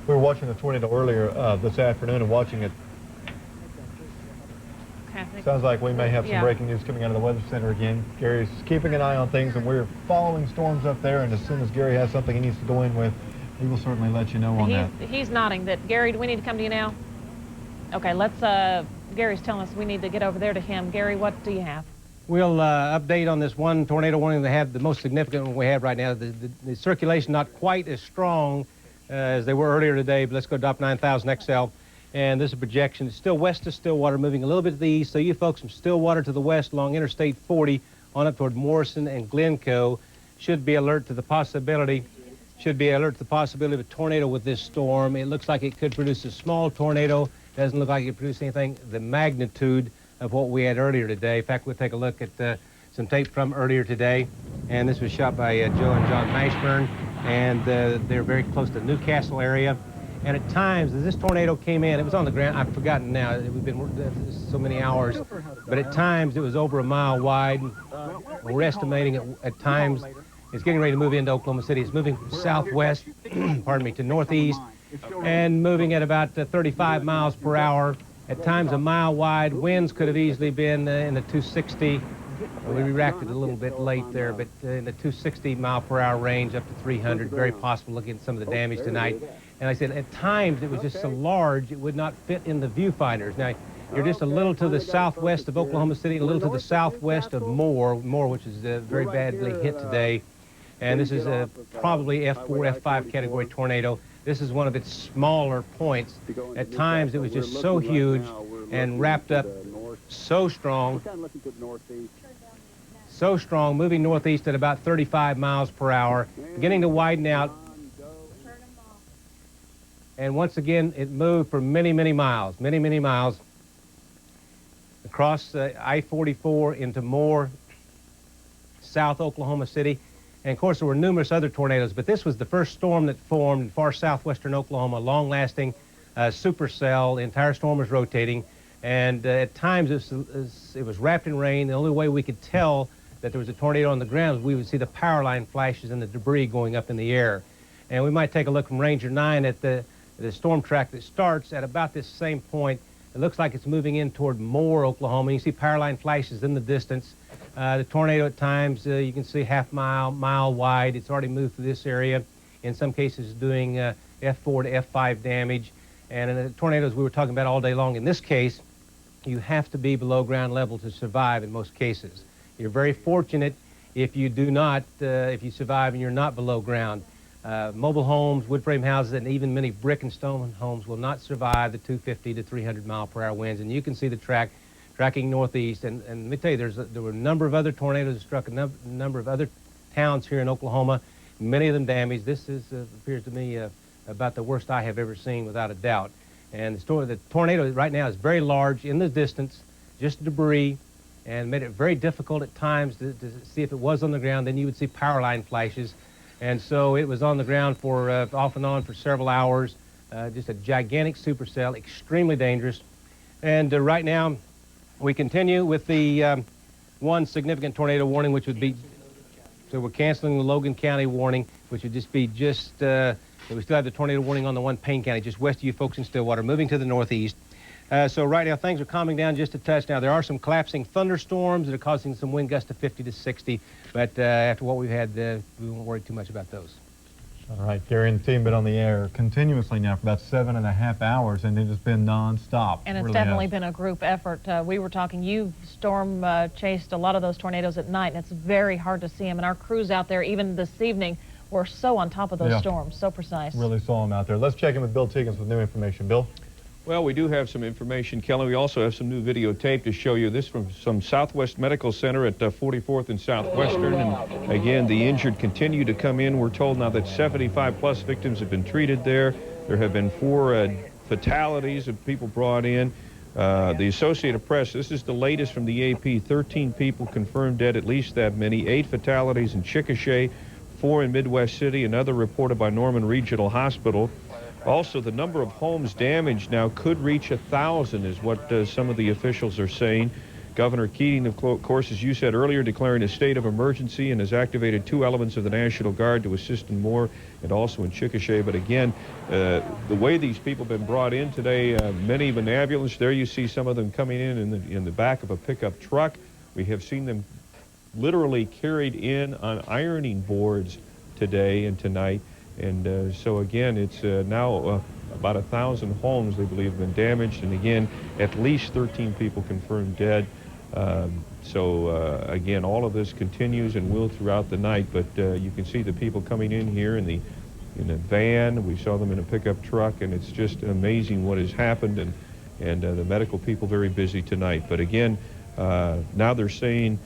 Speaker 16: We were watching the tornado earlier this afternoon and watching it traffic.
Speaker 15: Sounds like we may have some
Speaker 16: Yeah.
Speaker 15: breaking news coming out of the Weather Center again. Gary's keeping an eye on things, and we're following storms up there, and as soon as Gary has something he needs to go in with, we will certainly let you know on that.
Speaker 16: He's nodding that, Gary, do we need to come to you now? Okay, let's, Gary's telling us we need to get over there to him. Gary, what do you have?
Speaker 1: We'll update on this one tornado warning they have, the most significant one we have right now. The circulation not quite as strong as they were earlier today, but let's go to 9000 XL. And this is a projection. It's still west of Stillwater, moving a little bit to the east. So you folks from Stillwater to the west along Interstate 40 on up toward Morrison and Glencoe should be alert to the possibility of a tornado with this storm. It looks like it could produce a small tornado. Doesn't look like it could produce anything the magnitude of what we had earlier today. In fact, we'll take a look at some tape from earlier today. And this was shot by Joe and John Mashburn. And they're very close to the Newcastle area. And at times, as this tornado came in, it was on the ground. I've forgotten now. We've been so many hours. But at times, it was over a mile wide. We're estimating it at times. It's getting ready to move into Oklahoma City. It's moving southwest, pardon me, to northeast, and moving at about 35 miles per hour. At times, a mile wide. Winds could have easily been in the 260. We reacted a little bit late there, but in the 260 mile per hour range up to 300. Very possible looking at some of the damage tonight. And I said, at times, it was just so large, it would not fit in the viewfinders. Now, you're just a little to the southwest of Oklahoma City, a little to the southwest of Moore, which is very badly hit today. And this is probably F4, F5 category tornado. This is one of its smaller points. At times, it was just so huge and wrapped up so strong, moving northeast at about 35 miles per hour, beginning to widen out. And once again, it moved for many, many miles across I-44 into Moore, South Oklahoma City. And of course, there were numerous other tornadoes, but this was the first storm that formed in far southwestern Oklahoma, long-lasting supercell. The entire storm was rotating, and at times it was wrapped in rain. The only way we could tell that there was a tornado on the ground was we would see the power line flashes and the debris going up in the air. And we might take a look from Ranger 9 at the storm track that starts at about this same point. It looks like it's moving in toward Moore, Oklahoma. You see power line flashes in the distance. The tornado at times, you can see half mile wide. It's already moved through this area. In some cases, doing F4 to F5 damage. And in the tornadoes we were talking about all day long, in this case, you have to be below ground level to survive in most cases. You're very fortunate if you do not, if you survive and you're not below ground. Mobile homes, wood frame houses, and even many brick and stone homes will not survive the 250 to 300 mile per hour winds. And you can see the tracking northeast. And let me tell you, there were a number of other tornadoes that struck a number of other towns here in Oklahoma, many of them damaged. This is, appears to me, about the worst I have ever seen, without a doubt. And the tornado right now is very large in the distance, just debris, and made it very difficult at times to see if it was on the ground. Then you would see power line flashes. And so it was on the ground for off and on for several hours. Just a gigantic supercell, extremely dangerous. And right now, we continue with the one significant tornado warning, which would be, so we're canceling the Logan County warning, which would just be we still have the tornado warning on the one Payne County, just west of you folks in Stillwater, moving to the northeast. So right now, things are calming down just a touch. Now, there are some collapsing thunderstorms that are causing some wind gusts of 50 to 60, but after what we've had, we won't worry too much about those.
Speaker 15: All right, Gary and the team been on the air continuously now for about 7.5 hours, and it has been nonstop.
Speaker 16: And it's definitely been a group effort. We were talking, you've storm chased a lot of those tornadoes at night, and it's very hard to see them. And our crews out there, even this evening, were so on top of those storms, so precise.
Speaker 15: Really saw them out there. Let's check in with Bill Tiggins with new information. Bill?
Speaker 2: Well, we do have some information, Kelly. We also have some new videotape to show you. This from some Southwest Medical Center at 44th and Southwestern. And again, the injured continue to come in. We're told now that 75+ victims have been treated there. There have been 4 fatalities of people brought in. The Associated Press, this is the latest from the AP. 13 people confirmed dead, at least that many. 8 fatalities in Chickasha, 4 in Midwest City, another reported by Norman Regional Hospital. Also, the number of homes damaged now could reach 1,000, is what some of the officials are saying. Governor Keating, of course, as you said earlier, declaring a state of emergency and has activated 2 elements of the National Guard to assist in Moore and also in Chickasha. But again, the way these people have been brought in today, many of an ambulance. There you see some of them coming in the back of a pickup truck. We have seen them literally carried in on ironing boards today and tonight. And so again, it's now about 1,000 homes, they believe, have been damaged. And again, at least 13 people confirmed dead. Again, all of this continues and will throughout the night. But you can see the people coming in here in a van. We saw them in a pickup truck, and it's just amazing what has happened. And the medical people very busy tonight. But again, now they're saying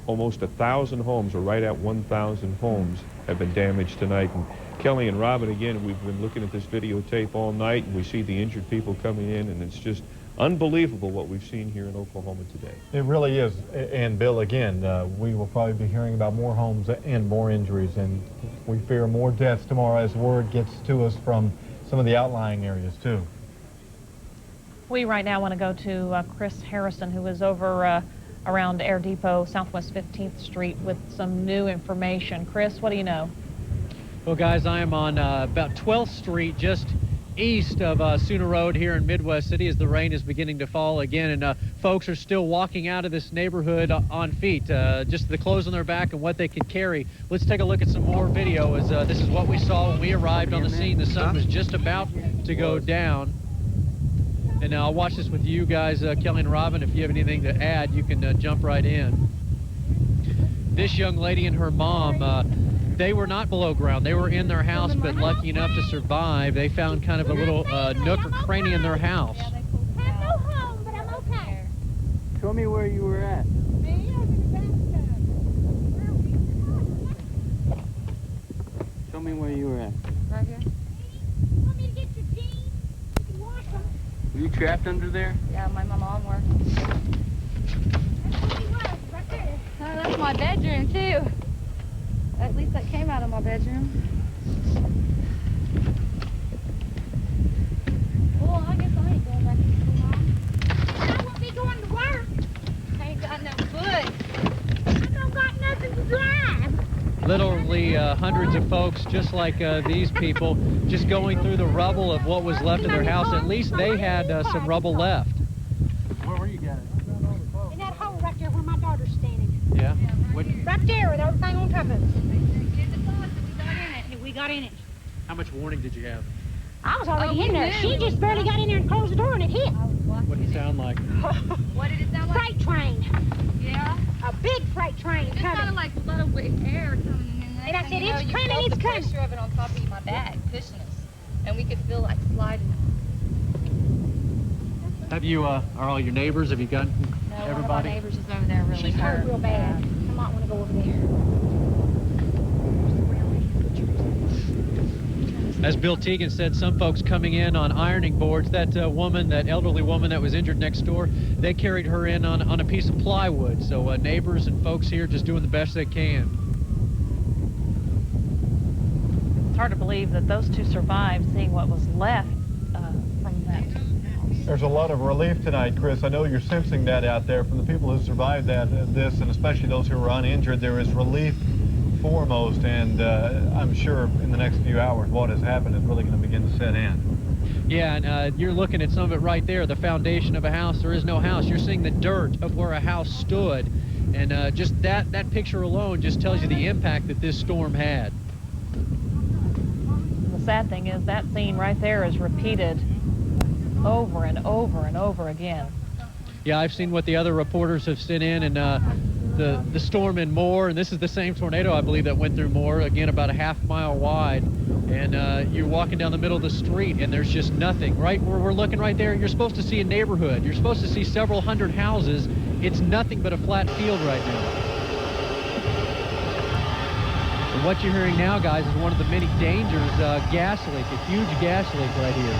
Speaker 2: almost 1,000 homes, or right at 1,000 homes, have been damaged tonight. And Kelly and Robin, again, we've been looking at this videotape all night, and we see the injured people coming in, and it's just unbelievable what we've seen here in Oklahoma today.
Speaker 15: It really is. And Bill, again, we will probably be hearing about more homes and more injuries, and we fear more deaths tomorrow as word gets to us from some of the outlying areas too.
Speaker 16: We right now want to go to Chris Harrison, who is over around Air Depot, Southwest 15th Street, with some new information. Chris, what do you know?
Speaker 6: Well, guys, I am on about 12th Street, just east of Sooner Road here in Midwest City, as the rain is beginning to fall again, and folks are still walking out of this neighborhood on feet, just the clothes on their back and what they can carry. Let's take a look at some more video, as this is what we saw when we arrived on the scene. The sun was just about to go down. And I'll watch this with you guys, Kelly and Robin. If you have anything to add, you can jump right in. This young lady and her mom, they were not below ground. They were in their house, but lucky enough to survive. They found kind of a little nook or cranny in their house.
Speaker 14: Show me where you were at. Show me where you were at.
Speaker 11: Right here.
Speaker 14: Were you trapped under there?
Speaker 11: Yeah, my mom worked. Oh, that's my bedroom too. At least that came out of my bedroom. Well, I guess I ain't going back to school, Mom. I won't be going to work. I ain't got no foot. I don't got nothing to drive.
Speaker 6: Literally hundreds of folks, just like these people, just going through the rubble of what was left of their house. At least they had some rubble left.
Speaker 14: Where were you guys?
Speaker 11: In that hole right there where my daughter's standing.
Speaker 6: Yeah?
Speaker 11: Right there with everything on top of it. We got in it.
Speaker 6: How much warning did you have?
Speaker 11: I was already in there. She just barely got in there and closed the door and it hit.
Speaker 6: What did it sound like?
Speaker 11: What did it sound like? Freight train. Yeah? A big freight train. It sounded like a lot of air coming in. And I said, it's coming, it's coming. The pressure of it on top of my back, pushing us. And we could feel like sliding.
Speaker 6: Have you, are all your neighbors, have you gotten everybody?
Speaker 11: One of our neighbors is over there really hurt real bad. I might want to go over there.
Speaker 6: As Bill Teagan said, some folks coming in on ironing boards. That woman, that elderly woman that was injured next door, they carried her in on a piece of plywood. So neighbors and folks here just doing the best they can.
Speaker 16: It's hard to believe that those two survived, seeing what was left from that house.
Speaker 15: There's a lot of relief tonight, Chris. I know you're sensing that out there from the people who survived this, and especially those who were uninjured. There is relief foremost, and I'm sure in the next few hours what has happened is really going to begin to set in.
Speaker 6: Yeah, and you're looking at some of it right there, the foundation of a house. There is no house. You're seeing the dirt of where a house stood, and just that picture alone just tells you the impact that this storm had.
Speaker 16: The sad thing is that scene right there is repeated over and over and over again.
Speaker 6: Yeah, I've seen what the other reporters have sent in, and the storm in Moore, and this is the same tornado, I believe, that went through Moore, again, about a half-mile wide. And you're walking down the middle of the street, and there's just nothing. Right where we're looking right there, you're supposed to see a neighborhood. You're supposed to see several hundred houses. It's nothing but a flat field right now. And what you're hearing now, guys, is one of the many dangers, gas leak, a huge gas leak right here.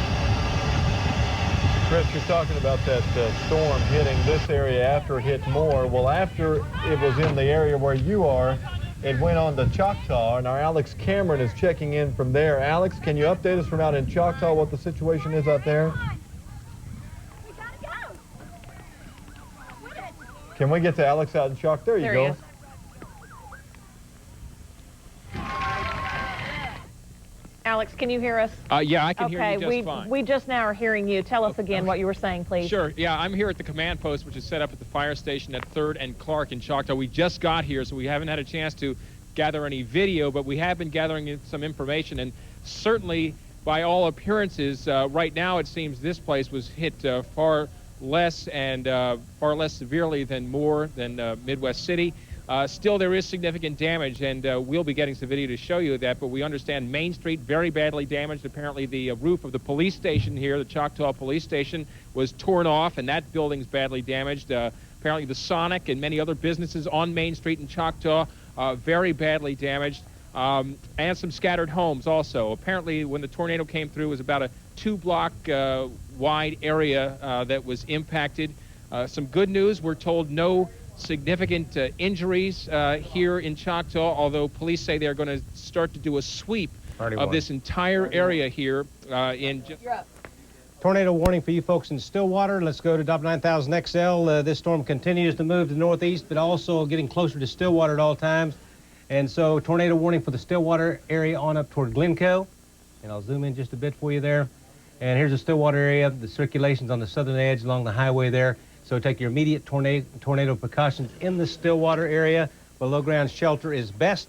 Speaker 15: Chris, you're talking about that storm hitting this area after it hit Moore. Well, after it was in the area where you are, it went on to Choctaw, and our Alex Cameron is checking in from there. Alex, can you update us from out in Choctaw what the situation is out there? Can we get to Alex out in Chalk? There you go.
Speaker 16: Alex, can you hear us?
Speaker 5: Yeah, I can hear you just fine.
Speaker 16: We just now are hearing you. Tell us again what you were saying, please.
Speaker 5: Sure. Yeah, I'm here at the command post, which is set up at the fire station at 3rd and Clark in Choctaw. We just got here, so we haven't had a chance to gather any video, but we have been gathering some information, and certainly, by all appearances, right now it seems this place was hit far less severely than Midwest City. Still, there is significant damage, and we'll be getting some video to show you that, but we understand Main Street very badly damaged. Apparently, the roof of the police station here, the Choctaw Police Station, was torn off, and that building's badly damaged. Apparently, the Sonic and many other businesses on Main Street in Choctaw very badly damaged, and some scattered homes also. Apparently, when the tornado came through, it was about a 2-block wide area that was impacted. Some good news, we're told no significant injuries here in Choctaw, although police say they're going to start to do a sweep of this entire area here in...
Speaker 1: Tornado warning for you folks in Stillwater. Let's go to W9000 XL. This storm continues to move to the northeast, but also getting closer to Stillwater at all times. And so tornado warning for the Stillwater area on up toward Glencoe. And I'll zoom in just a bit for you there. And here's the Stillwater area. The circulation's on the southern edge along the highway there. So take your immediate tornado precautions in the Stillwater area. Below ground shelter is best.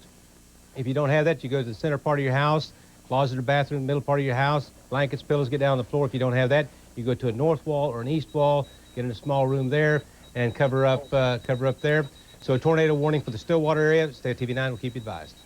Speaker 1: If you don't have that, you go to the center part of your house, closet or bathroom, middle part of your house, blankets, pillows, get down on the floor. If you don't have that, you go to a north wall or an east wall, get in a small room there, and cover up there. So a tornado warning for the Stillwater area. Stay at TV9, we'll keep you advised.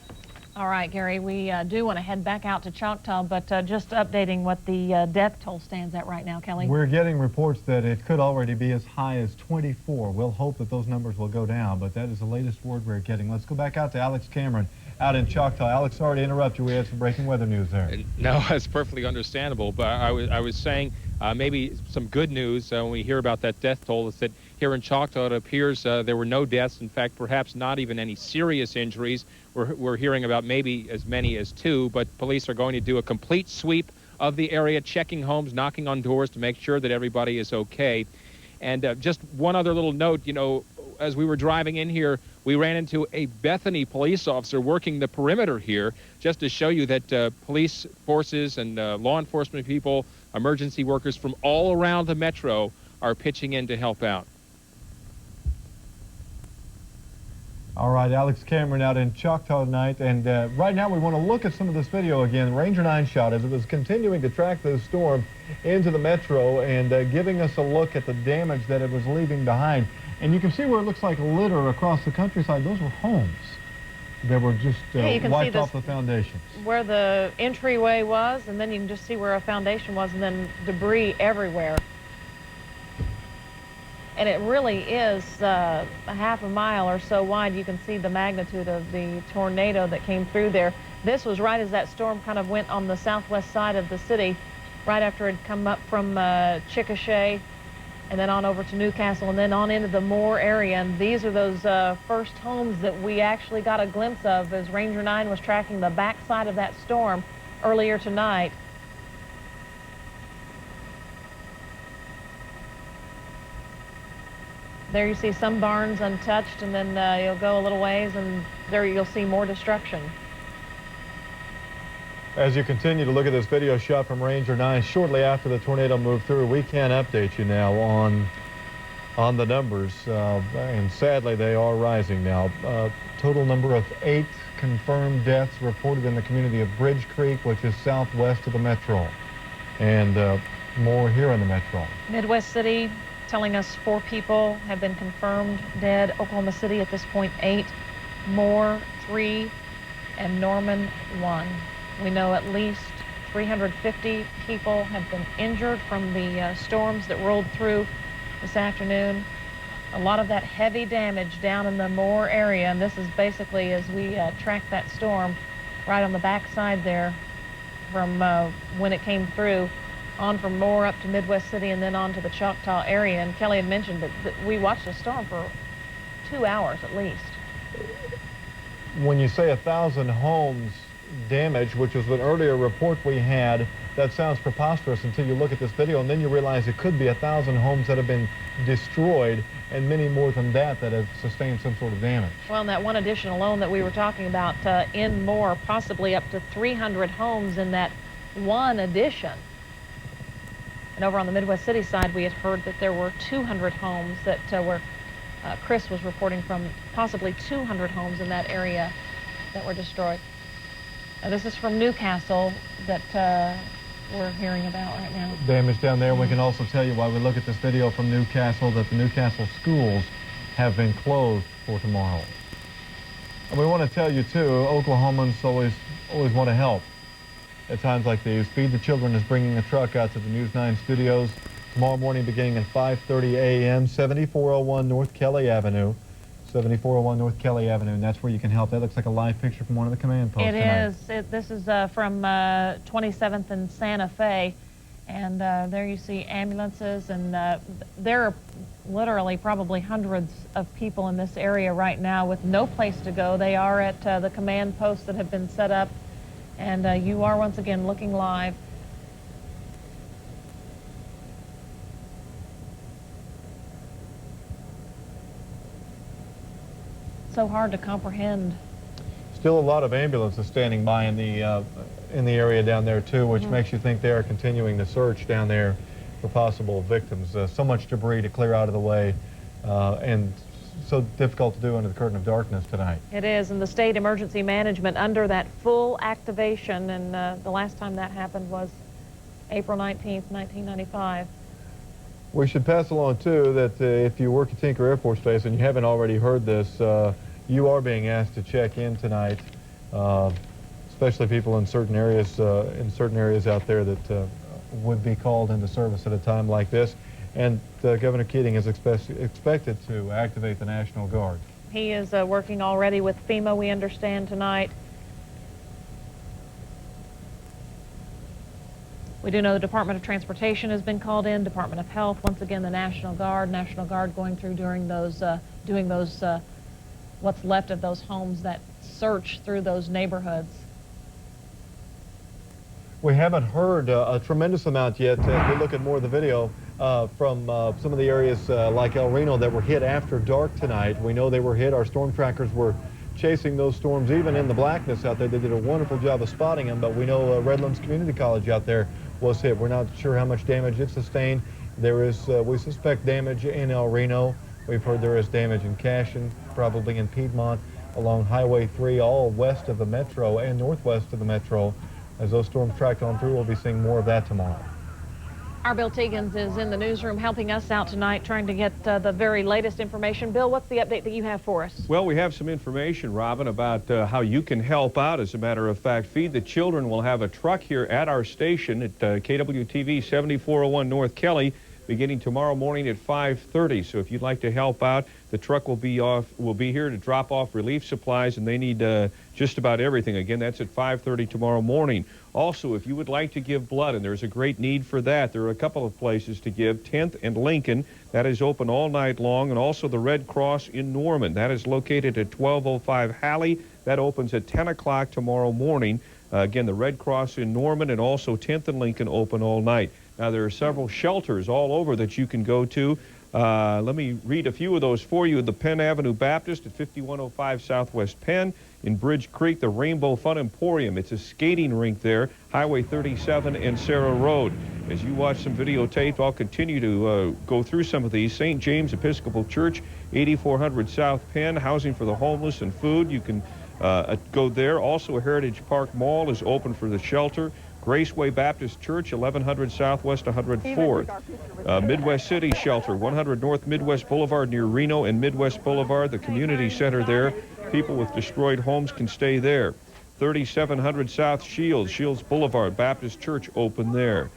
Speaker 16: All right, Gary, we do want to head back out to Choctaw, but just updating what the death toll stands at right now, Kelly.
Speaker 15: We're getting reports that it could already be as high as 24. We'll hope that those numbers will go down, but that is the latest word we're getting. Let's go back out to Alex Cameron out in Choctaw. Alex, sorry to interrupt you. We had some breaking weather news there.
Speaker 5: No, that's perfectly understandable, but I was saying maybe some good news when we hear about that death toll is that here in Choctaw, it appears there were no deaths. In fact, perhaps not even any serious injuries. We're hearing about maybe as many as 2, but police are going to do a complete sweep of the area, checking homes, knocking on doors to make sure that everybody is okay. And just one other little note, you know, as we were driving in here, we ran into a Bethany police officer working the perimeter here, just to show you that police forces and law enforcement people, emergency workers from all around the metro are pitching in to help out.
Speaker 15: All right, Alex Cameron out in Choctaw tonight, and right now we want to look at some of this video again. Ranger 9 shot as it was continuing to track this storm into the metro and giving us a look at the damage that it was leaving behind. And you can see where it looks like litter across the countryside. Those were homes that were just wiped off the foundations.
Speaker 16: Where the entryway was, and then you can just see where a foundation was, and then debris everywhere. And it really is a half a mile or so wide. You can see the magnitude of the tornado that came through there. This was right as that storm kind of went on the southwest side of the city, right after it had come up from Chickasha, and then on over to Newcastle, and then on into the Moore area. And these are those first homes that we actually got a glimpse of as Ranger 9 was tracking the backside of that storm earlier tonight. There you see some barns untouched, and then you'll go a little ways, and there you'll see more destruction.
Speaker 15: As you continue to look at this video shot from Ranger 9 shortly after the tornado moved through, we can update you now on the numbers, and sadly they are rising now. Total number of 8 confirmed deaths reported in the community of Bridge Creek, which is southwest of the metro, and more here in the metro.
Speaker 16: Midwest City telling us 4 people have been confirmed dead. Oklahoma City at this point 8, Moore 3, and Norman 1. We know at least 350 people have been injured from the storms that rolled through this afternoon. A lot of that heavy damage down in the Moore area, and this is basically as we track that storm right on the backside there from when it came through, on from Moore up to Midwest City and then on to the Choctaw area. And Kelly had mentioned that we watched the storm for 2 hours at least.
Speaker 15: When you say 1,000 homes damage, which was an earlier report we had. That sounds preposterous until you look at this video, and then you realize it could be 1,000 homes that have been destroyed and many more than that that have sustained some sort of damage.
Speaker 16: Well, in that one addition alone that we were talking about in Moore, possibly up to 300 homes in that one addition. And over on the Midwest City side, we had heard that there were 200 homes that were, Chris was reporting from possibly 200 homes in that area that were destroyed. This is from Newcastle that we're hearing about right now.
Speaker 15: Damage down there. We can also tell you while we look at this video from Newcastle that the Newcastle schools have been closed for tomorrow. And we want to tell you too, Oklahomans always want to help at times like these. Feed the Children is bringing a truck out to the News 9 studios tomorrow morning beginning at 5:30 a.m. 7401 North Kelly Avenue. 7401 North Kelly Avenue, and that's where you can help. That looks like a live picture from one of the command posts tonight.
Speaker 16: This is from 27th and Santa Fe, and there you see ambulances, and there are literally probably hundreds of people in this area right now with no place to go. They are at the command posts that have been set up, and you are once again looking live. So hard to comprehend.
Speaker 15: Still a lot of ambulances standing by in the area down there too, which makes you think they are continuing the search down there for possible victims. So much debris to clear out of the way, and so difficult to do under the curtain of darkness tonight.
Speaker 16: It is, and the state emergency management under that full activation, and the last time that happened was April 19th, 1995.
Speaker 15: We should pass along too that if you work at Tinker Air Force Base and you haven't already heard this, you are being asked to check in tonight, especially people in certain areas out there that would be called into service at a time like this. And Governor Keating is expected to activate the National Guard.
Speaker 16: He is working already with FEMA, we understand, tonight. We do know the Department of Transportation has been called in, Department of Health, once again the National Guard going through during those, doing those, what's left of those homes, that search through those neighborhoods.
Speaker 15: We haven't heard a tremendous amount yet as we look at more of the video from some of the areas like El Reno that were hit after dark tonight. We know they were hit. Our storm trackers were chasing those storms even in the blackness out there. They did a wonderful job of spotting them, but we know Redlands Community College out there was hit. We're not sure how much damage it sustained. There is, we suspect, damage in El Reno. We've heard there is damage in Cashin, probably in Piedmont, along Highway 3, all west of the metro and northwest of the metro. As those storms track on through, we'll be seeing more of that tomorrow.
Speaker 16: Our Bill Tegans is in the newsroom helping us out tonight, trying to get the very latest information. Bill, what's the update that you have for us?
Speaker 2: Well, we have some information, Robin, about how you can help out. As a matter of fact, Feed the Children will have a truck here at our station at KWTV 7401 North Kelly beginning tomorrow morning at 5:30. So if you'd like to help out, the truck will be here to drop off relief supplies, and they need just about everything. Again, that's at 5:30 tomorrow morning. Also, if you would like to give blood, and there's a great need for that, there are a couple of places to give. 10th and Lincoln, that is open all night long, and also the Red Cross in Norman. That is located at 1205 Halley. That opens at 10 o'clock tomorrow morning. Again, the Red Cross in Norman and also 10th and Lincoln open all night. Now, there are several shelters all over that you can go to. Let me read a few of those for you. The Penn Avenue Baptist at 5105 Southwest Penn. In Bridge Creek, the Rainbow Fun Emporium. It's a skating rink there, Highway 37 and Sarah Road. As you watch some videotape, I'll continue to go through some of these. St. James Episcopal Church, 8400 South Penn, housing for the homeless and food. You can go there. Also, Heritage Park Mall is open for the shelter. Graceway Baptist Church, 1100 Southwest 104th. Midwest City Shelter, 100 North Midwest Boulevard near Reno and Midwest Boulevard, the community center there. People with destroyed homes can stay there. 3700 South Shields Boulevard, Baptist Church open there.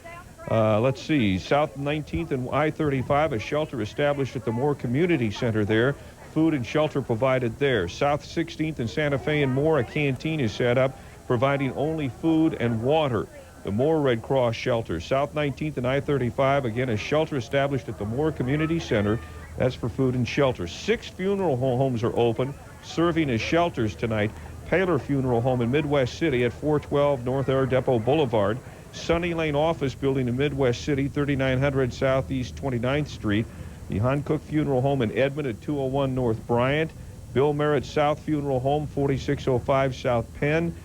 Speaker 2: Let's see, South 19th and I-35, a shelter established at the Moore Community Center there. Food and shelter provided there. South 16th and Santa Fe and Moore, a canteen is set up, providing only food and water. The Moore Red Cross shelter, South 19th and I-35, again, a shelter established at the Moore Community Center. That's for food and shelter. 6 funeral homes are open, serving as shelters tonight. Paler Funeral Home in Midwest City at 412 North Air Depot Boulevard. Sunny Lane Office Building in Midwest City, 3900 Southeast 29th Street. The Hancock Funeral Home in Edmond at 201 North Bryant. Bill Merritt South Funeral Home, 4605 South Penn.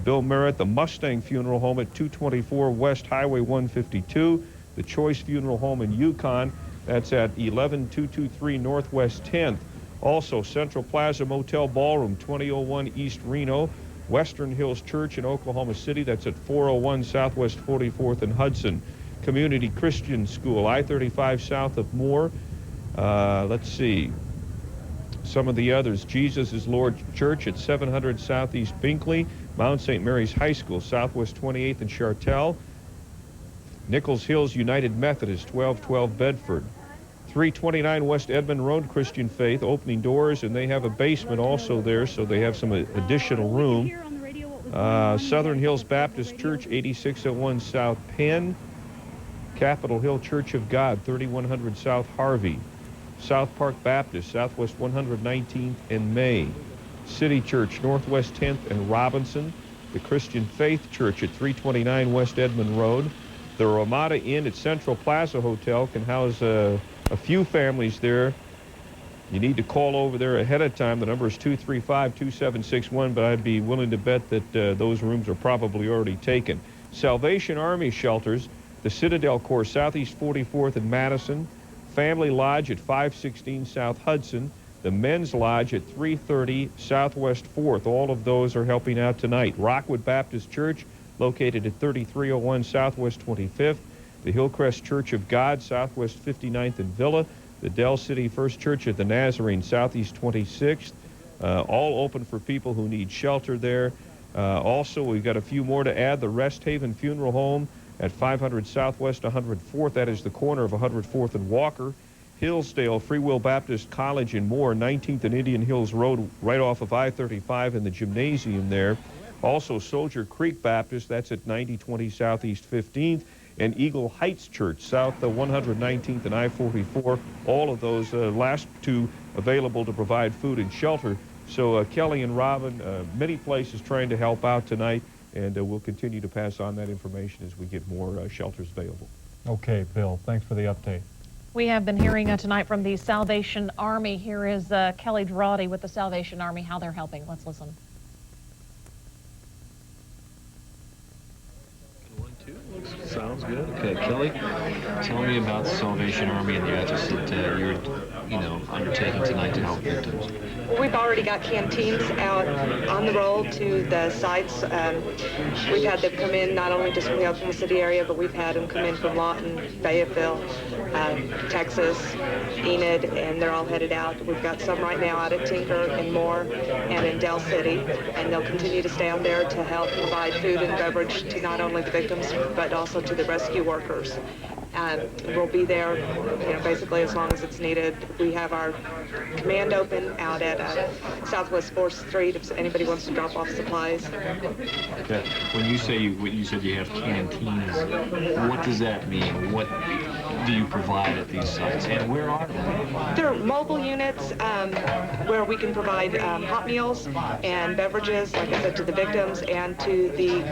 Speaker 2: Bill Merritt, the Mustang Funeral Home at 224 West Highway 152. The Choice Funeral Home in Yukon, that's at 11223 Northwest 10th. Also, Central Plaza Motel Ballroom, 2001 East Reno. Western Hills Church in Oklahoma City, that's at 401 Southwest 44th and Hudson. Community Christian School, I-35 south of Moore. Let's see. Some of the others, Jesus is Lord Church at 700 Southeast Binkley. Mount St. Mary's High School, Southwest 28th and Chartel. Nichols Hills United Methodist, 1212 Bedford. 329 West Edmond Road Christian Faith, opening doors, and they have a basement also there, so they have some additional room. Southern Hills Baptist Church, 8601 South Penn. Capitol Hill Church of God, 3100 South Harvey. South Park Baptist, Southwest 119th and May. City Church, Northwest 10th and Robinson. The Christian Faith Church at 329 West Edmond Road. The Ramada Inn at Central Plaza Hotel can house a few families there. You need to call over there ahead of time. The number is 235-2761, but I'd be willing to bet that those rooms are probably already taken. Salvation Army shelters, the Citadel Corps, Southeast 44th and Madison. Family Lodge at 516 South Hudson. The Men's Lodge at 330 Southwest 4th. All of those are helping out tonight. Rockwood Baptist Church, located at 3301 Southwest 25th. The Hillcrest Church of God, Southwest 59th and Villa. The Del City First Church of the Nazarene, Southeast 26th. All open for people who need shelter there. Also, we've got a few more to add. The Rest Haven Funeral Home at 500 Southwest 104th. That is the corner of 104th and Walker. Hillsdale Free Will Baptist College in Moore, 19th and Indian Hills Road, right off of I-35 in the gymnasium there. Also, Soldier Creek Baptist, that's at 9020 Southeast 15th. And Eagle Heights Church, south of 119th and I-44. All of those last two available to provide food and shelter. So Kelly and Robin, many places trying to help out tonight, and we'll continue to pass on that information as we get more shelters available.
Speaker 15: Okay, Bill, thanks for the update.
Speaker 16: We have been hearing tonight from the Salvation Army. Here is Kelly Girardi with the Salvation Army, how they're helping. Let's listen.
Speaker 8: Sounds good. Okay, Kelly, tell me about the Salvation Army and the efforts that you're, undertaking tonight to help victims.
Speaker 10: Well, we've already got canteens out on the roll to the sites. We've had them come in not only just from the Oklahoma City area, but we've had them come in from Lawton, Fayetteville, Texas, Enid, and they're all headed out. We've got some right now out at Tinker and Moore and in Del City, and they'll continue to stay out there to help provide food and beverage to not only the victims, but also to the rescue workers. We'll be there, basically as long as it's needed. We have our command open out at Southwest 4th Street if anybody wants to drop off supplies.
Speaker 8: Okay. When you say you said you have canteens, what does that mean? What do you provide at these sites, and where are they?
Speaker 10: They're mobile units where we can provide hot meals and beverages, like I said, to the victims and to the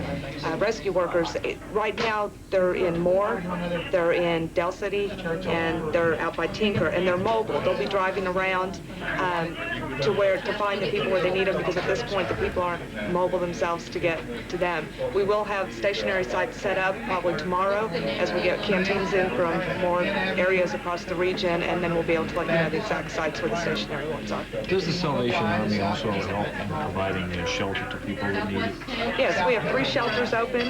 Speaker 10: rescue workers. Right now, they're in Moore, they're in Del City, and they're out by Tinker, and they're mobile. They'll be driving around to find the people where they need them, because at this point the people aren't mobile themselves to get to them. We will have stationary sites set up probably tomorrow as we get canteens in from more areas across the region, and then we'll be able to let you know the exact sites where the stationary ones are.
Speaker 8: Does the Salvation Army also help in providing shelter to people that need it?
Speaker 10: Yes, we have 3 shelters open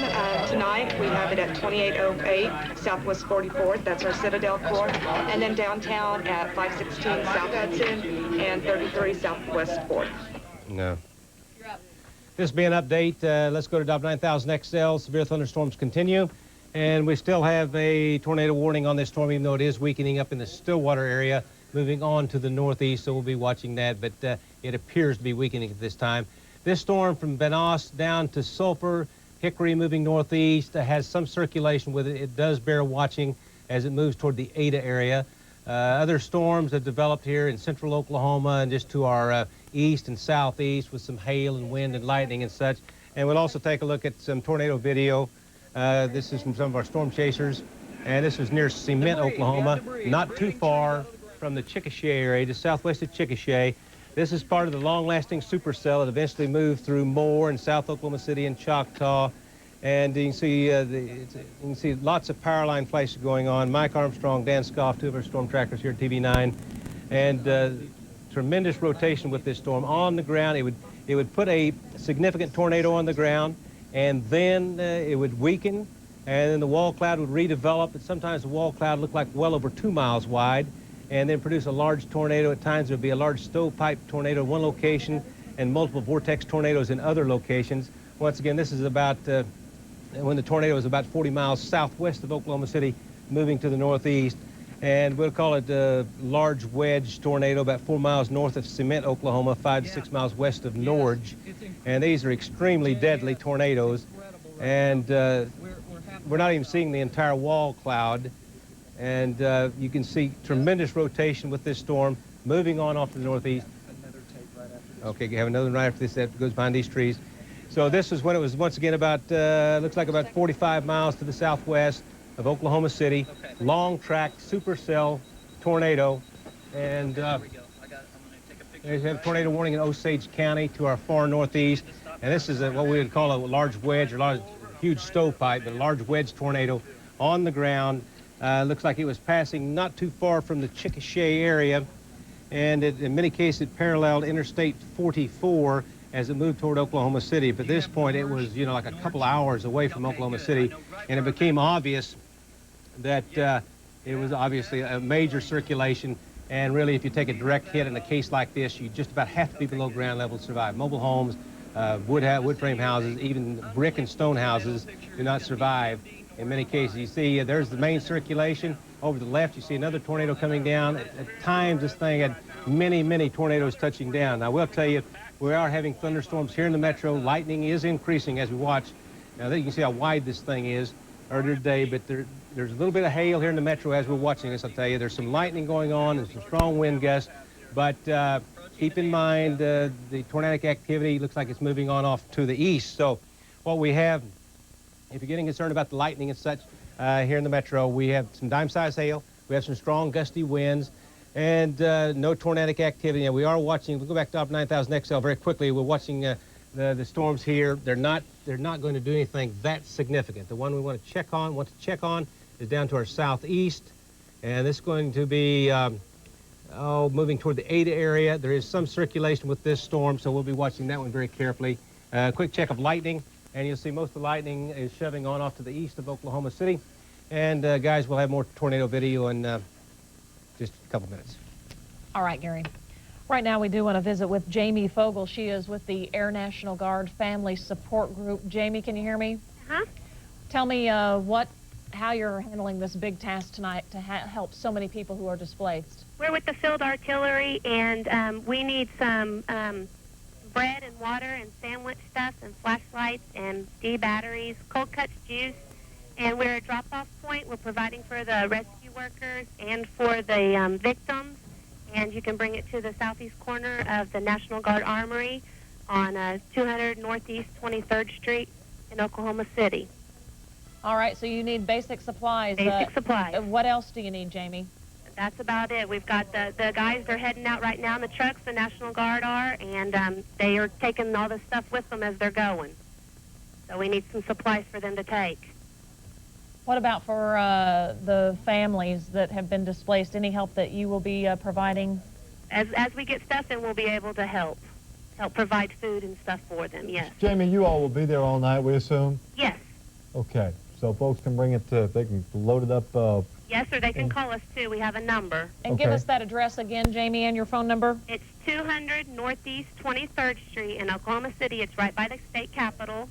Speaker 10: tonight. We have it at 2808 Southwest 44th, that's our Citadel Corps, and then downtown at 516 South Hudson and 33 Southwest 4th.
Speaker 1: No. This will be an update. Let's go to Dop 9000 XL. Severe thunderstorms continue, and we still have a tornado warning on this storm, even though it is weakening up in the Stillwater area, moving on to the northeast, so we'll be watching that, but it appears to be weakening at this time. This storm from Vanoss down to Sulphur, Hickory moving northeast, has some circulation with it. It does bear watching as it moves toward the Ada area. Other storms have developed here in central Oklahoma and just to our east and southeast with some hail and wind and lightning and such. And we'll also take a look at some tornado video. This is from some of our storm chasers. And this is near Cement, Oklahoma, not too far from the Chickasha area, just southwest of Chickasha. This is part of the long-lasting supercell that eventually moved through Moore and South Oklahoma City and Choctaw. And you can see lots of power line flashes going on. Mike Armstrong, Dan Scoff, two of our storm trackers here at TV9. And tremendous rotation with this storm on the ground. It would put a significant tornado on the ground, and then it would weaken, and then the wall cloud would redevelop. And sometimes the wall cloud looked like well over 2 miles wide, and then produce a large tornado. At times there would be a large stovepipe tornado in one location and multiple vortex tornadoes in other locations. Once again, this is about when the tornado was about 40 miles southwest of Oklahoma City, moving to the northeast. And we'll call it a large wedge tornado about 4 miles north of Cement, Oklahoma, 5 to 6 miles west of Norge. And these are extremely deadly tornadoes. And we're not even seeing the entire wall cloud. And you can see tremendous rotation with this storm, moving on off to the northeast. Okay, you have another one right after this that goes behind these trees. So this is when it was once again about, looks like about 45 miles to the southwest of Oklahoma City. Long track supercell tornado. And we have a tornado warning in Osage County to our far northeast. And this is what we would call a large wedge or huge stovepipe, but a large wedge tornado on the ground. Looks like it was passing not too far from the Chickasha area. And in many cases it paralleled Interstate 44 as it moved toward Oklahoma City. But at this point, it was, like a couple hours away from Oklahoma City, and it became obvious that it was obviously a major circulation, and really, if you take a direct hit in a case like this, you just about have to be below ground level to survive. Mobile homes, wood frame houses, even brick and stone houses do not survive in many cases. You see, there's the main circulation. Over to the left, you see another tornado coming down. At times, this thing had many, many tornadoes touching down. Now, I will tell you, we are having thunderstorms here in the metro. Lightning is increasing as we watch. Now, you can see how wide this thing is earlier today, but there's a little bit of hail here in the metro as we're watching this, I'll tell you. There's some lightning going on and some strong wind gusts, but keep in mind the tornadic activity looks like it's moving on off to the east. So what we have, if you're getting concerned about the lightning and such here in the metro, we have some dime-sized hail. We have some strong gusty winds. And no tornadic activity. And we are watching, we'll go back to Op 9000 XL very quickly. We're watching the storms here. They're not going to do anything that significant. The one we want to check on is down to our southeast. And this is going to be moving toward the Ada area. There is some circulation with this storm, so we'll be watching that one very carefully. Quick check of lightning, and you'll see most of the lightning is shoving on off to the east of Oklahoma City. And guys, we'll have more tornado video in just a couple minutes.
Speaker 16: All right, Gary. Right now we do want to visit with Jamie Fogel. She is with the Air National Guard Family Support Group. Jamie, can you hear me?
Speaker 3: Uh-huh.
Speaker 16: Tell me how you're handling this big task tonight to help so many people who are displaced.
Speaker 3: We're with the field artillery, and we need some bread and water and sandwich stuff and flashlights and batteries, cold cuts, juice. And we're a drop-off point. We're providing for the rescue workers and for the victims. And you can bring it to the southeast corner of the National Guard Armory on 200 Northeast 23rd Street in Oklahoma City.
Speaker 16: All right, so you need basic supplies.
Speaker 3: Basic supplies.
Speaker 16: What else do you need, Jamie?
Speaker 3: That's about it. We've got the guys, they're heading out right now in the trucks, the National Guard are, and they are taking all this stuff with them as they're going. So we need some supplies for them to take.
Speaker 16: What about for the families that have been displaced? Any help that you will be providing?
Speaker 3: As we get stuff in, we'll be able to help provide food and stuff for them, yes.
Speaker 15: Jamie, you all will be there all night, we assume?
Speaker 3: Yes.
Speaker 15: Okay, so folks can bring it to, they can load it up.
Speaker 3: Yes, or they can call us too. We have a number.
Speaker 16: And give us that address again, Jamie, and your phone number.
Speaker 3: It's 200 Northeast 23rd Street in Oklahoma City. It's right by the state capitol.